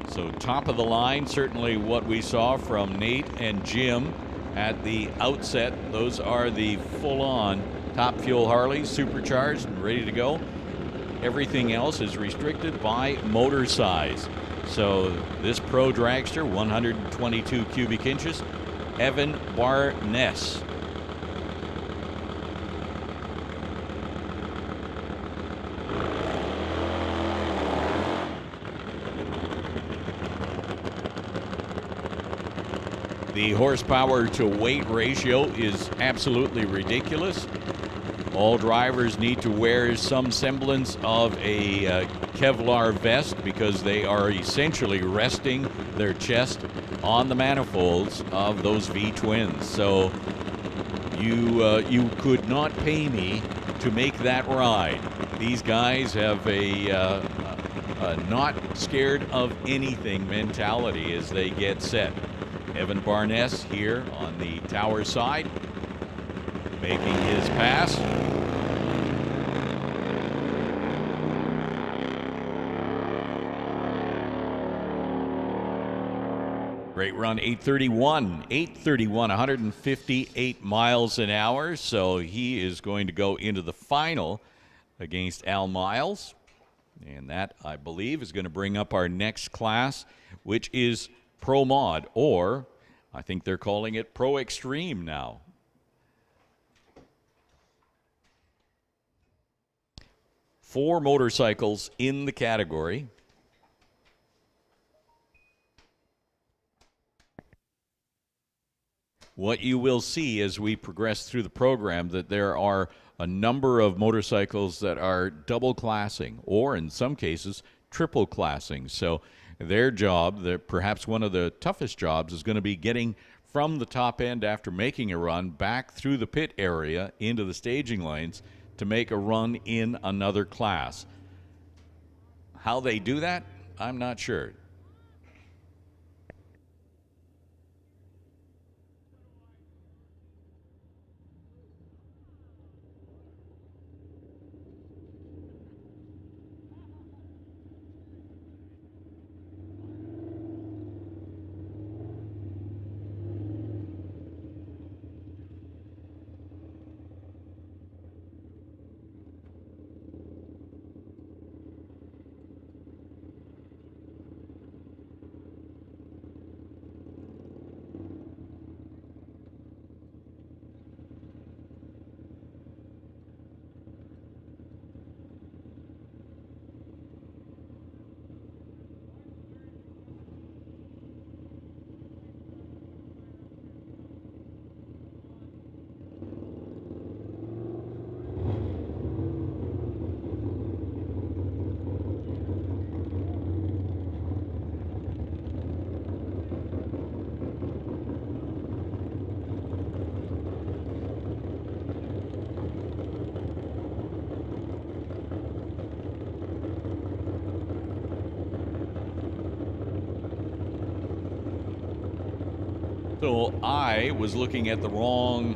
So top of the line, certainly what we saw from Nate and Jim at the outset. Those are the full-on Top Fuel Harleys, supercharged and ready to go. Everything else is restricted by motor size. So this Pro Dragster, 122 cubic inches. Evan Barnes. The horsepower to weight ratio is absolutely ridiculous. All drivers need to wear some semblance of a Kevlar vest because they are essentially resting their chest on the manifolds of those V-twins. So you could not pay me to make that ride. These guys have a not scared of anything mentality as they get set. Evan Barnes here on the tower side, making his pass. Great run, 831, 158 miles an hour. So he is going to go into the final against Al Miles. And that, I believe, is going to bring up our next class, which is Pro Mod, or I think they're calling it Pro Extreme now. Four motorcycles in the category. What you will see as we progress through the program, that there are a number of motorcycles that are double classing, or in some cases triple classing. So their job, perhaps one of the toughest jobs, is going to be getting from the top end after making a run back through the pit area into the staging lanes to make a run in another class. How they do that, I'm not sure. So I was looking at the wrong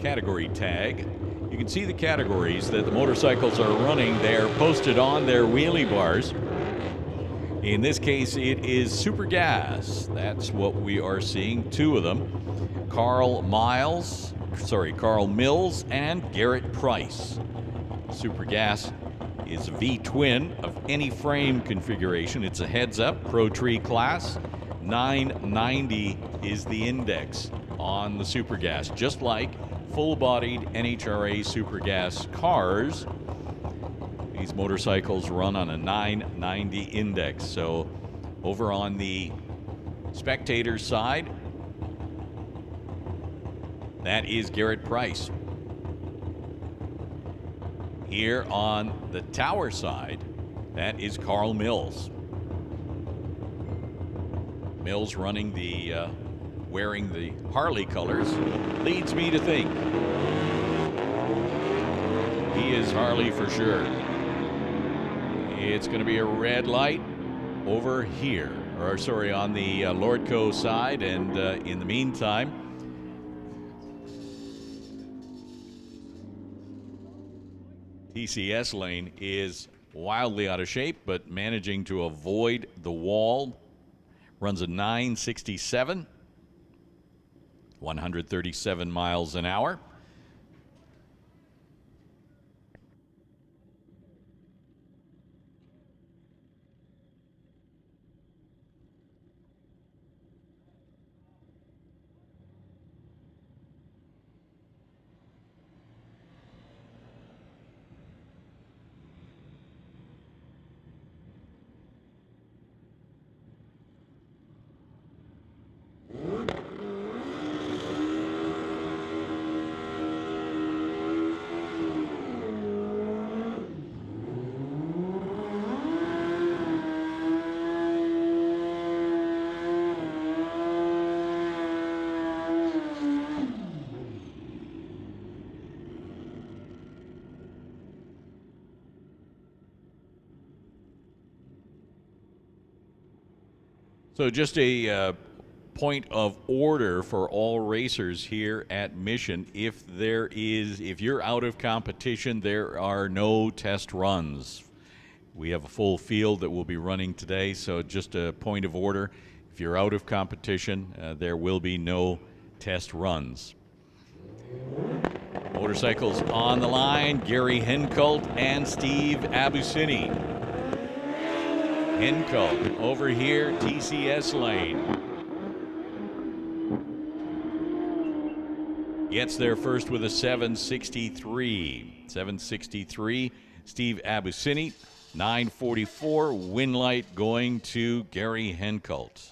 category tag. You can see the categories that the motorcycles are running. They're posted on their wheelie bars. In this case, it is Super Gas. That's what we are seeing, two of them. Carl Mills and Garrett Price. Super Gas is a V-twin of any frame configuration. It's a heads-up Pro Tree class. 990 is the index on the Super Gas, just like full-bodied NHRA Super Gas cars. These motorcycles run on a 990 index. So over on the spectator side, that is Garrett Price. Here on the tower side, that is Carl Mills. Mills running the, wearing the Harley colors, leads me to think he is Harley for sure. It's going to be a red light over here, or sorry, on the Lordco side, and in the meantime, TCS lane is wildly out of shape, but managing to avoid the wall. Runs a 967, 137 miles an hour. So just a point of order for all racers here at Mission. If you're out of competition, there are no test runs. We have a full field that will be running today, so just a point of order. If you're out of competition, there will be no test runs. Motorcycles on the line, Gary Henkult and Steve Abusini. Henkult over here, TCS lane. Gets there first with a 763. 763, Steve Abusini. 944, win light going to Gary Henkult.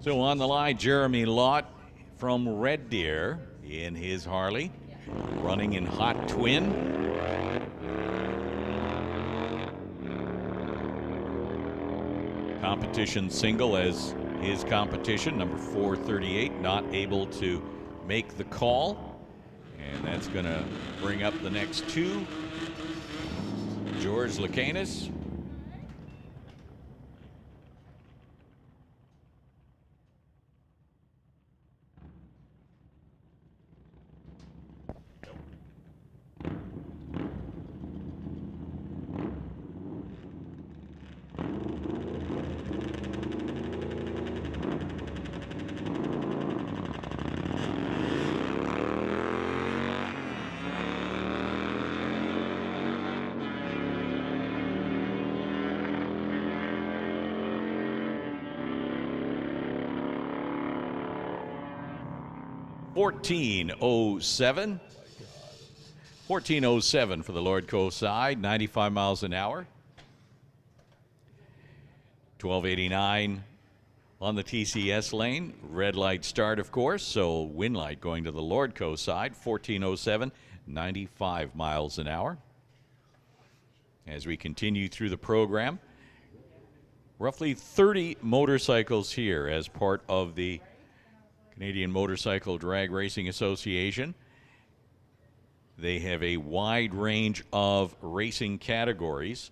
So on the line, Jeremy Lott from Red Deer in his Harley, running in hot twin. Competition single as his competition, number 438, not able to make the call. And that's going to bring up the next two. George Lucanis. .1407 for the Lordco side, 95 miles an hour. 1289 on the TCS lane. Red light start, of course, so win light going to the Lordco side. 1407, 95 miles an hour. As we continue through the program, roughly 30 motorcycles here as part of the Canadian Motorcycle Drag Racing Association. They have a wide range of racing categories,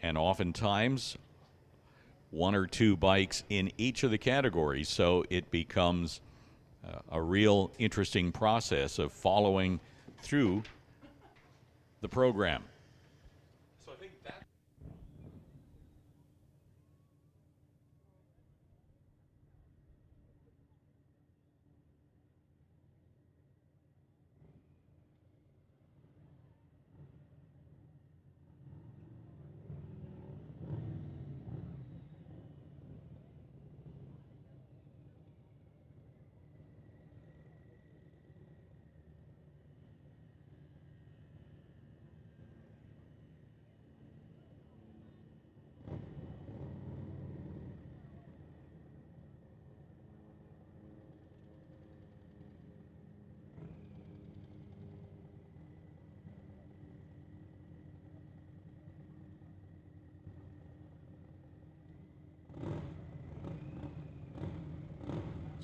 and oftentimes one or two bikes in each of the categories, so it becomes a real interesting process of following through the program. So I think that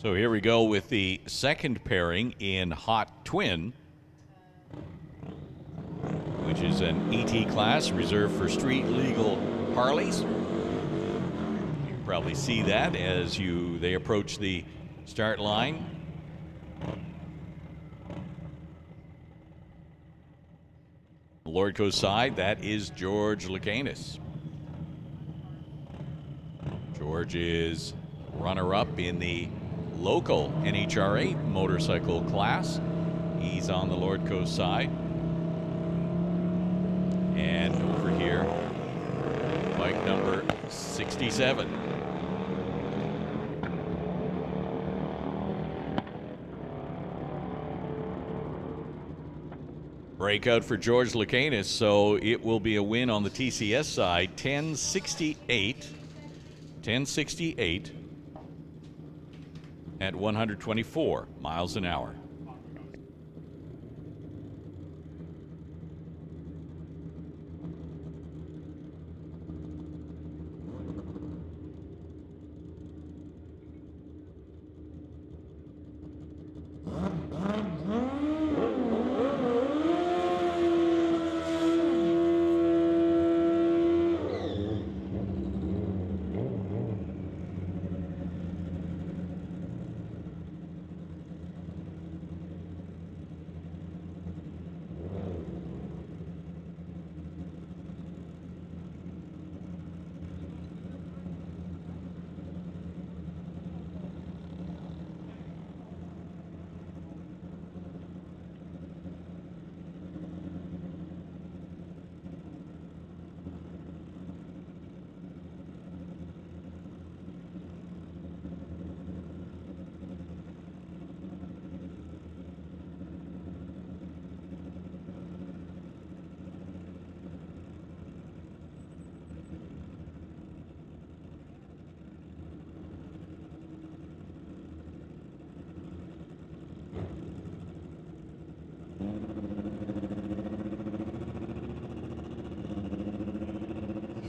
So here we go with the second pairing in Hot Twin, which is an ET class reserved for street legal Harleys. You can probably see that as they approach the start line. Lordco side, that is George Lucanis. George is runner-up in the local NHRA motorcycle class. He's on the Lordco side. And over here, bike number 67. Breakout for George Lucanis, so it will be a win on the TCS side, 1068 at 124 miles an hour.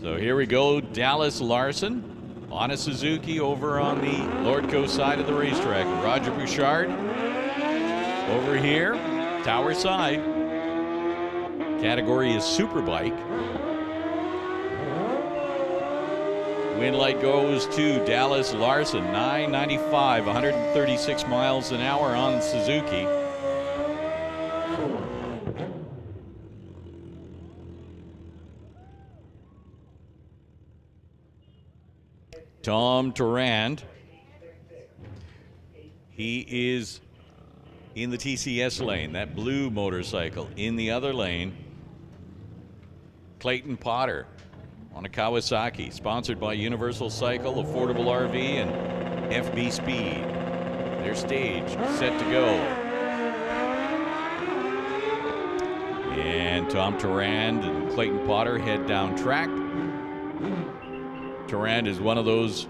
So here we go, Dallas Larson on a Suzuki over on the Lordco side of the racetrack. Roger Bouchard over here, Tower side. Category is Superbike. Win light goes to Dallas Larson, 995, 136 miles an hour on Suzuki. Tom Durand, he is in the TCS lane, that blue motorcycle. In the other lane, Clayton Potter on a Kawasaki, sponsored by Universal Cycle, Affordable RV, and FB Speed. Their stage set to go. And Tom Durand and Clayton Potter head down track. Durand is one of those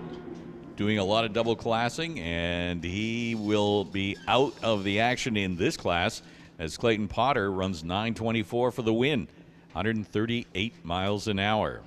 doing a lot of double classing, and he will be out of the action in this class as Clayton Potter runs 924 for the win, 138 miles an hour.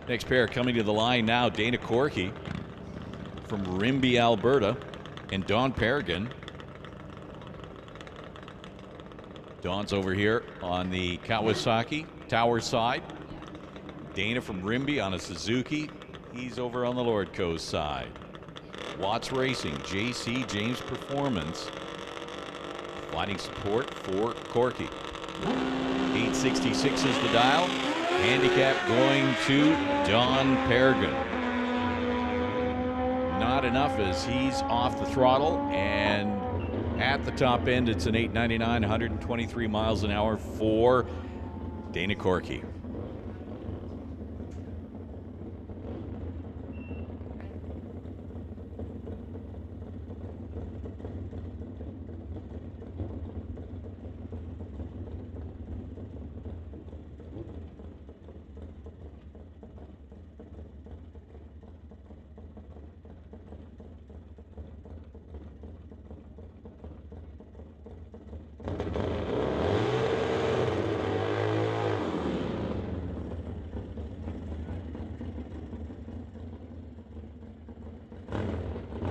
Next pair coming to the line now, Dana Corky from Rimbey, Alberta, and Don Paragon. Don's over here on the Kawasaki Tower side. Dana from Rimbey on a Suzuki. He's over on the Lordco side. Watts Racing, JC James Performance, providing support for Corky. 866 is the dial. Handicap going to Don Paragon. Not enough as he's off the throttle, and at the top end it's an 899, 123 miles an hour for Dana Corky.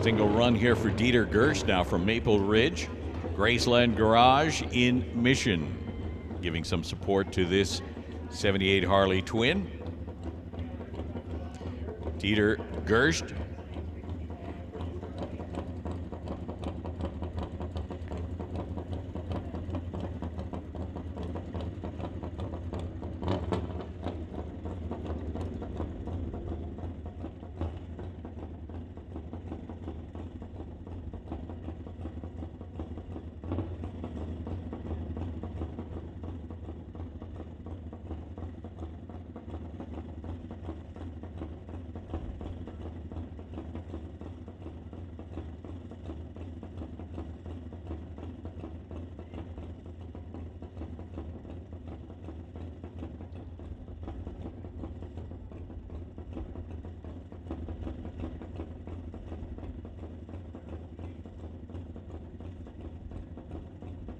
Single run here for Dieter Gersh now from Maple Ridge. Graceland Garage in Mission, giving some support to this 78 Harley twin. Dieter Gersh.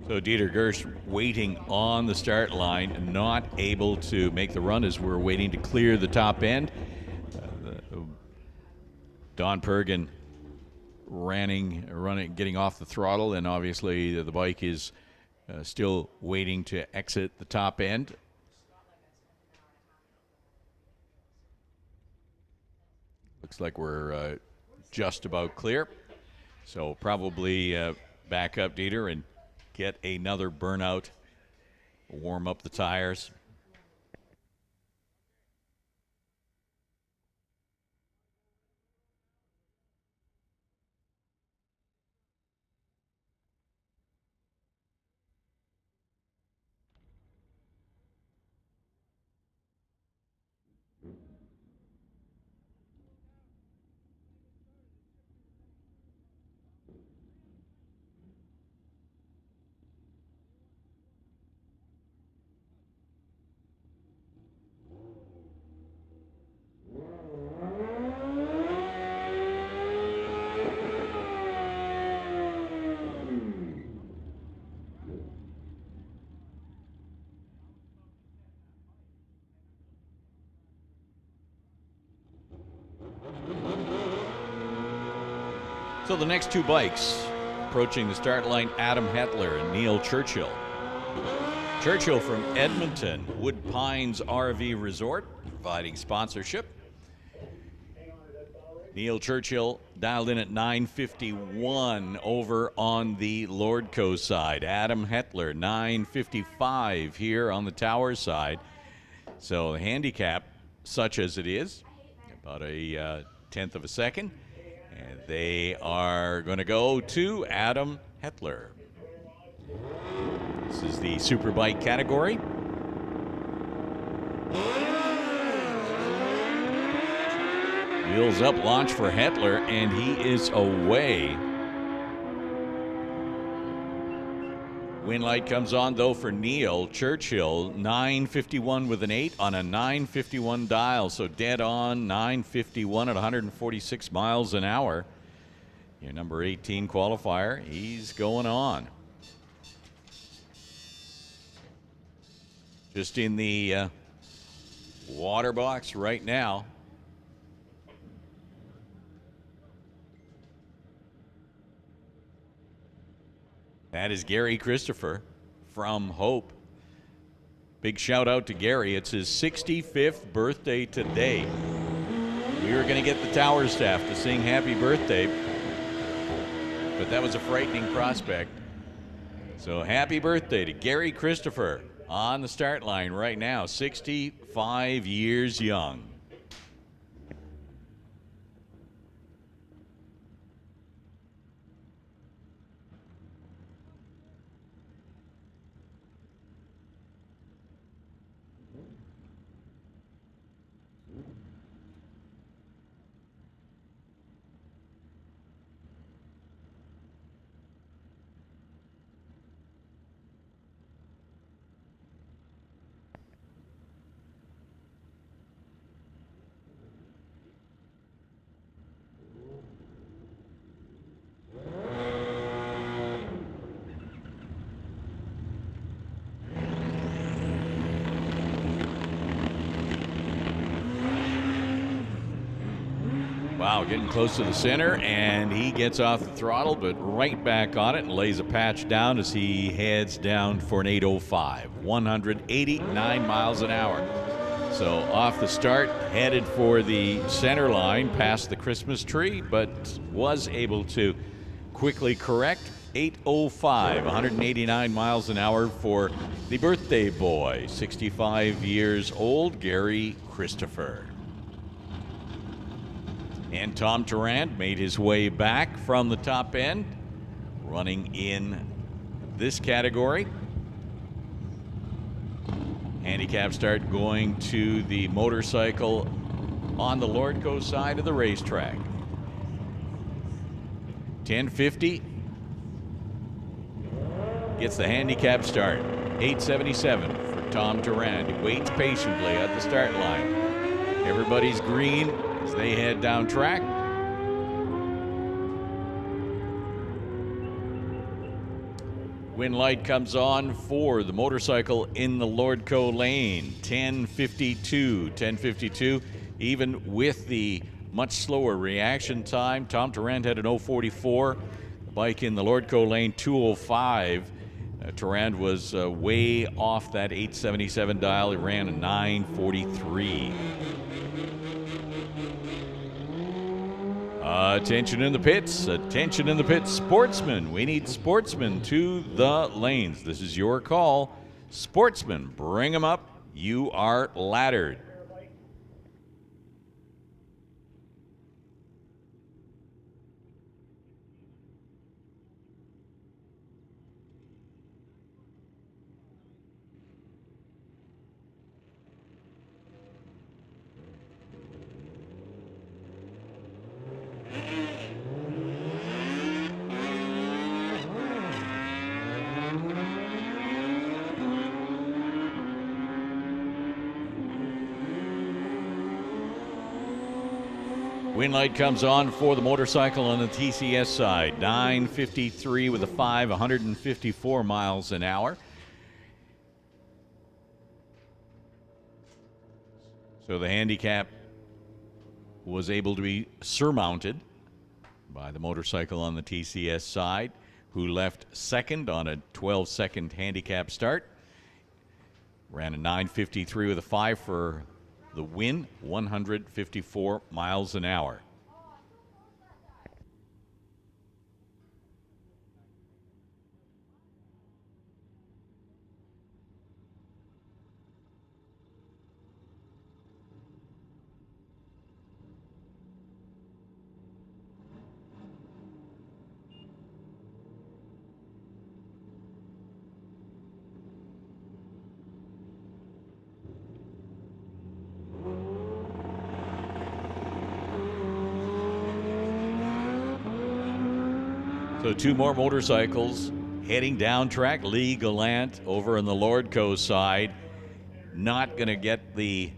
So Dieter Gersh waiting on the start line, not able to make the run as we're waiting to clear the top end. Don Pergan running, getting off the throttle, and obviously the bike is still waiting to exit the top end. Looks like we're just about clear. So probably back up, Dieter, and get another burnout, warm up the tires. So the next two bikes approaching the start line, Adam Hetler and Neil Churchill. Churchill from Edmonton, Wood Pines RV Resort, providing sponsorship. Neil Churchill dialed in at 9:51 over on the Lordco side. Adam Hetler, 9:55 here on the Tower side. So the handicap, such as it is, about a tenth of a second. And they are going to go to Adam Hetler. This is the superbike category. Wheels up, launch for Hetler, and he is away. Win light comes on, though, for Neil Churchill. 9:51 with an 8 on a 9:51 dial. So dead on, 9:51 at 146 miles an hour. Your number 18 qualifier, he's going on. Just in the water box right now. That is Gary Christopher from Hope. Big shout out to Gary. It's his 65th birthday today. We were going to get the Tower staff to sing happy birthday, but that was a frightening prospect. So happy birthday to Gary Christopher on the start line right now, 65 years young. Wow, getting close to the center, and he gets off the throttle, but right back on it and lays a patch down as he heads down for an 8:05, 189 miles an hour. So off the start, headed for the center line, past the Christmas tree, but was able to quickly correct. 8:05, 189 miles an hour for the birthday boy, 65 years old, Gary Christopher. And Tom Tarrant made his way back from the top end, running in this category. Handicap start going to the motorcycle on the Lordco side of the racetrack. 10:50 gets the handicap start. 8:77 for Tom Tarrant. He waits patiently at the start line. Everybody's green as they head down track. Win light comes on for the motorcycle in the Lordco lane. 10:52. Even with the much slower reaction time, Tom Tarrant had an 0:44. The bike in the Lordco lane, 2:05. Tarrant was way off that 8:77 dial. He ran a 9:43. Attention in the pits. Attention in the pits. Sportsman. We need Sportsman to the lanes. This is your call. Sportsman, bring them up. You are laddered. Win light comes on for the motorcycle on the TCS side. 9:53 with a 5, 154 miles an hour. So the handicap was able to be surmounted. by the motorcycle on the TCS side, who left second on a 12-second handicap start. Ran a 9:53 with a 5 for the win, 154 miles an hour. So two more motorcycles heading down track. Lee Gallant over on the Lordco side, not going to get the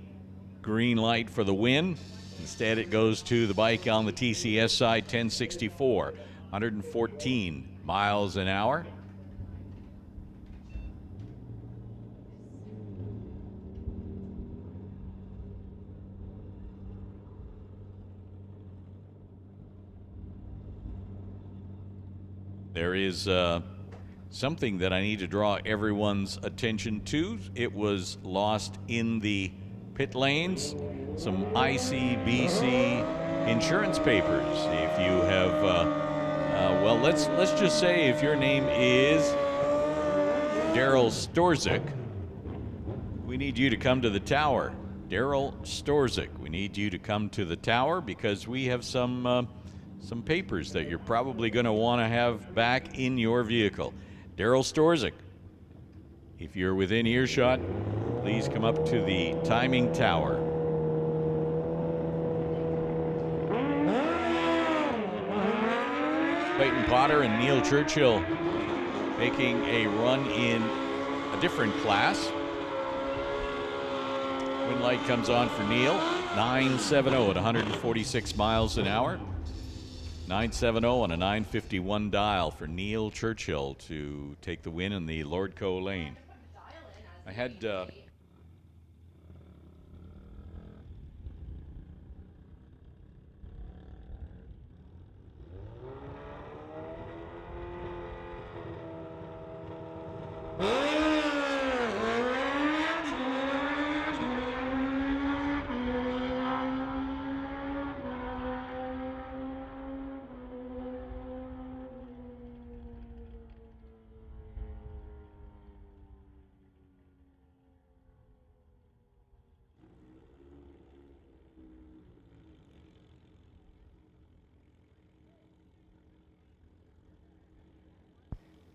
green light for the win. Instead, it goes to the bike on the TCS side, 1064, 114 miles an hour. There is something that I need to draw everyone's attention to. It was lost in the pit lanes, some ICBC insurance papers. If you have, well, let's just say if your name is Daryl Storzik, we need you to come to the tower. Daryl Storzik, we need you to come to the tower because we have some papers that you're probably going to want to have back in your vehicle. Daryl Storzik, if you're within earshot, please come up to the timing tower. Clayton Potter and Neil Churchill making a run in a different class. Wind light comes on for Neil, 970 at 146 miles an hour. 970 on a 951 dial for Neil Churchill to take the win in the Lordco lane. I had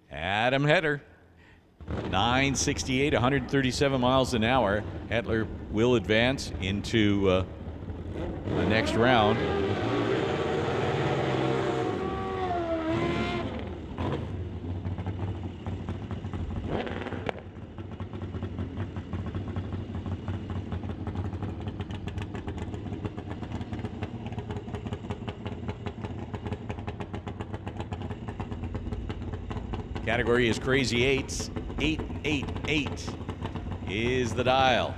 Adam Hetter, 968, 137 miles an hour. Hetler will advance into the next round. Category is Crazy Eights. 888 is the dial.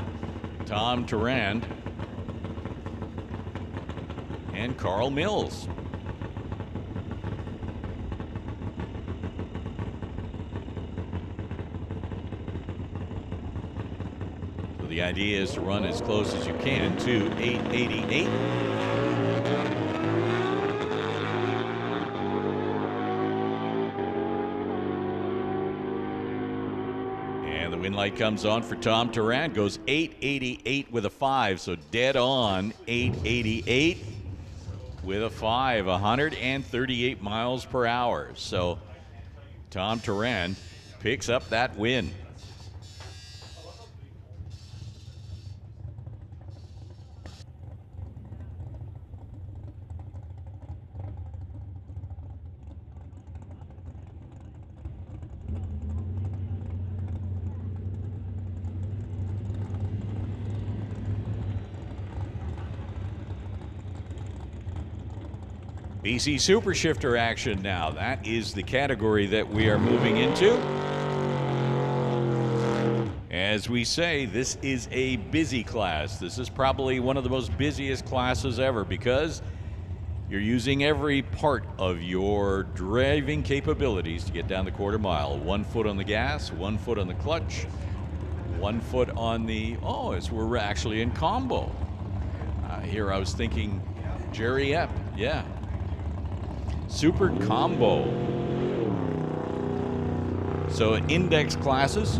Tom Turand and Carl Mills. So the idea is to run as close as you can to 888. Win light comes on for Tom Turand, goes 888 with a 5, so dead on 888 with a 5, 138 miles per hour. So Tom Turand picks up that win. BC Super Shifter action now. That is the category that we are moving into. As we say, this is a busy class. This is probably one of the most busiest classes ever because You're using every part of your driving capabilities to get down the quarter mile. 1 foot on the gas, 1 foot on the clutch, 1 foot on the, oh, it's, we're actually in combo. Here I was thinking Jerry Epp, yeah. Super combo. So index classes,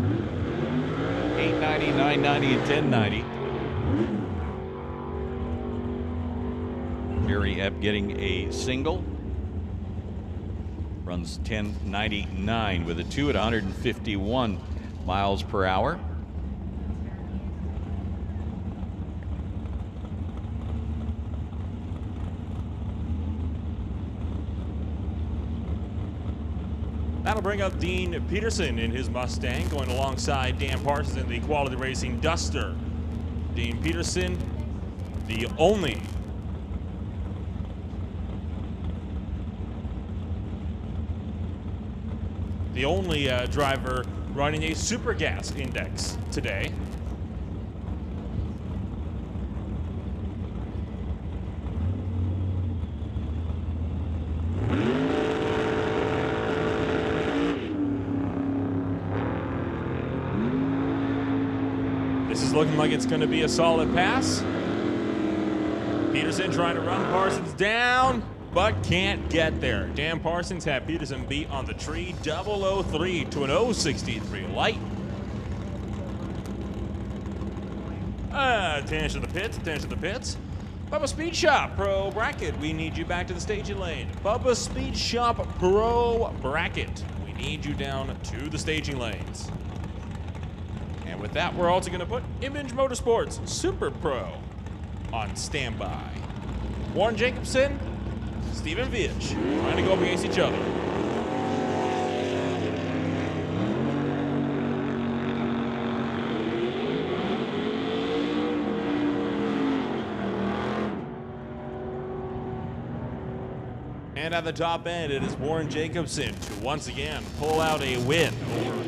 890, 990, and 1090. Jerry Epp getting a single. Runs 1099 with a 2 at 151 miles per hour. That'll bring up Dean Peterson in his Mustang, going alongside Dan Parsons in the Quality Racing Duster. Dean Peterson, the only driver running a super gas index today. This is looking like it's going to be a solid pass. Peterson trying to run Parsons down, but can't get there. Dan Parsons had Peterson beat on the tree, 003 to an 063 light. Attention to the pits, attention to the pits. Bubba Speed Shop Pro Bracket, we need you back to the staging lane. Bubba Speed Shop Pro Bracket, we need you down to the staging lanes. And with that, we're also going to put Image Motorsports Super Pro on standby. Warren Jacobson, Stephen Vitch trying to go up against each other. And at the top end, it is Warren Jacobson to once again pull out a win over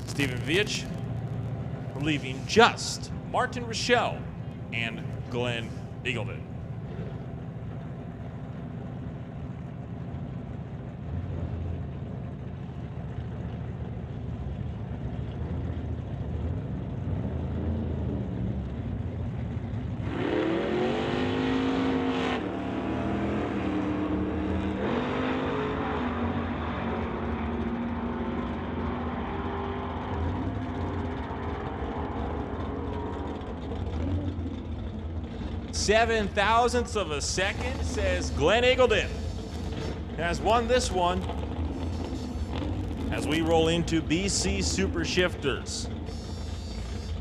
Stephen Vitch, leaving just Martin Rochelle and Glenn Eagleton. Seven thousandths of a second, says Glenn Eagleton, has won this one as we roll into BC Super Shifters.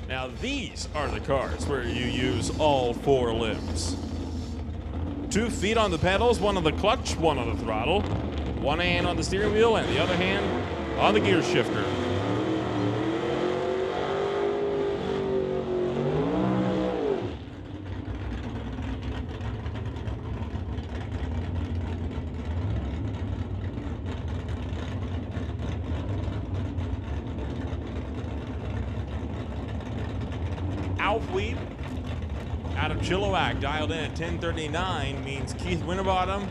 Now these are the cars where you use all 4 limbs. 2 feet on the pedals, 1 on the clutch, 1 on the throttle, 1 hand on the steering wheel and the other hand on the gear shifter. Weep out of Chilliwack, dialed in at 10:39, means Keith Winterbottom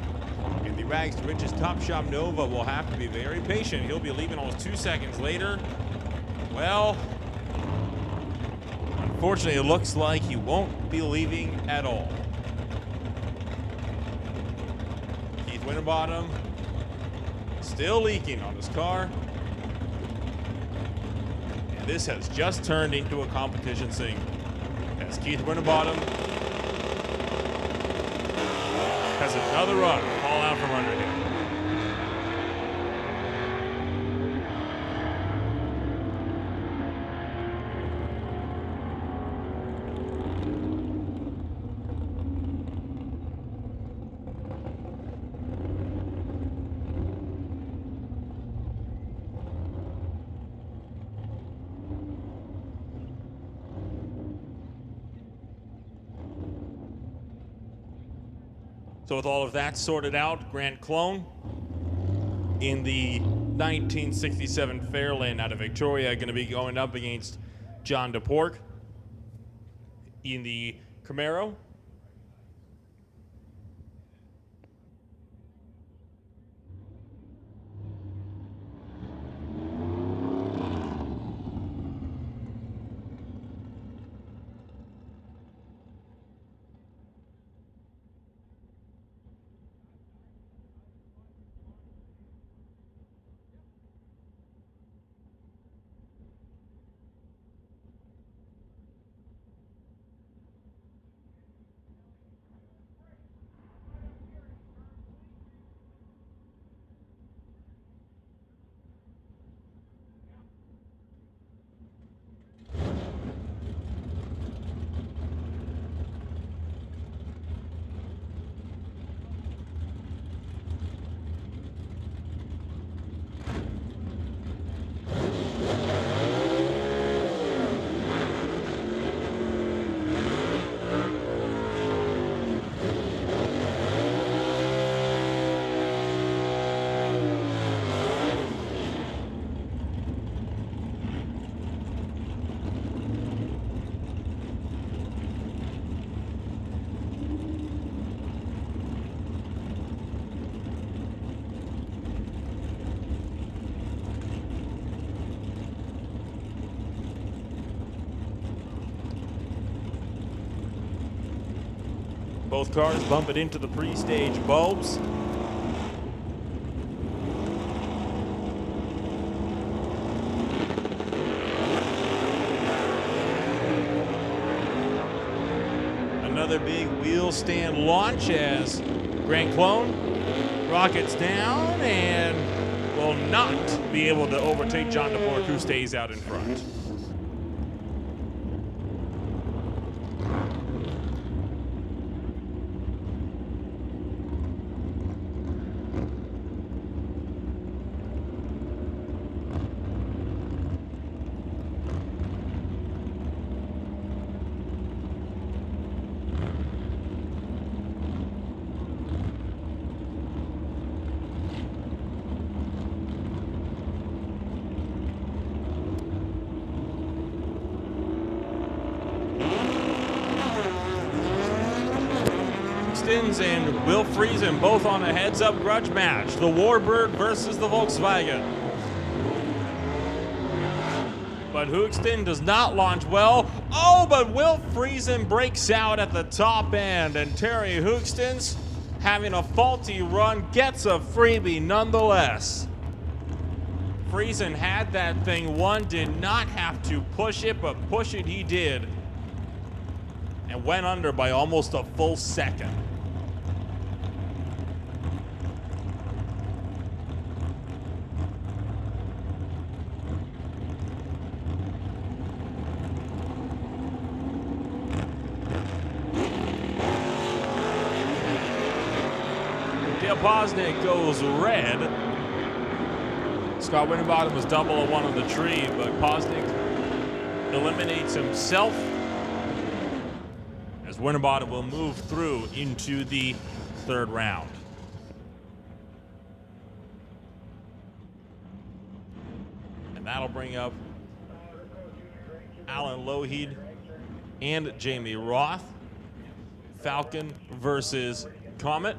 in the Rags to Riches Top Shop Nova will have to be very patient. He'll be leaving almost 2 seconds later. Well, unfortunately, it looks like he won't be leaving at all. Keith Winterbottom still leaking on his car. And this has just turned into a competition single. As Keith Winterbottom has another run fall out from under him. So with all of that sorted out, Grant Clone in the 1967 Fairlane out of Victoria going to be going up against John DePork in the Camaro. Both cars bump it into the pre-stage bulbs. Another big wheel stand launch as Grand Clone rockets down and will not be able to overtake John DeBork, who stays out in front. And Will Friesen both on a heads-up grudge match. The Warbird versus the Volkswagen. But Hoogsten does not launch well. Oh, but Will Friesen breaks out at the top end, and Terry Hoogstens, having a faulty run, gets a freebie nonetheless. Friesen had that thing won, did not have to push it, but push it he did, and went under by almost a full second. Posnick goes red. Scott Winterbottom was double on one on the tree, but Posnick eliminates himself as Winterbottom will move through into the third round. And that'll bring up Alan Lougheed and Jamie Roth. Falcon versus Comet.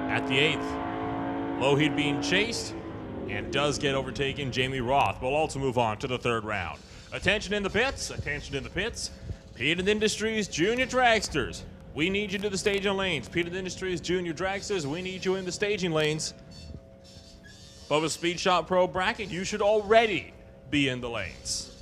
At the 8th, Lougheed being chased and does get overtaken. Jamie Roth will also move on to the third round. Attention in the pits, attention in the pits. Peden Industries Junior Dragsters, we need you to the staging lanes. Peden Industries Junior Dragsters, we need you in the staging lanes. Bubba Speed Shop Pro bracket, you should already be in the lanes.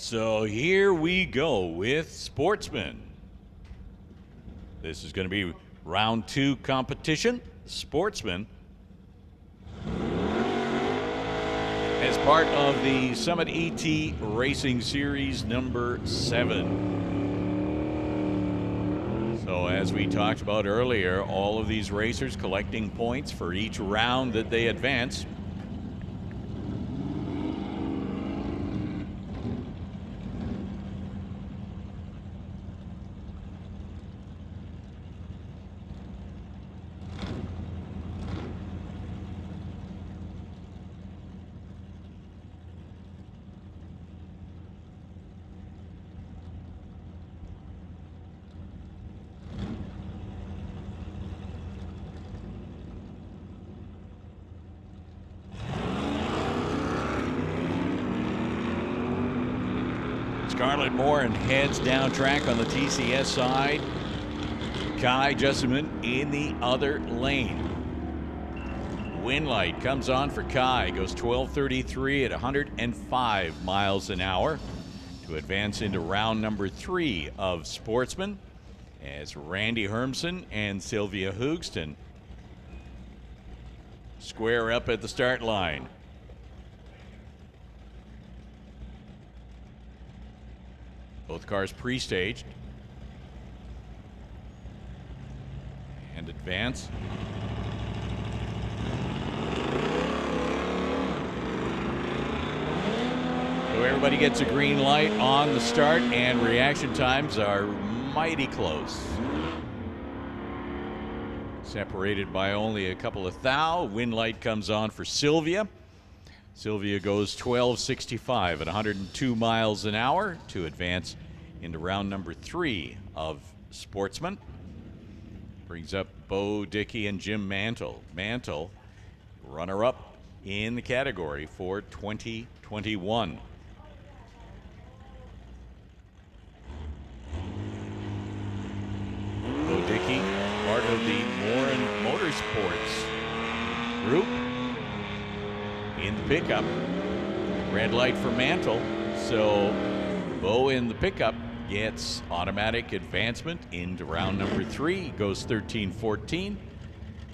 So here we go with Sportsman. This is going to be round 2 competition. Sportsman, as part of the Summit ET Racing Series number 7. So as we talked about earlier, all of these racers collecting points for each round that they advance. Scarlett Moore and heads down track on the TCS side. Kai Jessamine in the other lane. Winlight comes on for Kai, goes 12:33 at 105 miles an hour to advance into round number 3 of Sportsman as Randy Hermsen and Sylvia Hoogsten square up at the start line. Both cars pre-staged. advance. So everybody gets a green light on the start, and reaction times are mighty close. Separated by only a couple of thou. Wind light comes on for Sylvia. Sylvia goes 12.65 at 102 miles an hour to advance into round number 3 of Sportsman. Brings up Bo Dickey and Jim Mantle. Mantle, runner-up in the category for 2021. Bo Dickey, part of the Motorsports group in the pickup. Red light for Mantle, so Bo in the pickup gets automatic advancement into round number 3. Goes 13.14,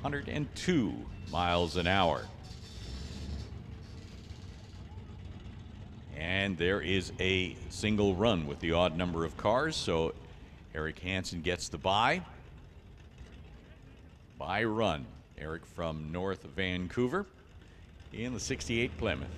102 miles an hour. And there is a single run with the odd number of cars, so Eric Hansen gets the bye. Bye run. Eric from North Vancouver in the 68 Plymouth.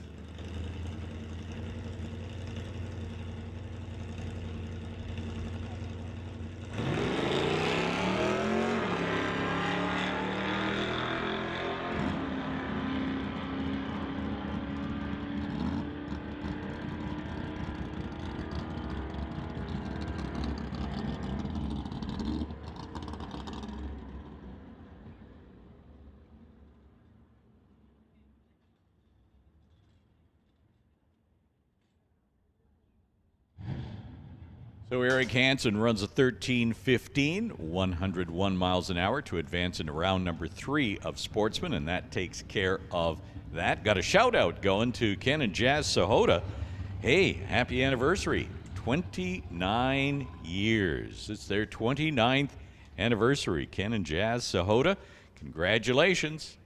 So Eric Hansen runs a 13.15, 101 miles an hour to advance into round number 3 of Sportsman, and that takes care of that. Got a shout out going to Ken and Jazz Sahota. Hey, happy anniversary. 29 years. It's their 29th anniversary. Ken and Jazz Sahota, congratulations.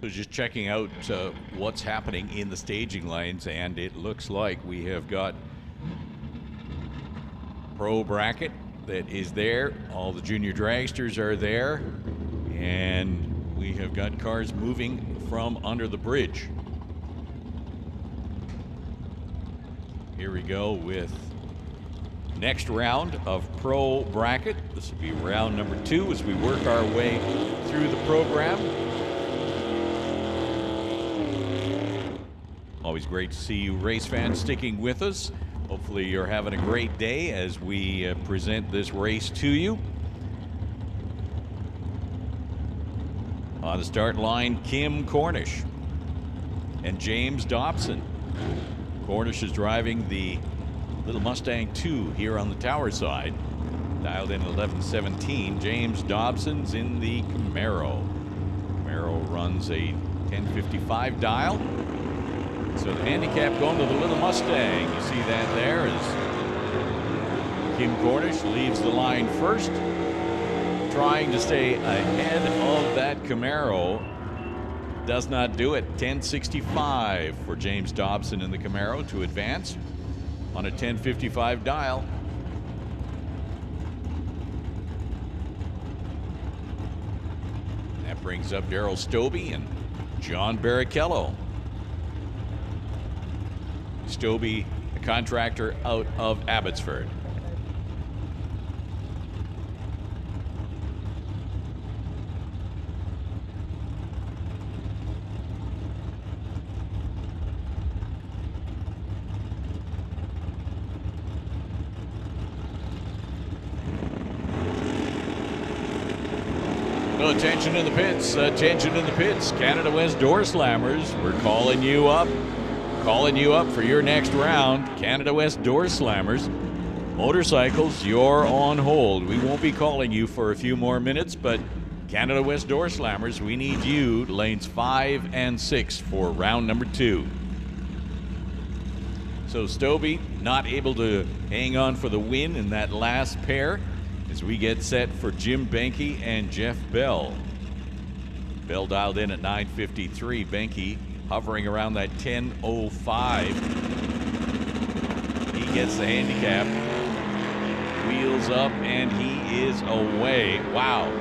So just checking out what's happening in the staging lines, and it looks like we have got pro bracket that is there. All the junior dragsters are there, and we have got cars moving from under the bridge. Here we go with next round of pro bracket. This will be round number 2 as we work our way through the program. Always great to see you race fans sticking with us. Hopefully you're having a great day as we present this race to you. On the start line, Kim Cornish and James Dobson. Cornish is driving the little Mustang 2 here on the tower side. Dialed in 1117. James Dobson's in the Camaro. Camaro runs a 1055 dial. So the handicap going to the little Mustang. You see that there as Kim Cornish leaves the line first, trying to stay ahead of that Camaro. Does not do it. 1065 for James Dobson in the Camaro to advance on a 1055 dial. That brings up Daryl Stobie and John Barrichello. Stobie, a contractor out of Abbotsford. No, attention in the pits, attention in the pits. Canada West Doorslammers, we're calling you up for your next round. Canada West Doorslammers. Motorcycles, you're on hold. We won't be calling you for a few more minutes, but Canada West Doorslammers, we need you, lanes 5 and 6 for round number 2. So Stobie not able to hang on for the win in that last pair as we get set for Jim Benke and Jeff Bell. Bell dialed in at 9:53. Benke hovering around that 10:05. He gets the handicap, wheels up, and he is away. Wow.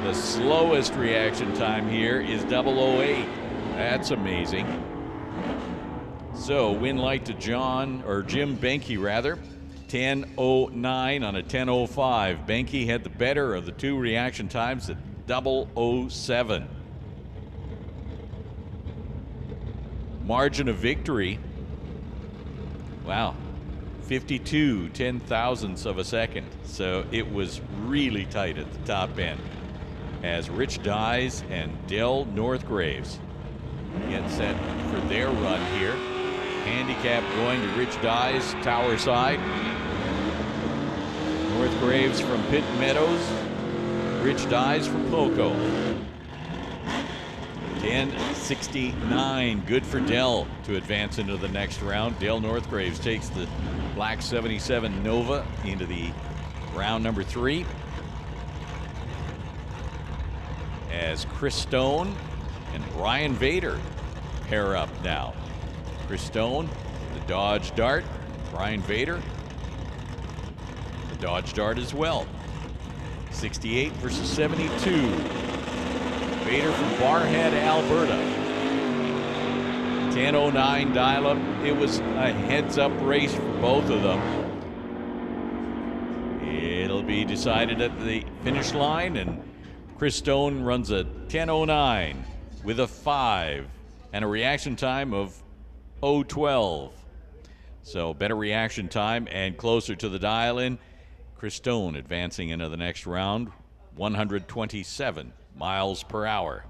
The slowest reaction time here is 008. That's amazing. So win light to Jim Benke rather. 10:09 on a 10:05. Benke had the better of the two reaction times at 007. Margin of victory, wow, 52 ten-thousandths of a second. So it was really tight at the top end as Rich Dyes and Del Northgraves get set for their run here. Handicap going to Rich Dyes, tower side. Northgraves from Pitt Meadows, Rich Dyes from Poco. 10:69, good for Dell to advance into the next round. Dale Northgraves takes the black 77 Nova into the round number 3. As Chris Stone and Ryan Vader pair up now. Chris Stone, the Dodge Dart, Ryan Vader, the Dodge Dart as well. 68 versus 72. Vader from Barhead, Alberta. 10:09 dial-up. It was a heads-up race for both of them. It'll be decided at the finish line, and Chris Stone runs a 10:09 with a 5 and a reaction time of 0:12. So better reaction time and closer to the dial-in. Chris Stone advancing into the next round, 127 miles per hour.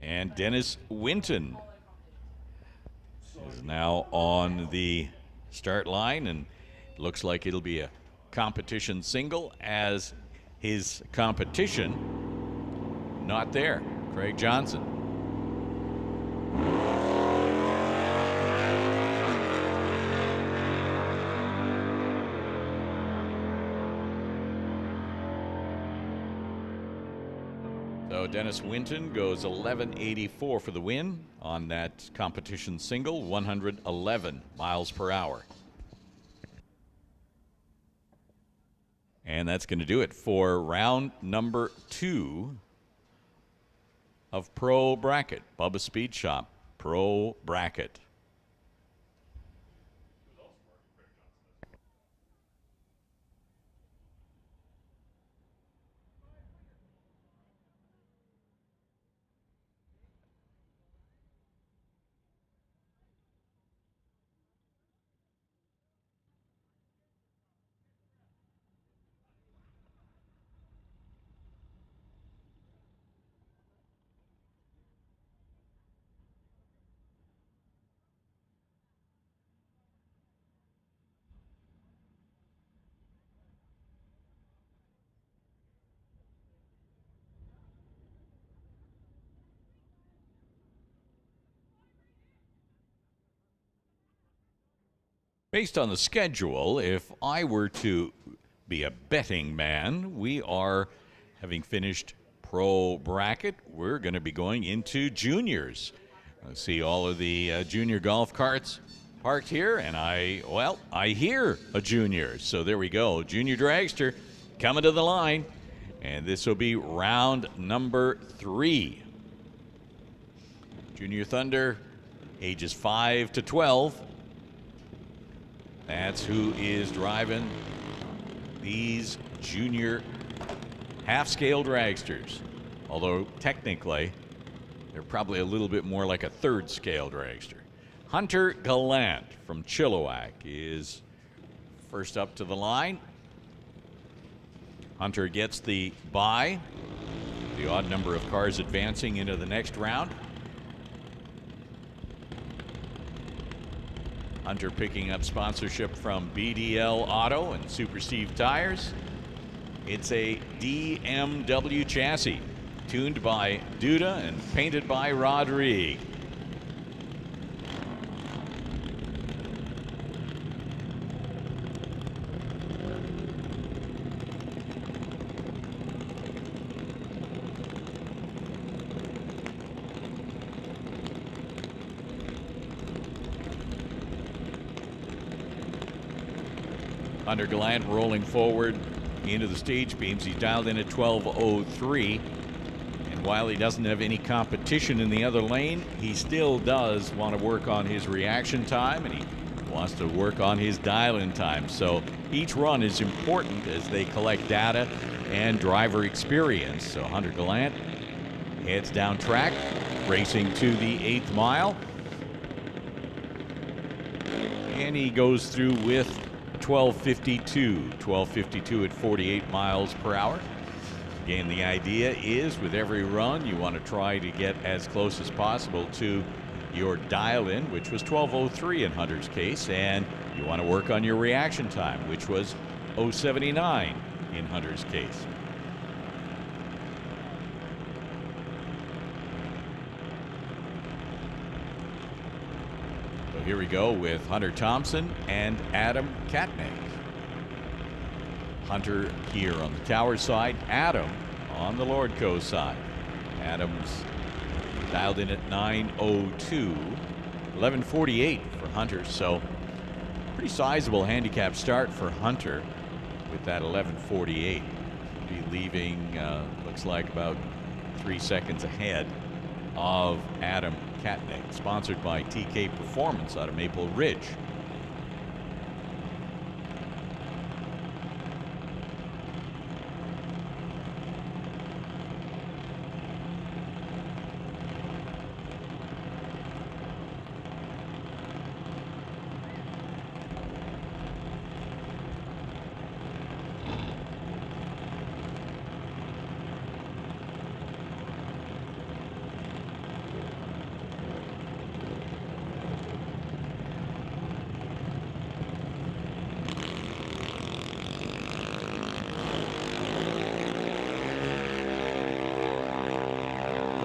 And Dennis Winton is now on the start line, and looks like it'll be a competition single as his competition not there. Craig Johnson. So Dennis Winton goes 11:84 for the win on that competition single, 111 miles per hour. And that's going to do it for round number 2 of Pro Bracket, Bubba Speed Shop Pro Bracket. Based on the schedule, if I were to be a betting man, we are, having finished pro bracket, we're going to be going into juniors. I see all of the junior golf carts parked here, and I hear a junior. So there we go. Junior dragster coming to the line, and this will be round number 3. Junior Thunder, ages 5 to 12. That's who is driving these junior half-scale dragsters. Although technically, they're probably a little bit more like a third-scale dragster. Hunter Gallant from Chilliwack is first up to the line. Hunter gets the bye, the odd number of cars advancing into the next round. Hunter picking up sponsorship from BDL Auto and Super Steve Tires. It's a DMW chassis, tuned by Duda and painted by Rodrigue. Hunter Gallant rolling forward into the stage beams. He's dialed in at 12:03. And while he doesn't have any competition in the other lane, he still does want to work on his reaction time, and he wants to work on his dial-in time. So each run is important as they collect data and driver experience. So Hunter Gallant heads down track, racing to the 8th mile. And he goes through with 12:52 at 48 miles per hour. Again, the idea is with every run, you want to try to get as close as possible to your dial-in, which was 12:03 in Hunter's case, and you want to work on your reaction time, which was 0:79 in Hunter's case. Here we go with Hunter Thompson and Adam Katnick. Hunter here on the Tower side, Adam on the Lordco side. Adam's dialed in at 9:02, 11:48 for Hunter, so pretty sizable handicap start for Hunter with that 11:48. Be leaving, looks like about 3 seconds ahead of Adam Katnick, sponsored by TK Performance out of Maple Ridge.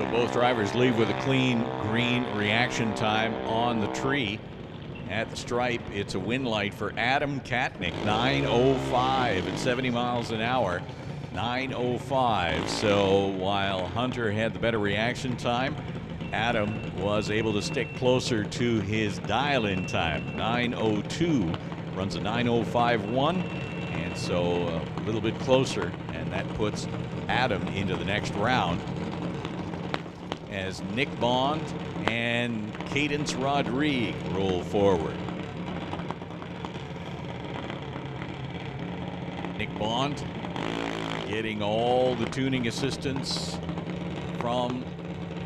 Both drivers leave with a clean green reaction time on the tree. At the stripe, it's a win light for Adam Katnick, 9:05 at 70 miles an hour. 9:05. So while Hunter had the better reaction time, Adam was able to stick closer to his dial-in time. 9:02, runs a 9:05.1, and so a little bit closer, and that puts Adam into the next round as Nick Bond and Cadence Rodrigue roll forward. Nick Bond getting all the tuning assistance from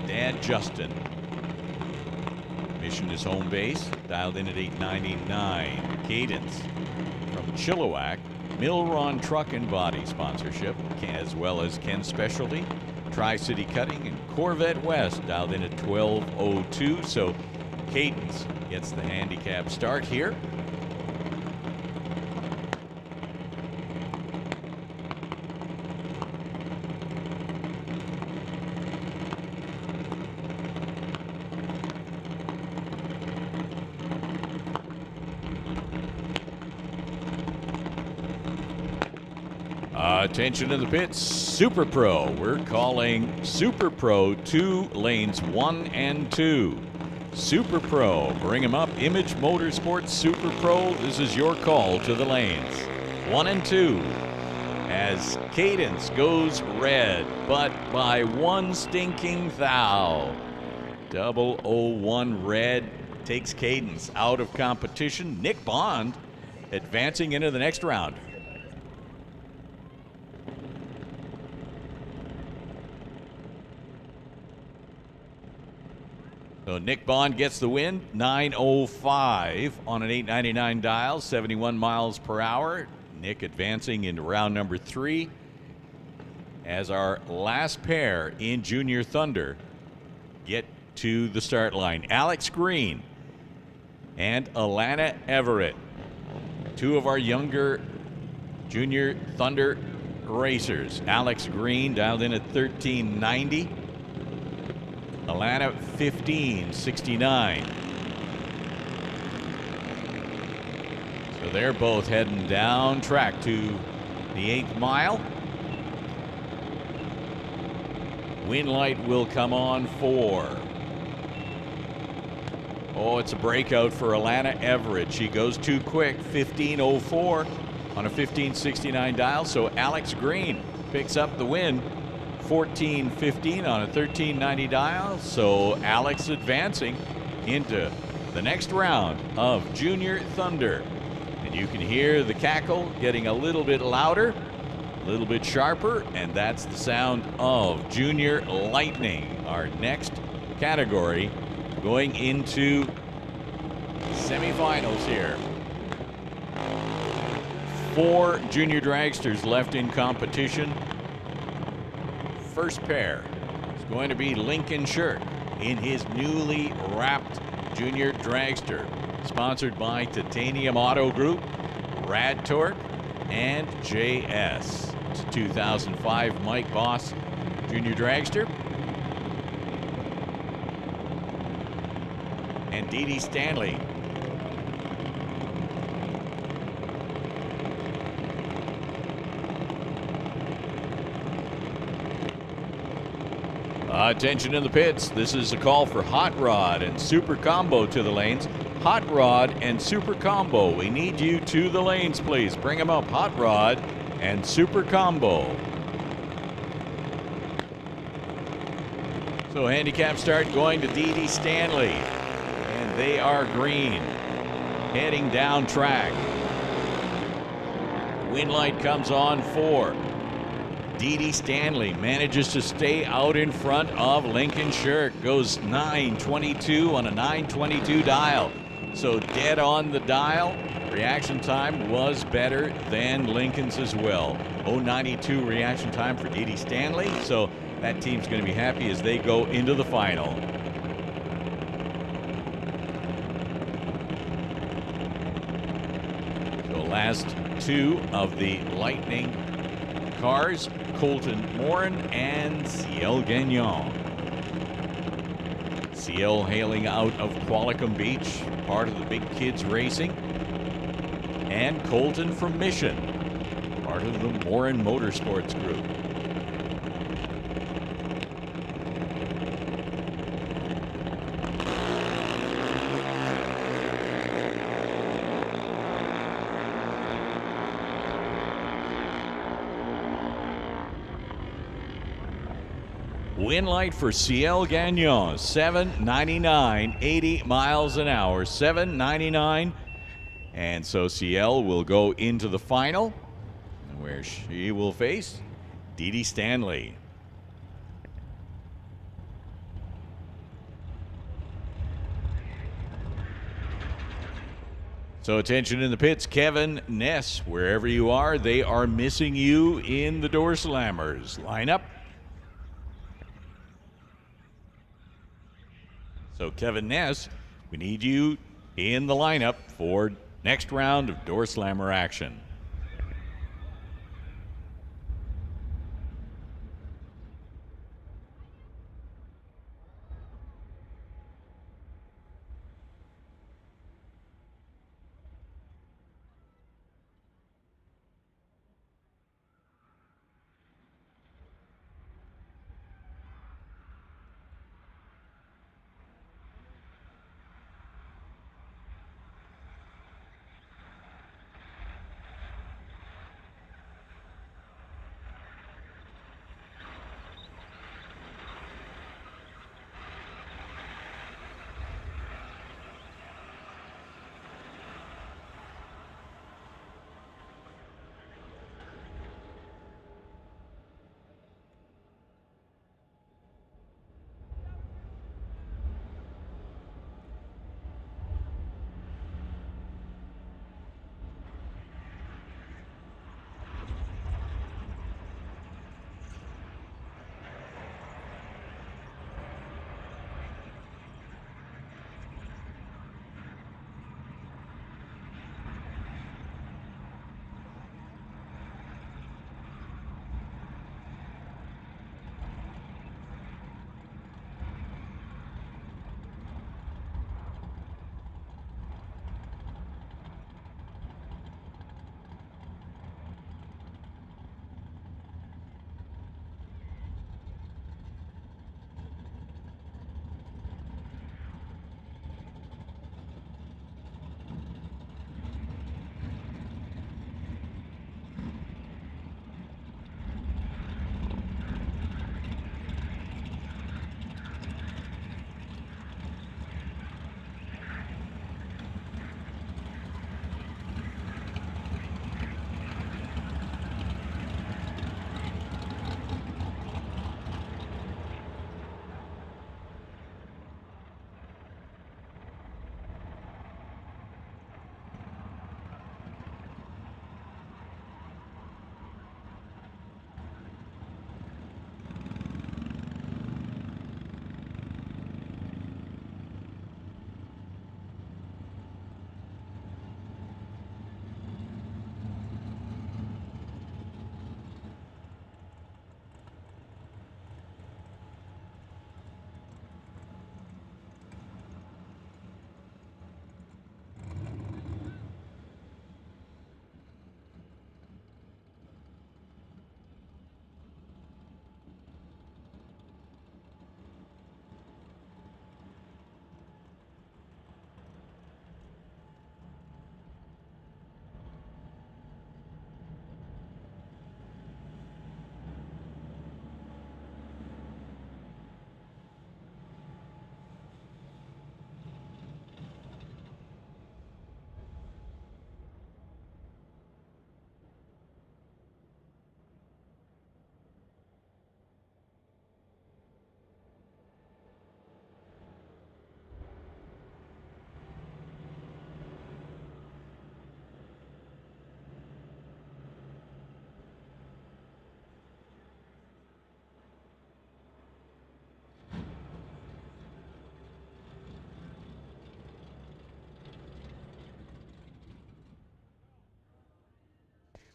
Dad Justin. Mission is home base, dialed in at 899. Cadence from Chilliwack, Milron Truck and Body sponsorship, as well as Ken Specialty, Tri-City Cutting, and Corvette West dialed in at 12:02. So Cadence gets the handicap start here. Attention in the pits, Super Pro. We're calling Super Pro 2 lanes 1 and 2. Super Pro, bring them up. Image Motorsports Super Pro, this is your call to the lanes 1 and 2. As Cadence goes red, but by one stinking thou. 001 red takes Cadence out of competition. Nick Bond advancing into the next round. So Nick Bond gets the win, 9:05 on an 899 dial, 71 miles per hour. Nick advancing into round number 3 as our last pair in Junior Thunder get to the start line. Alex Green and Alana Everett, two of our younger Junior Thunder racers. Alex Green dialed in at 1390. Alana 1569. So they're both heading down track to the 8th mile. Win light will come on 4. Oh, it's a breakout for Alana Everett. She goes too quick, 15:04 on a 1569 dial. So Alex Green picks up the win, 14:15 on a 1390 dial. So Alex advancing into the next round of Junior Thunder. And you can hear the cackle getting a little bit louder, a little bit sharper, and that's the sound of Junior Lightning, our next category going into semifinals here. 4 junior dragsters left in competition. First pair is going to be Lincoln Shirk in his newly wrapped junior dragster, sponsored by Titanium Auto Group, Rad Torque, and JS. It's a 2005 Mike Boss junior dragster. And Dee Dee Stanley attention in the pits. This is a call for Hot Rod and Super Combo to the lanes. Hot Rod and Super Combo. We need you to the lanes, please. Bring them up. Hot Rod and Super Combo. So handicap start going to Dee Dee Stanley. And they are green. Heading down track. Win light comes on 4. Dee Dee Stanley manages to stay out in front of Lincoln Shirk. Goes 9:22 on a 9:22 dial. So dead on the dial. Reaction time was better than Lincoln's as well. 0:92 reaction time for Dee Dee Stanley. So that team's going to be happy as they go into the final. So last 2 of the Lightning cars, Colton Morin and Ciel Gagnon. Ciel hailing out of Qualicum Beach, part of the Big Kids Racing. And Colton from Mission, part of the Morin Motorsports group. Win light for Ciel Gagnon, 799, 80 miles an hour, 799. And so Ciel will go into the final, where she will face Dee Dee Stanley. So attention in the pits, Kevin Ness, wherever you are, they are missing you in the Doorslammers lineup. So Kevin Ness, we need you in the lineup for next round of Doorslammer action.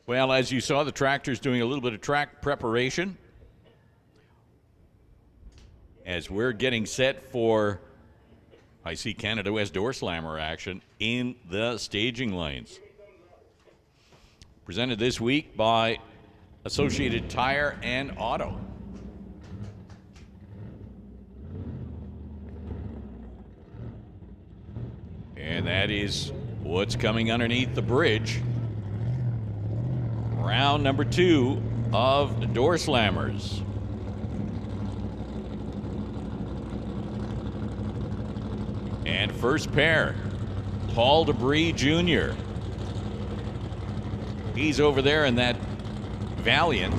Well, as you saw, the tractor's doing a little bit of track preparation as we're getting set for, I see Canada West Doorslammer action in the staging lanes. Presented this week by Associated Tire and Auto. And that is what's coming underneath the bridge. Round number 2 of Doorslammers. And first pair, Paul Debris Jr. He's over there in that Valiant.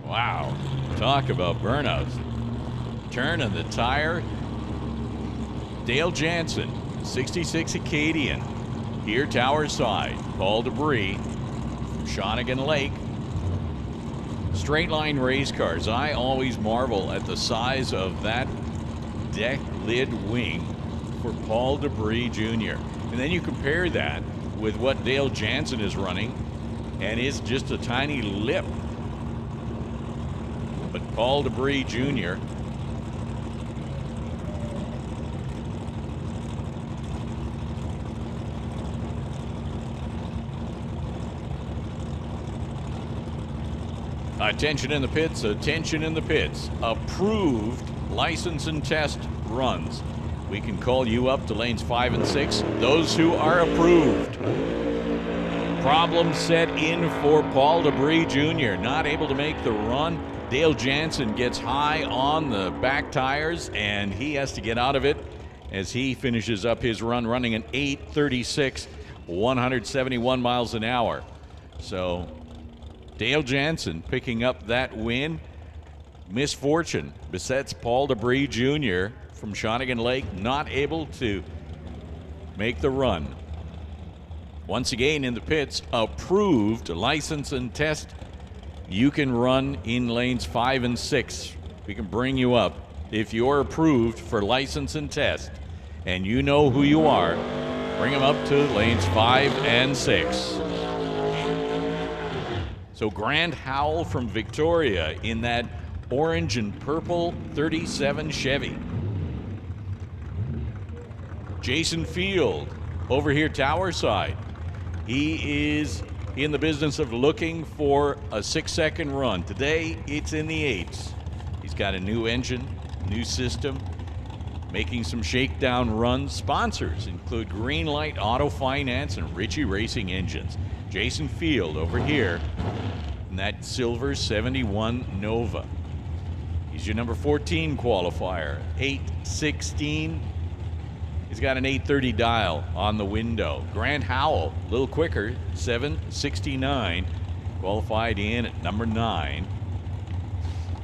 Wow, talk about burnouts. Turning the tire. Dale Jansen, 66 Acadian, here tower side. Paul Debris from Shawnigan Lake. Straight line race cars. I always marvel at the size of that deck lid wing for Paul Debris Jr. And then you compare that with what Dale Jansen is running, and it's just a tiny lip. But Paul Debris Jr. Attention in the pits, attention in the pits. Approved license and test runs. We can call you up to lanes 5 and 6. Those who are approved. Problem set in for Paul Debris Jr. Not able to make the run. Dale Jansen gets high on the back tires, and he has to get out of it as he finishes up his run running an 8:36, 171 miles an hour. So Dale Jansen picking up that win. Misfortune besets Paul Debris Jr. from Shawnigan Lake, not able to make the run. Once again in the pits, approved license and test. You can run in lanes 5 and 6. We can bring you up. If you're approved for license and test and you know who you are, bring them up to lanes 5 and 6. So Grant Howell from Victoria in that orange and purple 37 Chevy. Jason Field over here tower side. He is in the business of looking for a 6-second run. Today it's in the 8s. He's got a new engine, new system, making some shakedown runs. Sponsors include Greenlight Auto Finance and Ritchie Racing Engines. Jason Field over here in that silver 71 Nova. He's your number 14 qualifier, 816. He's got an 830 dial on the window. Grant Howell, a little quicker, 769, qualified in at number 9.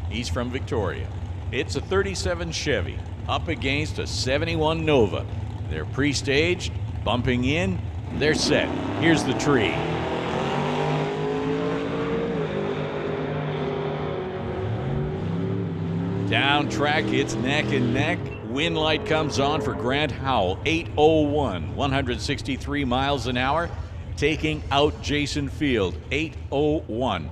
He's from Victoria. It's a 37 Chevy up against a 71 Nova. They're pre-staged, bumping in, they're set. Here's the tree. Down track, it's neck and neck. Win light comes on for Grant Howell. 8:01, 163 miles an hour, taking out Jason Field. 8:01.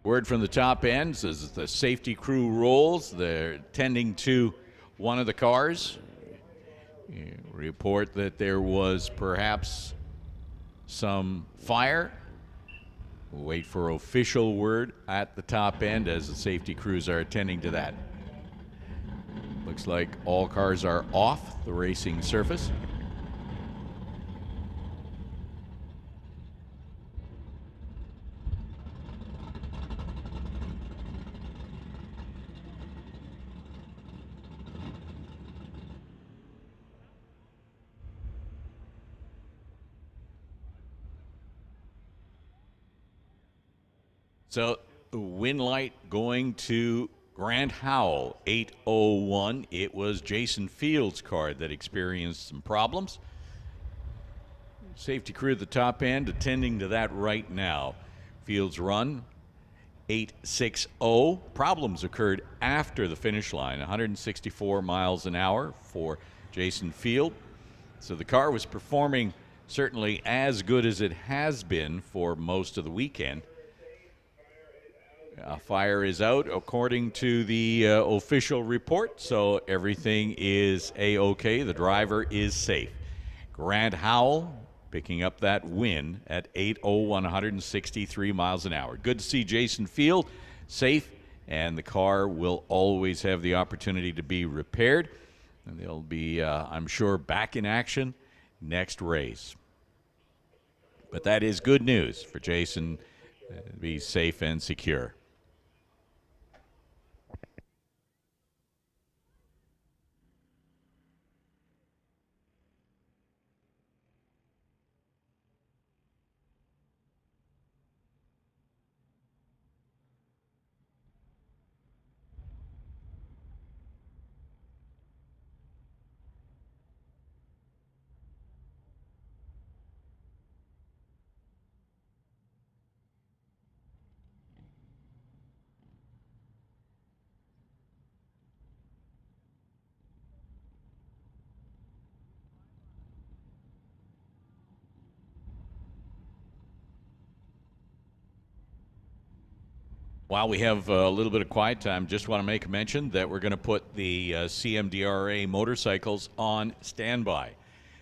Word from the top end says the safety crew rolls. They're tending to one of the cars. Report that there was perhaps some fire. We'll wait for official word at the top end as the safety crews are attending to that. Looks like all cars are off the racing surface. So the win light going to Grant Howell, 8:01. It was Jason Fields' car that experienced some problems. Safety crew at the top end attending to that right now. Fields' run, 8:60. Problems occurred after the finish line, 164 miles an hour for Jason Field. So the car was performing certainly as good as it has been for most of the weekend. Fire is out according to the official report, so everything is A-OK. The driver is safe. Grant Howell picking up that win at 8:01, 163 miles an hour. Good to see Jason Field safe, and the car will always have the opportunity to be repaired. And they'll be, I'm sure, back in action next race. But that is good news for Jason to be safe and secure. While we have a little bit of quiet time, just want to make a mention that we're going to put the CMDRA motorcycles on standby.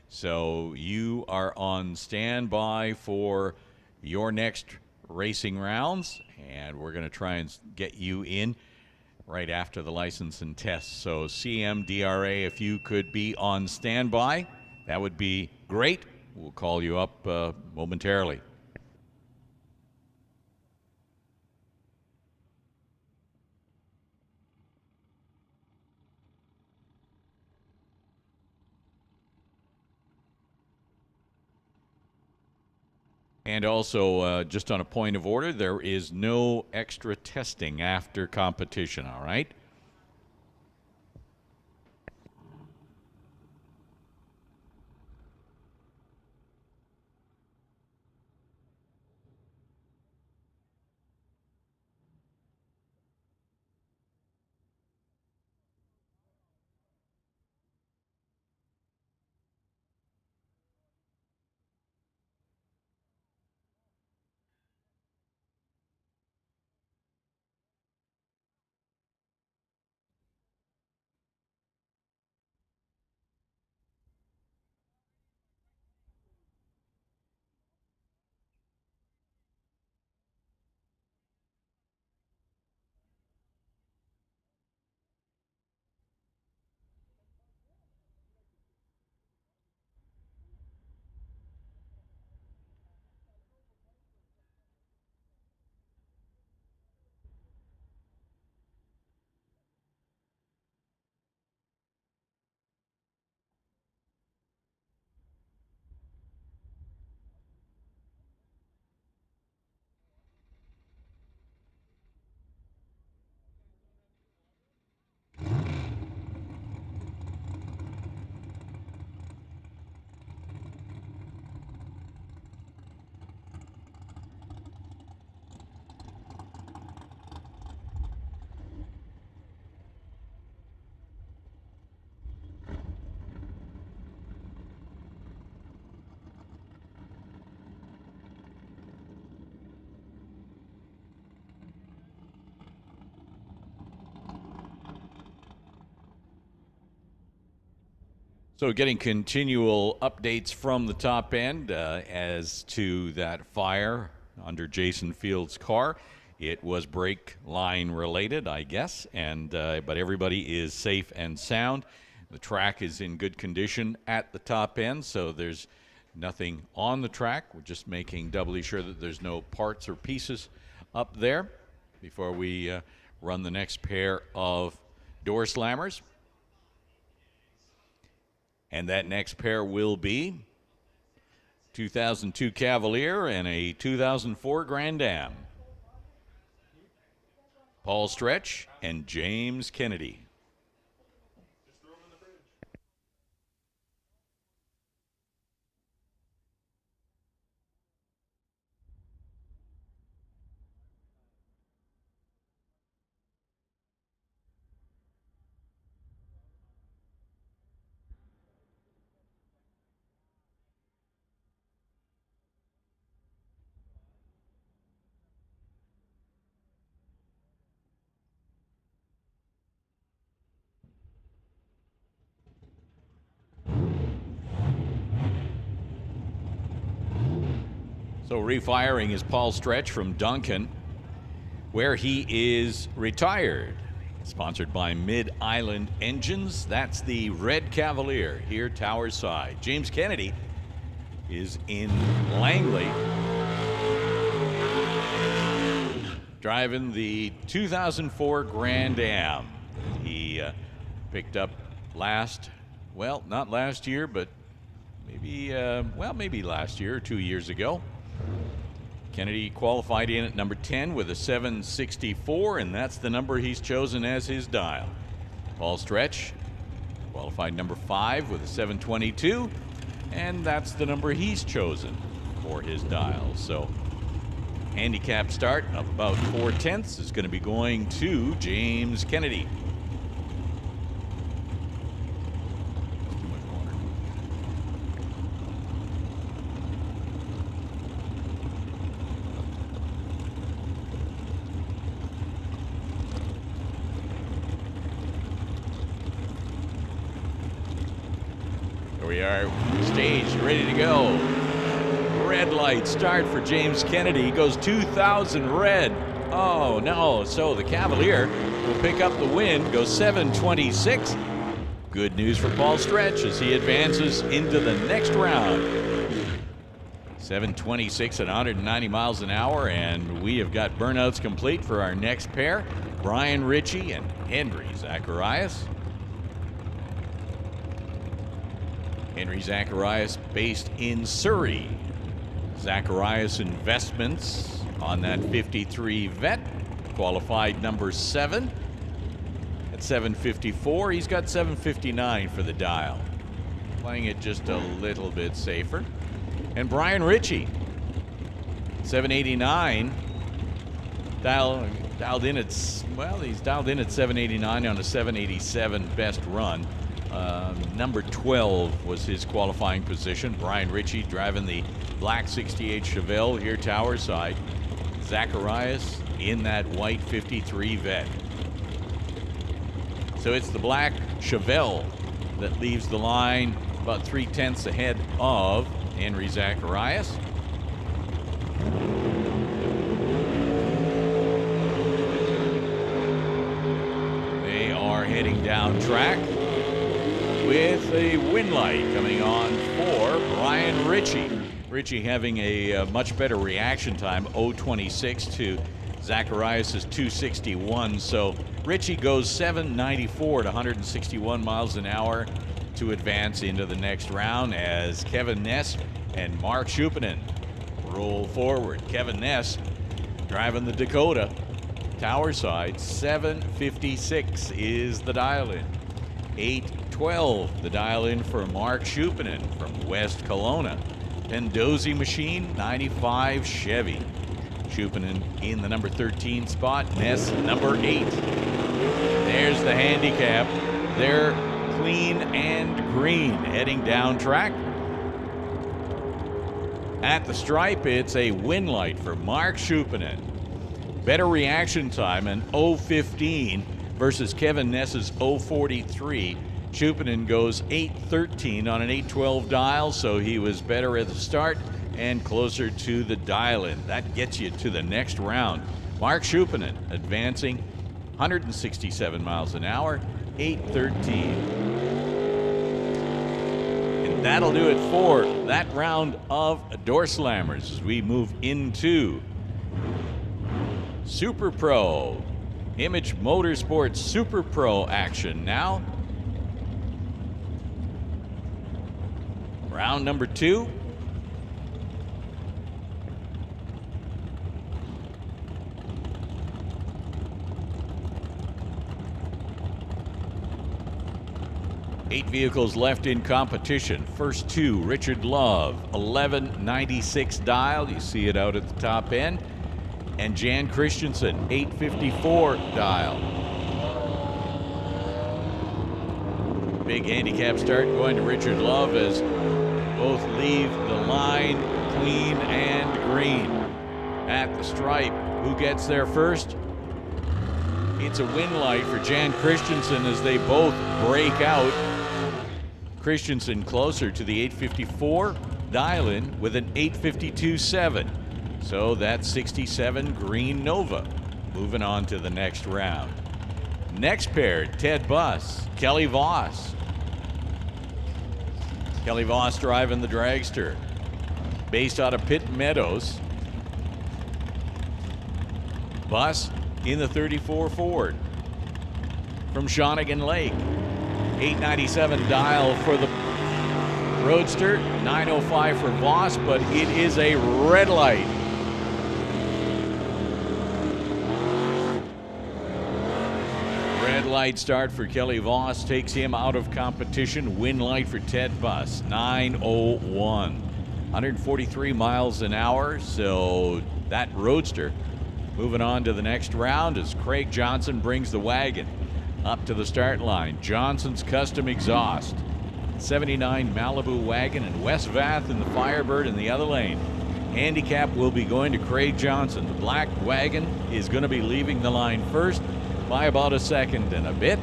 So you are on standby for your next racing rounds, and we're going to try and get you in right after the license and test. So CMDRA, if you could be on standby, that would be great. We'll call you up momentarily. And also, just on a point of order, there is no extra testing after competition, all right? So getting continual updates from the top end as to that fire under Jason Fields' car. It was brake line related, I guess, and but everybody is safe and sound. The track is in good condition at the top end, so there's nothing on the track. We're just making doubly sure that there's no parts or pieces up there before we run the next pair of Doorslammers. And that next pair will be 2002 Cavalier and a 2004 Grand Am. Paul Stretch and James Kennedy. So refiring is Paul Stretch from Duncan, where he is retired. Sponsored by Mid-Island Engines. That's the Red Cavalier here, Tower Side. James Kennedy is in Langley, driving the 2004 Grand Am. He picked up not last year, but maybe last year or 2 years ago. Kennedy qualified in at number 10 with a 764, and that's the number he's chosen as his dial. Paul Stretch qualified number 5 with a 722, and that's the number he's chosen for his dial. So handicap start of about 4/10 is going to be going to James Kennedy. We are staged, ready to go. Red light start for James Kennedy. He goes 2,000 red. Oh no, so the Cavalier will pick up the win, goes 726. Good news for Paul Stretch as he advances into the next round. 726 at 190 miles an hour, and we have got burnouts complete for our next pair, Brian Ritchie and Henry Zacharias. Henry Zacharias based in Surrey. Zacharias Investments on that 53 Vet, qualified number 7 at 754. He's got 759 for the dial, playing it just a little bit safer. And Brian Ritchie, 789, dialed in at, he's dialed in at 789 on a 787 best run. Number 12 was his qualifying position. Brian Ritchie driving the black 68 Chevelle here, Tower Side. Zacharias in that white 53 Vet. So it's the black Chevelle that leaves the line about 3/10 ahead of Henry Zacharias. They are heading down track with a win light coming on for Brian Ritchie. Ritchie having a much better reaction time, 0.26 to Zacharias' 261. So Ritchie goes 794 at 161 miles an hour to advance into the next round as Kevin Ness and Mark Schuppinen roll forward. Kevin Ness driving the Dakota, Tower Side, 756 is the dial-in. 812 the dial-in for Mark Schuppinen from West Kelowna. Pendozi Machine, 95 Chevy. Schuppinen in the number 13 spot, Ness number 8. There's the handicap. They're clean and green heading down track. At the stripe, it's a win light for Mark Schuppinen. Better reaction time, an 0.15 versus Kevin Ness's 0.43. Schuppinen goes 8.13 on an 8.12 dial, so he was better at the start and closer to the dial-in. That gets you to the next round. Mark Schuppinen advancing 167 miles an hour, 8.13. And that'll do it for that round of Doorslammers as we move into Super Pro. Image Motorsports Super Pro action now. Round number 2. 8 vehicles left in competition. First two, Richard Love, 1196 dial. You see it out at the top end. And Jan Christensen, 854 dial. Big handicap start going to Richard Love as both leave the line clean and green. At the stripe, who gets there first? It's a win light for Jan Christensen as they both break out. Christensen closer to the 854 dial-in with an 852.7. So that's 67 green Nova. Moving on to the next round. Next pair, Ted Buss, Kelly Voss. Kelly Voss driving the dragster. Based out of Pitt Meadows. Buss in the 34 Ford. From Shawnigan Lake. 897 dial for the Roadster, 905 for Voss, but it is a red light. Red light start for Kelly Voss takes him out of competition. Win light for Ted Buss, 901. 143 miles an hour, so that Roadster moving on to the next round as Craig Johnson brings the wagon up to the start line. Johnson's Custom Exhaust, 79 Malibu wagon, and Wes Vath in the Firebird in the other lane. Handicap will be going to Craig Johnson. The black wagon is going to be leaving the line first by about a second and a bit.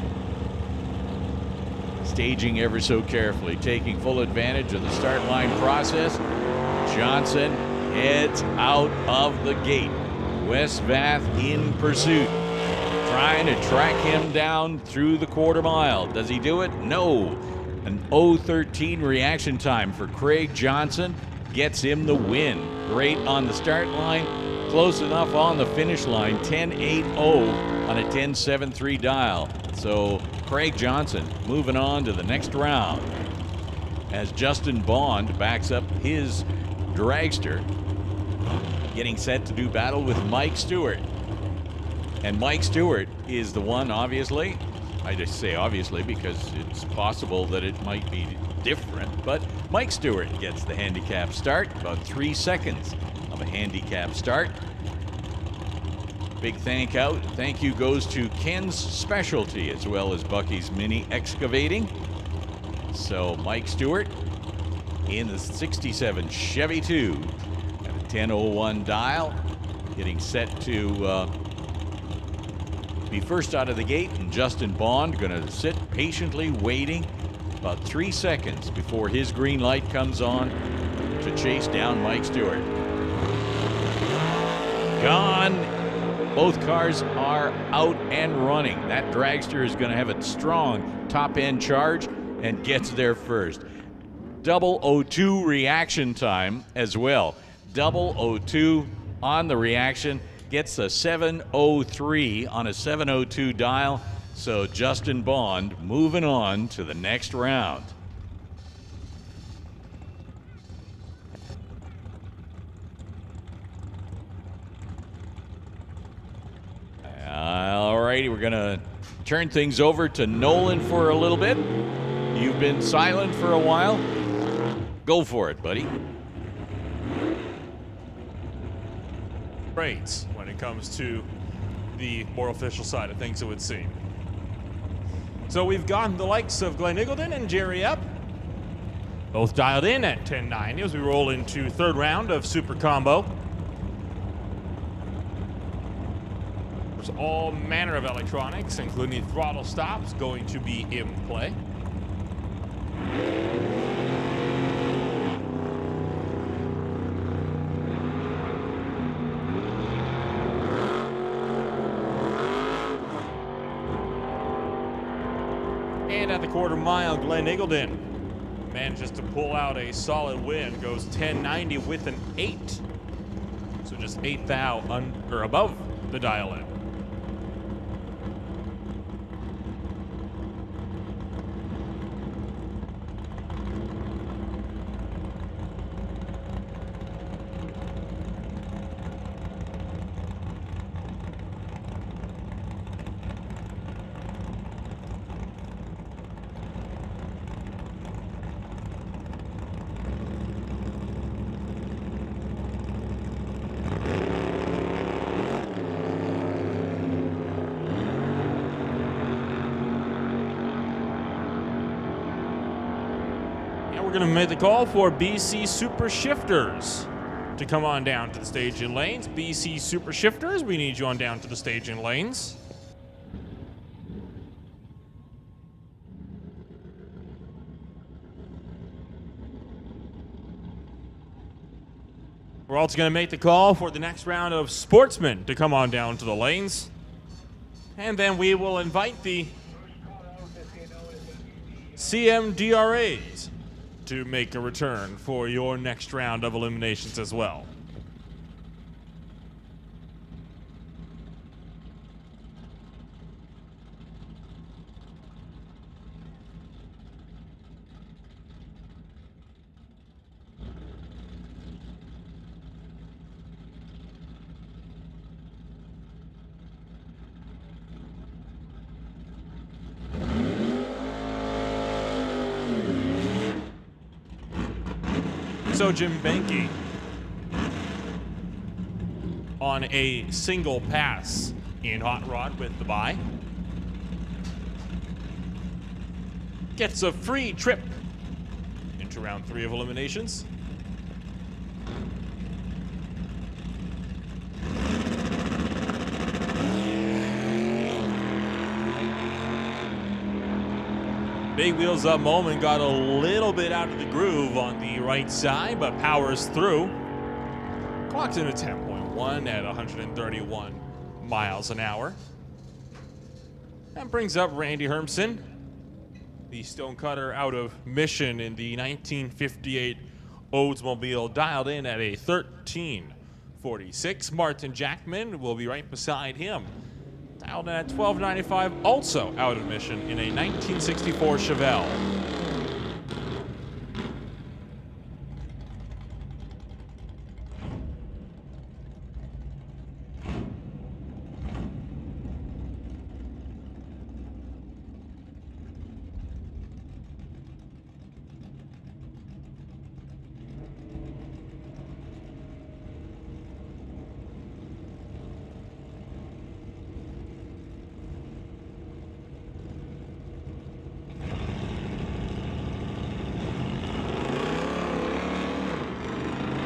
Staging ever so carefully, taking full advantage of the start line process. Johnson heads out of the gate. Wes Vath in pursuit, trying to track him down through the quarter mile. Does he do it? No. An 0:13 reaction time for Craig Johnson gets him the win. Great on the start line, close enough on the finish line. 10.80 on a 10.73 dial. So Craig Johnson moving on to the next round as Justin Bond backs up his dragster, getting set to do battle with Mike Stewart. And Mike Stewart is the one, obviously. I just say obviously because it's possible that it might be different, but Mike Stewart gets the handicap start, about 3 seconds of a handicap start. Big thank you goes to Ken's Specialty as well as Bucky's Mini Excavating. So Mike Stewart in the 67 Chevy 2 at a 10:01 dial, getting set to be first out of the gate, and Justin Bond going to sit patiently waiting about 3 seconds before his green light comes on to chase down Mike Stewart. Gone. Both cars are out and running. That dragster is going to have a strong top end charge and gets there first. 002 reaction time as well. 002 on the reaction. Gets a 7:03 on a 7:02 dial. So Justin Bond moving on to the next round. All righty, we're going to turn things over to Nolan for a little bit. You've been silent for a while. Go for it, buddy. Great when it comes to the more official side of things, it would seem. So we've gotten the likes of Glenn Eagleton and Jerry Epp, both dialed in at 1090 as we roll into third round of Super Combo. There's all manner of electronics, including throttle stops, going to be in play. And at the quarter mile, Glenn Eagleton manages to pull out a solid win, goes 1090 with an 8. So just 8 thou or above the dial-in. And we're going to make the call for BC Super Shifters to come on down to the staging lanes. BC Super Shifters, we need you on down to the staging lanes. We're also going to make the call for the next round of Sportsman to come on down to the lanes. And then we will invite the CMDRAs to make a return for your next round of eliminations as well. So Jim Benke on a single pass in Hot Rod with the bye. Gets a free trip into round 3 of eliminations. Big wheels up moment got a little bit out of the groove on the right side, but powers through. Clocks in a 10.1 at 131 miles an hour. That brings up Randy Hermsen, the stonecutter out of Mission in the 1958 Oldsmobile, dialed in at a 13:46. Martin Jackman will be right beside him, dialed in at 12:95, also out of Mission in a 1964 Chevelle.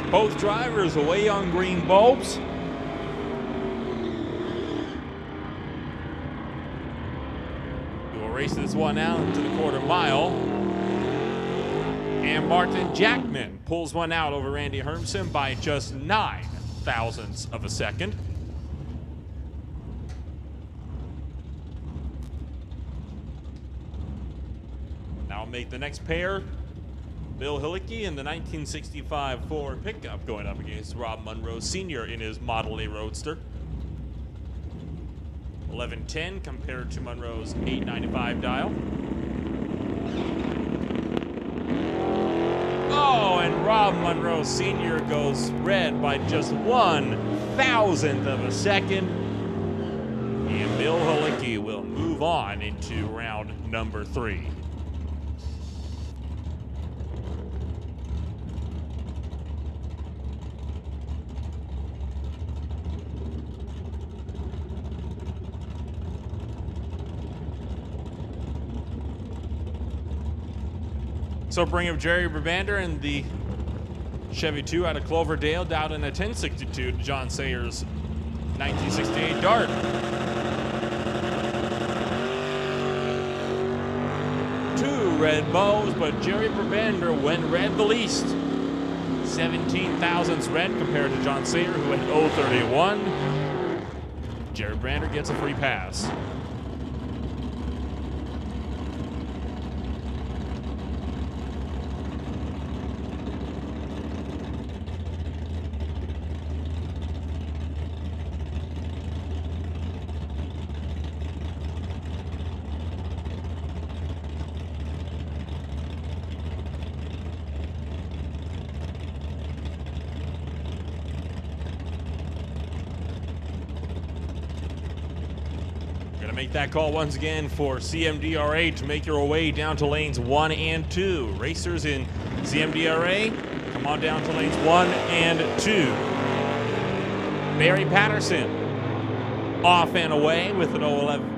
Both drivers away on green bulbs. We will race this one out to the quarter mile. And Martin Jackman pulls one out over Randy Hermsen by just 9 thousandths of a second. Now make the next pair. Bill Hillicky in the 1965 Ford pickup going up against Rob Monroe Sr. in his Model A Roadster. 1110 compared to Monroe's 895 dial. Oh, and Rob Monroe Sr. goes red by just 1/1000th of a second. And Bill Hillicky will move on into round number 3. So bring up Jerry Brabander in the Chevy 2 out of Cloverdale, down in a 1062 to John Sayers' 1968 Dart. Two red bows, but Jerry Brabander went red the least. 17 thousandths red compared to John Sayer, who went 031. Jerry Brabander gets a free pass. Make that call once again for CMDRA to make your way down to lanes 1 and 2. Racers in CMDRA, come on down to lanes 1 and 2. Barry Patterson off and away with an 011.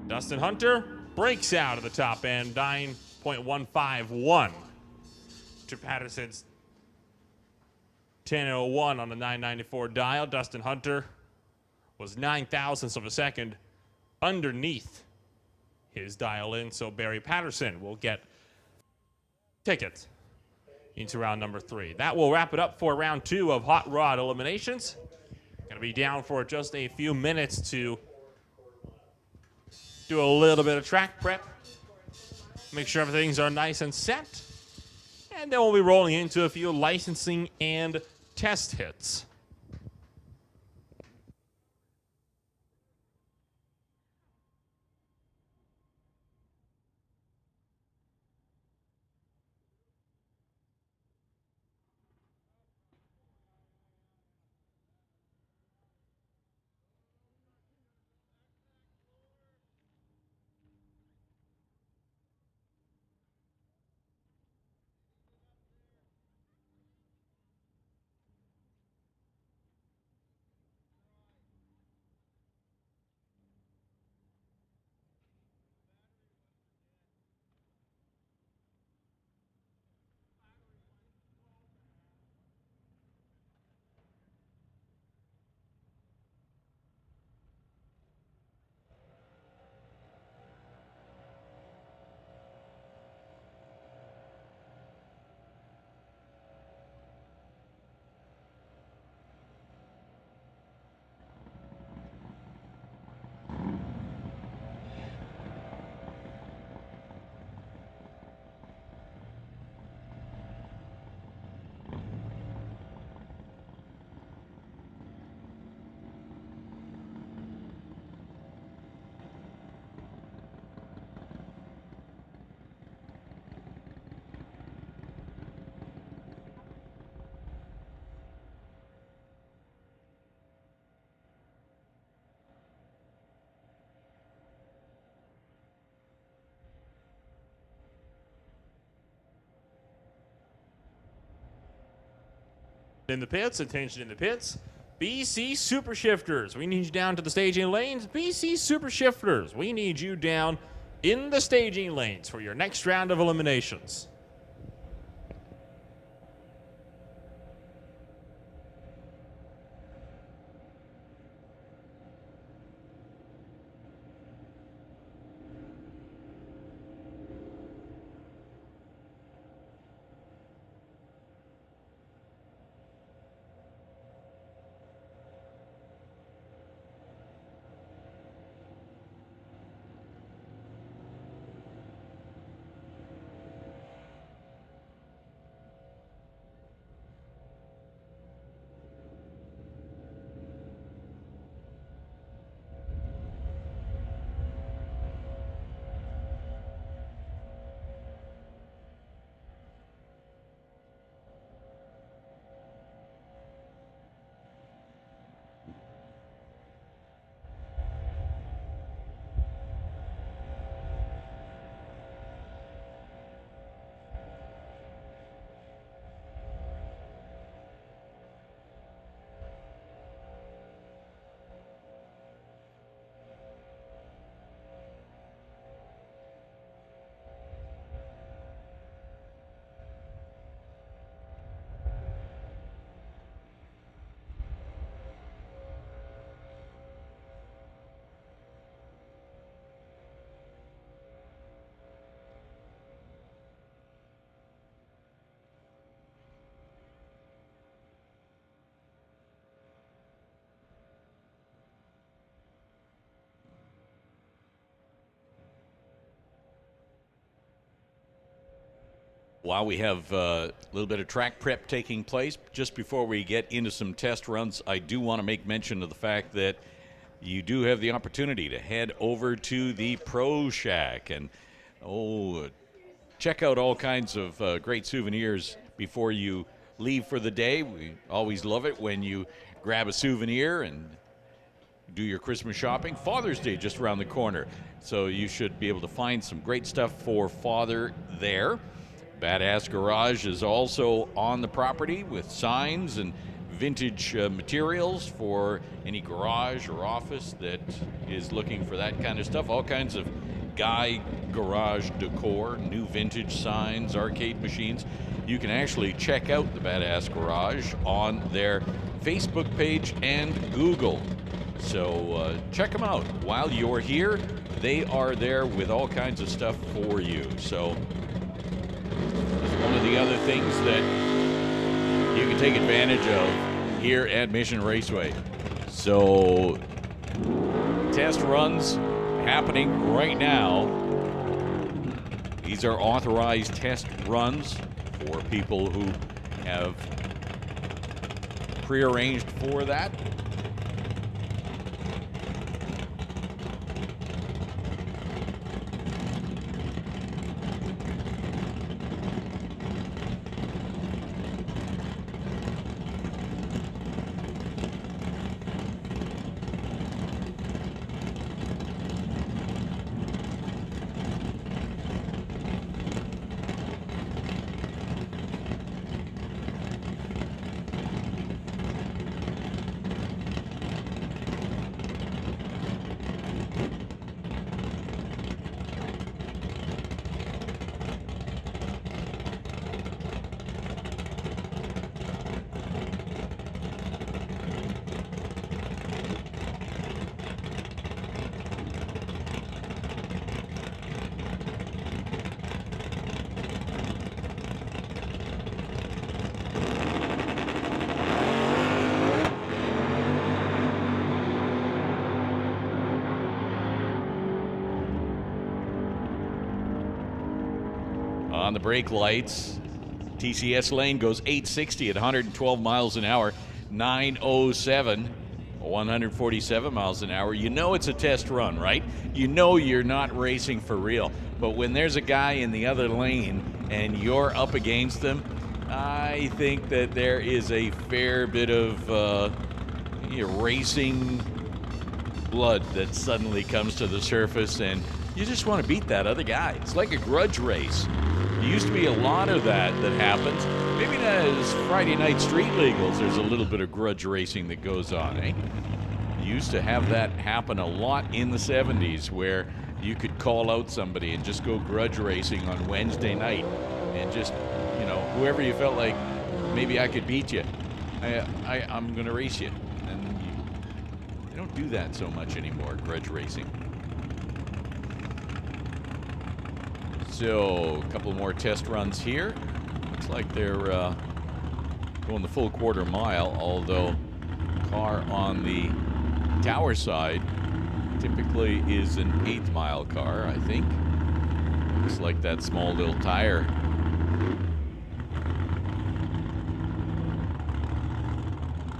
Dustin Hunter breaks out of the top end, 9.151 to Patterson's 10.01 on the 994 dial. Dustin Hunter was 9 thousandths of a second underneath his dial in, so Barry Patterson will get tickets into round number 3. That will wrap it up for round 2 of Hot Rod Eliminations. Going to be down for just a few minutes to do a little bit of track prep, make sure everything's are nice and set, and then we'll be rolling into a few licensing and test hits. In the pits, attention in the pits. BC Super Shifters, we need you down to the staging lanes. BC Super Shifters, we need you down in the staging lanes for your next round of eliminations. While we have a little bit of track prep taking place, just before we get into some test runs, I do want to make mention of the fact that you do have the opportunity to head over to the Pro Shack and check out all kinds of great souvenirs before you leave for the day. We always love it when you grab a souvenir and do your Christmas shopping. Father's Day just around the corner, so you should be able to find some great stuff for Father there. Badass Garage is also on the property with signs and vintage materials for any garage or office that is looking for that kind of stuff. All kinds of guy garage decor, new vintage signs, arcade machines. You can actually check out the Badass Garage on their Facebook page and Google. So check them out. While you're here, they are there with all kinds of stuff for you. So one of the other things that you can take advantage of here at Mission Raceway. So test runs happening right now. These are authorized test runs for people who have prearranged for that. On the brake lights, TCS lane goes 860 at 112 miles an hour, 907, 147 miles an hour. You know it's a test run, right? You know you're not racing for real. But when there's a guy in the other lane and you're up against them, I think that there is a fair bit of racing blood that suddenly comes to the surface, and you just want to beat that other guy. It's like a grudge race. There used to be a lot of that happens. Maybe not as Friday night street legals. There's a little bit of grudge racing that goes on, eh? You used to have that happen a lot in the 70s, where you could call out somebody and just go grudge racing on Wednesday night, and just, you know, whoever you felt like, maybe I could beat you. I'm going to race you. And they don't do that so much anymore, grudge racing. So a couple more test runs here. Looks like they're going the full quarter mile, although car on the tower side typically is an 8th mile car, I think. Looks like that small little tire.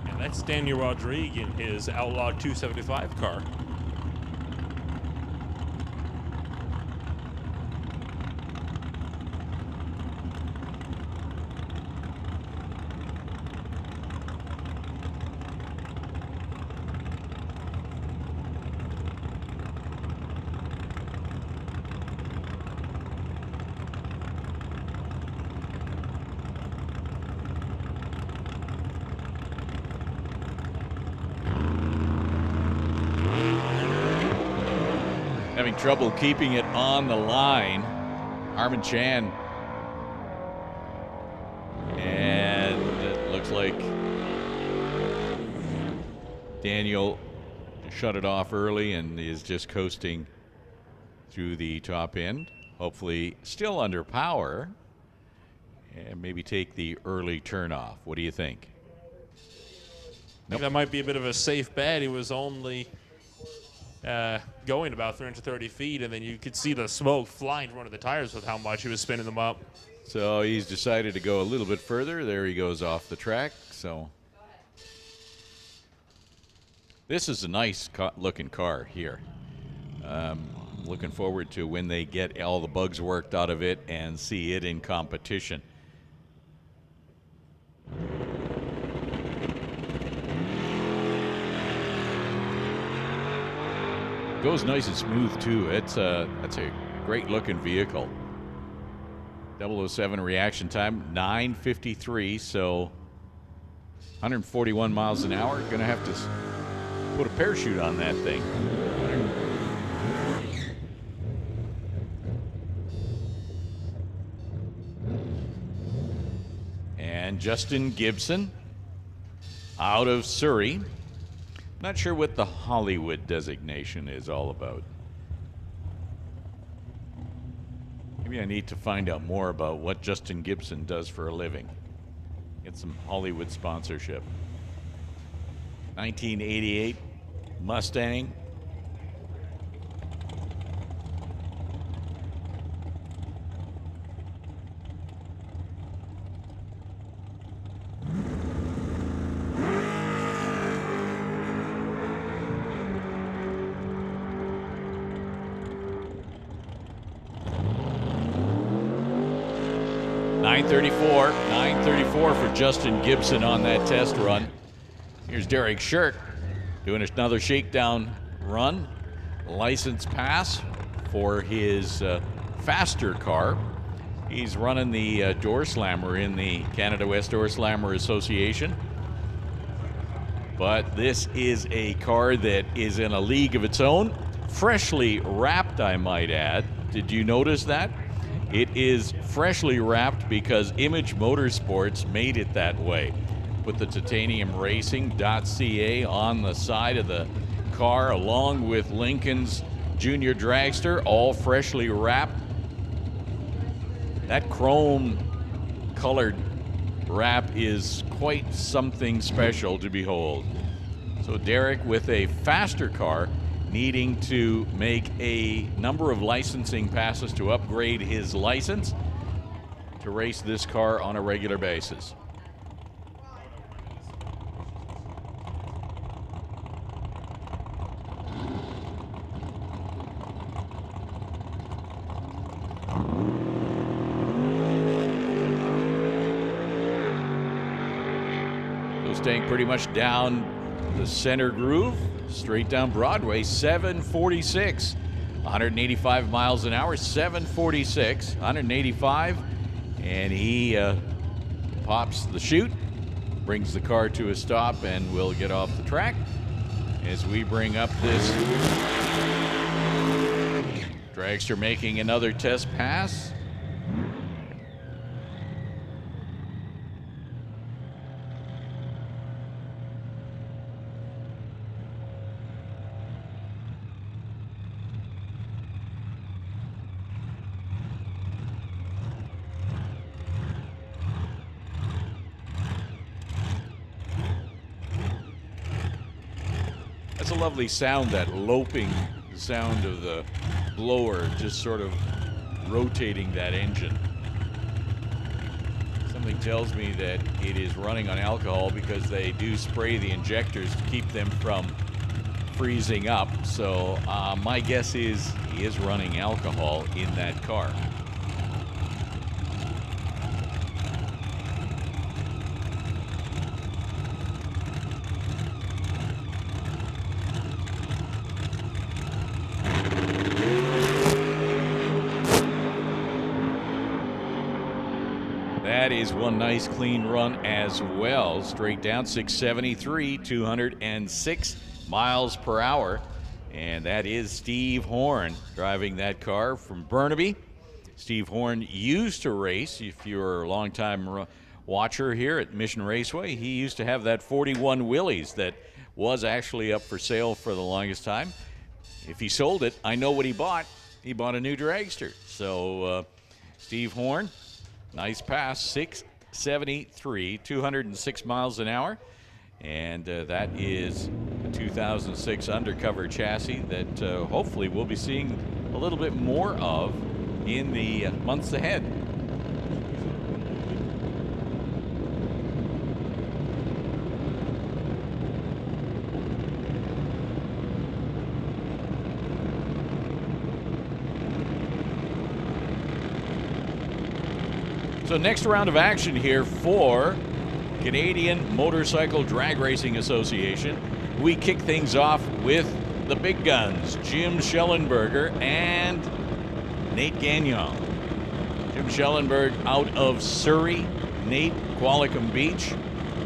And that's Daniel Rodriguez in his Outlaw 275 car. Having trouble keeping it on the line. Harman Chan. And it looks like Daniel shut it off early and is just coasting through the top end. Hopefully still under power. And maybe take the early turn off. What do you think? I think that might be a bit of a safe bet. He was only going about 330 feet, and then you could see the smoke flying from one of the tires with how much he was spinning them up. So he's decided to go a little bit further. There he goes off the track. So this is a nice looking car here. Looking forward to when they get all the bugs worked out of it and see it in competition. Goes nice and smooth too. That's a great looking vehicle. 007 reaction time 9:53, so 141 miles an hour. Going to have to put a parachute on that thing. And Justin Gibson out of Surrey. Not sure what the Hollywood designation is all about. Maybe I need to find out more about what Justin Gibson does for a living. Get some Hollywood sponsorship. 1988 Mustang. .934 for Justin Gibson on that test run. Here's Derek Shirk doing another shakedown run. License pass for his faster car. He's running the Doorslammer in the Canada West Doorslammer Association. But this is a car that is in a league of its own. Freshly wrapped, I might add. Did you notice that? It is freshly wrapped because Image Motorsports made it that way. Put the titaniumracing.ca on the side of the car along with Lincoln's Junior Dragster, all freshly wrapped. That chrome colored wrap is quite something special to behold. So Derek with a faster car needing to make a number of licensing passes to upgrade his license to race this car on a regular basis. So staying pretty much down the center groove, straight down Broadway, 746. 185 miles an hour, 746, 185. And he pops the chute, brings the car to a stop, and will get off the track as we bring up this dragster making another test pass. That's a lovely sound, that loping sound of the blower just sort of rotating that engine. Something tells me that it is running on alcohol because they do spray the injectors to keep them from freezing up. So my guess is he is running alcohol in that car. That is one nice clean run as well. Straight down 673, 206 miles per hour. And that is Steve Horn driving that car from Burnaby. Steve Horn used to race, if you're a longtime watcher here at Mission Raceway, he used to have that 41 Willys that was actually up for sale for the longest time. If he sold it, I know what he bought. He bought a new dragster. So Steve Horn, nice pass, 673, 206 miles an hour. And that is a 2006 undercover chassis that hopefully we'll be seeing a little bit more of in the months ahead. So next round of action here for Canadian Motorcycle Drag Racing Association. We kick things off with the big guns, Jim Schellenberger and Nate Gagnon. Jim Schellenberg out of Surrey, Nate Qualicum Beach.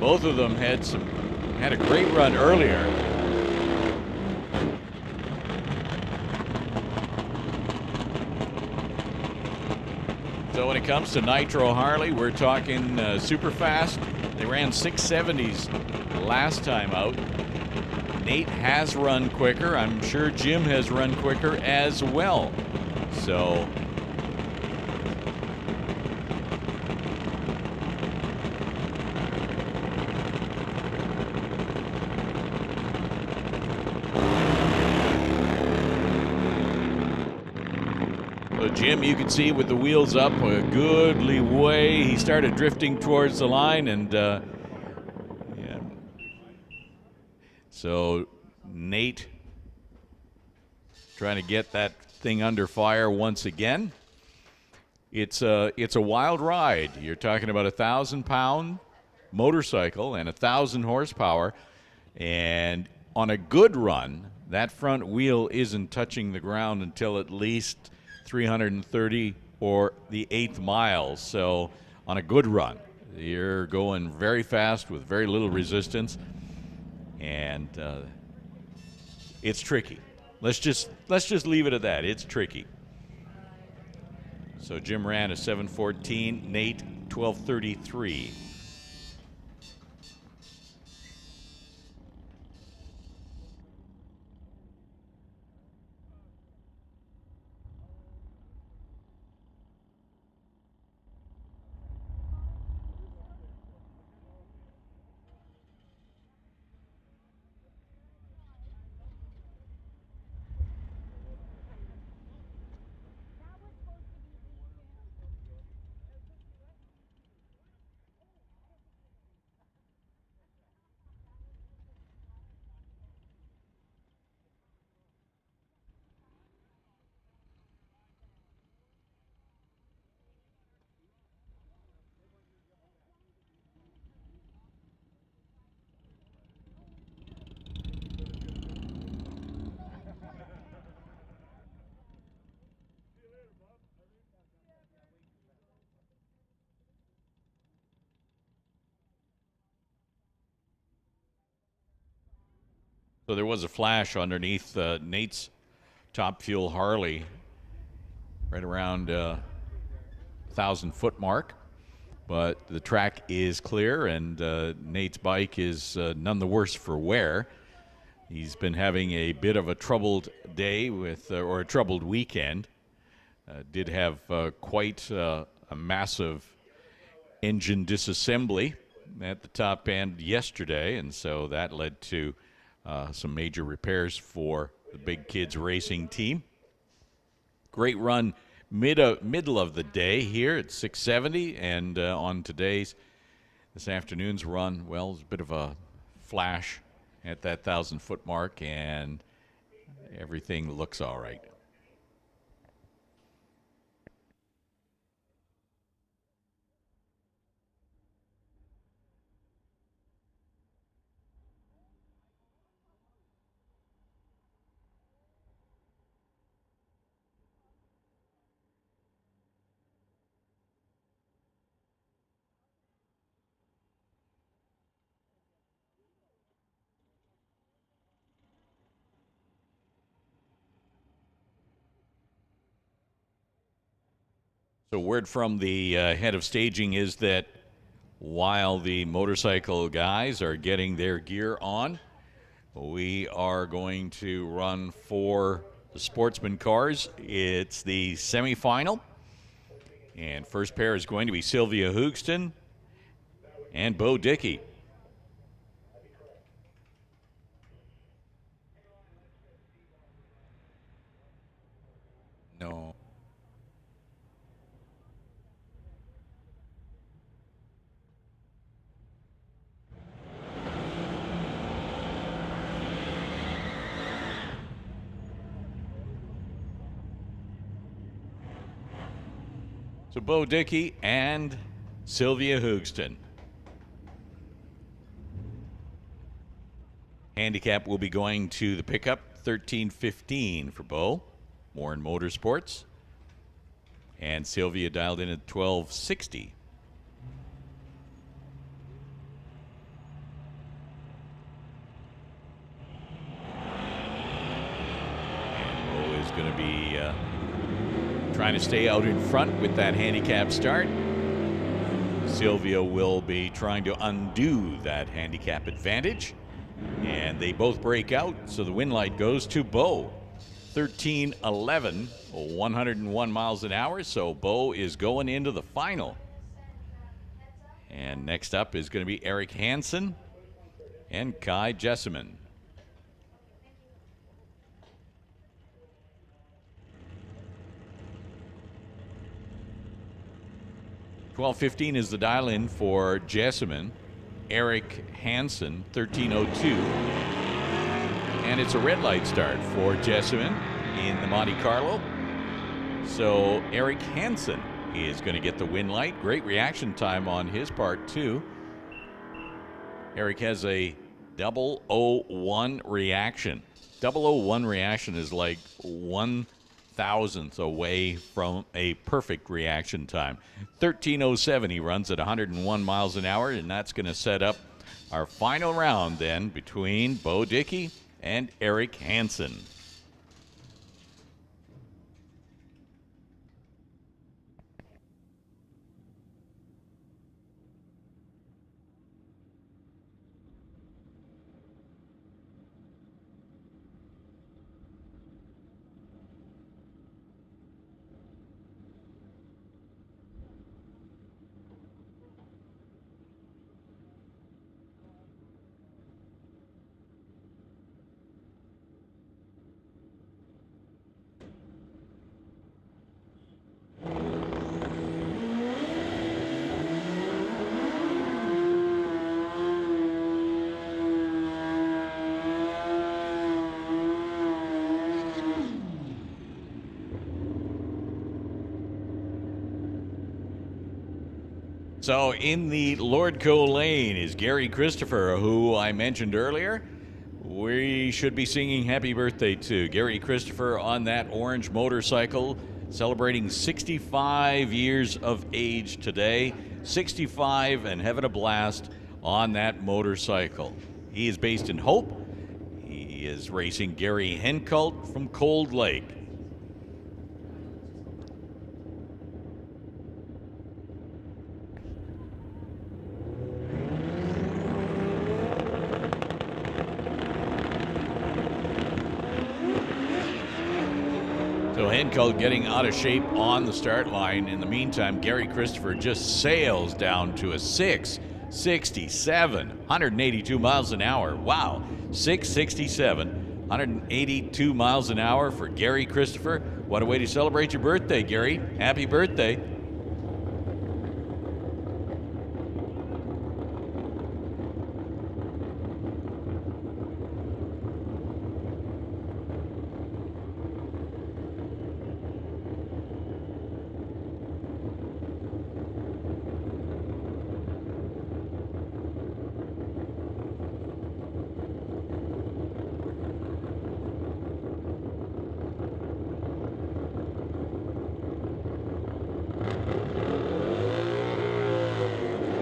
Both of them had a great run earlier. So when it comes to Nitro Harley, we're talking super fast. They ran 670s last time out. Nate has run quicker. I'm sure Jim has run quicker as well. So Jim, you can see with the wheels up a goodly way. He started drifting towards the line, and yeah. So Nate trying to get that thing under fire once again. It's a wild ride. You're talking about a 1,000-pound motorcycle and 1,000 horsepower, and on a good run, that front wheel isn't touching the ground until at least 330 or the 8th mile. So on a good run, you're going very fast with very little resistance, and it's tricky. Let's just leave it at that. It's tricky. So Jim ran a 7:14, Nate 12:33. So there was a flash underneath Nate's Top Fuel Harley right around 1,000-foot mark. But the track is clear, and Nate's bike is none the worse for wear. He's been having a bit of a troubled day or a troubled weekend. Did have quite a massive engine disassembly at the top end yesterday, and so that led to some major repairs for the Big Kids Racing team. Great run middle of the day here at 670, and on this afternoon's run, well, it was a bit of a flash at that 1,000-foot mark, and everything looks all right. So word from the head of staging is that while the motorcycle guys are getting their gear on, we are going to run for the Sportsman cars. It's the semifinal, and first pair is going to be Sylvia Hoogston and Bo Dickey. No. So Bo Dickey and Sylvia Hoogston. Handicap will be going to the pickup, 13:15 for Bo. More in Motorsports. And Sylvia dialed in at 12:60. is going to be trying to stay out in front with that handicap start. Sylvia will be trying to undo that handicap advantage. And they both break out, so the win light goes to Bo. 13:11, 101 miles an hour, so Bo is going into the final. And next up is going to be Eric Hansen and Kai Jesseman. $12.15 is the dial-in for Jesseman. Eric Hansen, 13:02. And it's a red light start for Jesseman in the Monte Carlo. So Eric Hansen is going to get the win light. Great reaction time on his part, too. Eric has a 001 reaction. 001 reaction is like 1,000th away from a perfect reaction time. 13:07 he runs at 101 miles an hour, and that's going to set up our final round then between Bo Dickey and Eric Hansen. So in the Lordco lane is Gary Christopher, who I mentioned earlier. We should be singing happy birthday to Gary Christopher on that orange motorcycle, celebrating 65 years of age today. 65 and having a blast on that motorcycle. He is based in Hope. He is racing Gary Henkult from Cold Lake. So Henkult getting out of shape on the start line. In the meantime, Gary Christopher just sails down to a 667, 182 miles an hour. Wow, 667, 182 miles an hour for Gary Christopher. What a way to celebrate your birthday, Gary. Happy birthday.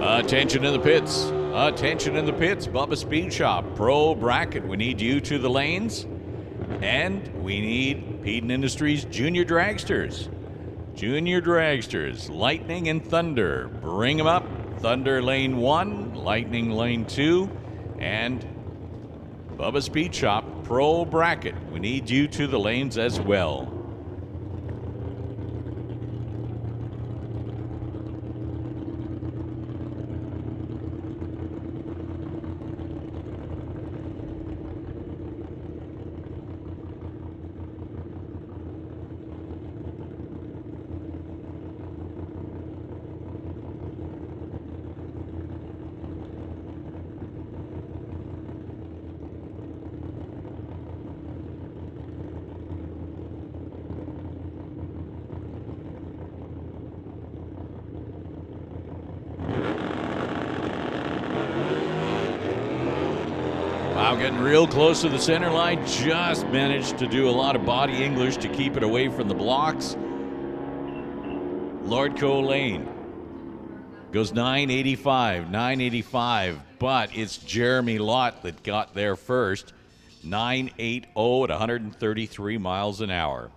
Attention in the pits. Attention in the pits. Bubba Speed Shop Pro Bracket. We need you to the lanes. And we need Peden Industries Junior Dragsters. Junior Dragsters. Lightning and Thunder. Bring them up. Thunder lane 1. Lightning lane 2. And Bubba Speed Shop Pro Bracket. We need you to the lanes as well. Wow, getting real close to the center line. Just managed to do a lot of body English to keep it away from the blocks. Lordco lane goes 985, but it's Jeremy Lott that got there first. 980 at 133 miles an hour.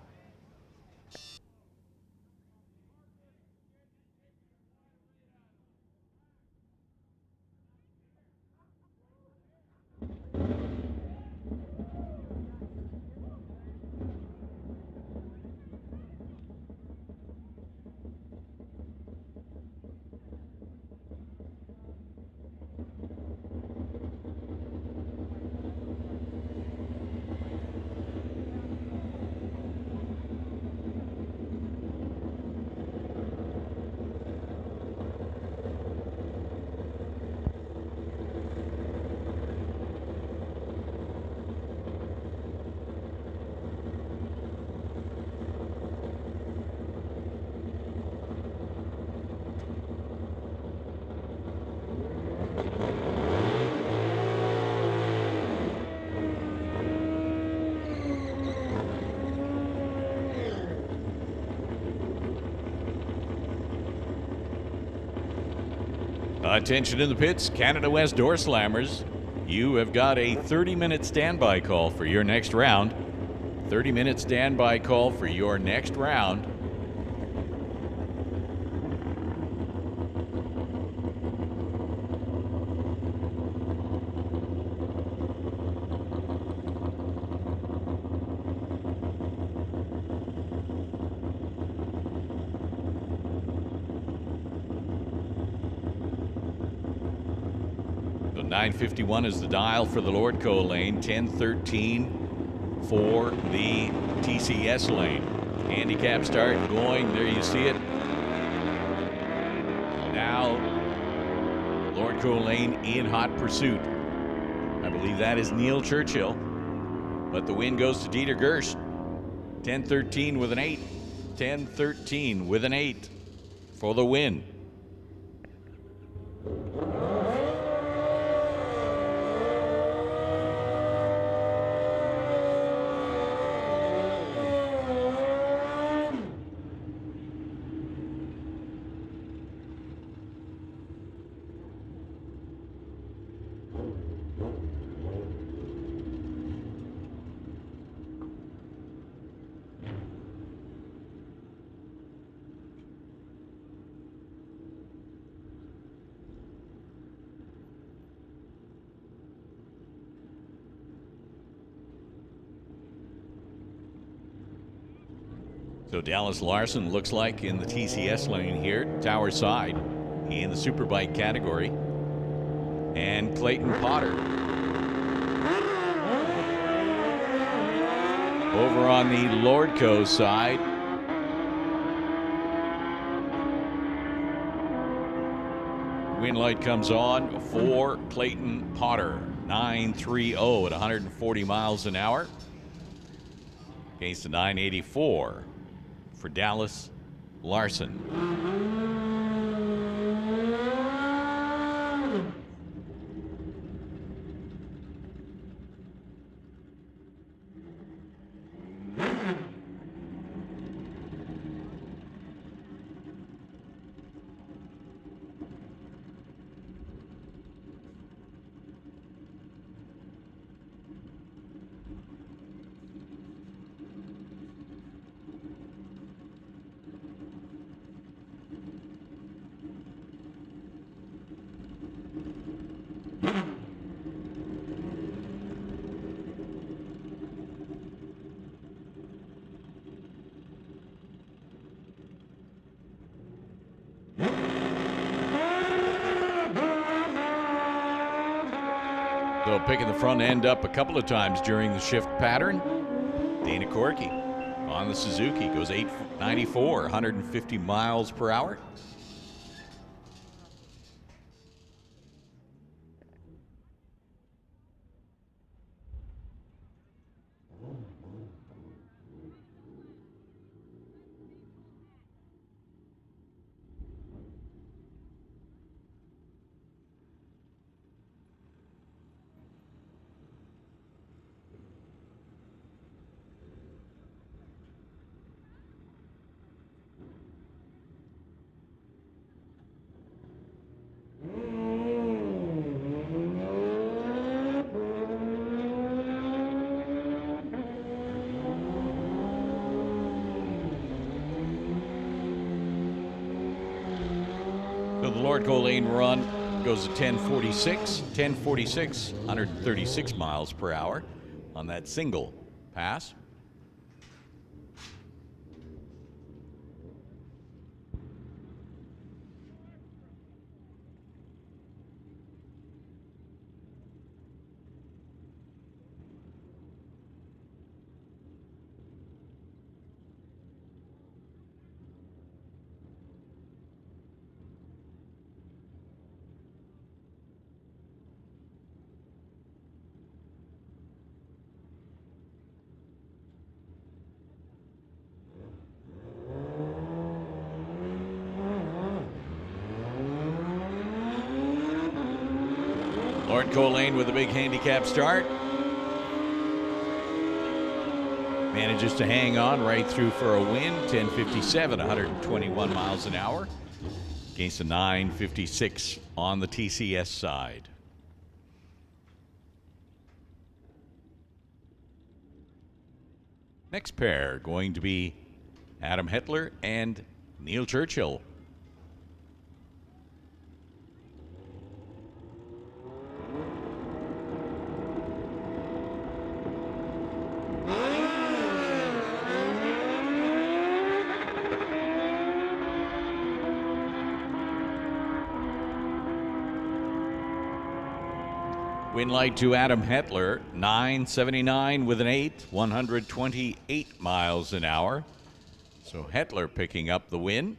Attention in the pits, Canada West Doorslammers. You have got a 30-minute standby call for your next round. 30-minute standby call for your next round. So 951 is the dial for the Lordco lane, 1013 for the TCS lane. Handicap start going, there you see it. Now, Lordco lane in hot pursuit. I believe that is Neil Churchill. But the win goes to Dieter Gerst. 1013 with an 8. 1013 with an 8 for the win. So Dallas Larson looks like in the TCS lane here, tower side, in the superbike category. And Clayton Potter over on the Lordco side. Win light comes on for Clayton Potter. 930 at 140 miles an hour against the 984 for Dallas Larson. So picking the front end up a couple of times during the shift pattern. Dana Corky on the Suzuki goes 894, 150 miles per hour. the Lordco lane run goes at 10:46. 10:46, 136 miles per hour on that single pass. Lordco lane with a big handicap start. Manages to hang on right through for a win. 10:57, 121 miles an hour. Against a 9:56 on the TCS side. Next pair going to be Adam Hetler and Neil Churchill. Win light to Adam Hetler, 9:79 with an 8, 128 miles an hour. So Hetler picking up the win.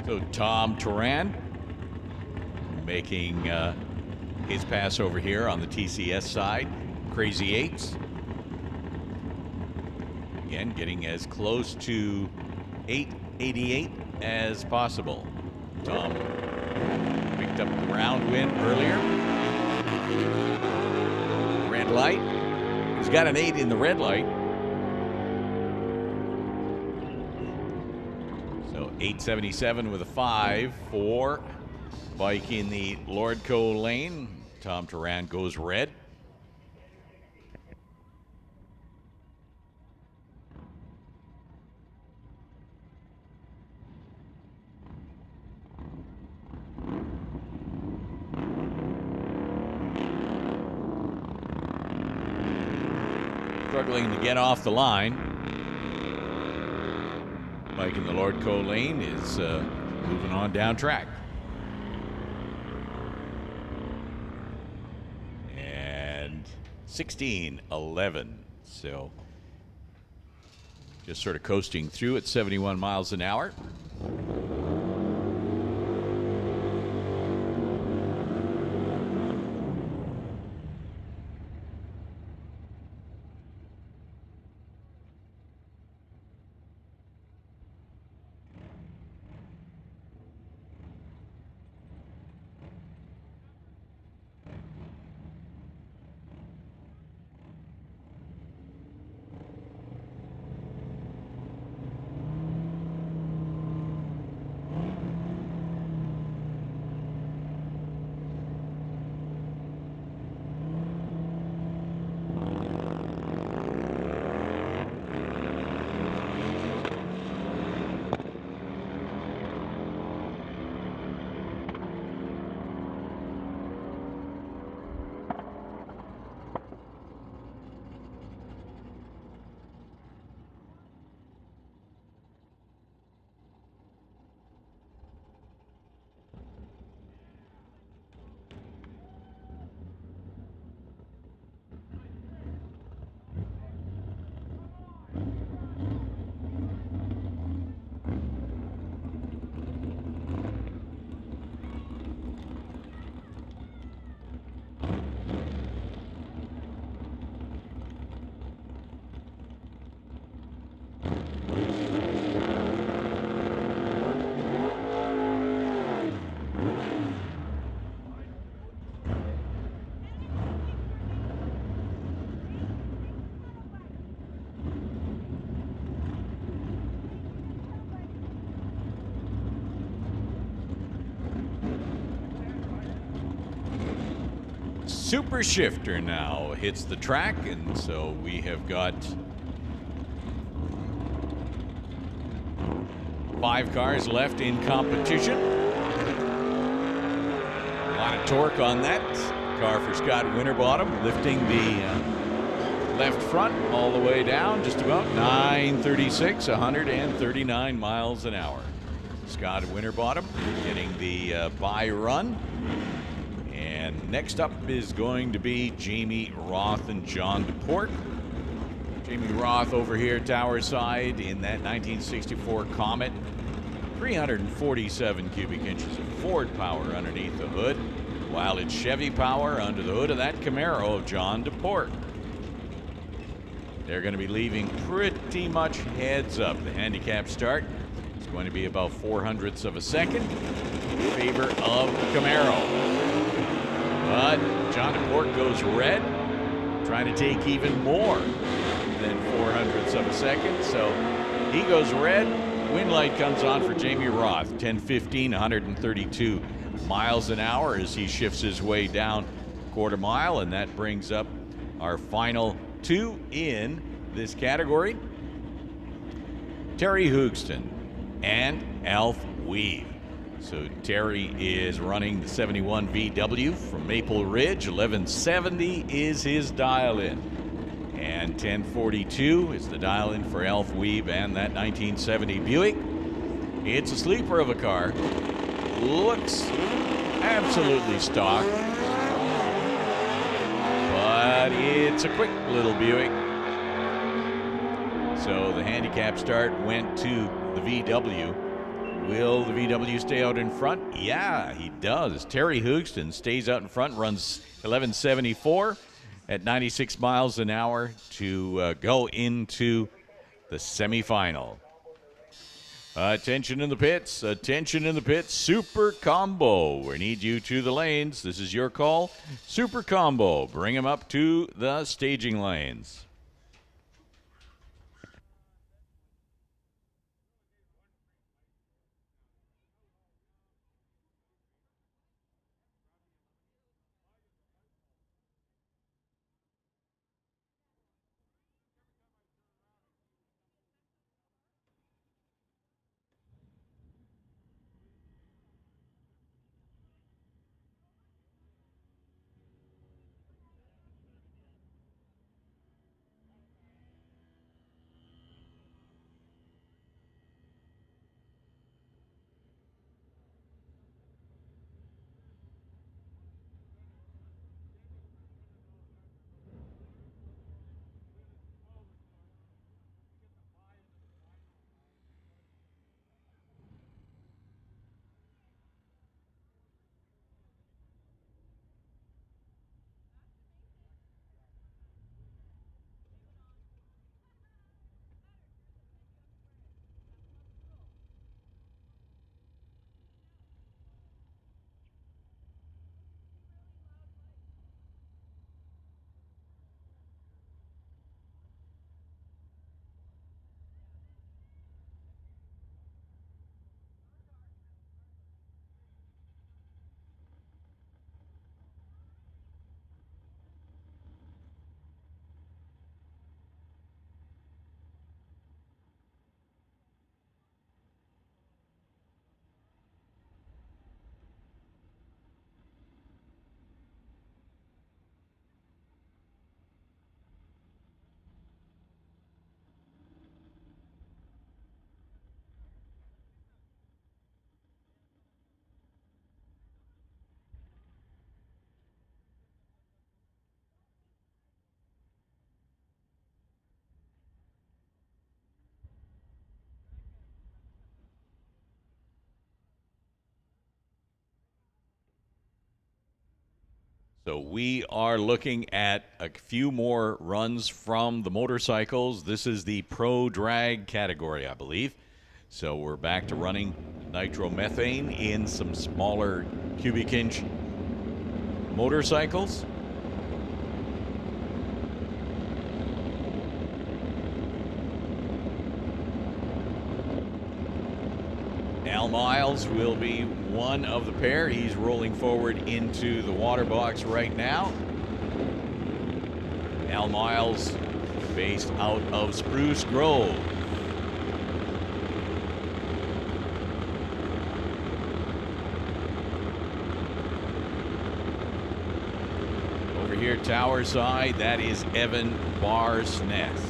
So Tom Turan making his pass over here on the TCS side. Crazy Eights. Again, getting as close to 888 as possible. Tom picked up the round win earlier. Red light. He's got an 8 in the red light. 877 with a 5 for bike in the Lordco lane. Tom Turan goes red. Struggling to get off the line. Bike in the Lordco lane is moving on down track. And 16:11. So just sort of coasting through at 71 miles an hour. Super Shifter now hits the track, and so we have got 5 cars left in competition. A lot of torque on that car for Scott Winterbottom, lifting the left front all the way down, just about 936, 139 miles an hour. Scott Winterbottom getting the bye run. And next up is going to be Jamie Roth and John DePort. Jamie Roth over here, tower side, in that 1964 Comet. 347 cubic inches of Ford power underneath the hood, while it's Chevy power under the hood of that Camaro of John DePort. They're going to be leaving pretty much heads up. The handicap start is going to be about 0.04 of a second in favor of Camaro. But John DePort goes red, trying to take even more than 0.04 of a second. So he goes red. Wind light comes on for Jamie Roth. 10:15, 132 miles an hour as he shifts his way down quarter mile. And that brings up our final 2 in this category. Terry Hoogston and Alf Weave. So Terry is running the 71 VW from Maple Ridge. 1170 is his dial-in. And 1042 is the dial-in for Alf Weave and that 1970 Buick. It's a sleeper of a car. Looks absolutely stock. But it's a quick little Buick. So the handicap start went to the VW. Will the VW stay out in front? Yeah, he does. Terry Hoogston stays out in front, runs 1174 at 96 miles an hour to go into the semifinal. Attention in the pits, attention in the pits. Super Combo. We need you to the lanes. This is your call. Super Combo. Bring him up to the staging lanes. So we are looking at a few more runs from the motorcycles. This is the pro drag category, I believe. So we're back to running nitromethane in some smaller cubic inch motorcycles. Al Miles will be one of the pair. He's rolling forward into the water box right now. Al Miles, based out of Spruce Grove. Over here, Tower side, that is Evan Barsness.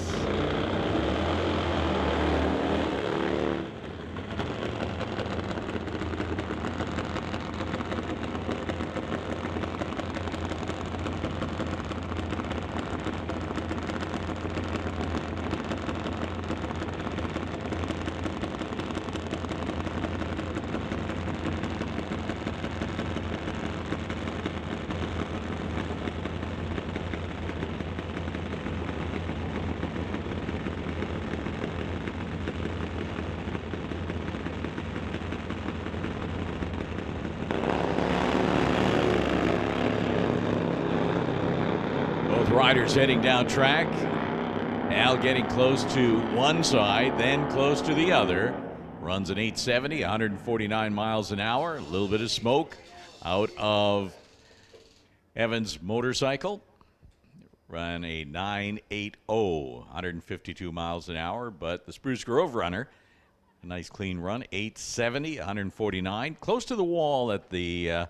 Riders heading down track. Al getting close to one side, then close to the other. Runs an 870, 149 miles an hour. A little bit of smoke out of Evan's motorcycle. Run a 980, 152 miles an hour. But the Spruce Grove runner, a nice clean run, 870, 149. Close to the wall at the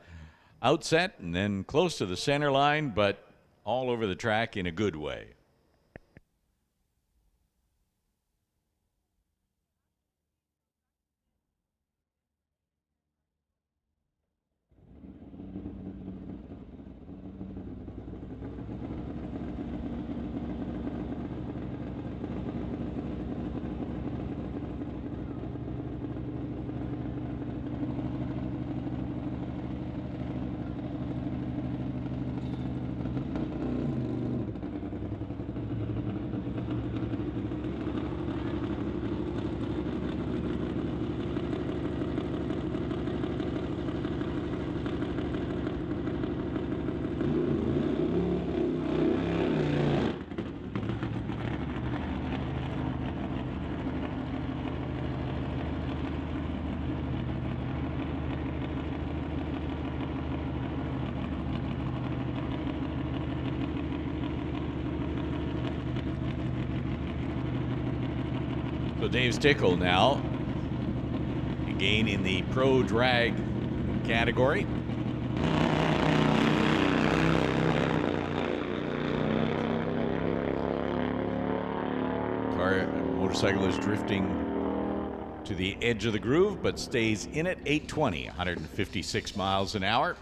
outset, and then close to the center line, but all over the track in a good way. So Dave Stickle now, again in the pro drag category. Motorcycle is drifting to the edge of the groove, but stays in it. 820, 156 miles an hour.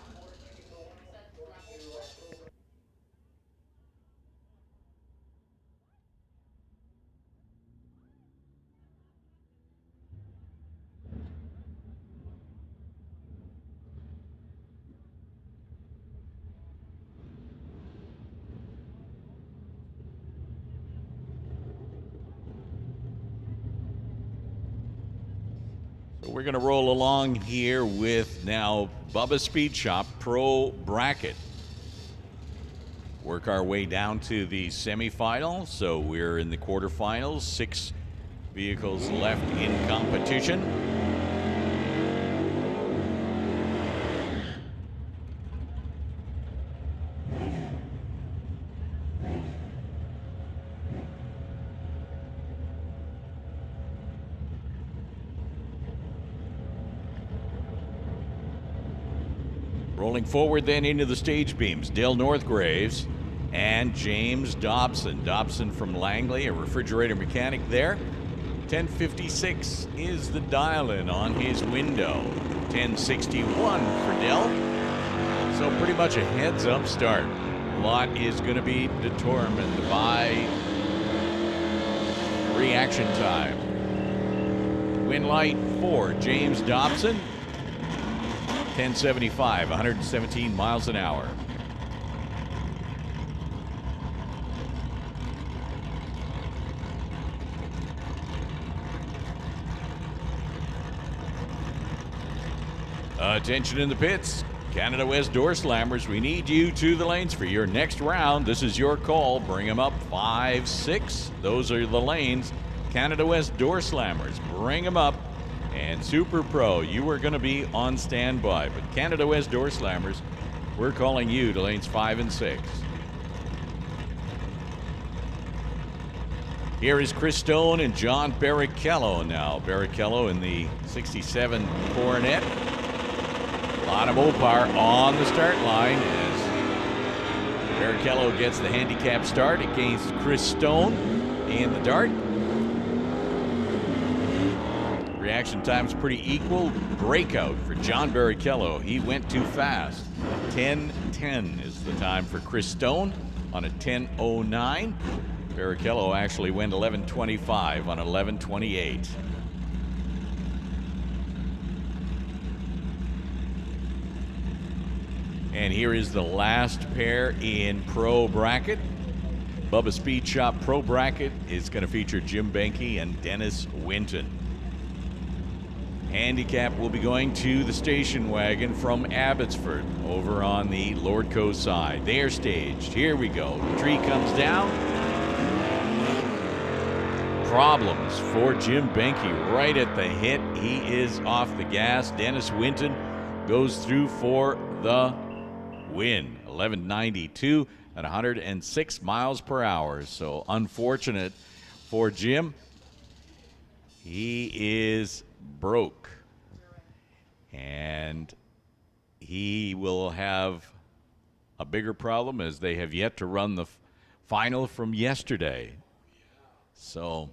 We're going to roll along here with now Bubba Speed Shop Pro Bracket. Work our way down to the semifinal. So we're in the quarterfinals. 6 vehicles left in competition. Rolling forward then into the stage beams, Dale Northgraves and James Dobson. Dobson from Langley, a refrigerator mechanic there. 1056 is the dial-in on his window. 1061 for Dell. So pretty much a heads-up start. A lot is going to be determined by reaction time. Win light for James Dobson. 1075, 117 miles an hour. Attention in the pits. Canada West Doorslammers, we need you to the lanes for your next round. This is your call. Bring them up 5, 6. Those are the lanes. Canada West Doorslammers, bring them up. And Super Pro, you are going to be on standby. But Canada West Doorslammers, we're calling you to lanes 5 and 6. Here is Chris Stone and John Barrichello now. Barrichello in the 67 Coronet. A lot of Mopar on the start line as Barrichello gets the handicap start against Chris Stone in the Dart. Reaction time's pretty equal. Breakout for John Barrichello. He went too fast. 10:10 is the time for Chris Stone on a 10:09. Barrichello actually went 11:25 on 11:28. And here is the last pair in Pro Bracket. Bubba Speed Shop Pro Bracket is going to feature Jim Benke and Dennis Winton. Handicap will be going to the station wagon from Abbotsford over on the Lordco side. They're staged. Here we go. The tree comes down. Problems for Jim Benke right at the hit. He is off the gas. Dennis Winton goes through for the win. 11:92 at 106 miles per hour. So unfortunate for Jim. He is broke. And he will have a bigger problem as they have yet to run the final from yesterday. So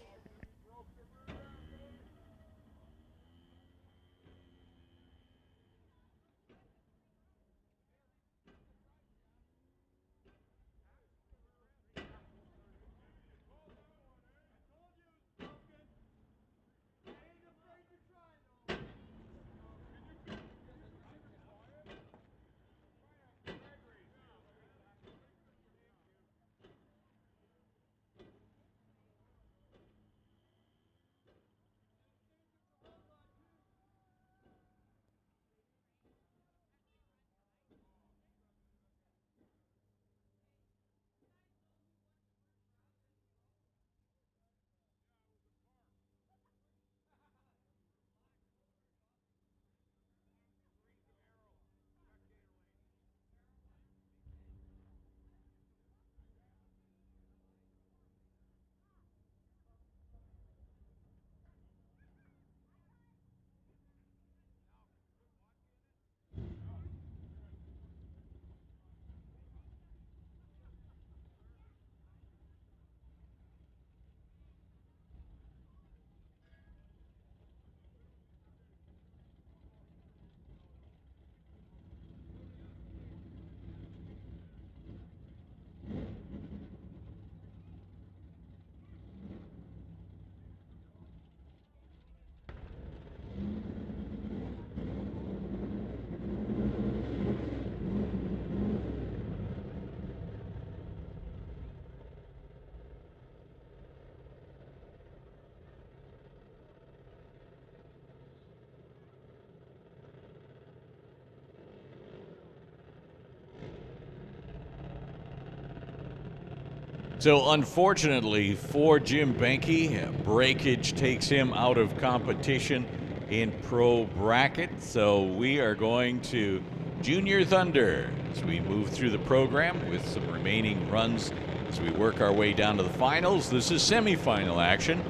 unfortunately for Jim Benke, breakage takes him out of competition in Pro Bracket. So we are going to Junior Thunder as we move through the program with some remaining runs as we work our way down to the finals. This is semifinal action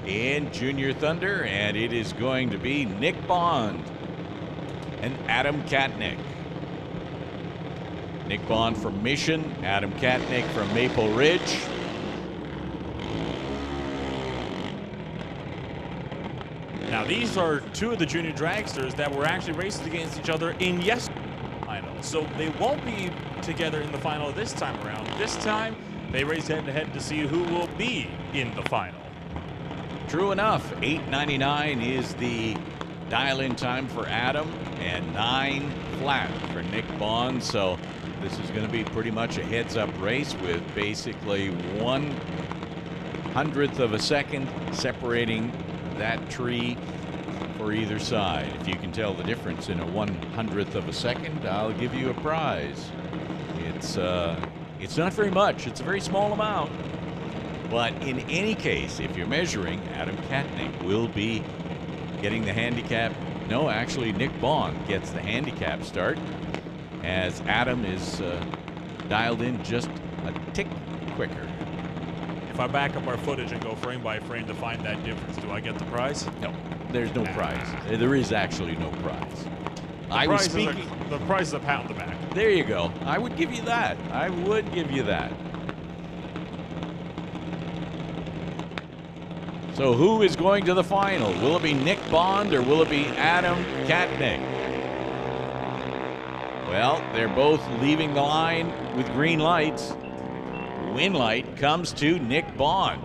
in Junior Thunder, and it is going to be Nick Bond and Adam Katnick. Nick Bond from Mission, Adam Katnick from Maple Ridge. Now, these are two of the junior dragsters that were actually racing against each other in yesterday's final. So they won't be together in the final this time around. This time, they race head-to-head to see who will be in the final. True enough, 8:99 is the dial-in time for Adam and 9 flat for Nick Bond. So this is going to be pretty much a heads-up race with basically 1/100th of a second separating that tree for either side. If you can tell the difference in a 1/100th of a second, I'll give you a prize. It's not very much. It's a very small amount. But in any case, if you're measuring, Adam Katnick will be getting the handicap. No, actually, Nick Bond gets the handicap start, as Adam is dialed in just a tick quicker. If I back up our footage and go frame by frame to find that difference, do I get the prize? No, there's no prize. There is actually no prize. The prize is a pat on the back. There you go. I would give you that. I would give you that. So who is going to the final? Will it be Nick Bond or will it be Adam Katnick? Well, they're both leaving the line with green lights. Win light comes to Nick Bond.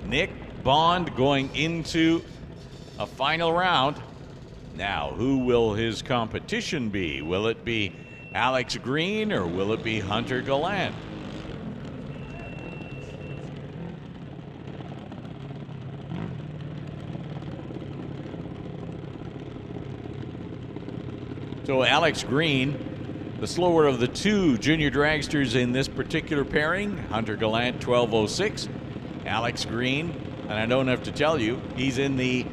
Nick Bond going into a final round. Now, who will his competition be? Will it be Alex Green or will it be Hunter Gallant? So Alex Green, the slower of the two junior dragsters in this particular pairing, Hunter Gallant 12:06. Alex Green, and I don't have to tell you, he's in the,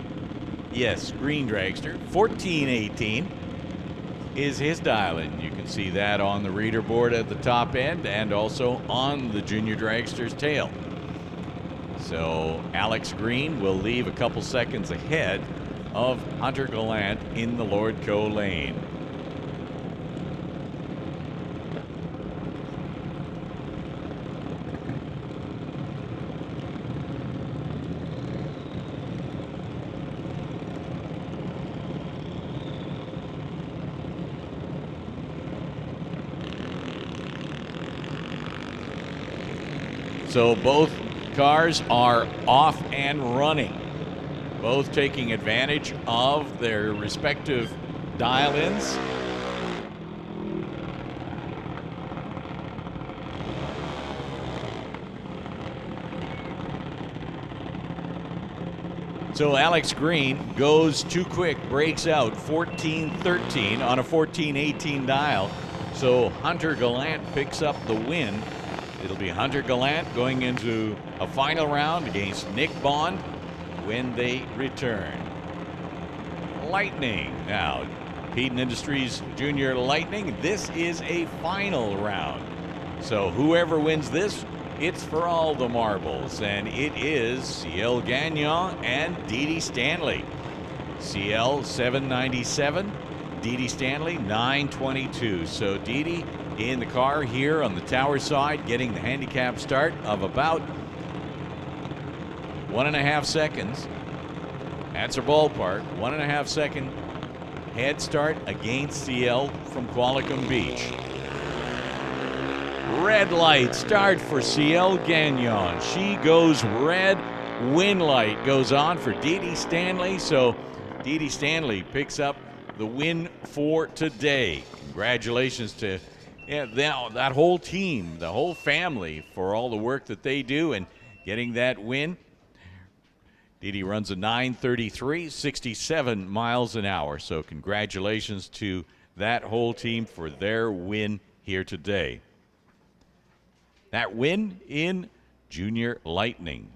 yes, green dragster, 14:18 is his dial-in. You can see that on the reader board at the top end and also on the junior dragster's tail. So Alex Green will leave a couple seconds ahead of Hunter Gallant in the Lordco lane. So both cars are off and running, both taking advantage of their respective dial-ins. So Alex Green goes too quick, breaks out 14:13 on a 14:18 dial. So Hunter Gallant picks up the win. It'll be Hunter Gallant going into a final round against Nick Bond when they return. Lightning. Now, Peden Industries Junior Lightning, this is a final round. So whoever wins this, it's for all the marbles. And it is CL Gagnon and Dee Stanley. CL 797, Dee Stanley 922. So Dee in the car here on the tower side, getting the handicap start of about 1.5 seconds. That's her ballpark. 1.5 second head start against CL from Qualicum Beach. Red light start for CL Gagnon. She goes red. Win light goes on for Dee Stanley. So Dee Stanley picks up the win for today. Congratulations to that whole team, the whole family, for all the work that they do and getting that win. Dee runs a 9:33, 67 miles an hour. So congratulations to that whole team for their win here today. That win in Junior Lightning.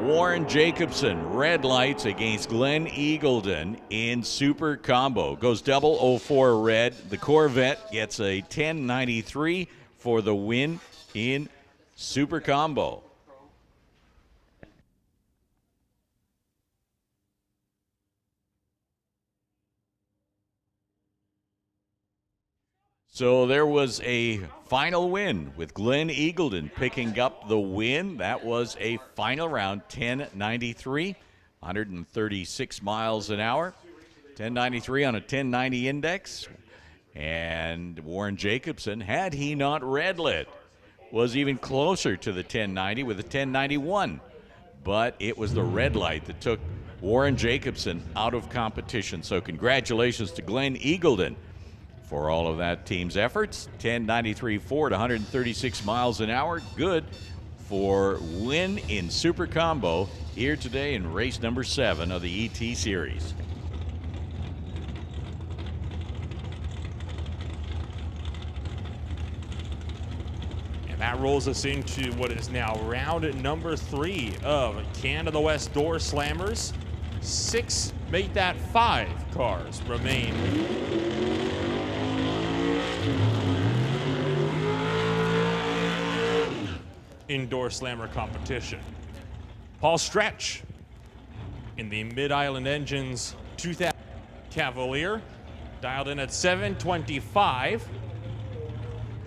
Warren Jacobson, red lights against Glenn Eagleton in Super Combo. Goes double 04 red. The Corvette gets a 1093 for the win in Super Combo. So there was a final win with Glenn Eagleton picking up the win. That was a final round, 1093, 136 miles an hour. 1093 on a 1090 index. And Warren Jacobson, had he not red lit, was even closer to the 1090 with a 1091. But it was the red light that took Warren Jacobson out of competition. So congratulations to Glenn Eagleton for all of that team's efforts. 1093 Ford, 136 miles an hour. Good for win in Super Combo here today in race number 7 of the ET Series. And that rolls us into what is now round number 3 of Canada West Doorslammers. 6, make that 5 cars remain in Doorslammer competition. Paul Stretch in the Mid-Island Engines 2000 Cavalier, dialed in at 725.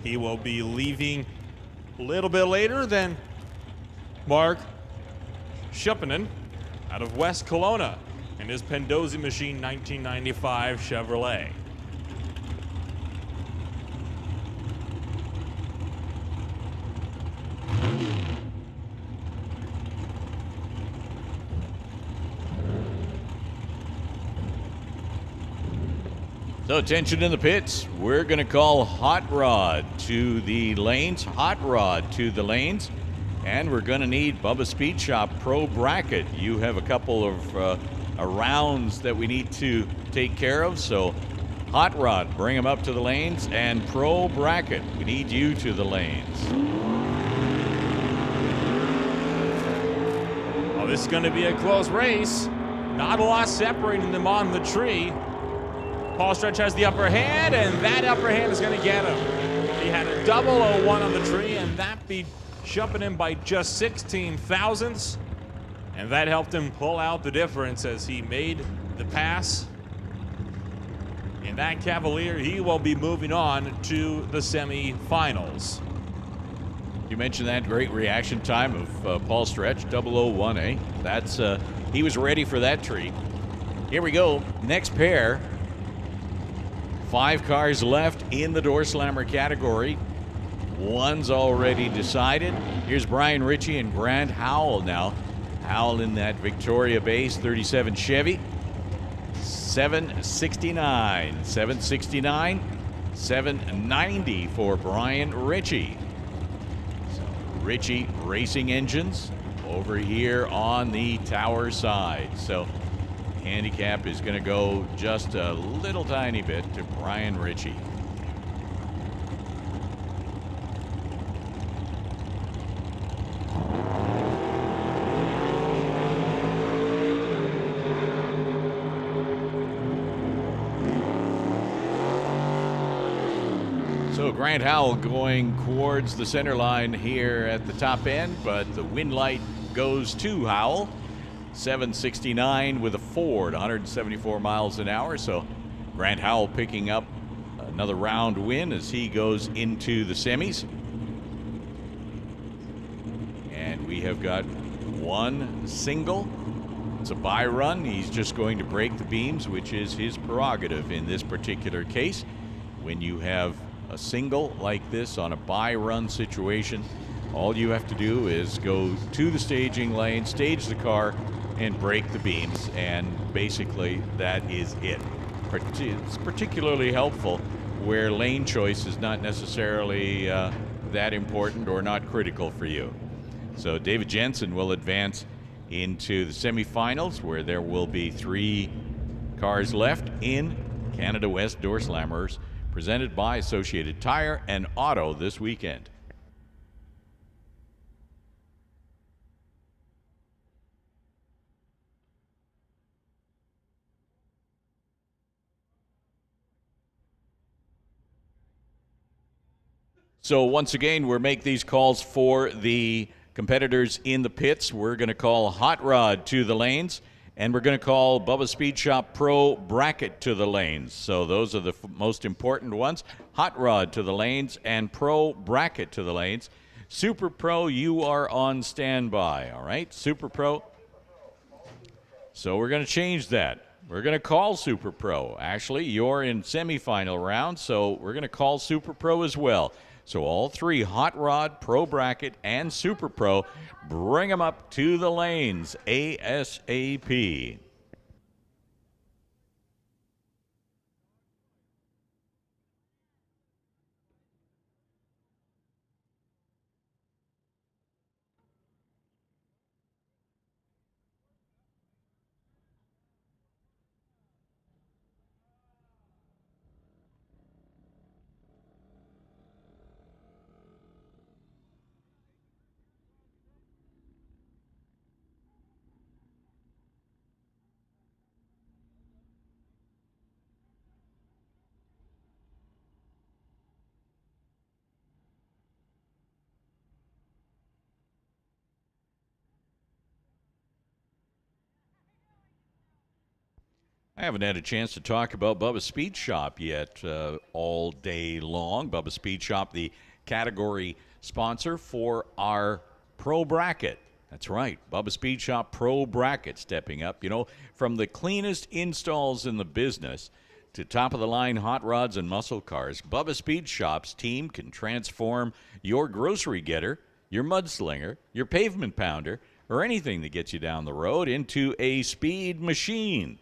He will be leaving a little bit later than Mark Schuppanen out of West Kelowna in his Pendozzi Machine 1995 Chevrolet. So attention in the pits. We're going to call Hot Rod to the lanes. Hot Rod to the lanes. And we're going to need Bubba Speed Shop Pro Bracket. You have a couple of rounds that we need to take care of. So Hot Rod, bring them up to the lanes. And Pro Bracket, we need you to the lanes. Oh, this is going to be a close race. Not a lot separating them on the tree. Paul Stretch has the upper hand, and that upper hand is going to get him. He had a 001 on the tree, and that beat Schuppanen by just 16 thousandths. And that helped him pull out the difference as he made the pass. In that Cavalier, he will be moving on to the semifinals. You mentioned that great reaction time of Paul Stretch, 001, That's he was ready for that tree. Here we go. Next pair. 5 cars left in the Doorslammer category. One's already decided. Here's Brian Ritchie and Grant Howell now. Howell in that Victoria Base 37 Chevy. 769, 769, 790 for Brian Ritchie. So Ritchie Racing Engines over here on the tower side. So handicap is going to go just a little tiny bit to Brian Ritchie. So Grant Howell going towards the center line here at the top end, but the wind light goes to Howell. 769 with a Ford, 174 miles an hour. So Grant Howell picking up another round win as he goes into the semis. And we have got one single. It's a buy run. He's just going to break the beams, which is his prerogative in this particular case. When you have a single like this on a buy run situation, all you have to do is go to the staging lane, stage the car, and break the beams, and basically that is it. It's particularly helpful where lane choice is not necessarily that important or not critical for you. So David Jensen will advance into the semifinals, where there will be 3 cars left in Canada West Doorslammers, presented by Associated Tire and Auto this weekend. So once again, we're making these calls for the competitors in the pits. We're going to call Hot Rod to the lanes, and we're going to call Bubba Speed Shop Pro Bracket to the lanes. So those are the most important ones. Hot Rod to the lanes and Pro Bracket to the lanes. Super Pro, you are on standby, all right? Super Pro. So we're going to change that. We're going to call Super Pro. Actually, you're in semifinal round, so we're going to call Super Pro as well. So all three, Hot Rod, Pro Bracket, and Super Pro, bring them up to the lanes ASAP. I haven't had a chance to talk about Bubba Speed Shop yet all day long. Bubba Speed Shop, the category sponsor for our Pro Bracket. That's right, Bubba Speed Shop Pro Bracket stepping up. You know, from the cleanest installs in the business to top-of-the-line hot rods and muscle cars, Bubba Speed Shop's team can transform your grocery getter, your mudslinger, your pavement pounder, or anything that gets you down the road into a speed machine.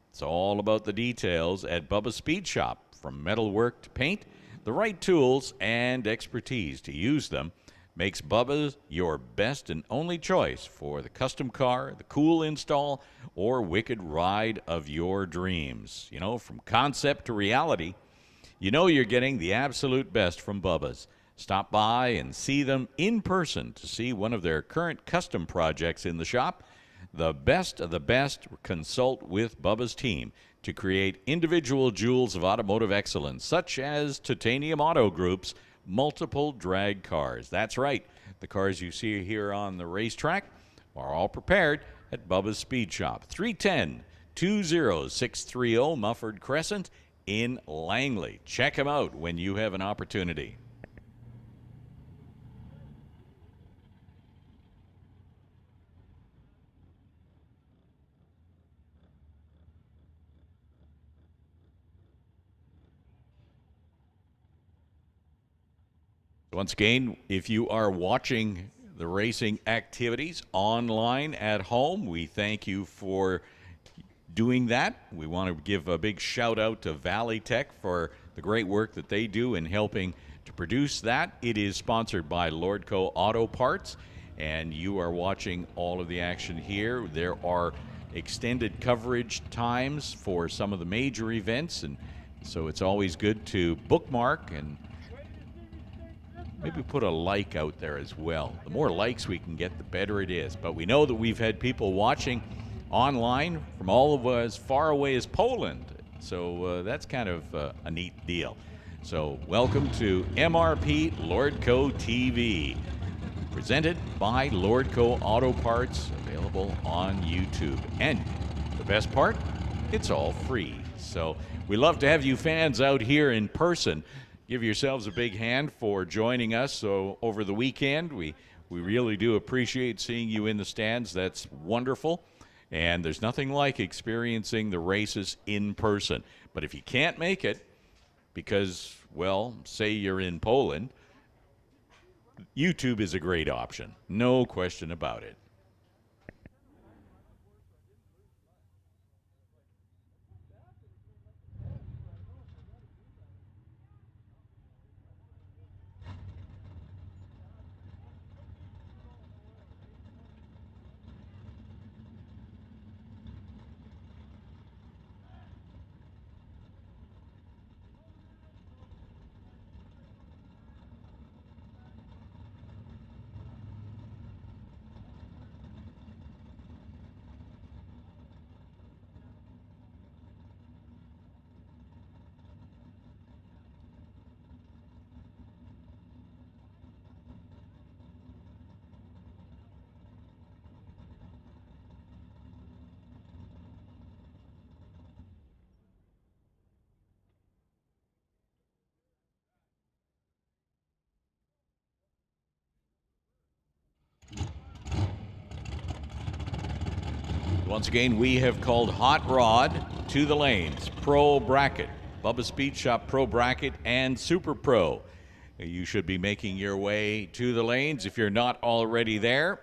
It's all about the details at Bubba Speed Shop. From metalwork to paint, the right tools and expertise to use them makes Bubba's your best and only choice for the custom car, the cool install, or wicked ride of your dreams. You know, from concept to reality, you know you're getting the absolute best from Bubba's. Stop by and see them in person to see one of their current custom projects in the shop. The best of the best, consult with Bubba's team to create individual jewels of automotive excellence, such as Titanium Auto Group's multiple drag cars. That's right. The cars you see here on the racetrack are all prepared at Bubba's Speed Shop. 310-20630 Mufford Crescent in Langley. Check them out when you have an opportunity. Once again, if you are watching the racing activities online at home, we thank you for doing that. We want to give a big shout out to Valley Tech for the great work that they do in helping to produce that. It is sponsored by Lordco Auto Parts, and you are watching all of the action here. There are extended coverage times for some of the major events, and so it's always good to bookmark and maybe put a like out there as well. The more likes we can get, the better it is. But we know that we've had people watching online from all of as far away as Poland. So that's kind of a neat deal. So welcome to MRP Lordco TV, presented by Lordco Auto Parts, available on YouTube. And the best part, it's all free. So we love to have you fans out here in person. Give yourselves a big hand for joining us. So over the weekend, we really do appreciate seeing you in the stands. That's wonderful. And there's nothing like experiencing the races in person. But if you can't make it because, well, say you're in Poland, YouTube is a great option. No question about it. Once again, we have called Hot Rod to the lanes, Pro Bracket, Bubba Speed Shop Pro Bracket, and Super Pro. You should be making your way to the lanes if you're not already there.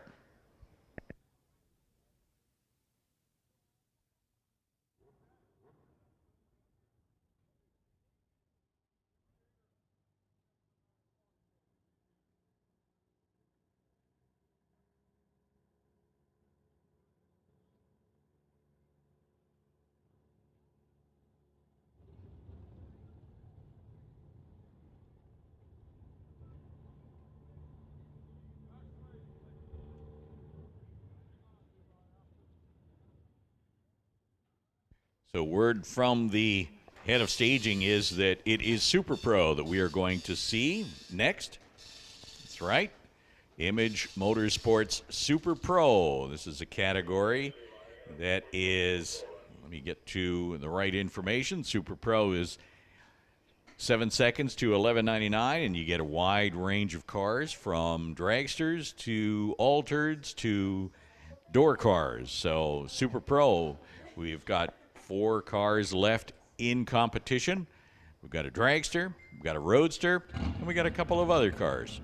So word from the head of staging is that it is Super Pro that we are going to see next. That's right. Image Motorsports Super Pro. This is a category that is, let me get to the right information. Super Pro is 7 seconds to $11.99, and you get a wide range of cars from dragsters to altereds to door cars. So Super Pro, we've got 4 cars left in competition. We've got a dragster, we've got a roadster, and we got a couple of other cars.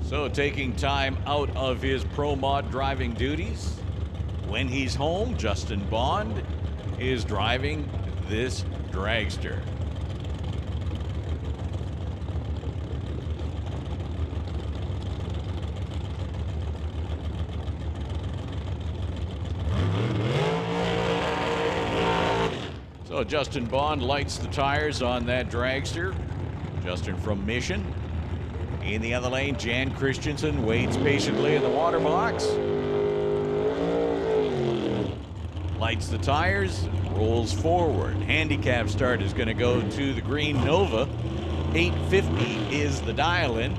So taking time out of his Pro Mod driving duties, when he's home, Justin Bond is driving this dragster. So Justin Bond lights the tires on that dragster. Justin from Mission. In the other lane, Jan Christensen waits patiently in the water box. Lights the tires, rolls forward. Handicap start is going to go to the green Nova. 850 is the dial-in.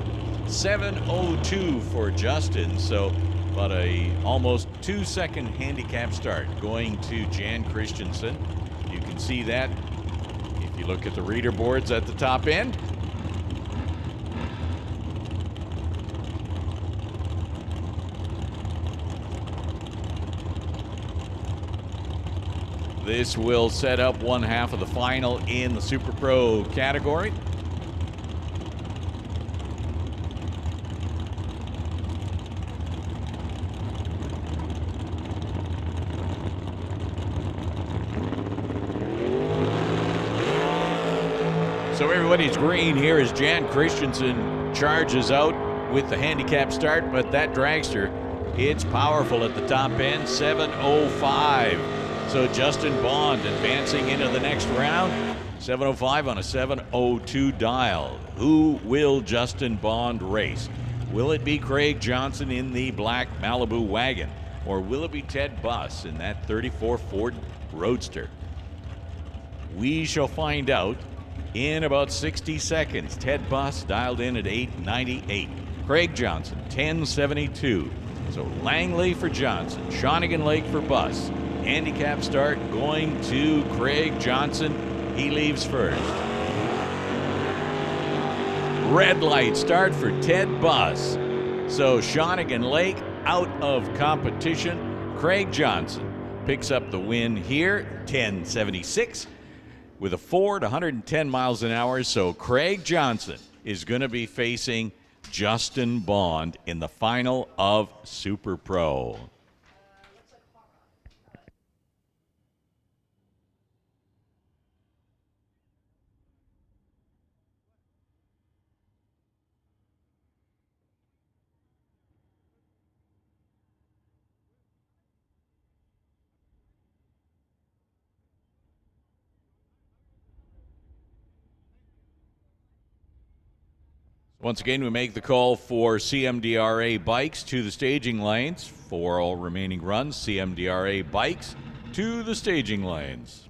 7:02 for Justin, so about a almost 2-second handicap start going to Jan Christensen. You can see that if you look at the reader boards at the top end. This will set up one half of the final in the Super Pro category. So everybody's green here as Jan Christensen charges out with the handicap start, but that dragster, it's powerful at the top end, 7:05. So Justin Bond advancing into the next round, 7:05 on a 7:02 dial. Who will Justin Bond race? Will it be Craig Johnson in the black Malibu wagon? Or will it be Ted Buss in that 34 Ford Roadster? We shall find out in about 60 seconds. Ted Buss dialed in at 898. Craig Johnson, 1072. So Langley for Johnson, Shawnigan Lake for Buss. Handicap start going to Craig Johnson. He leaves first. Red light start for Ted Buss. So Shawnigan Lake out of competition. Craig Johnson picks up the win here, 1076 with a Ford, 110 miles an hour. So Craig Johnson is going to be facing Justin Bond in the final of Super Pro. Once again, we make the call for CMDRA bikes to the staging lanes. For all remaining runs, CMDRA bikes to the staging lanes.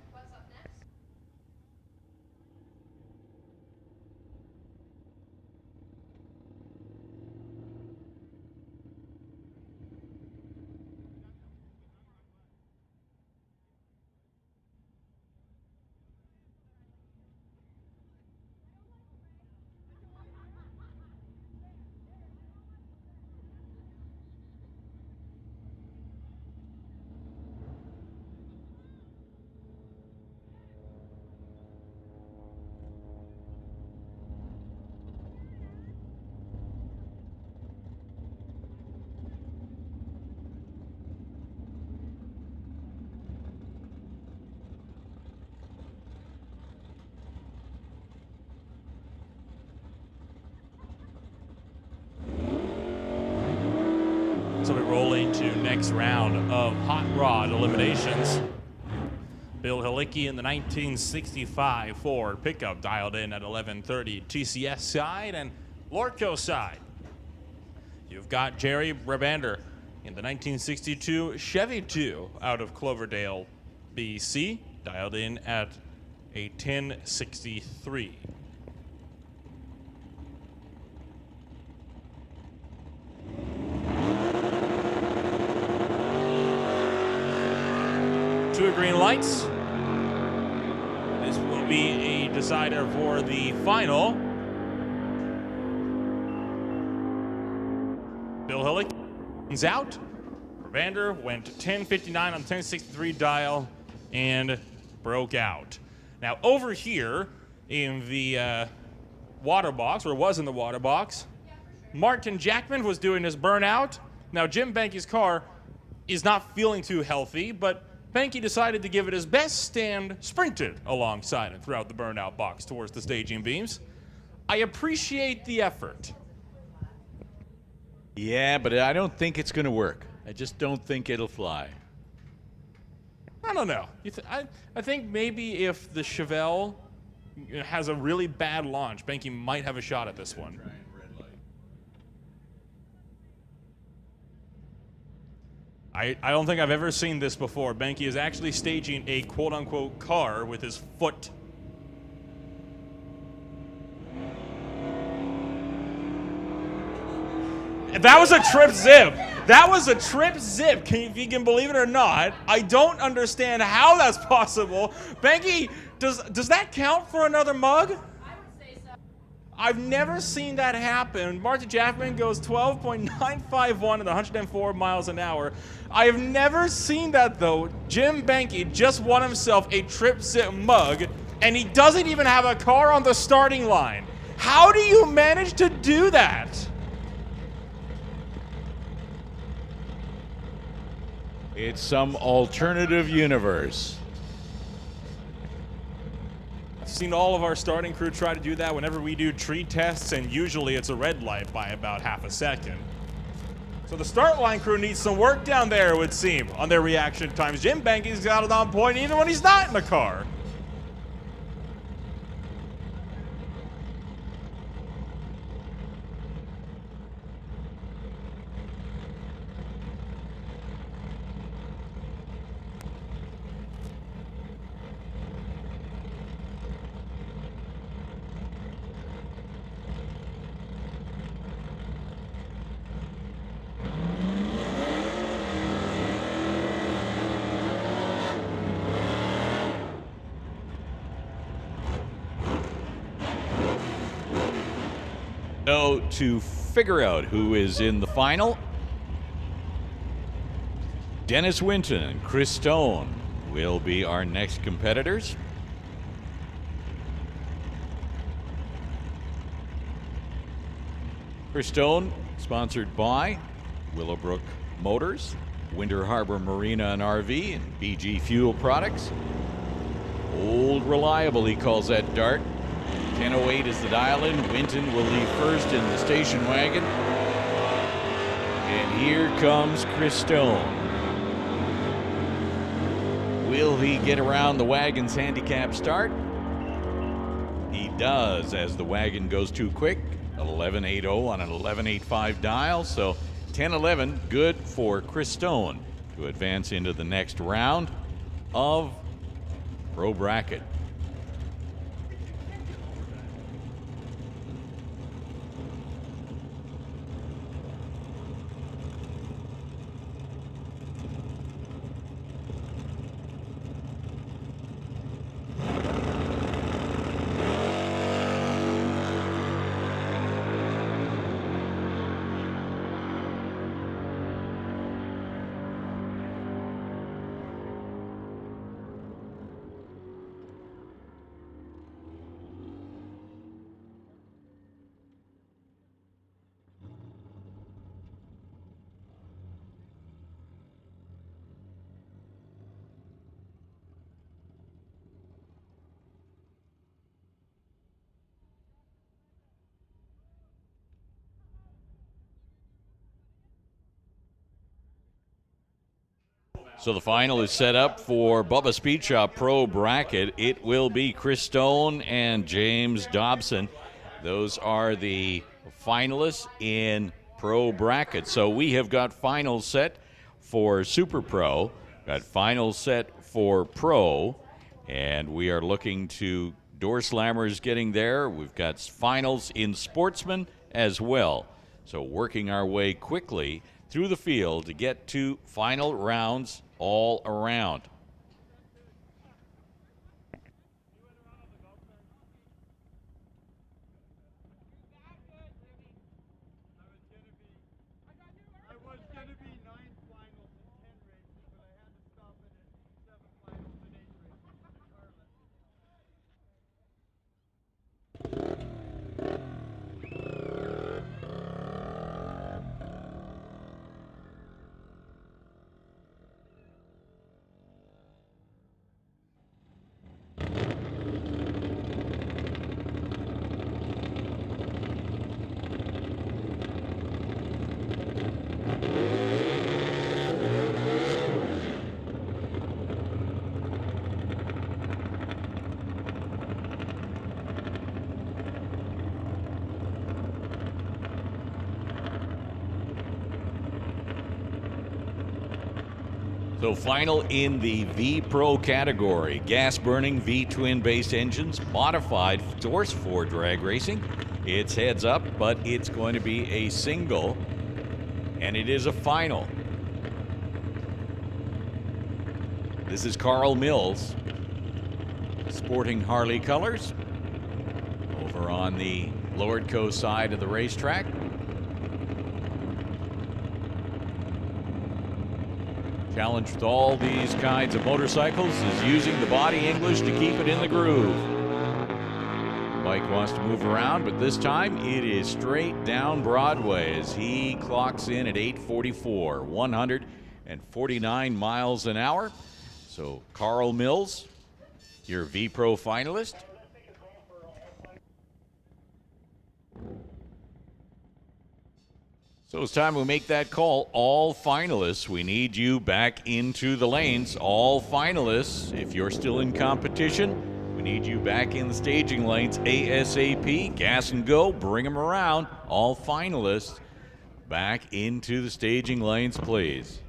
roll into next round of Hot Rod Eliminations. Bill Halicki in the 1965 Ford pickup dialed in at 1130 TCS side and Lordco side. You've got Jerry Brabander in the 1962 Chevy 2 out of Cloverdale, BC, dialed in at a 1063. Two green lights. This will be a decider for the final. Bill Hillick is out. Brabander went 1059 on the 1063 dial and broke out. Now over here in the water box, or was in the water box, Martin Jackman was doing his burnout. Now Jim Banky's car is not feeling too healthy, but Banky decided to give it his best and sprinted alongside him throughout the burnout box towards the staging beams. I appreciate the effort. Yeah, but I don't think it's going to work. I just don't think it'll fly. I don't know. I think maybe if the Chevelle has a really bad launch, Banky might have a shot at this one. I don't think I've ever seen this before. Banky is actually staging a quote-unquote car with his foot. That was a trip zip. That was a trip zip, if you can believe it or not. I don't understand how that's possible. Banky, does that count for another mug? I've never seen that happen. Martin Jackman goes 12.951 at 104 miles an hour. I have never seen that, though. Jim Banky just won himself a trip zip mug, and he doesn't even have a car on the starting line. How do you manage to do that? It's some alternative universe. I've seen all of our starting crew try to do that whenever we do tree tests, and usually it's a red light by about half a second. So the start line crew needs some work down there, it would seem, on their reaction times. Jim Banky's got it on point even when he's not in the car. So to figure out who is in the final, Dennis Winton and Chris Stone will be our next competitors. Chris Stone, sponsored by Willowbrook Motors, Winter Harbor Marina and RV, and BG Fuel Products. Old Reliable, he calls that dart. 10:08 is the dial-in. Winton will leave first in the station wagon. And here comes Chris Stone. Will he get around the wagon's handicap start? He does, as the wagon goes too quick. 11.80 on an 11.85 dial, so 10:11 good for Chris Stone to advance into the next round of Pro Bracket. So the final is set up for Bubba Speed Shop Pro bracket. It will be Chris Stone and James Dobson. Those are the finalists in Pro bracket. So we have got finals set for Super Pro, got finals set for Pro, and we are looking to Doorslammers getting there. We've got finals in Sportsman as well. So working our way quickly through the field to get to final rounds all around. So final in the V-Pro category, gas-burning V-twin based engines, modified Source 4 drag racing. It's heads up, but it's going to be a single, and it is a final. This is Carl Mills, sporting Harley colors, over on the Lordco side of the racetrack. Challenge with all these kinds of motorcycles is using the body English to keep it in the groove. Bike wants to move around, but this time it is straight down Broadway as he clocks in at 8:44, 149 miles an hour. So Carl Mills, your V-Pro finalist. So it's time we make that call. All finalists, we need you back into the lanes. All finalists, if you're still in competition, we need you back in the staging lanes ASAP. Gas and go, bring them around. All finalists back into the staging lanes, please.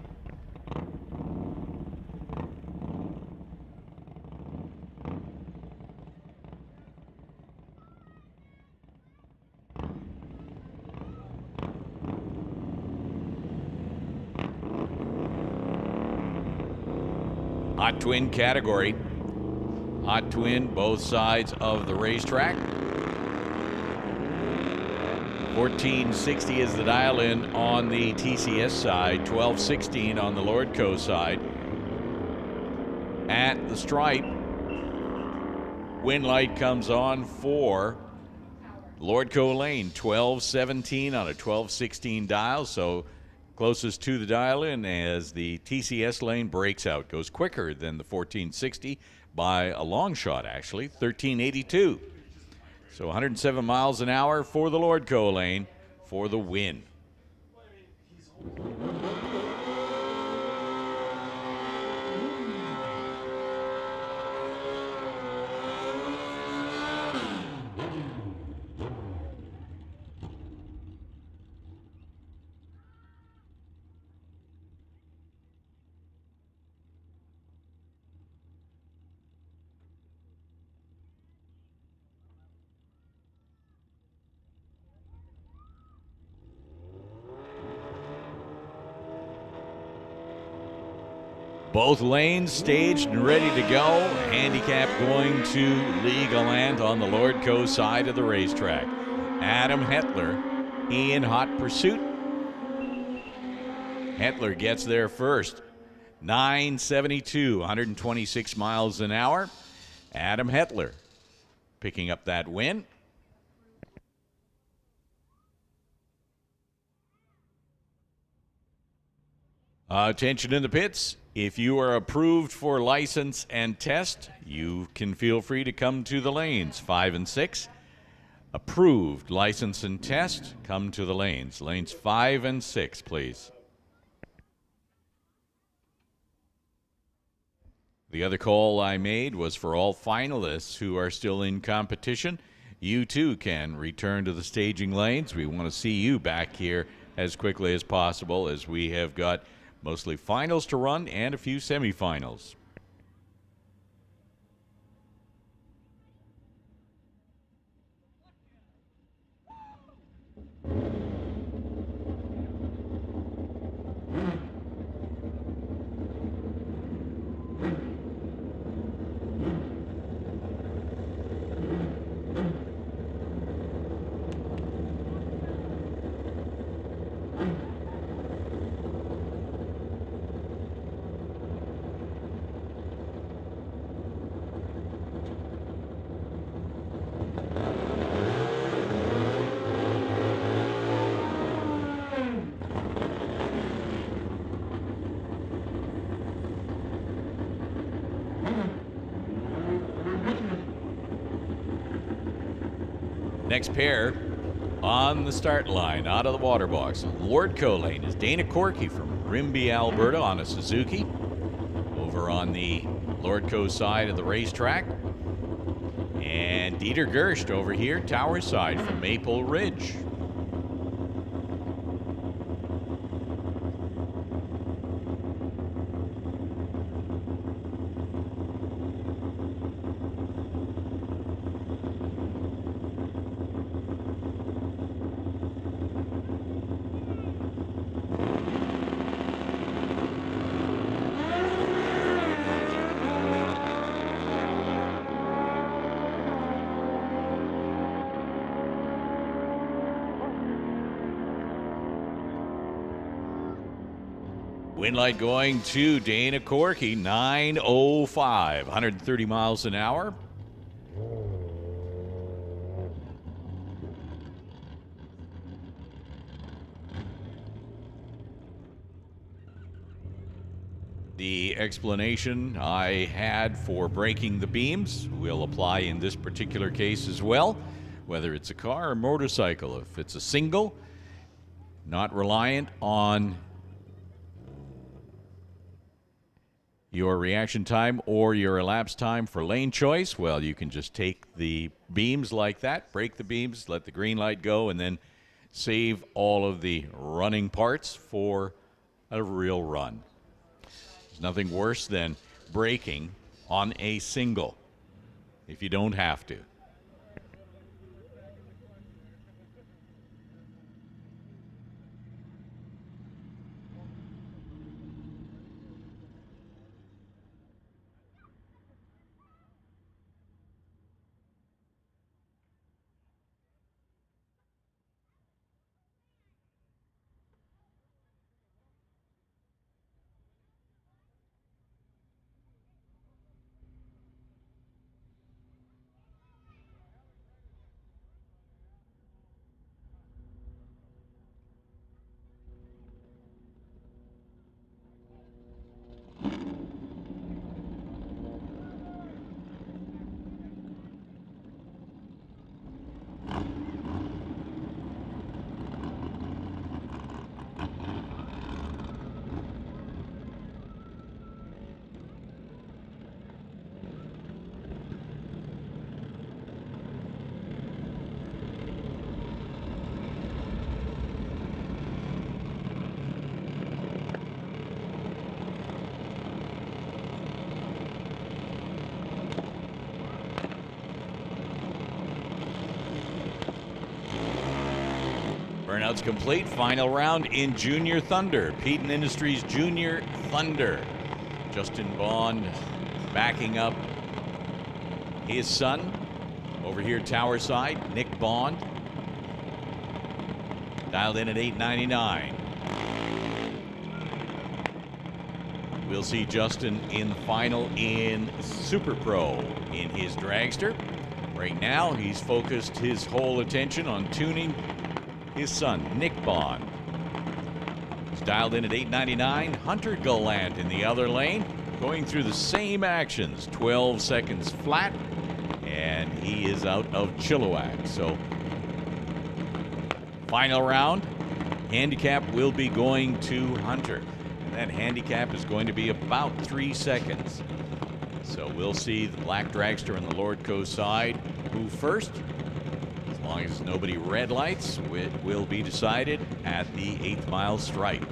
Hot twin category. Hot twin, both sides of the racetrack. 1460 is the dial-in on the TCS side, 1216 on the Lordco side. At the stripe, wind light comes on for Lordco lane, 1217 on a 1216 dial, so closest to the dial-in as the TCS lane breaks out. Goes quicker than the 1460 by a long shot, actually, 1382. So 107 miles an hour for the Lordco lane for the win. Both lanes staged and ready to go. Handicap going to Legoland on the Lordco side of the racetrack. Adam Hetler in hot pursuit. Hetler gets there first. 972, 126 miles an hour. Adam Hetler picking up that win. Attention in the pits. If you are approved for license and test, you can feel free to come to the lanes, 5 and 6. Approved, license and test, come to the lanes. Lanes 5 and 6, please. The other call I made was for all finalists who are still in competition. You too can return to the staging lanes. We want to see you back here as quickly as possible, as we have got mostly finals to run and a few semifinals. Next pair on the start line, out of the water box. Lordco lane is Dana Corky from Rimbey, Alberta on a Suzuki. Over on the Lordco side of the racetrack. And Dieter Gerst over here, Tower side from Maple Ridge. Wind light going to Dana Corky, 9:05, 130 miles an hour. The explanation I had for breaking the beams will apply in this particular case as well, whether it's a car or motorcycle. If it's a single, not reliant on your reaction time or your elapsed time for lane choice, well, you can just take the beams like that, break the beams, let the green light go, and then save all of the running parts for a real run. There's nothing worse than braking on a single if you don't have to. Burnout's complete. Final round in Junior Thunder. Peden Industries Junior Thunder. Justin Bond backing up his son. Over here, Tower side, Nick Bond. Dialed in at 899. We'll see Justin in the final in Super Pro in his dragster. Right now, he's focused his whole attention on tuning his son, Nick Bond. He's dialed in at 899. Hunter Gallant in the other lane, going through the same actions, 12 seconds flat, and he is out of Chilliwack. So, final round, handicap will be going to Hunter. And that handicap is going to be about 3 seconds. So we'll see the black dragster on the Lordco side move first. As long as nobody red lights, it will be decided at the 8th mile stripe.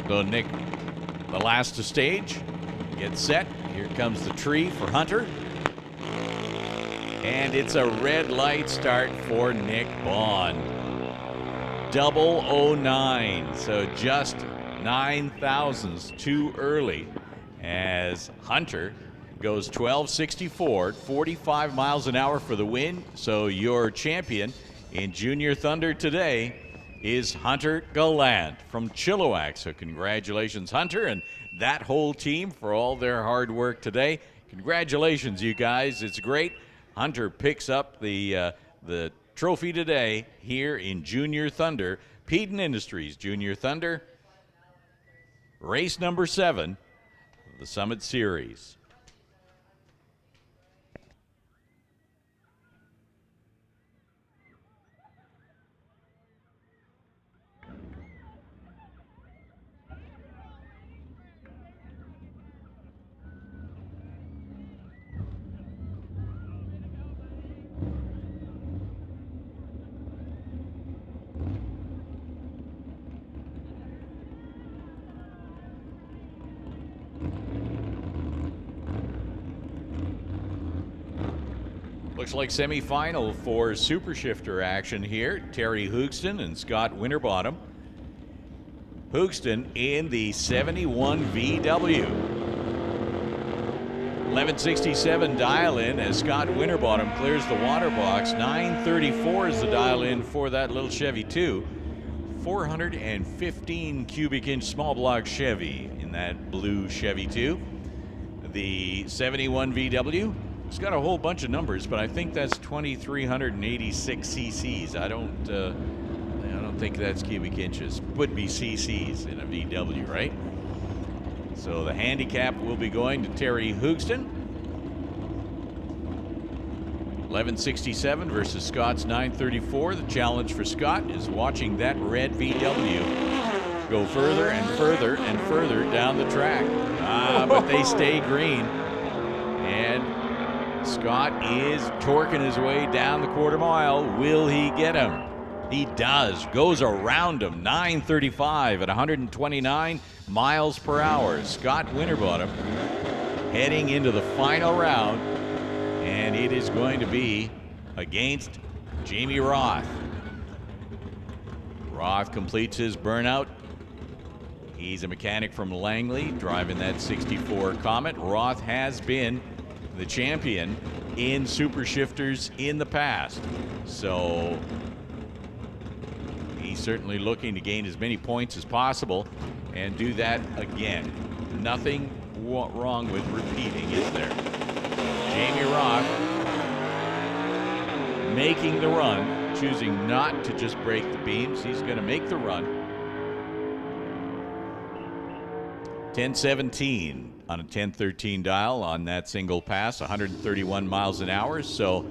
So Nick, the last to stage, gets set. Here comes the tree for Hunter. And it's a red light start for Nick Bond. 009, so just 9 thousandths too early as Hunter goes 12.64, 45 miles an hour for the win. So your champion in Junior Thunder today is Hunter Gallant from Chilliwack. So congratulations, Hunter, and that whole team for all their hard work today. Congratulations, you guys. It's great. Hunter picks up the trophy today here in Junior Thunder. Peden Industries Junior Thunder, race number 7 of the Summit Series. Looks like semifinal for Super Shifter action here. Terry Hoogston and Scott Winterbottom. Hoogston in the 71 VW. 1167 dial in as Scott Winterbottom clears the water box. 934 is the dial in for that little Chevy 2. 415 cubic inch small block Chevy in that blue Chevy 2. The 71 VW. It's got a whole bunch of numbers, but I think that's 2,386 cc's. I don't think that's cubic inches. Would be cc's in a VW, right? So the handicap will be going to Terry Hoogston. 1167 versus Scott's 934. The challenge for Scott is watching that red VW go further and further and further down the track. But they stay green. And Scott is torquing his way down the quarter mile. Will he get him? He does. Goes around him. 935 at 129 miles per hour. Scott Winterbottom heading into the final round. And it is going to be against Jamie Roth. Roth completes his burnout. He's a mechanic from Langley driving that 64 Comet. Roth has been the champion in Super Shifters in the past. So he's certainly looking to gain as many points as possible and do that again. Nothing wrong with repeating, is there? Jamie Roth making the run, choosing not to just break the beams. He's going to make the run. 1017 on a 1013 dial on that single pass, 131 miles an hour. So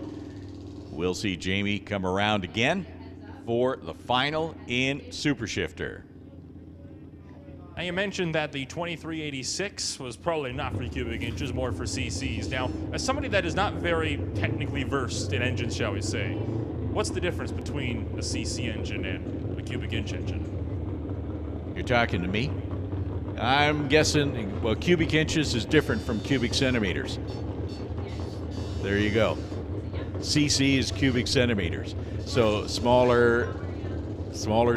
we'll see Jamie come around again for the final in Super Shifter. Now, you mentioned that the 2386 was probably not for cubic inches, more for cc's. Now, as somebody that is not very technically versed in engines, shall we say, what's the difference between a cc engine and a cubic inch engine? You're talking to me? I'm guessing, well, cubic inches is different from cubic centimeters. There you go. cc is cubic centimeters. So smaller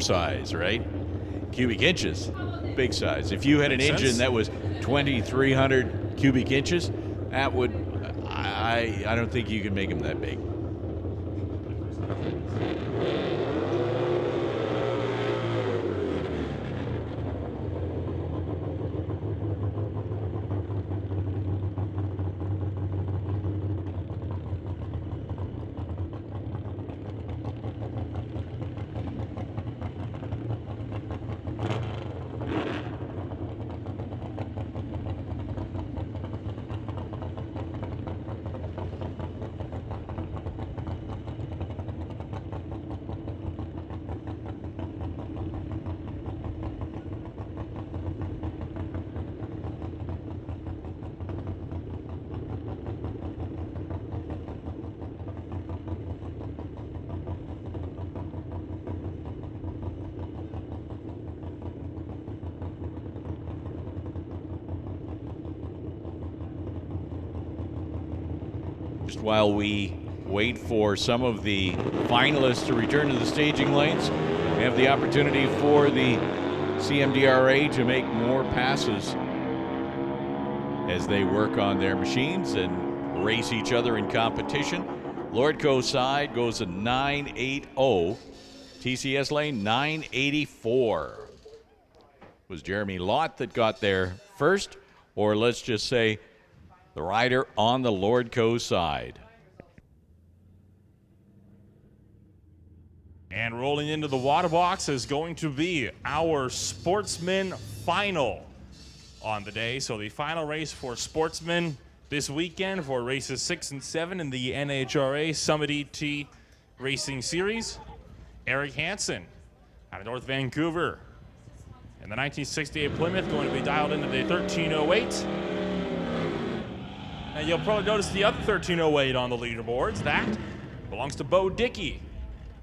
size, right? Cubic inches, big size. If you had an engine that was 2,300 cubic inches, that would, I don't think you can make them that big. while we wait for some of the finalists to return to the staging lanes, we have the opportunity for the CMDRA to make more passes as they work on their machines and race each other in competition. Lordco side goes a 980. TCS lane 984. Was Jeremy Lott that got there first, or let's just say the rider on the Lordco side. And rolling into the water box is going to be our Sportsman final on the day. So the final race for Sportsman this weekend for races 6 and 7 in the NHRA Summit ET Racing Series. Eric Hansen out of North Vancouver in the 1968 Plymouth, going to be dialed into the 1308. And you'll probably notice the other 1308 on the leaderboards. That belongs to Bo Dickey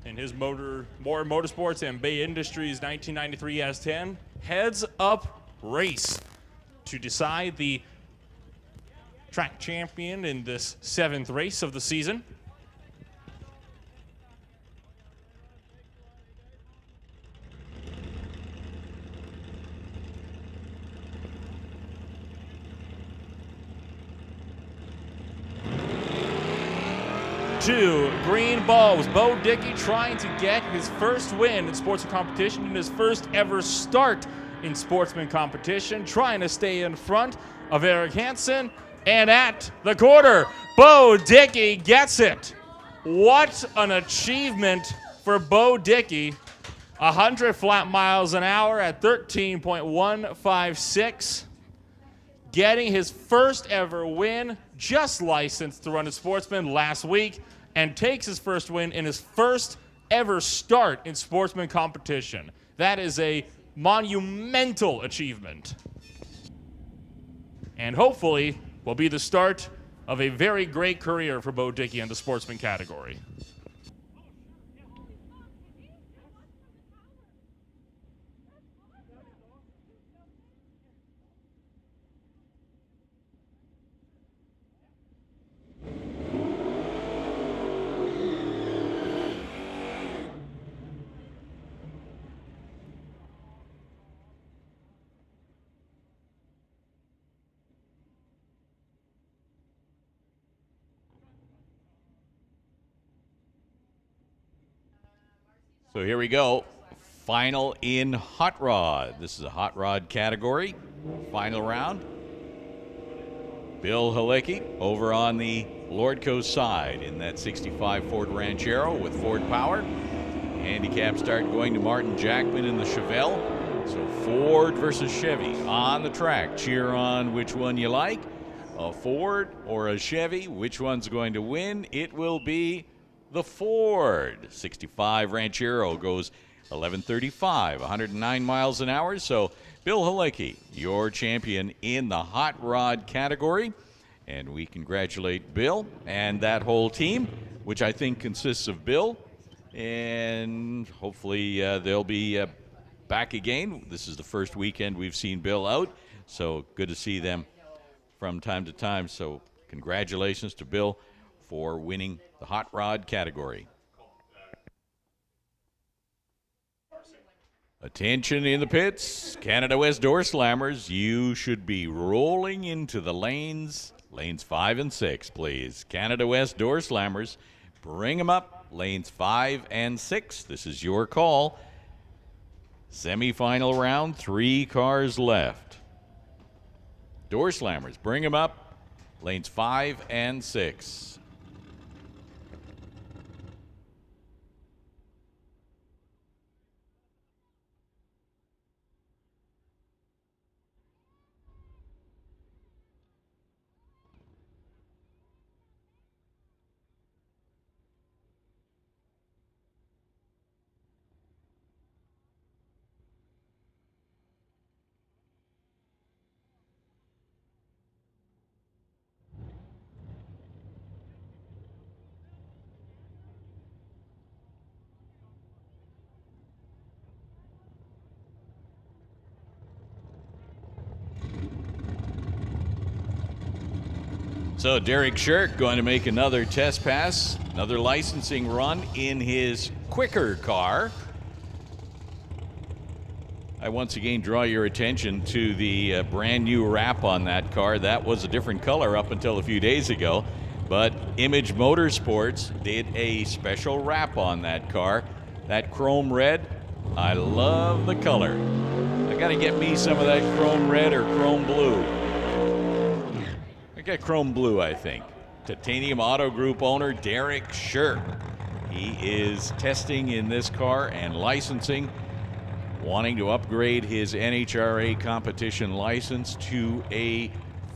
in his Motorsports and Bay Industries 1993 S10 heads-up race to decide the track champion in this 7th race of the season. Two green balls. Bo Dickey trying to get his first win in sportsman competition and his first ever start in sportsman competition, trying to stay in front of Eric Hansen. And at the quarter, Bo Dickey gets it. What an achievement for Bo Dickey. 100 flat miles an hour at 13.156. Getting his first ever win, just licensed to run a Sportsman last week, and takes his first win in his first ever start in sportsman competition. That is a monumental achievement. And hopefully will be the start of a very great career for Bo Dickey in the sportsman category. So here we go. Final in hot rod. This is a hot rod category. Final round. Bill Halicki over on the Lordco side in that 65 Ford Ranchero with Ford power. Handicap start going to Martin Jackman in the Chevelle. So Ford versus Chevy on the track. Cheer on which one you like. A Ford or a Chevy. Which one's going to win? It will be the Ford. 65 Ranchero goes 11:35, 109 miles an hour. So Bill Halicki, your champion in the hot rod category. And we congratulate Bill and that whole team, which I think consists of Bill. And hopefully they'll be back again. This is the first weekend we've seen Bill out. So good to see them from time to time. So congratulations to Bill for winning the hot rod category. Attention in the pits, Canada West Doorslammers, you should be rolling into the lanes 5 and 6, please. Canada West Doorslammers, bring them up, lanes 5 and 6. This is your call. Semi-final round, 3 cars left. Doorslammers, bring them up, lanes 5 and 6. So Derek Shirk going to make another test pass, another licensing run in his quicker car. I once again draw your attention to the brand new wrap on that car. That was a different color up until a few days ago, but Image Motorsports did a special wrap on that car. That chrome red, I love the color. I gotta get me some of that chrome red or chrome blue. I got chrome blue, I think. Titanium Auto Group owner Derek Shirk. He is testing in this car and licensing, wanting to upgrade his NHRA competition license to a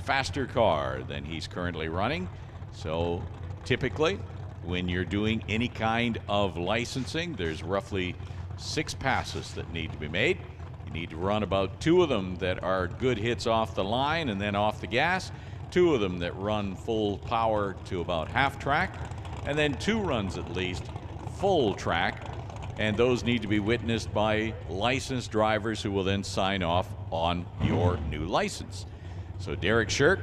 faster car than he's currently running. So typically, when you're doing any kind of licensing, there's roughly 6 passes that need to be made. You need to run about 2 of them that are good hits off the line and then off the gas, 2 of them that run full power to about half track, and then 2 runs at least full track, and those need to be witnessed by licensed drivers who will then sign off on your new license. So Derek Shirk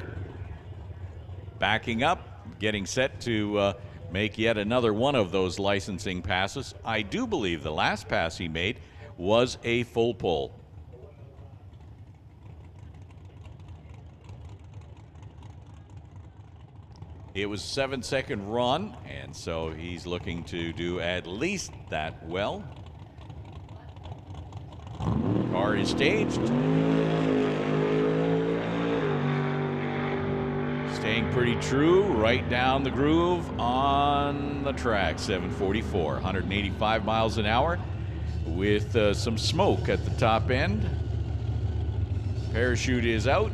backing up, getting set to make yet another one of those licensing passes. I do believe the last pass he made was a full pull. It was a 7-second run, and so he's looking to do at least that well. Car is staged. Staying pretty true, right down the groove on the track. 744, 185 miles an hour with some smoke at the top end. Parachute is out.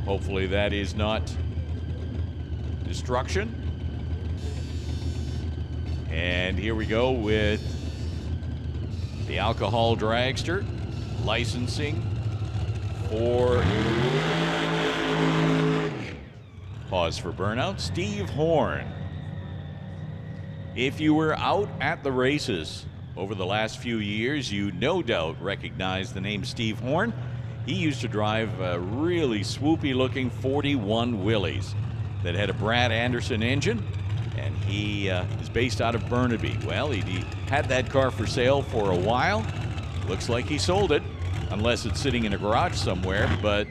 Hopefully that is not destruction. And here we go with the alcohol dragster licensing for, pause for burnout, Steve Horn. If you were out at the races over the last few years, you no doubt recognize the name Steve Horn. He used to drive a really swoopy looking 41 Willys that had a Brad Anderson engine, and he is based out of Burnaby. Well, he had that car for sale for a while. Looks like he sold it, unless it's sitting in a garage somewhere, but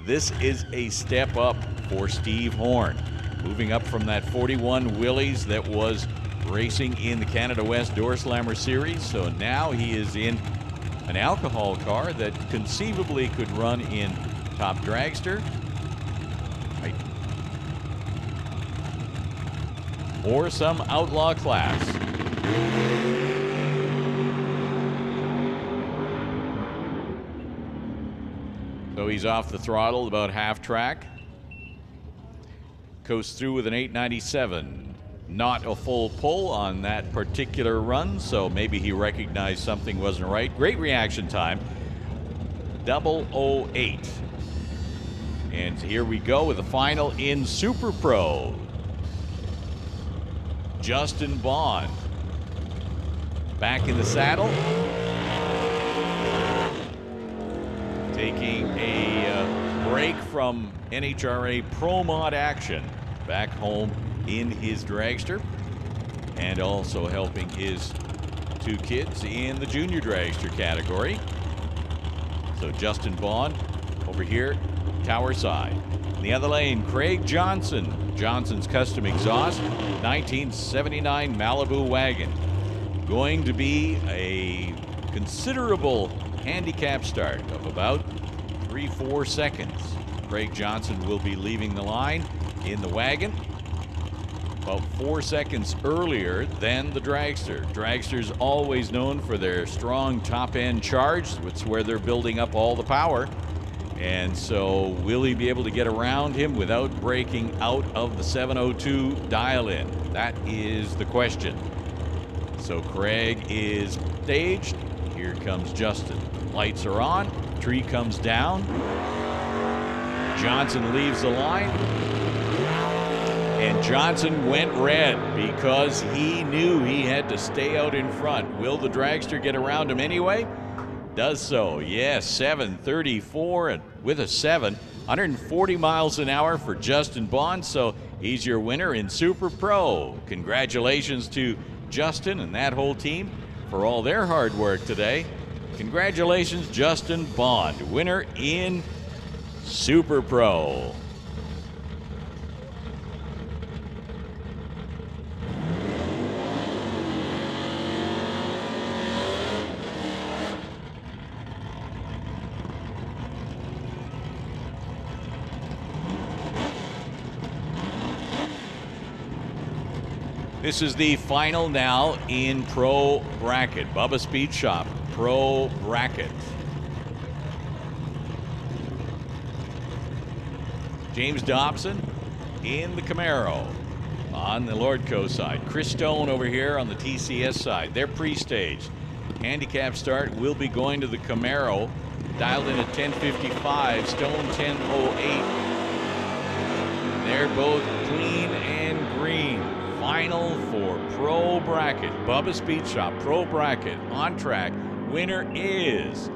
this is a step up for Steve Horn. Moving up from that 41 Willys that was racing in the Canada West Doorslammer series, so now he is in an alcohol car that conceivably could run in top dragster, or some outlaw class. So he's off the throttle about half track. Coast through with an 897. Not a full pull on that particular run, so maybe he recognized something wasn't right. Great reaction time. 008. And here we go with the final in Super Pro. Justin Bond back in the saddle, taking a break from NHRA Pro Mod action back home in his dragster, and also helping his 2 kids in the junior dragster category. So Justin Bond over here, tower side. In the other lane, Craig Johnson. Johnson's custom exhaust, 1979 Malibu wagon. Going to be a considerable handicap start of about 3-4 seconds. Craig Johnson will be leaving the line in the wagon about 4 seconds earlier than the dragster. Dragster's always known for their strong top-end charge. It's where they're building up all the power. And so will he be able to get around him without breaking out of the 702 dial-in? That is the question. So Craig is staged. Here comes Justin. Lights are on. Tree comes down. Johnson leaves the line. And Johnson went red because he knew he had to stay out in front. Will the dragster get around him anyway? Does so, yes. 7:34, and with a 7, 140 miles an hour for Justin Bond, so he's your winner in Super Pro. Congratulations to Justin and that whole team for all their hard work today. Congratulations, Justin Bond, winner in Super Pro. This is the final now in Pro Bracket. Bubba Speed Shop, Pro Bracket. James Dobson in the Camaro on the Lordco side. Chris Stone over here on the TCS side. They're pre-staged. Handicap start will be going to the Camaro. Dialed in at 10:55, Stone 10:08. They're both clean and green. Final for Pro Bracket. Bubba Speed Shop, Pro Bracket, on track. Winner is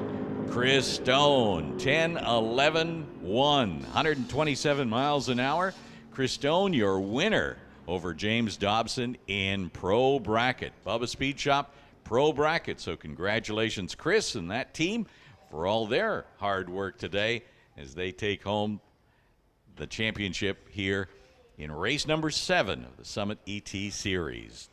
Chris Stone, 10:11.1, 127 miles an hour. Chris Stone, your winner over James Dobson in Pro Bracket. Bubba Speed Shop, Pro Bracket. So congratulations, Chris and that team, for all their hard work today as they take home the championship here in race number 7 of the Summit ET Series.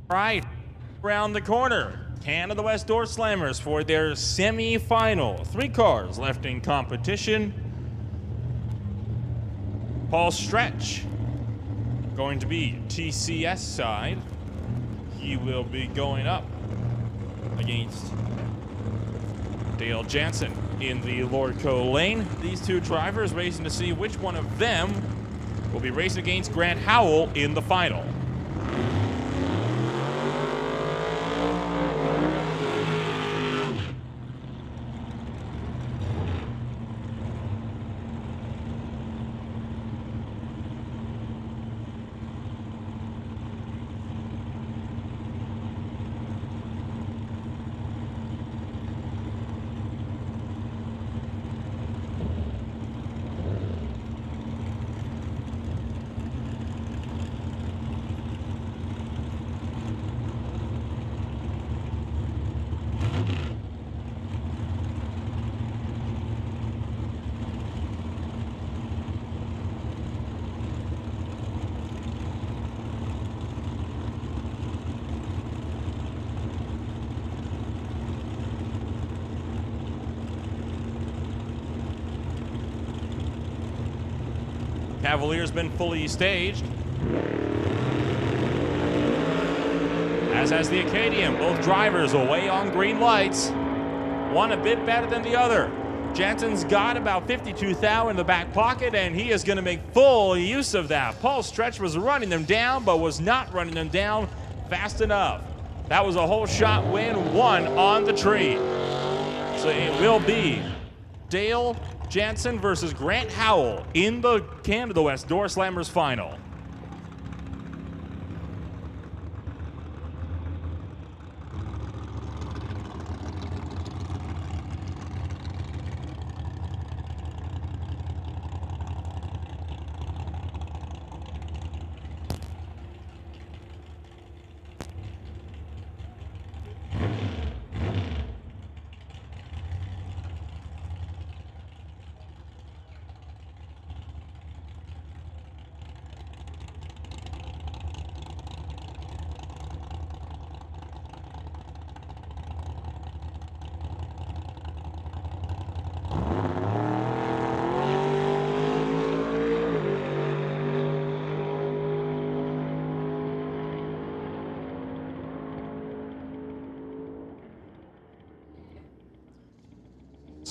Right around the corner, Canada West Doorslammers for their semi-final. 3 cars left in competition. Paul Stretch going to be TCS side. He will be going up against Dale Jansen. in the Lordco lane. These two drivers racing to see which one of them will be racing against Grant Howell in the final. Cavalier's been fully staged, as has the Acadian. Both drivers away on green lights. One a bit better than the other. Jansen's got about 52 thou in the back pocket, and he is going to make full use of that. Paul Stretch was running them down, but was not running them down fast enough. That was a whole shot win, one on the tree. So it will be Dale Jansen versus Grant Howell in the Canada West Doorslammers final.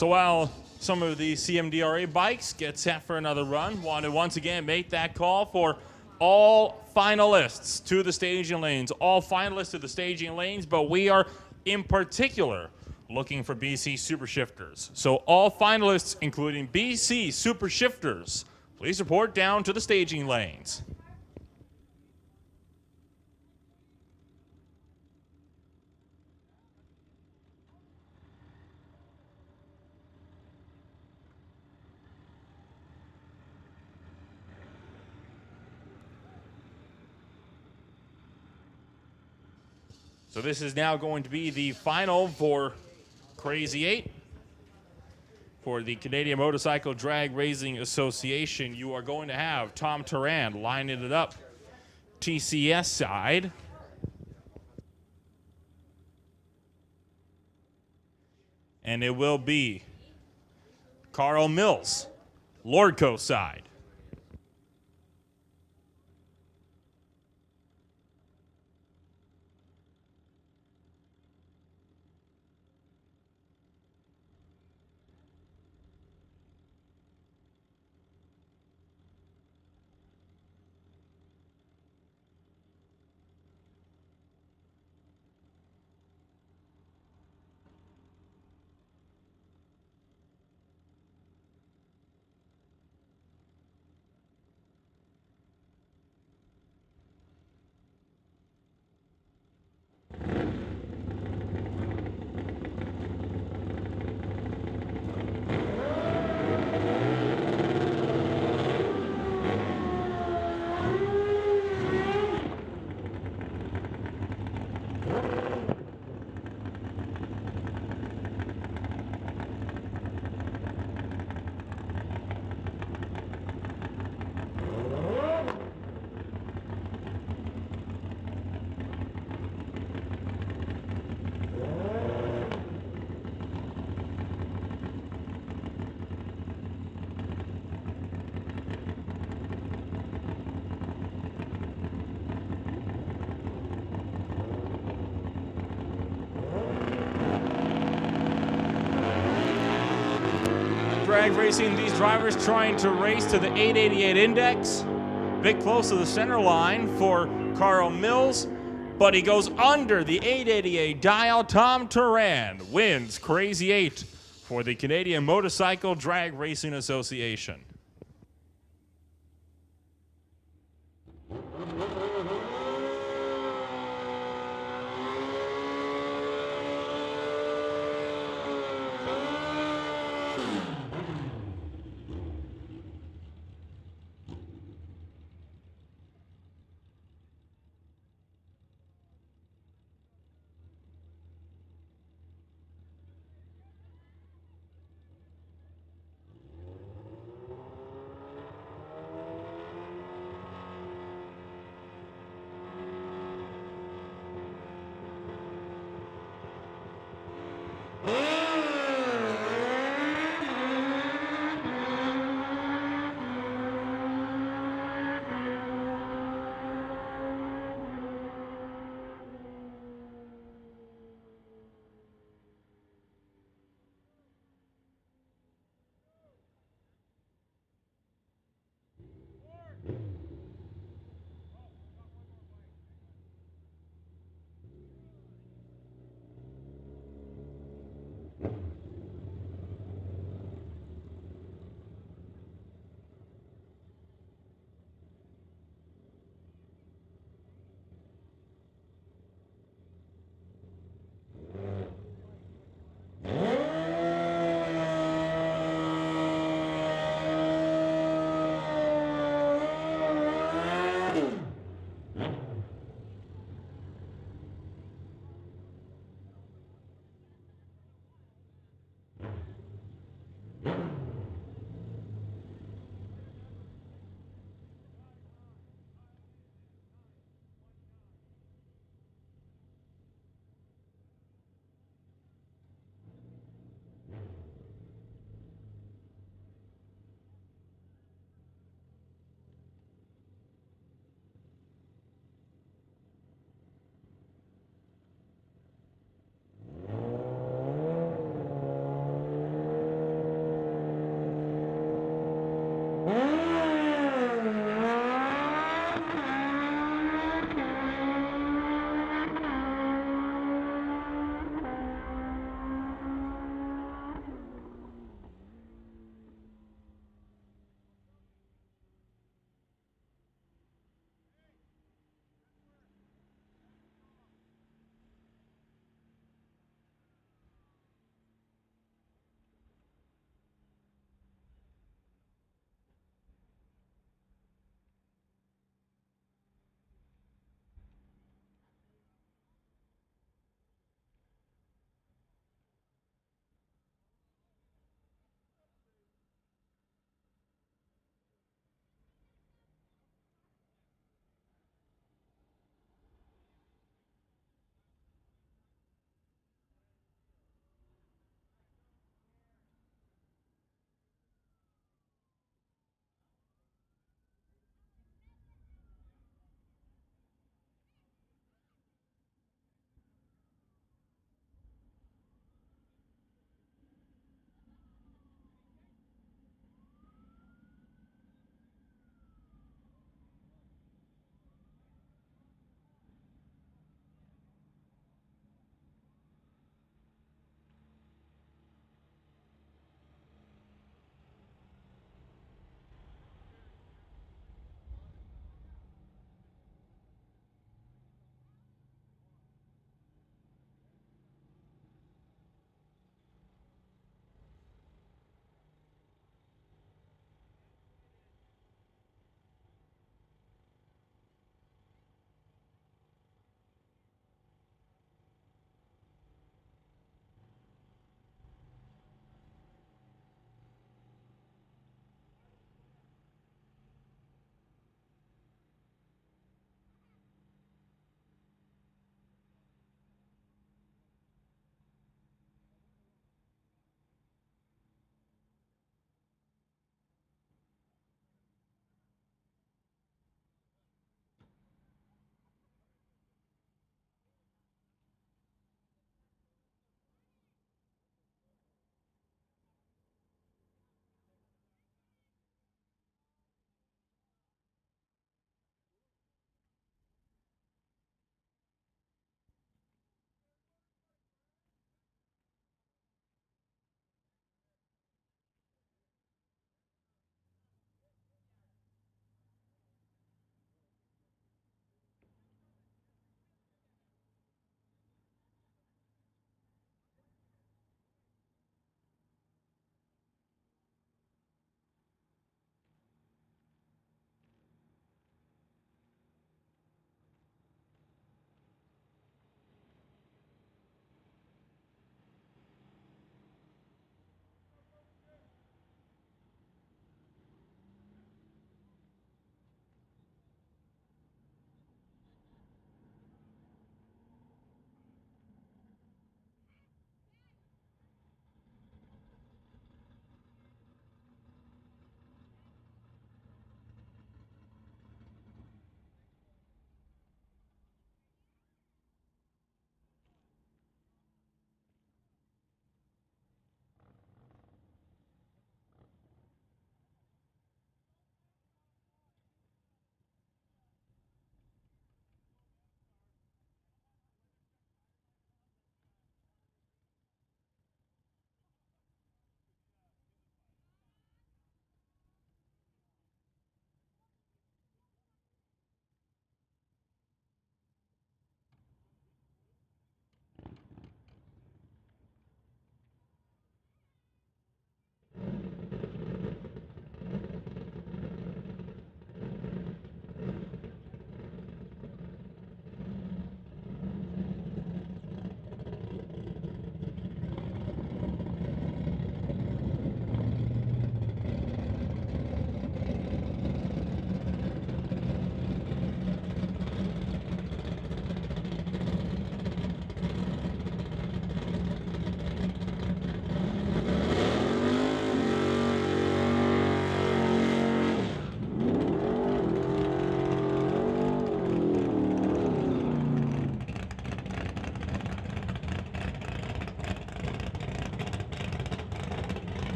So while some of the CMDRA bikes get set for another run, want to once again make that call for all finalists to the staging lanes. All finalists to the staging lanes, but we are in particular looking for BC Super Shifters. So all finalists, including BC Super Shifters, please report down to the staging lanes. So this is now going to be the final for Crazy 8. For the Canadian Motorcycle Drag Racing Association, you are going to have Tom Turan lining it up TCS side. And it will be Carl Mills, Lordco side. drag racing, these drivers trying to race to the 888 index. Bit close to the center line for Carl Mills, but he goes under the 888 dial. Tom Turan wins Crazy 8 for the Canadian Motorcycle Drag Racing Association.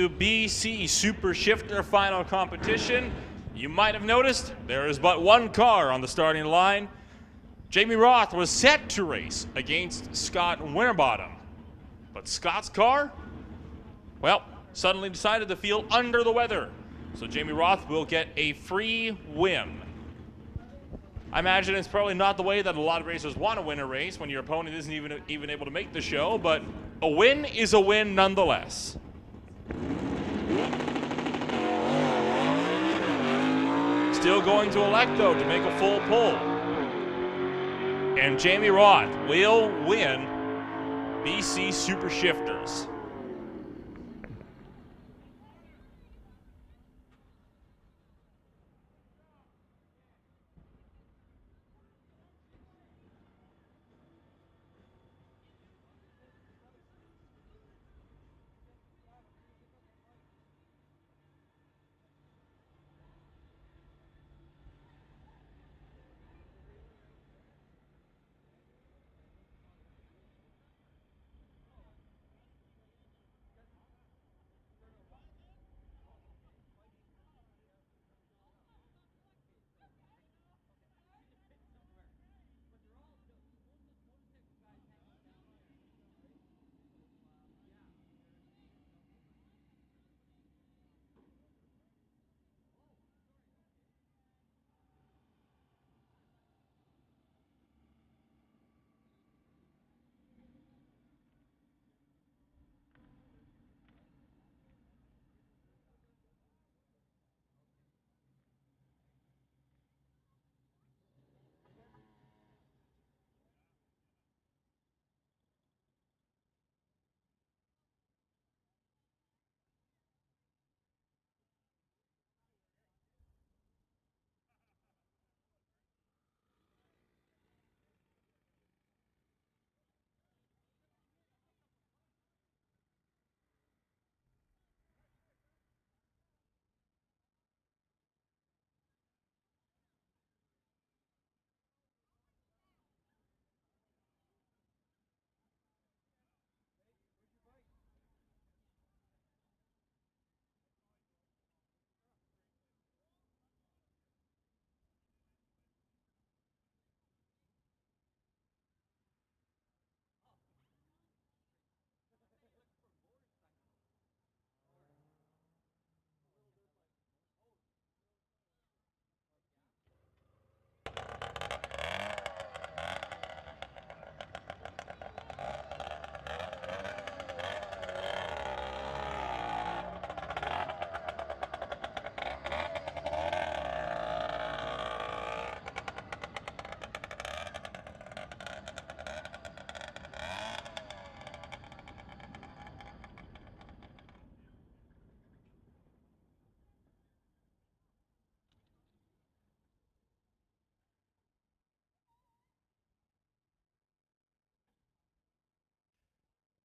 BC Super Shifter final competition. You might have noticed there is but one car on the starting line. Jamie Roth was set to race against Scott Winterbottom, but Scott's car, well, suddenly decided to feel under the weather. So Jamie Roth will get a free win. I imagine it's probably not the way that a lot of racers want to win a race when your opponent isn't even able to make the show, but a win is a win nonetheless. Still going to elect, though, to make a full pull. And Jamie Roth will win BC Super Shifters.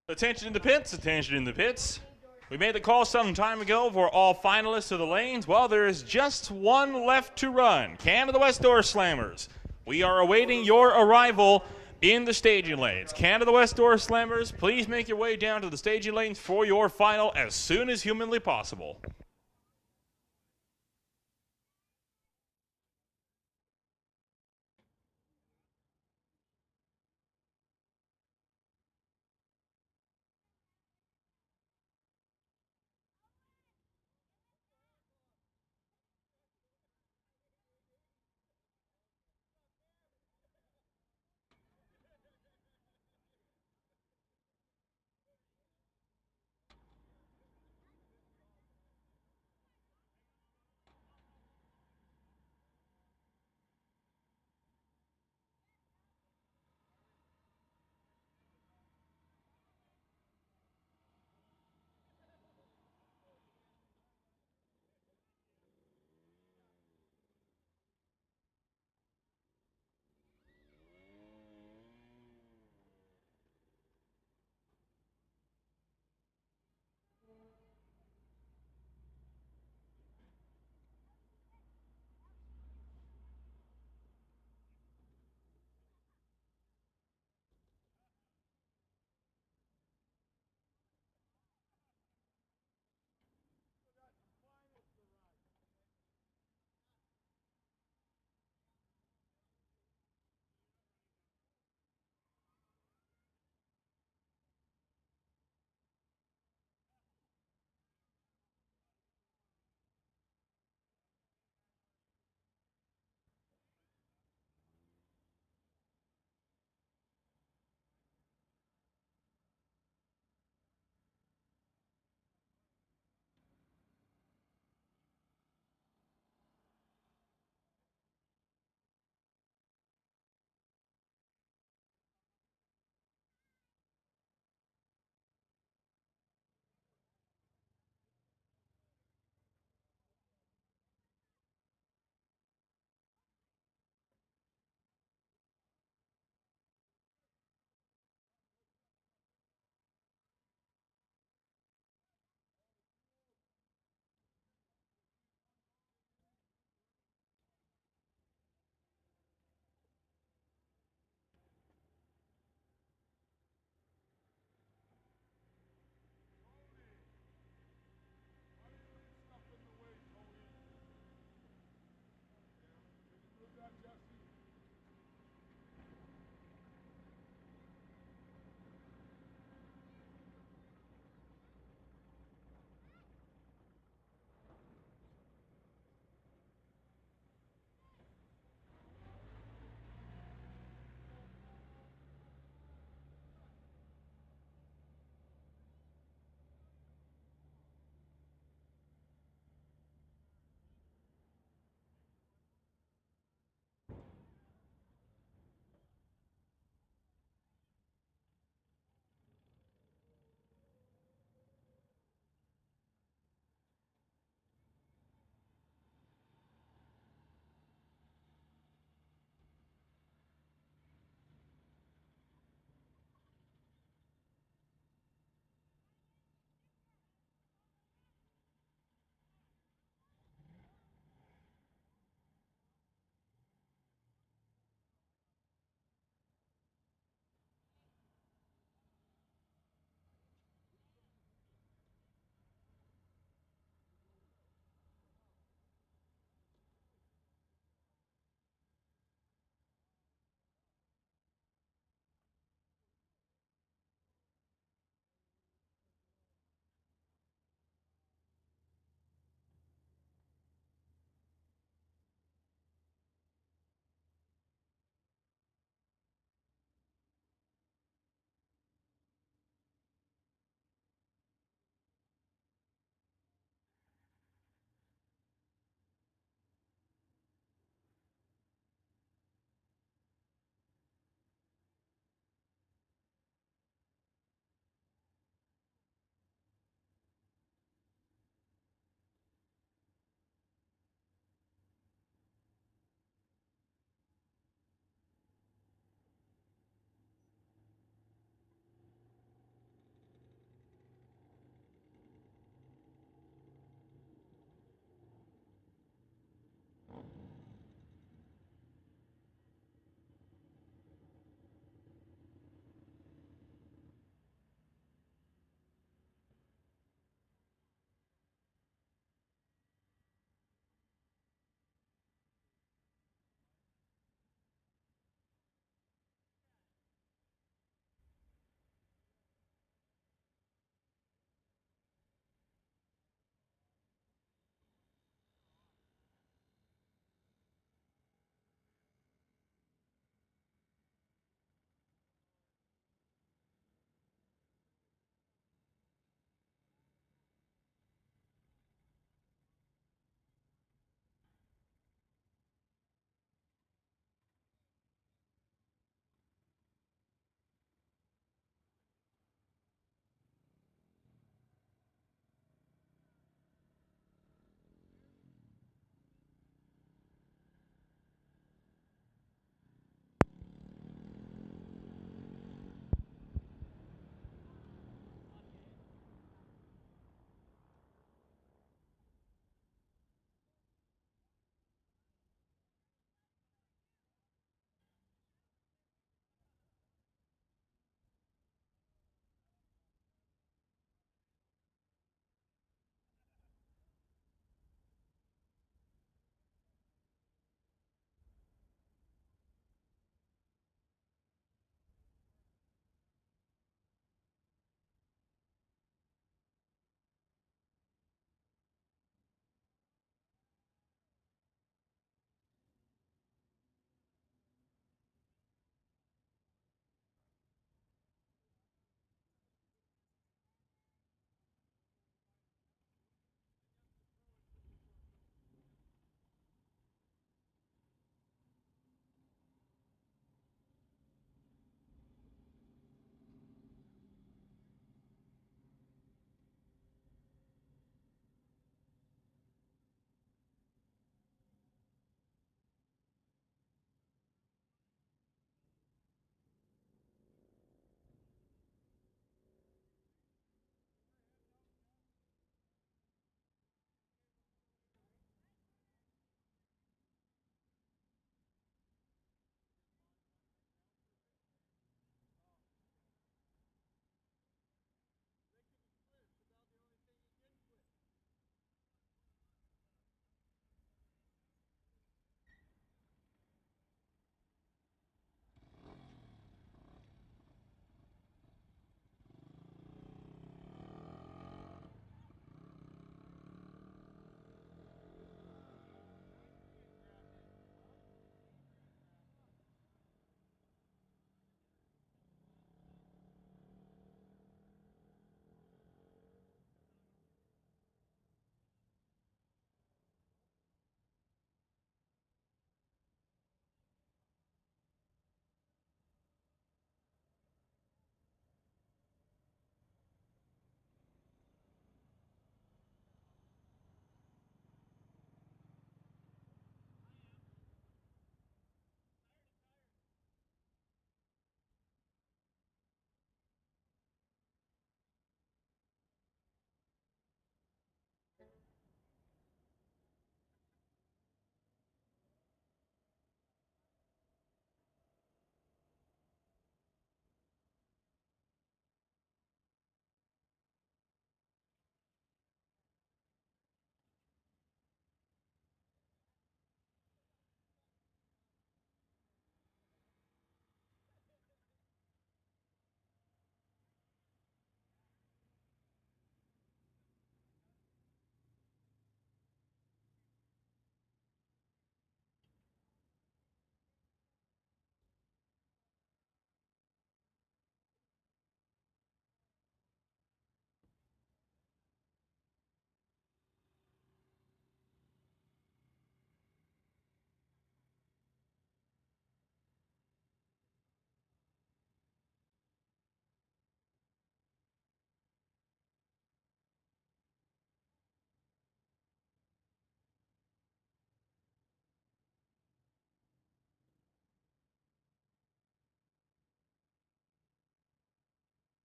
Attention in the pits, attention in the pits. We made the call some time ago for all finalists of the lanes. Well, there is just one left to run. Canada West Doorslammers. We are awaiting your arrival in the staging lanes. Canada West Doorslammers, please make your way down to the staging lanes for your final as soon as humanly possible.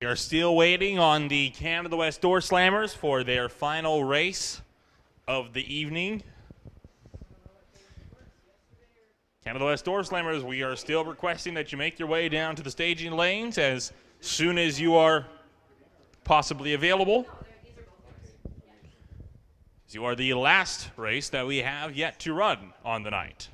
We are still waiting on the Canada West Doorslammers for their final race of the evening. Canada West Doorslammers, we are still requesting that you make your way down to the staging lanes as soon as you are possibly available. You are the last race that we have yet to run on the night.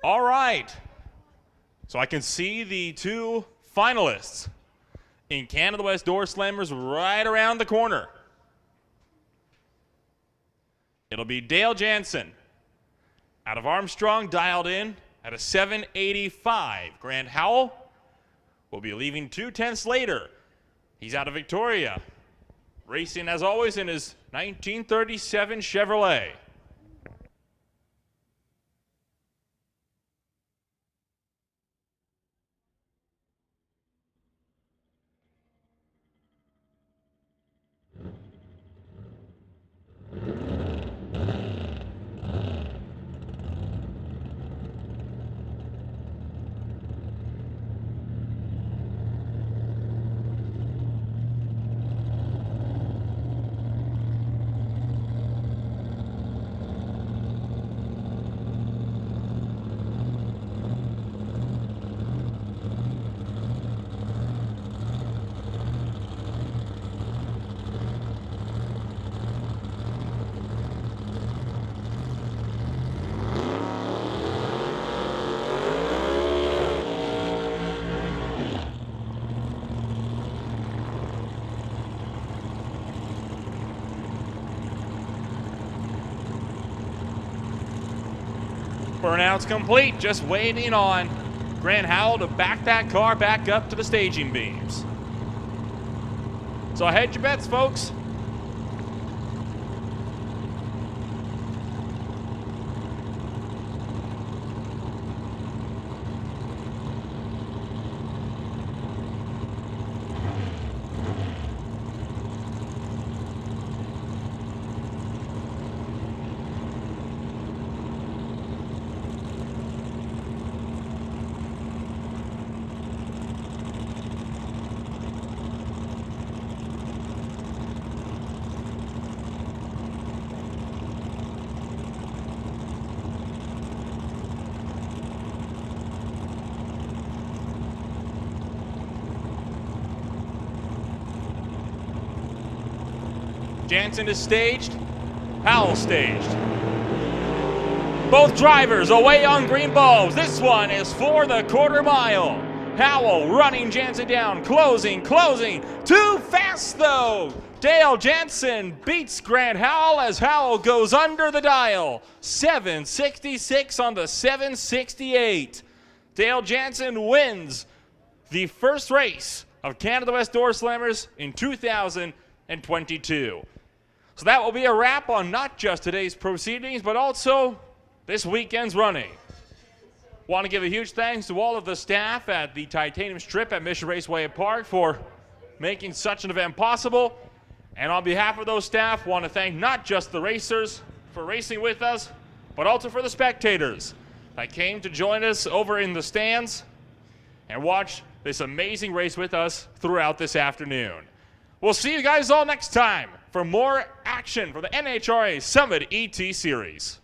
All right. So I can see the two finalists in Canada West Doorslammers right around the corner. It'll be Dale Jansen out of Armstrong, dialed in at a 785. Grant Howell will be leaving 2/10 later. He's out of Victoria, racing as always in his 1937 Chevrolet. Burnout's complete, just waiting on Grant Howell to back that car back up to the staging beams. So hedge your bets, folks. Jansen is staged, Howell staged. Both drivers away on green bulbs. This one is for the quarter mile. Howell running Jansen down, closing. Too fast though. Dale Jansen beats Grant Howell as Howell goes under the dial. 766 on the 768. Dale Jansen wins the first race of Canada West Doorslammers in 2022. So that will be a wrap on not just today's proceedings, but also this weekend's running. Want to give a huge thanks to all of the staff at the Titanium Strip at Mission Raceway Park for making such an event possible. And on behalf of those staff, want to thank not just the racers for racing with us, but also for the spectators that came to join us over in the stands and watch this amazing race with us throughout this afternoon. We'll see you guys all next time for more action for the NHRA Summit ET Series.